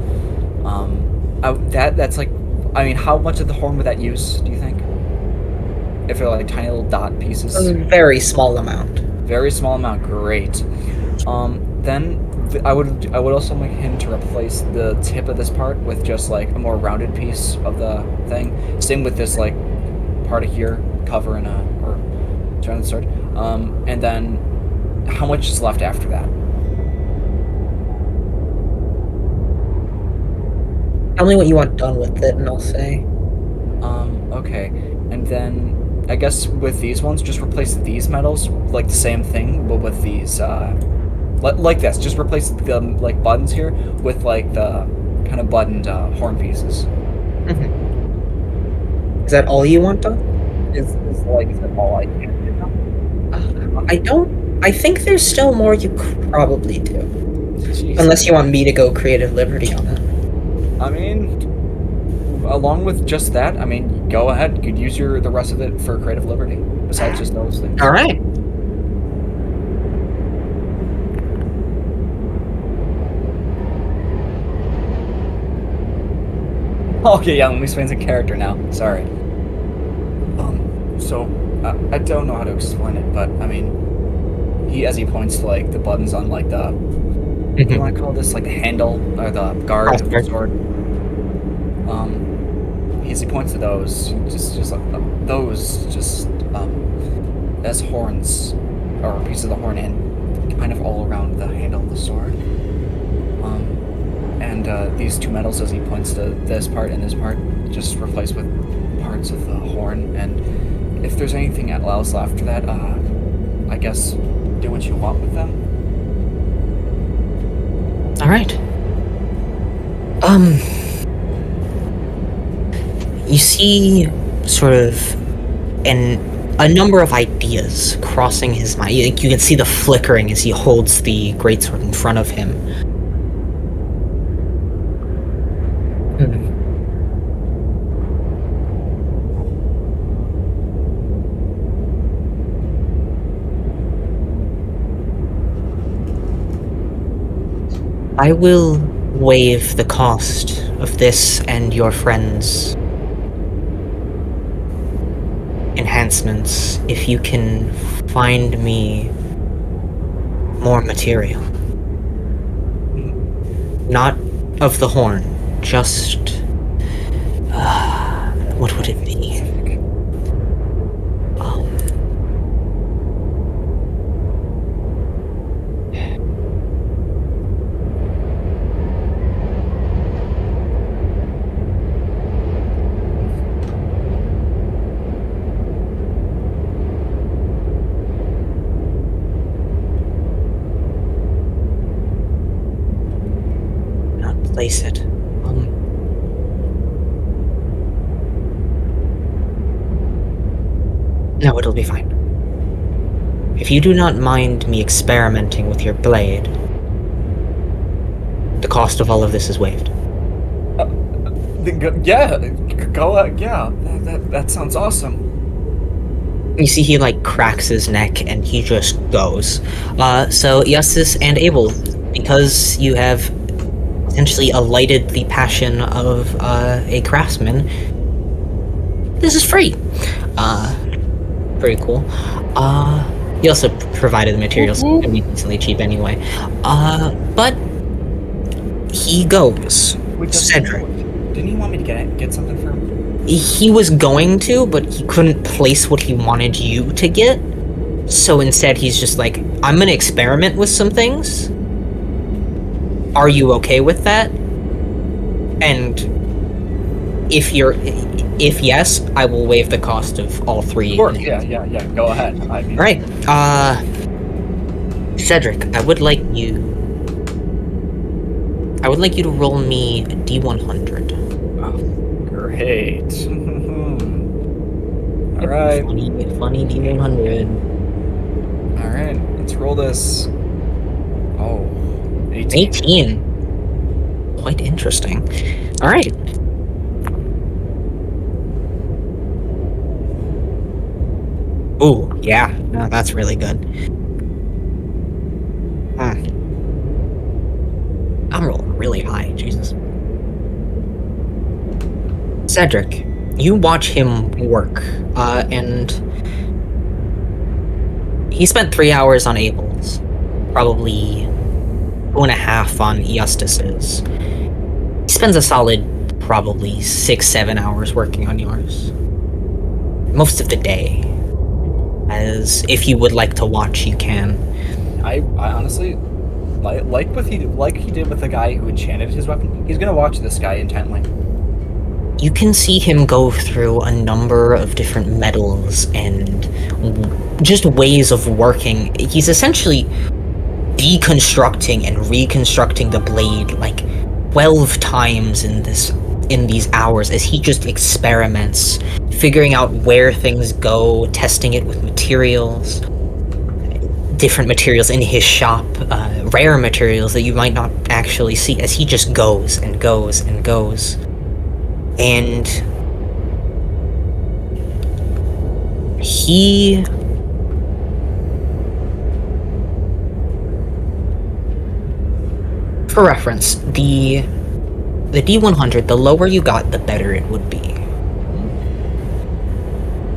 that's like. I mean, how much of the horn would that use? Do you think? If they're like tiny little dot pieces. A very small amount. Very small amount. Great. Then I would also like him to replace the tip of this part with just like a more rounded piece of the thing. Same with this like part of here, cover and or turn the sword. And then how much is left after that? Tell me what you want done with it, and I'll say. Okay. And then I guess with these ones, just replace these metals like the same thing, but with these like this. Just replace the like buttons here with like the kind of buttoned horn pieces. Is that all you want done? Is that all I can do now? I think there's still more you could probably do. Jeez. Unless you want me to go creative liberty on it. I mean, along with just that, I mean, go ahead. You could use the rest of it for creative liberty. Besides just those things. All right. Okay, yeah, let me explain the character now. Sorry. So I don't know how to explain it, but I mean, as he points to like the buttons on like the what do you want to call this, like the handle or the guard of the sword. As he points to those, just like those, as horns or pieces of the horn in, kind of all around the handle of the sword. And these two metals, as he points to this part and this part, just replaced with parts of the horn. And if there's anything else after that, I guess do what you want with them. All right. You see sort of a number of ideas crossing his mind. You can see the flickering as he holds the greatsword in front of him. I will waive the cost of this and your friends' enhancements if you can find me more material. Not of the horn, just... what would it be? Not place it. No, it'll be fine. If you do not mind me experimenting with your blade, the cost of all of this is waived. Yeah, go. Yeah, that sounds awesome. You see he, like, cracks his neck and he just goes. So, Justice and Abel, because you have essentially alighted the passion of a craftsman, this is free. Very cool. He also provided the materials, so it's gonna be decently cheap anyway. But he goes. Cedric. Didn't you want me to get something for him? He was going to, but he couldn't place what he wanted you to get. So instead, he's just like, I'm gonna experiment with some things. Are you okay with that? And if yes, I will waive the cost of all three. Of course, yeah. Go ahead. I mean, Right. Cedric, I would like you to roll me a D100. Great. All right. Funny D100. All right. Let's roll this. Oh, 18. 18. Quite interesting. All right. Ooh, yeah. No, that's really good. I'm rolling really high, Jesus. Cedric, you watch him work, and he spent 3 hours on Abel's, probably 2.5 on Eustace's. He spends a solid probably 6-7 hours working on yours. Most of the day. As if you would like to watch, you can. I honestly like he did with the guy who enchanted his weapon. He's gonna watch this guy intently. You can see him go through a number of different metals and just ways of working. He's essentially deconstructing and reconstructing the blade like 12 times in these hours as he just experiments, figuring out where things go, testing it with materials, different materials in his shop, rare materials that you might not actually see, as he just goes and goes and goes. And he... For reference, the D100, the lower you got, the better it would be.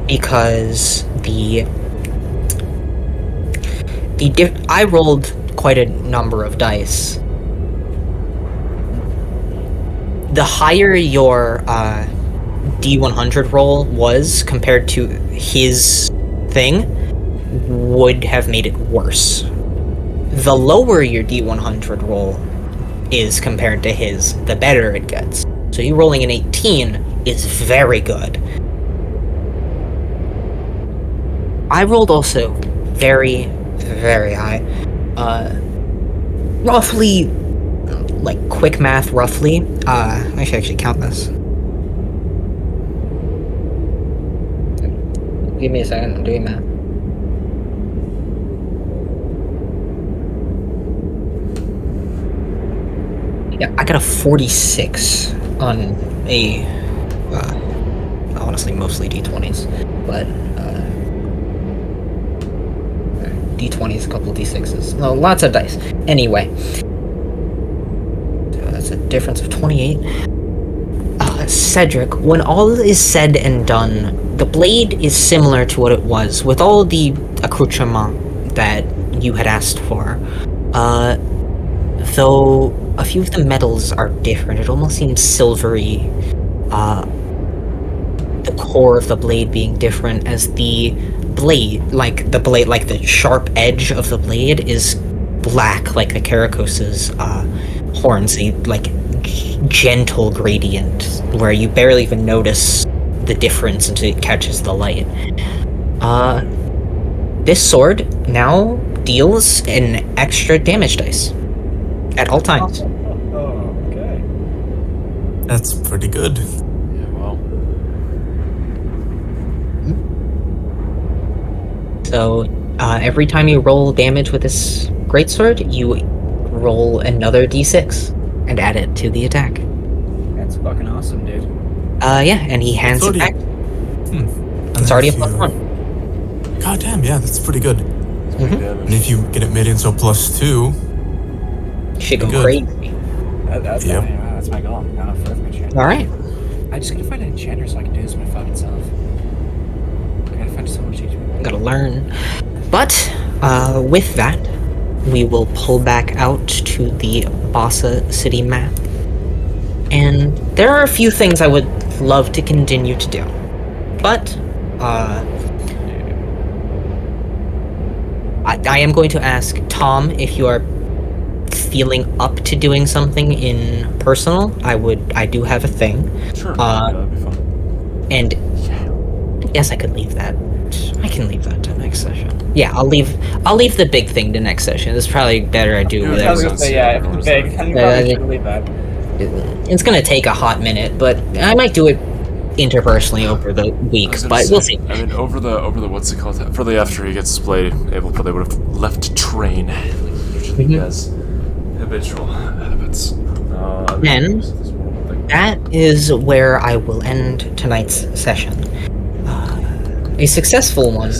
Because I rolled quite a number of dice. The higher your D100 roll was compared to his thing would have made it worse. The lower your D100 roll is compared to his, the better it gets. So you rolling an 18 is very good. I rolled also very, very high. Roughly, like quick math, roughly. I should actually count this. Give me a second, I'm doing math. Yeah, I got a 46 on a, honestly, mostly D20s, but, D20s, a couple D6s. No, lots of dice. Anyway, That's a difference of 28. Cedric, when all is said and done, the blade is similar to what it was, with all the accoutrement that you had asked for. Though a few of the metals are different, it almost seems silvery. The core of the blade being different, as the sharp edge of the blade is black, like the Karakos's horns, a gentle gradient where you barely even notice the difference until it catches the light. This sword now deals an extra damage dice at all times. Oh, okay. That's pretty good. Yeah, well. So every time you roll damage with this greatsword, you roll another d6 and add it to the attack. That's fucking awesome, dude. Yeah, and he hands it already- back. And It's then already a if plus you- 1. God damn, yeah, that's pretty good. Big Mhm. damage. And if you get it made into a +2, Shit go Good. crazy. That's Yep. that's my goal. Now for every enchanter. Alright. I just gotta find an enchanter so I can do this my fucking self. I gotta find someone to teach me. Gotta learn. But with that, we will pull back out to the Bassa City map. And there are a few things I would love to continue to do. But I am going to ask Tom if you are feeling up to doing something in personal. I do have a thing. Sure. Yeah, that'd be fun. And yes, I could leave that. I can leave that to next session. Yeah, I'll leave the big thing to next session. It's probably better I do Yeah, with I was that gonna sounds say, yeah, sick. if it's big, then you Yeah, probably yeah. should leave that. It's gonna take a hot minute, but I might do it interpersonally over the I week, was gonna but say, we'll see. I mean, over the what's it called? For the after he gets displayed, Abel probably would have left train. Usually he Mhm. has habitual habits. I mean, Then- this one thing. That is where I will end tonight's session. A successful one,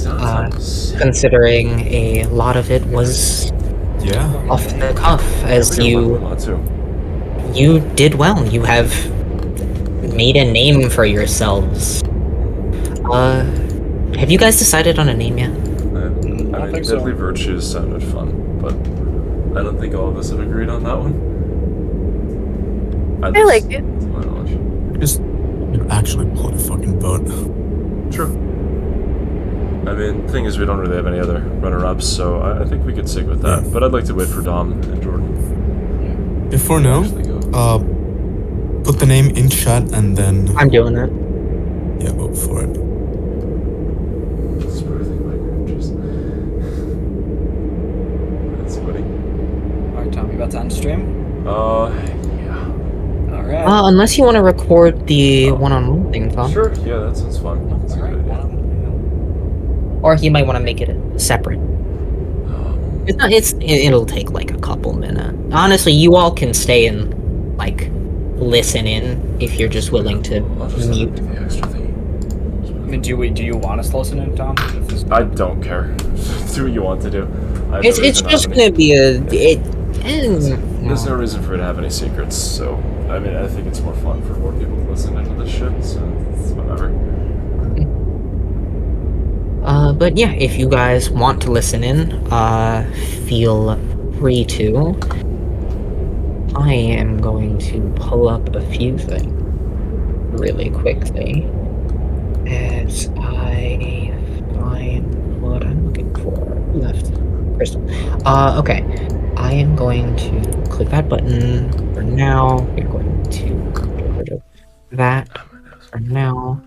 considering a lot of it was yeah. off the cuff, as We got you a lot too. you did well. You have made a name for yourselves. Have you guys decided on a name yet? I mean, think so. Deadly Virtues sounded fun, but I don't think all of us have agreed on that one. I like it. To my knowledge. Just actually pull a fucking boat. True. I mean, the thing is, we don't really have any other runner-ups, so I think we could stick with that. Yeah. But I'd like to wait for Dom and Jordan. For now, Actually go. put the name in chat and then I'm doing that. yeah, vote for it. Sparkling languages. That's funny. Alright, Tom, you about to end stream? Yeah. Alright. Unless you want to record the one-on-one thing, Tom. Sure. Yeah, that sounds fun. That's a good idea. Or you might want to make it separate. It's not. It'll take like a couple minutes. Honestly, you all can stay and like listen in if you're just willing to I'll just mute. do the extra thing. I mean, do you want us to listen in, Tom? If this- I don't care. Do what you want to do. I have no It's reason to just have gonna any- be a it. There's no reason for me to have any secrets, so I mean, I think it's more fun for more people to listen into this shit. So it's whatever. But yeah, if you guys want to listen in, feel free to. I am going to pull up a few things really quickly as I find what I'm looking for. Left crystal. Okay. I am going to click that button for now. We're going to get rid of that for now.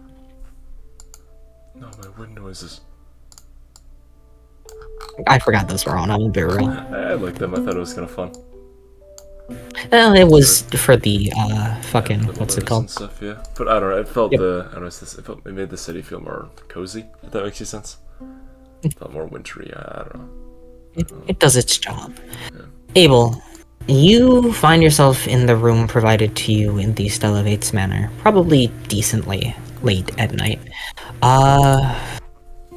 No, my wind noises. I forgot those were on. I'm a bit real. I like them. I thought it was kind of fun. Well, it was for the fucking The what's it motors called? and stuff, yeah. But I don't know. It felt Yep. I don't know. It made the city feel more cozy. If that makes you sense. It felt more wintry. I don't know. It does its job. Abel, you find yourself in the room provided to you in the Stella Vates manor, probably decently late at night.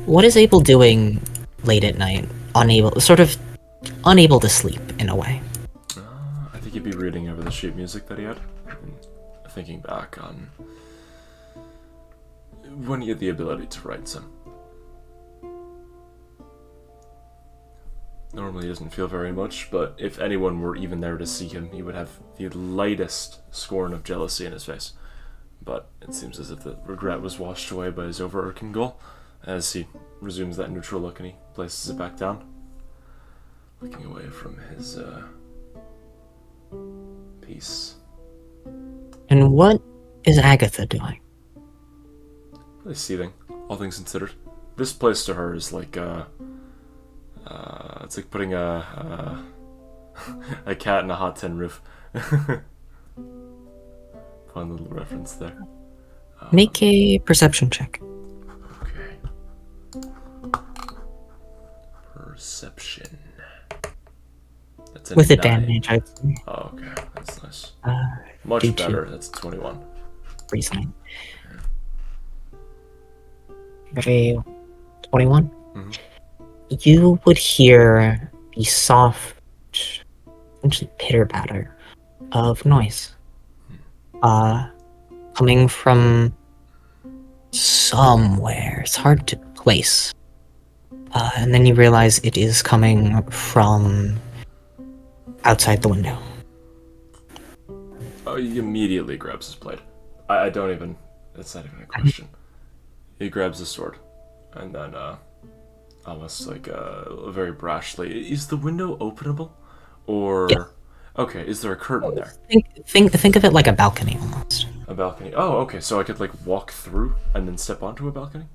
What is Abel doing late at night? Unable to sleep in a way. I think think he'd be reading over the sheet music that he had, and thinking back on when he had the ability to write some. Normally he doesn't feel very much, but if anyone were even there to see him, he would have the lightest scorn of jealousy in his face. But it seems as if the regret was washed away by his overarching goal, as he resumes that neutral look and he places it back down, looking away from his piece. And what is Agatha doing? Really seething, all things considered. This place to her is like it's like putting a cat in a hot tin roof. Fun little reference there. Make a perception check. Okay. Perception. That's a With 9. advantage, I'd say. Oh, okay. That's nice. Uh, Much do better. two. That's 21. Reasoning. Got 21. Mhm. You would hear the soft, essentially pitter-patter of noise. Coming from somewhere. It's hard to place. And then you realize it is coming from outside the window. Oh, he immediately grabs his blade. I don't even... That's not even a question. He grabs his sword. And then, almost like, very brashly... Is the window openable? Or... Yes. Okay, is there a curtain there? Think of it like a balcony almost. A balcony. Oh, okay, so I could, like, walk through and then step onto a balcony?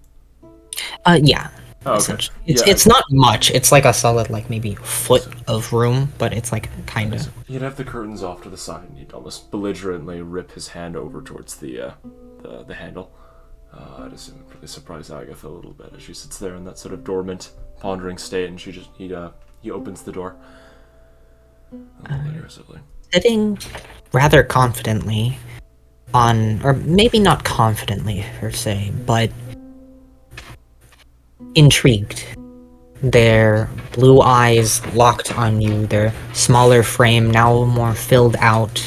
Yeah. Oh, okay. Essentially. Yeah, It's not much. It's like a solid, like, maybe foot of room, but it's like kind of. He'd have the curtains off to the side, and he'd almost belligerently rip his hand over towards the handle. I'd assume it'd really surprise Agatha a little bit as she sits there in that sort of dormant, pondering state, and he opens the door. A little aggressively. Sitting rather confidently on, or maybe not confidently per se, but intrigued. Their blue eyes locked on you, their smaller frame now more filled out,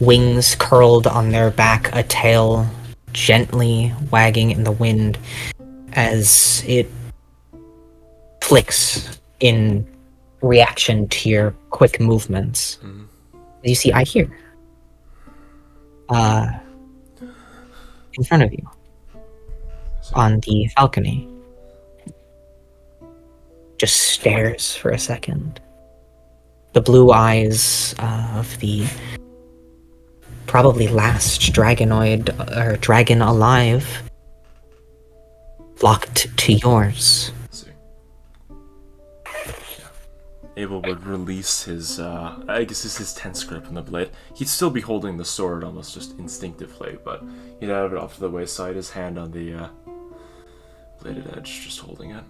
wings curled on their back, a tail gently wagging in the wind as it flicks in reaction to your quick movements. Mhm. You see, I hear. In front of you, on the balcony, just stares for a second. The blue eyes of the probably last dragonoid or dragon alive locked to yours. Let's see. Yeah. Abel would release his, I guess it's his tense grip on the blade. He'd still be holding the sword almost just instinctively, but he'd have it off to the wayside, his hand on the bladed edge, just holding it.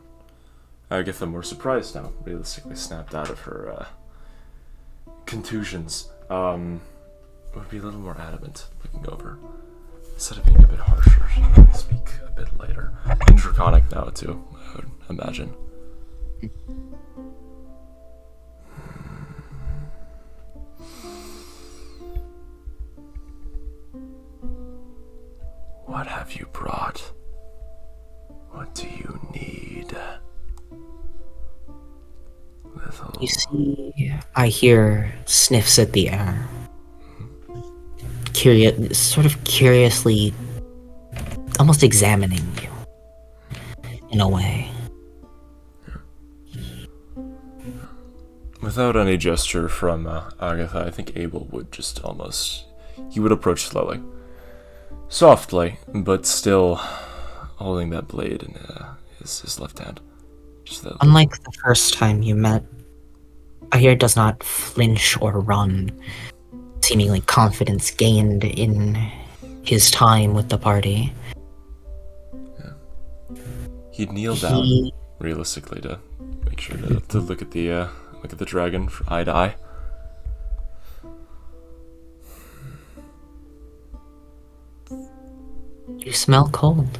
Agatha, more surprised now, realistically snapped out of her contusions, would be a little more adamant looking over. Instead of being a bit harsher, she would speak a bit later. And draconic now, too, I would imagine. What have you brought? What do you need? Little... You see, I hear sniffs at the air. Sort of curiously, almost examining you, in a way. Without any gesture from Agatha, I think Abel would just almost... He would approach slowly. Softly, but still holding that blade in his left hand. Just that... Unlike the first time you met, Ahir does not flinch or run, seemingly confidence gained in his time with the party. Yeah. He'd kneel down, realistically, to make sure to look at the dragon eye to eye. You smell cold.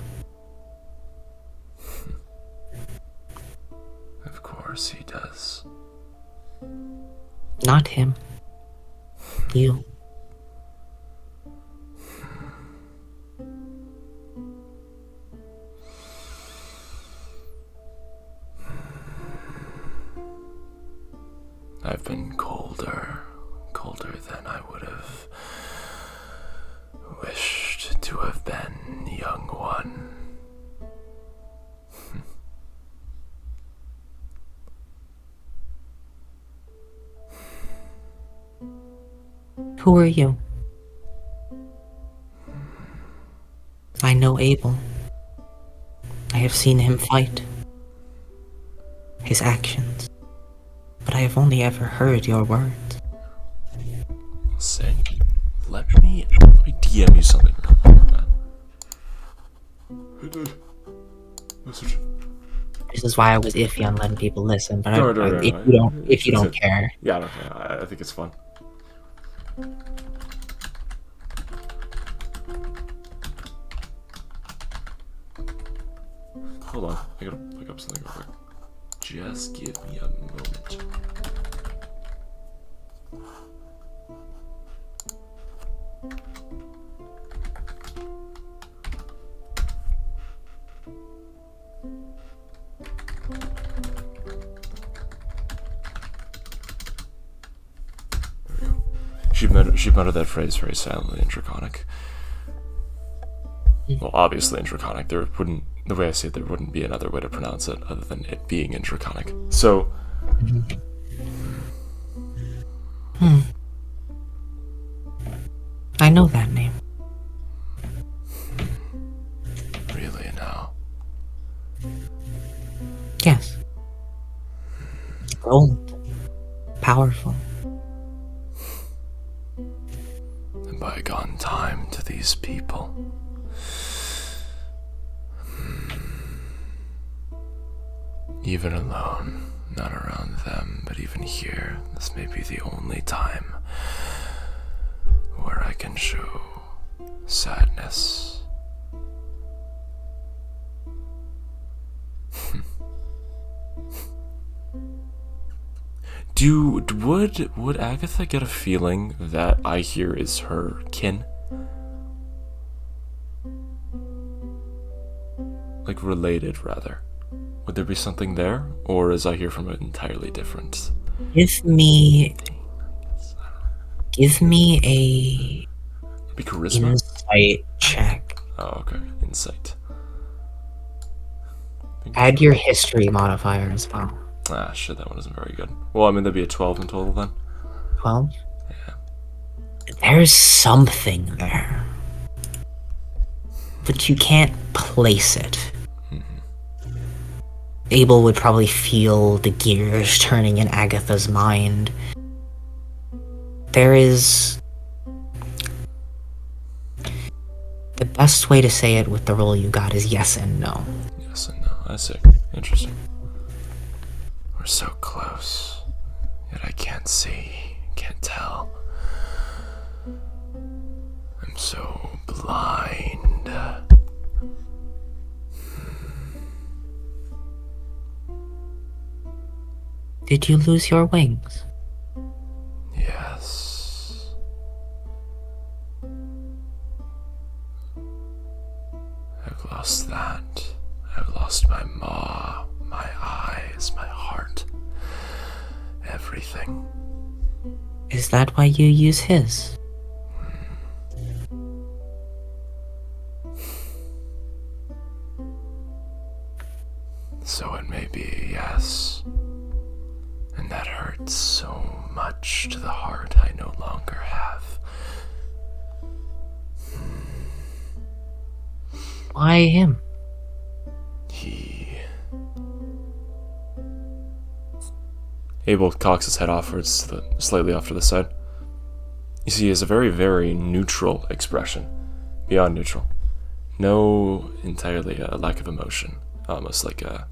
Of course he does. Not him. You. I've been colder than I would have wished to have been, young one. Who are you? I know Abel. I have seen him fight. His actions. But I have only ever heard your words. Say, let me DM you something real quick, man. Hey, dude. Message. This is why I was iffy on letting people listen, but Don't if you don't care. Yeah, I don't care. I think it's fun. Hold on, I gotta pick up something real quick. Just give me a moment. She muttered that phrase very silently in Draconic. Well, obviously in Draconic. The way I see it, there wouldn't be another way to pronounce it other than it being in Draconic. So... I know that name. Really now? Yes. Old. Powerful. A bygone time to these people. Even alone, not around them, but even here, this may be the only time where I can show sadness. Would Agatha get a feeling that I hear is her kin? Like related, rather. Would there be something there, or is I hear from it entirely different? Give me Maybe charisma? insight check. Oh, okay. Insight. Add your history modifier as well. Ah, shit, that one isn't very good. Well, I mean, there'd be a 12 in total then. 12? Yeah. There's something there. But you can't place it. Abel would probably feel the gears turning in Agatha's mind. There is... The best way to say it with the roll you got is yes and no. Yes and no. I see. Interesting. We're so close, yet I can't see, can't tell. I'm so blind. Did you lose your wings? Yes. I've lost that. I've lost my maw, my eyes, my heart. Everything. Is that why you use his? So it may be, yes. And that hurts so much to the heart I no longer have. Why him? Abel cocks his head offwards, slightly off to the side. You see, he has a very, very neutral expression. Beyond neutral. No entirely a lack of emotion. Almost like a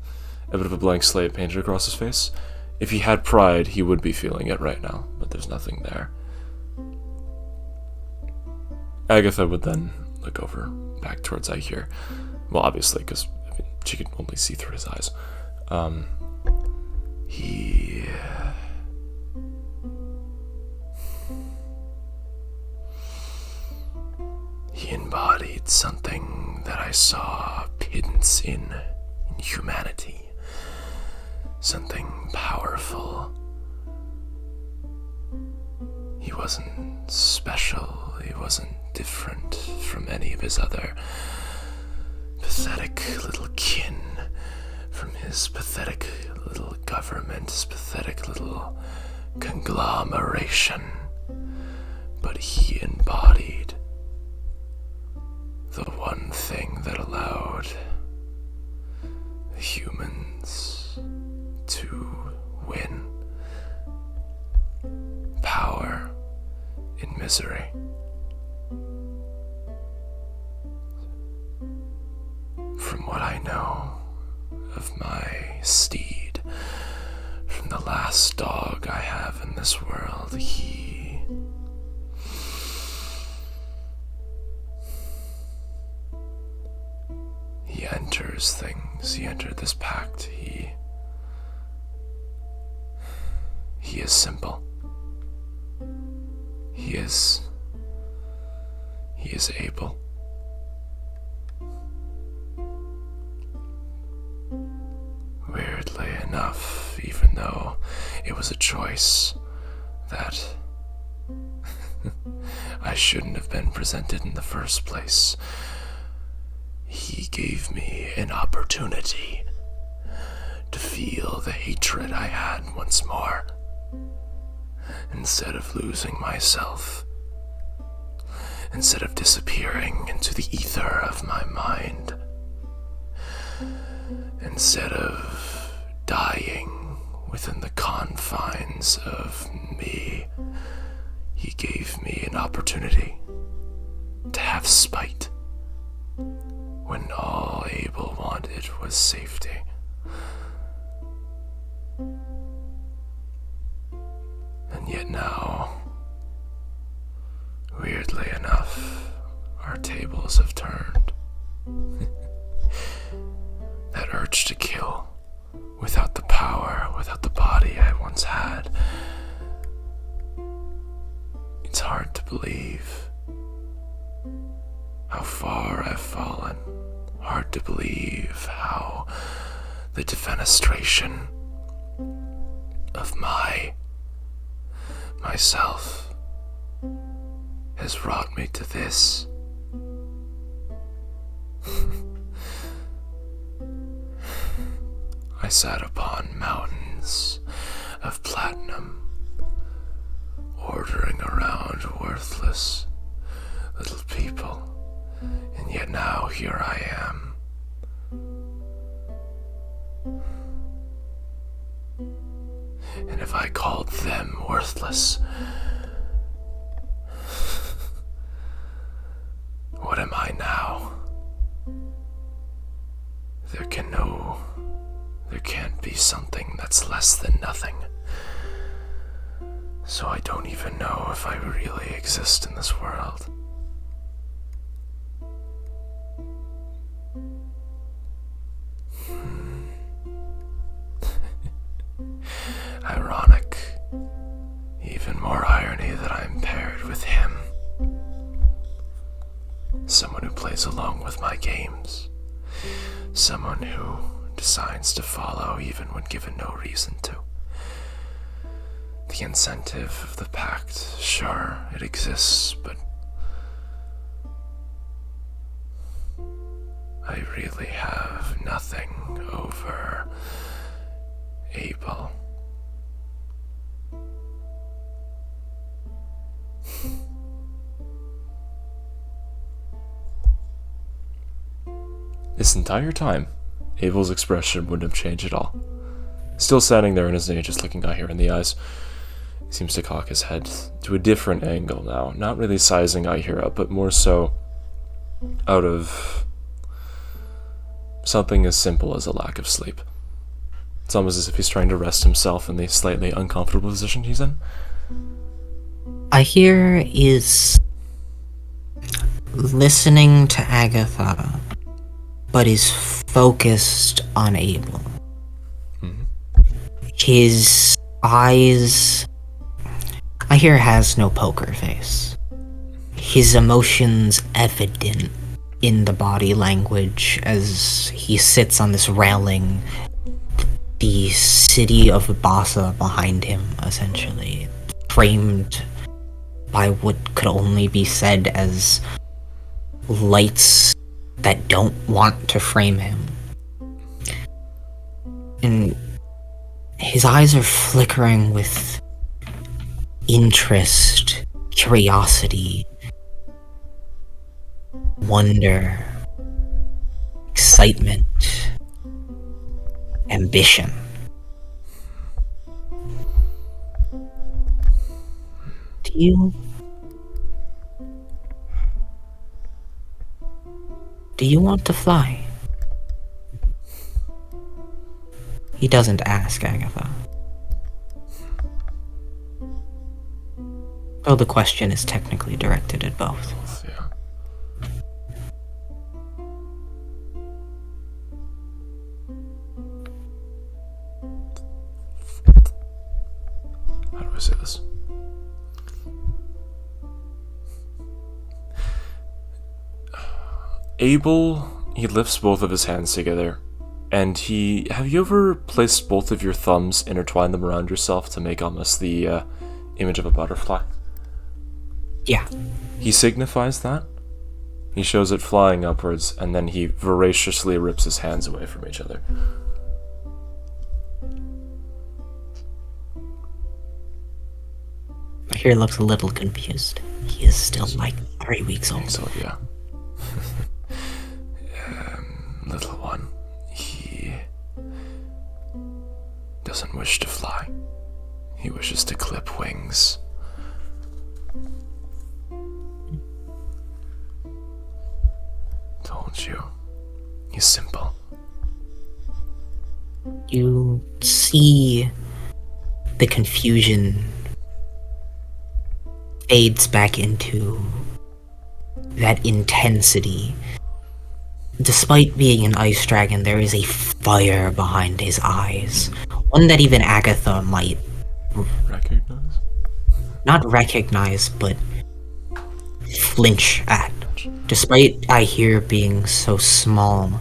bit of a blank slate painted across his face. If he had pride, he would be feeling it right now, but there's nothing there. Agatha would then look over, back towards Ihir. Well, obviously, because she could only see through his eyes. It's something that I saw pittance in humanity. Something powerful. He wasn't special. He wasn't different from any of his other pathetic little kin, from his pathetic little government, his pathetic little conglomeration. But he embodied the one thing that allowed humans to win. Power in misery. From what I know of my steed, from the last dog I have in this world, he enters things. He entered this pact. He is simple. He is able. Weirdly enough, even though it was a choice that I shouldn't have been presented in the first place, he gave me an opportunity to feel the hatred I had once more, instead of losing myself, instead of disappearing into the ether of my mind, instead of dying within the confines of me. He gave me an opportunity to have spite when all Abel wanted was safety. And yet now, weirdly enough, our tables have turned. That urge to kill, without the power, without the body I once had. It's hard to believe how far I've fallen. Hard to believe how the defenestration of myself has brought me to this. I sat upon mountains of platinum, ordering around worthless little people, and yet now here I am. And if I called them worthless, what am I now? There can't be something that's less than nothing. So I don't even know if I really exist in this world. Ironic. Even more irony that I'm paired with him. Someone who plays along with my games. Someone who decides to follow even when given no reason to. The incentive of the pact, sure, it exists, but I really have nothing over Abel. This entire time, Abel's expression wouldn't have changed at all. Still standing there in his knee, just looking Ahir in the eyes. He seems to cock his head to a different angle now, not really sizing Ahir up, but more so out of something as simple as a lack of sleep. It's almost as if he's trying to rest himself in the slightly uncomfortable position he's in. Ahir is listening to Agatha, but is focused on Abel. His eyes... Ahir has no poker face. His emotions evident in the body language as he sits on this railing, the city of Bassa behind him, essentially, framed by what could only be said as lights that don't want to frame him. And his eyes are flickering with interest, curiosity, wonder, excitement, ambition. Do you want to fly? He doesn't ask Agatha. Though the question is technically directed at both. Yeah. How do I say this? Abel, he lifts both of his hands together, and have you ever placed both of your thumbs, intertwined them around yourself to make almost the image of a butterfly? Yeah. He signifies that. He shows it flying upwards, and then he voraciously rips his hands away from each other. Here looks a little confused. He is still like 3 weeks old. So, yeah. Little one, he doesn't wish to fly. He wishes to clip wings. Told you. He's simple. You see the confusion fades back into that intensity. Despite being an ice dragon, there is a fire behind his eyes. One that even Agatha might Recognize? not recognize, but flinch at. Despite Ahir being so small,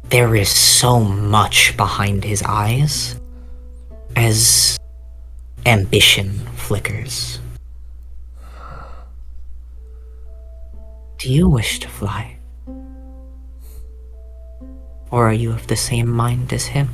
there is so much behind his eyes as ambition flickers. Do you wish to fly? Or are you of the same mind as him?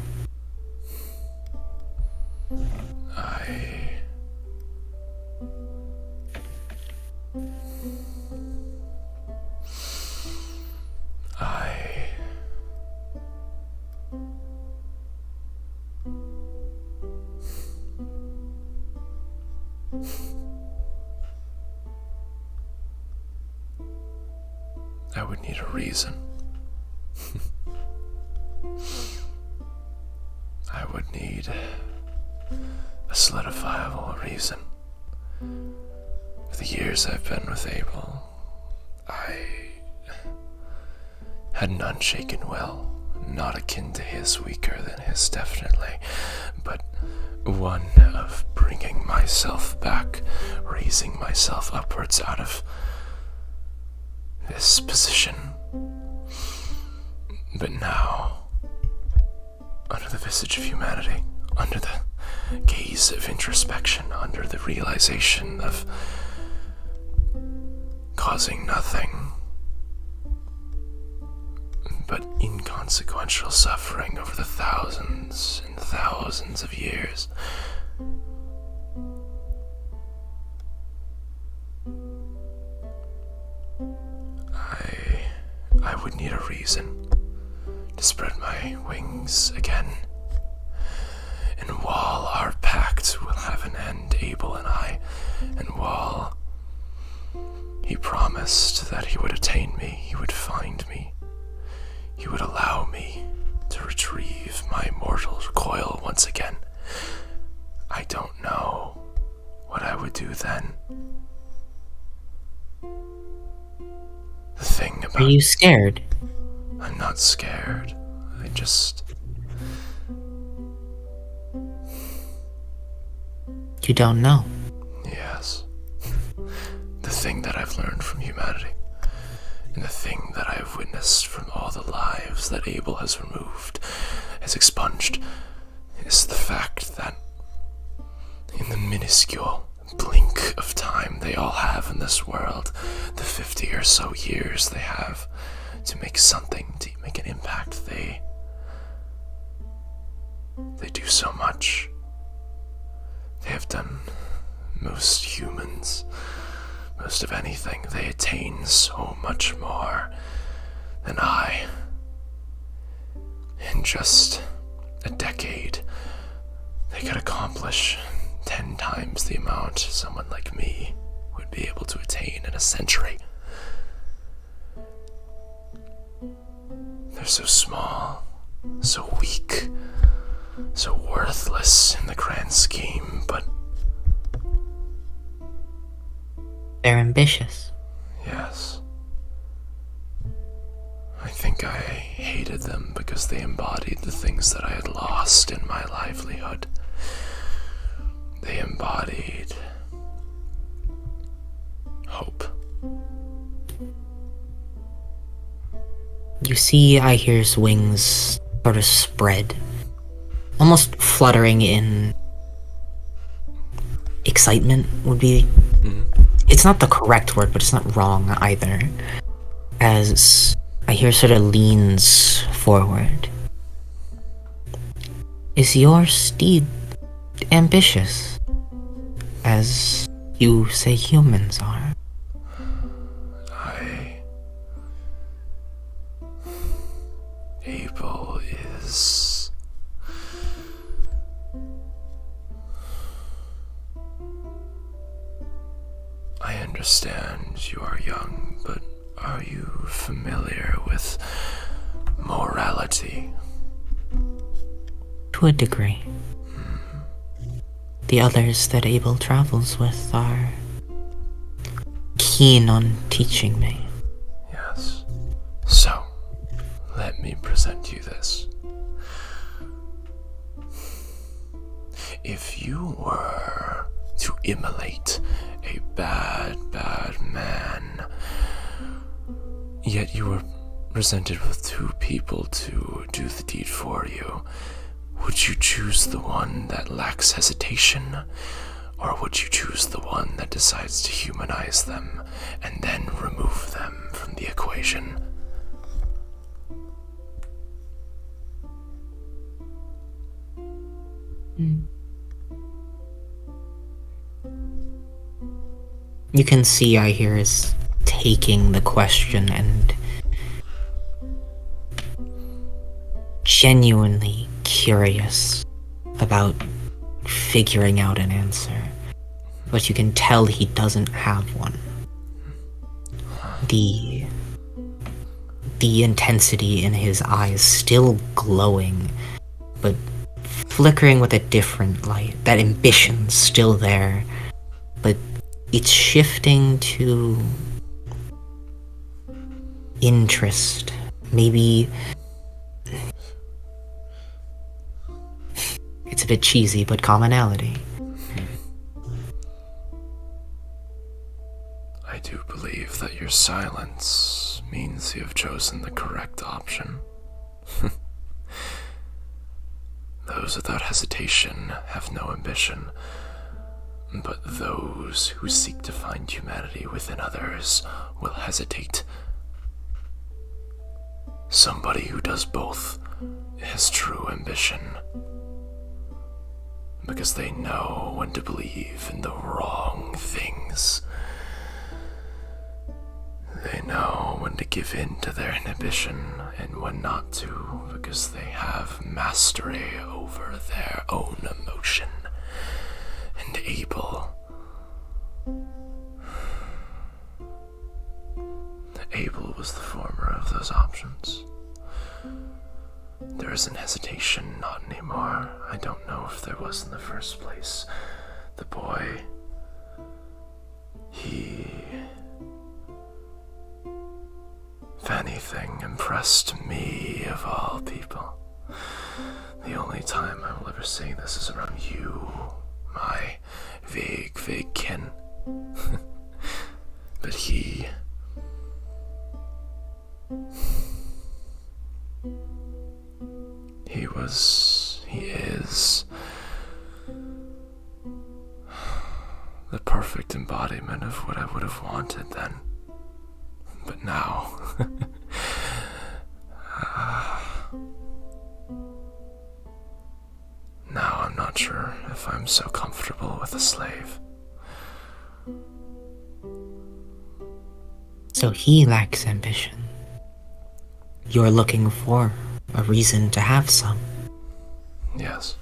I would need a reason. I would need a solidifiable reason. For the years I've been with Abel, I had an unshaken will, not akin to his, weaker than his, definitely, but one of bringing myself back, raising myself upwards out of this position. But now, under the visage of humanity, under the gaze of introspection, under the realization of causing nothing but inconsequential suffering over the thousands and thousands of years, I would need a reason to spread my wings again. And while our pact will have an end, Abel and I, and while he promised that he would attain me, he would find me, he would allow me to retrieve my mortal coil once again, I don't know what I would do then. The thing about... Are you scared? I'm not scared. I just... You don't know. Yes. The thing that I've learned from humanity And the thing that I have witnessed from all the lives that Abel has removed, has expunged, is the fact that in the minuscule blink of time they all have in this world, the 50 or so years they have to make something, to make an impact, they do so much. They have done most humans, most of anything. They attain so much more than I. In just a decade, they could accomplish 10 times the amount someone like me would be able to attain in a century. They're so small, so weak, so worthless in the grand scheme, but They're ambitious. yes. I think I hated them because they embodied the things that I had lost in my livelihood. They embodied hope. You see Ihir's wings sort of spread, almost fluttering in excitement would be... It's not the correct word, but it's not wrong either. As Ihir sort of leans forward. Is your steed ambitious, as you say humans are? Abel is... I understand you are young, but are you familiar with morality? To a degree. The others that Abel travels with are keen on teaching me. Yes. So, let me present you this. If you were to immolate a bad man, yet you were presented with 2 people to do the deed for you, would you choose the one that lacks hesitation, or would you choose the one that decides to humanize them and then remove them from the equation? You can see Ihir is taking the question and genuinely curious about figuring out an answer. But you can tell he doesn't have one. The intensity in his eyes still glowing, but flickering with a different light. That ambition's still there, but it's shifting to interest. Maybe it's a bit cheesy, but commonality. I do believe that your silence means you have chosen the correct option. Those without hesitation have no ambition, but those who seek to find humanity within others will hesitate. Somebody who does both has true ambition, because they know when to believe in the wrong things. They know when to give in to their inhibition and when not to, because they have mastery over their own emotion. And Abel was the former of those options. There isn't hesitation, not anymore. I don't know if there was in the first place. The boy, he, if anything, impressed me of all people. The only time I will ever say this is around you, my vague kin. But he he is the perfect embodiment of what I would have wanted then. But now, now I'm not sure if I'm so comfortable with a slave. So he lacks ambition. You're looking for a reason to have some. Yes.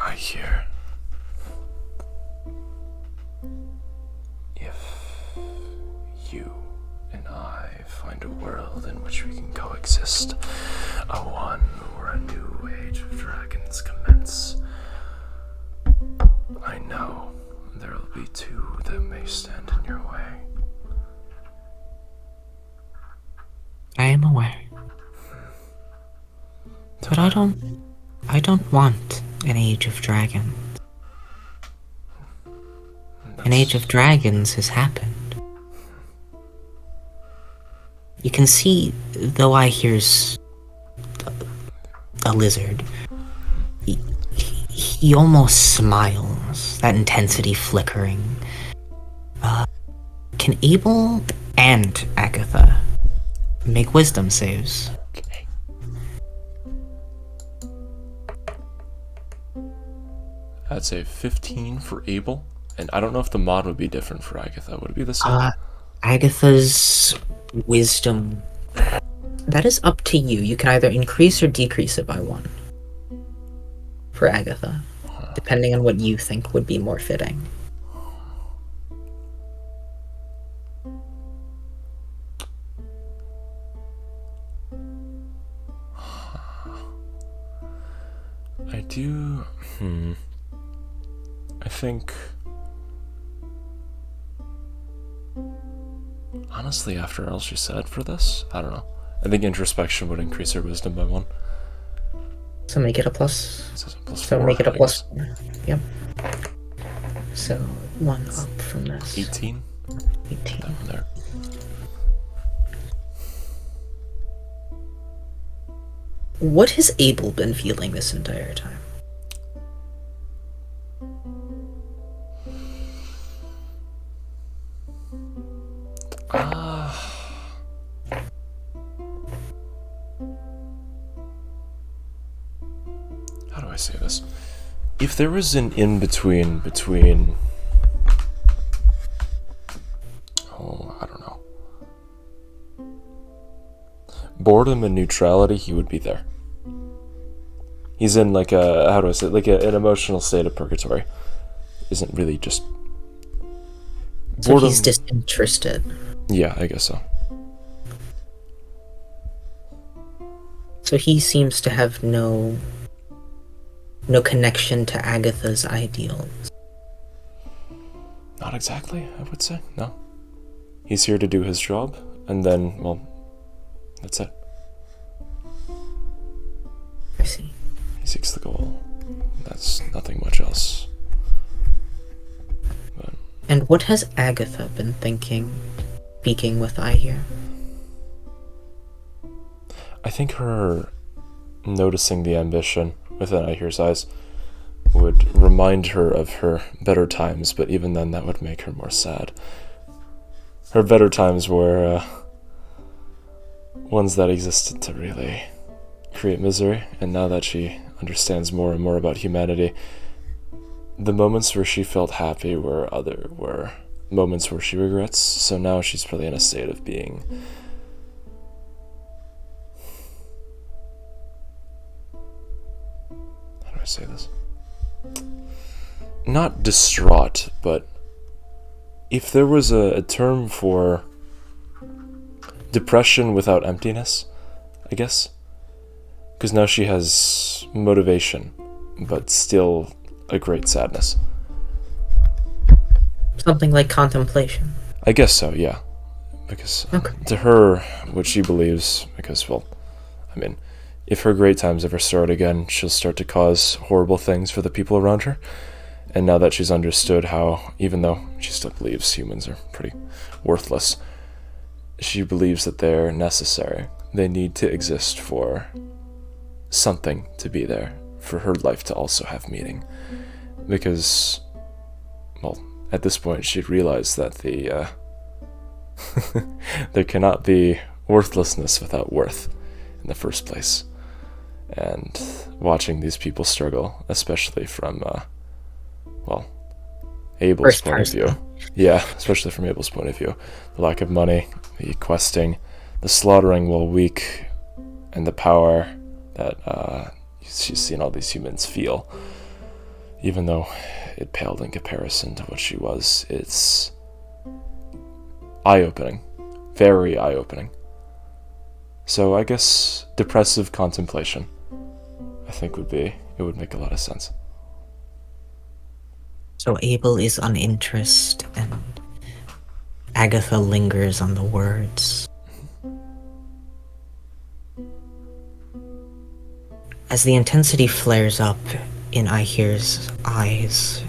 I hear if you and I find a world in which we can coexist, a one where a new age of dragons commence, I know there will be two that may stand in your way. I am aware. But I don't want an age of dragons. An age of dragons has happened. You can see, though I hears a lizard, he almost smiles, that intensity flickering. Can Abel and Agatha make wisdom saves? Okay. I'd say 15 for Abel, and I don't know if the mod would be different for Agatha. Would it be the same? Agatha's wisdom, that is up to you. You can either increase or decrease it by 1 for Agatha, depending on what you think would be more fitting. I do. I think. Honestly, after all she said for this, I don't know. I think introspection would increase her wisdom by 1. So make it a plus. It says a plus So 4, make it a I plus guess. 4. Yep. So 1 up from this. 18. 18. That one there. What has Abel been feeling this entire time? How do I say this? If there was an in-between between... Oh, I don't know. Boredom and neutrality, he would be there. He's in like a, how do I say it? Like an emotional state of purgatory. Isn't really just... So he's disinterested. Yeah, I guess so. So he seems to have no connection to Agatha's ideals. Not exactly, I would say. No. He's here to do his job, and then, well, that's it. I see. He seeks the goal. That's nothing much else. But And what has Agatha been thinking, speaking with I here? I think her noticing the ambition within Ihir's eyes would remind her of her better times, but even then that would make her more sad. Her better times were ones that existed to really create misery, and now that she understands more and more about humanity, the moments where she felt happy were moments where she regrets, so now she's probably in a state of being... How do I say this? Not distraught, but if there was a term for depression without emptiness, I guess. Because now she has motivation, but still a great sadness. Something like contemplation. I guess so, yeah. Because Okay. to her, what she believes, because, well, I mean, if her great times ever start again, she'll start to cause horrible things for the people around her. And now that she's understood how, even though she still believes humans are pretty worthless, she believes that they're necessary. They need to exist for something to be there, for her life to also have meaning. Because, well, at this point she'd realized that there cannot be worthlessness without worth in the first place. And watching these people struggle, especially from, Abel's First point of person. view. Yeah, especially from Abel's point of view. The lack of money, the questing, the slaughtering while weak, and the power that she's seen all these humans feel. Even though it paled in comparison to what she was, it's eye-opening. Very eye-opening. So I guess depressive contemplation, I think it would make a lot of sense. So Abel is uninterested, and Agatha lingers on the words. As the intensity flares up in Ahir's eyes,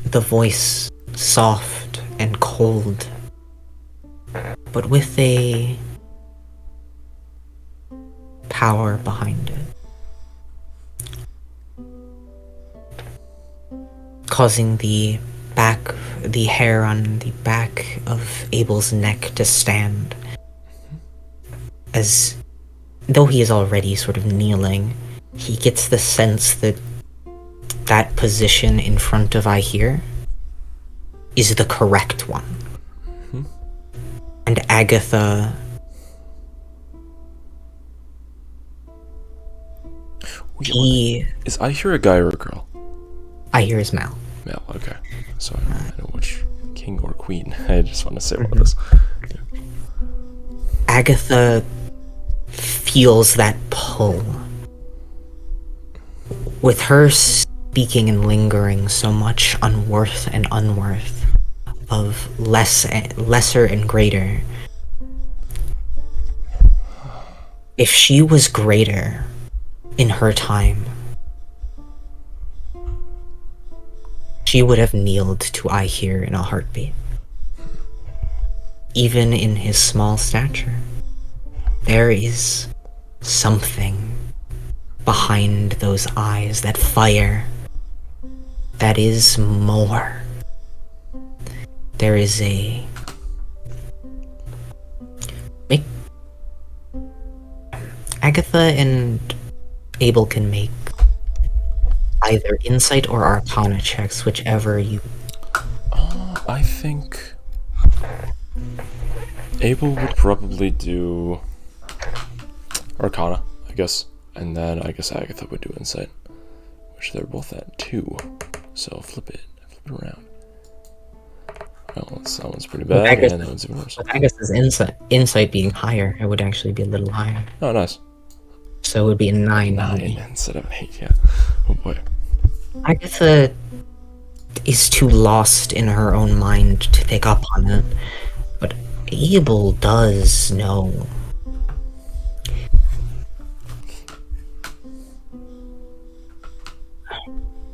the voice soft and cold, but with a power behind it, causing the hair on the back of Abel's neck to stand, as though he is already sort of kneeling. He gets the sense that that position in front of Ahir is the correct one. And Agatha Is Ahir a guy or a girl? Ahir is Mal. Male, okay. So I know which king or queen. I just want to say one of this. Agatha feels that pull. With her speaking and lingering so much on worth and unworth, of lesser and greater. If she was greater in her time, she would have kneeled to Ahir in a heartbeat. Even in his small stature, there is something behind those eyes, that fire, that is more. There is a... Agatha and Abel can make either insight or arcana checks, whichever you... I think Abel would probably do Arcana, I guess. And then I guess Agatha would do Insight, which they're both at 2. So flip it around. Well, that one's pretty bad, and that one's even worse. With Agatha's insight being higher, it would actually be a little higher. Oh, nice. So it would be a 9. 9 instead of 8, yeah. Oh boy. Agatha is too lost in her own mind to pick up on it, but Abel does know.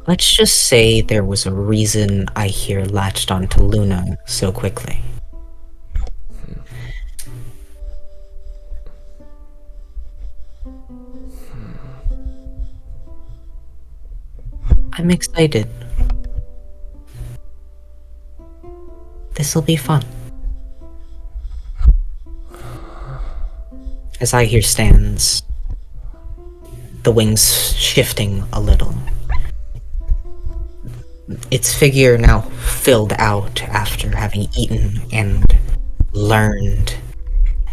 Let's just say there was a reason Ahir latched onto Luna so quickly. I'm excited. This'll be fun. As Ahir stands, the wings shifting a little. Its figure now filled out after having eaten and learned.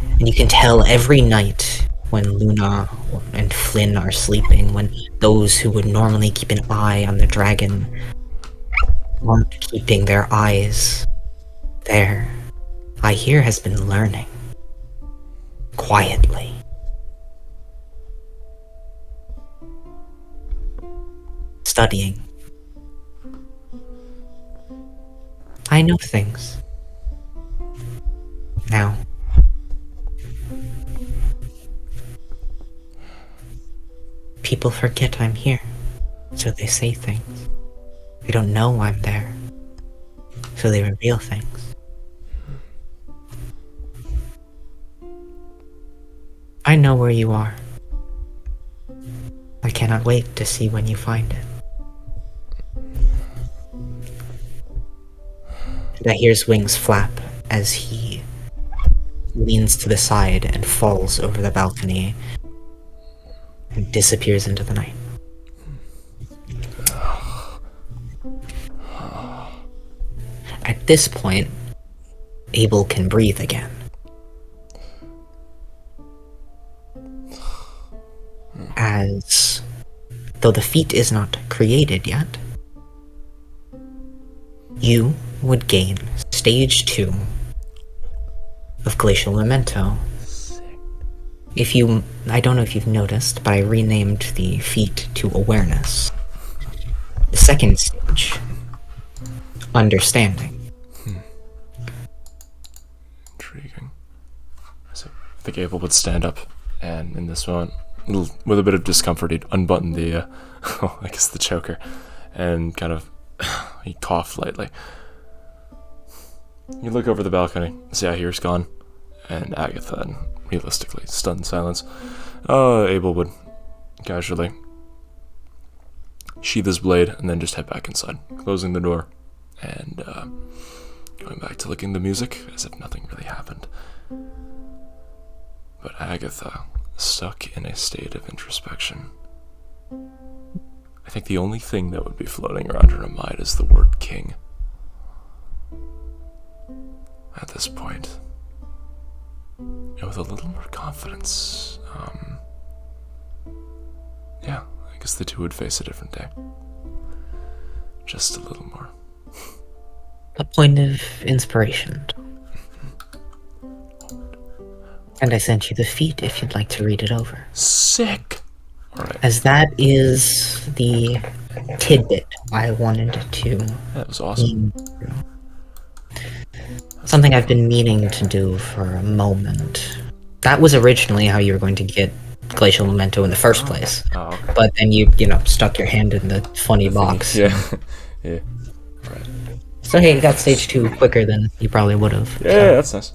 And you can tell every night when Luna and Flynn are sleeping, when those who would normally keep an eye on the dragon aren't keeping their eyes there. Ahir has been learning. Quietly. Studying. I know things. Now. People forget I'm here, so they say things. They don't know I'm there. So they reveal things. I know where you are. I cannot wait to see when you find it. And I hear his wings flap as he leans to the side and falls over the balcony and disappears into the night. At this point, Abel can breathe again. As though the feat is not created yet, you would gain stage 2 of Glacial Memento. I don't know if you've noticed, but I renamed the feat to Awareness. The second stage, Understanding. Intriguing. So I think Abel would stand up, and in this moment, with a bit of discomfort, he'd unbutton the, I guess the choker, and kind of, he coughed lightly. You look over the balcony, see Ahir's gone, and Agatha, and realistically, stunned silence. Abel would casually sheath his blade, and then just head back inside, closing the door, and going back to looking at the music, as if nothing really happened. But Agatha, stuck in a state of introspection. I think the only thing that would be floating around her mind is the word king. At this point, and with a little more confidence, yeah, I guess the two would face a different day. Just a little more. A point of inspiration. And I sent you the feat if you'd like to read it over. Sick! Alright. As that is the tidbit I wanted to... That was awesome. Something I've been meaning to do for a moment. That was originally how you were going to get Glacial Memento in the first place. Oh, okay. But then you stuck your hand in the funny box. Yeah. Yeah. Right. So hey, you got stage 2 quicker than you probably would have. Yeah, that's nice.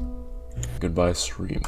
Goodbye, stream.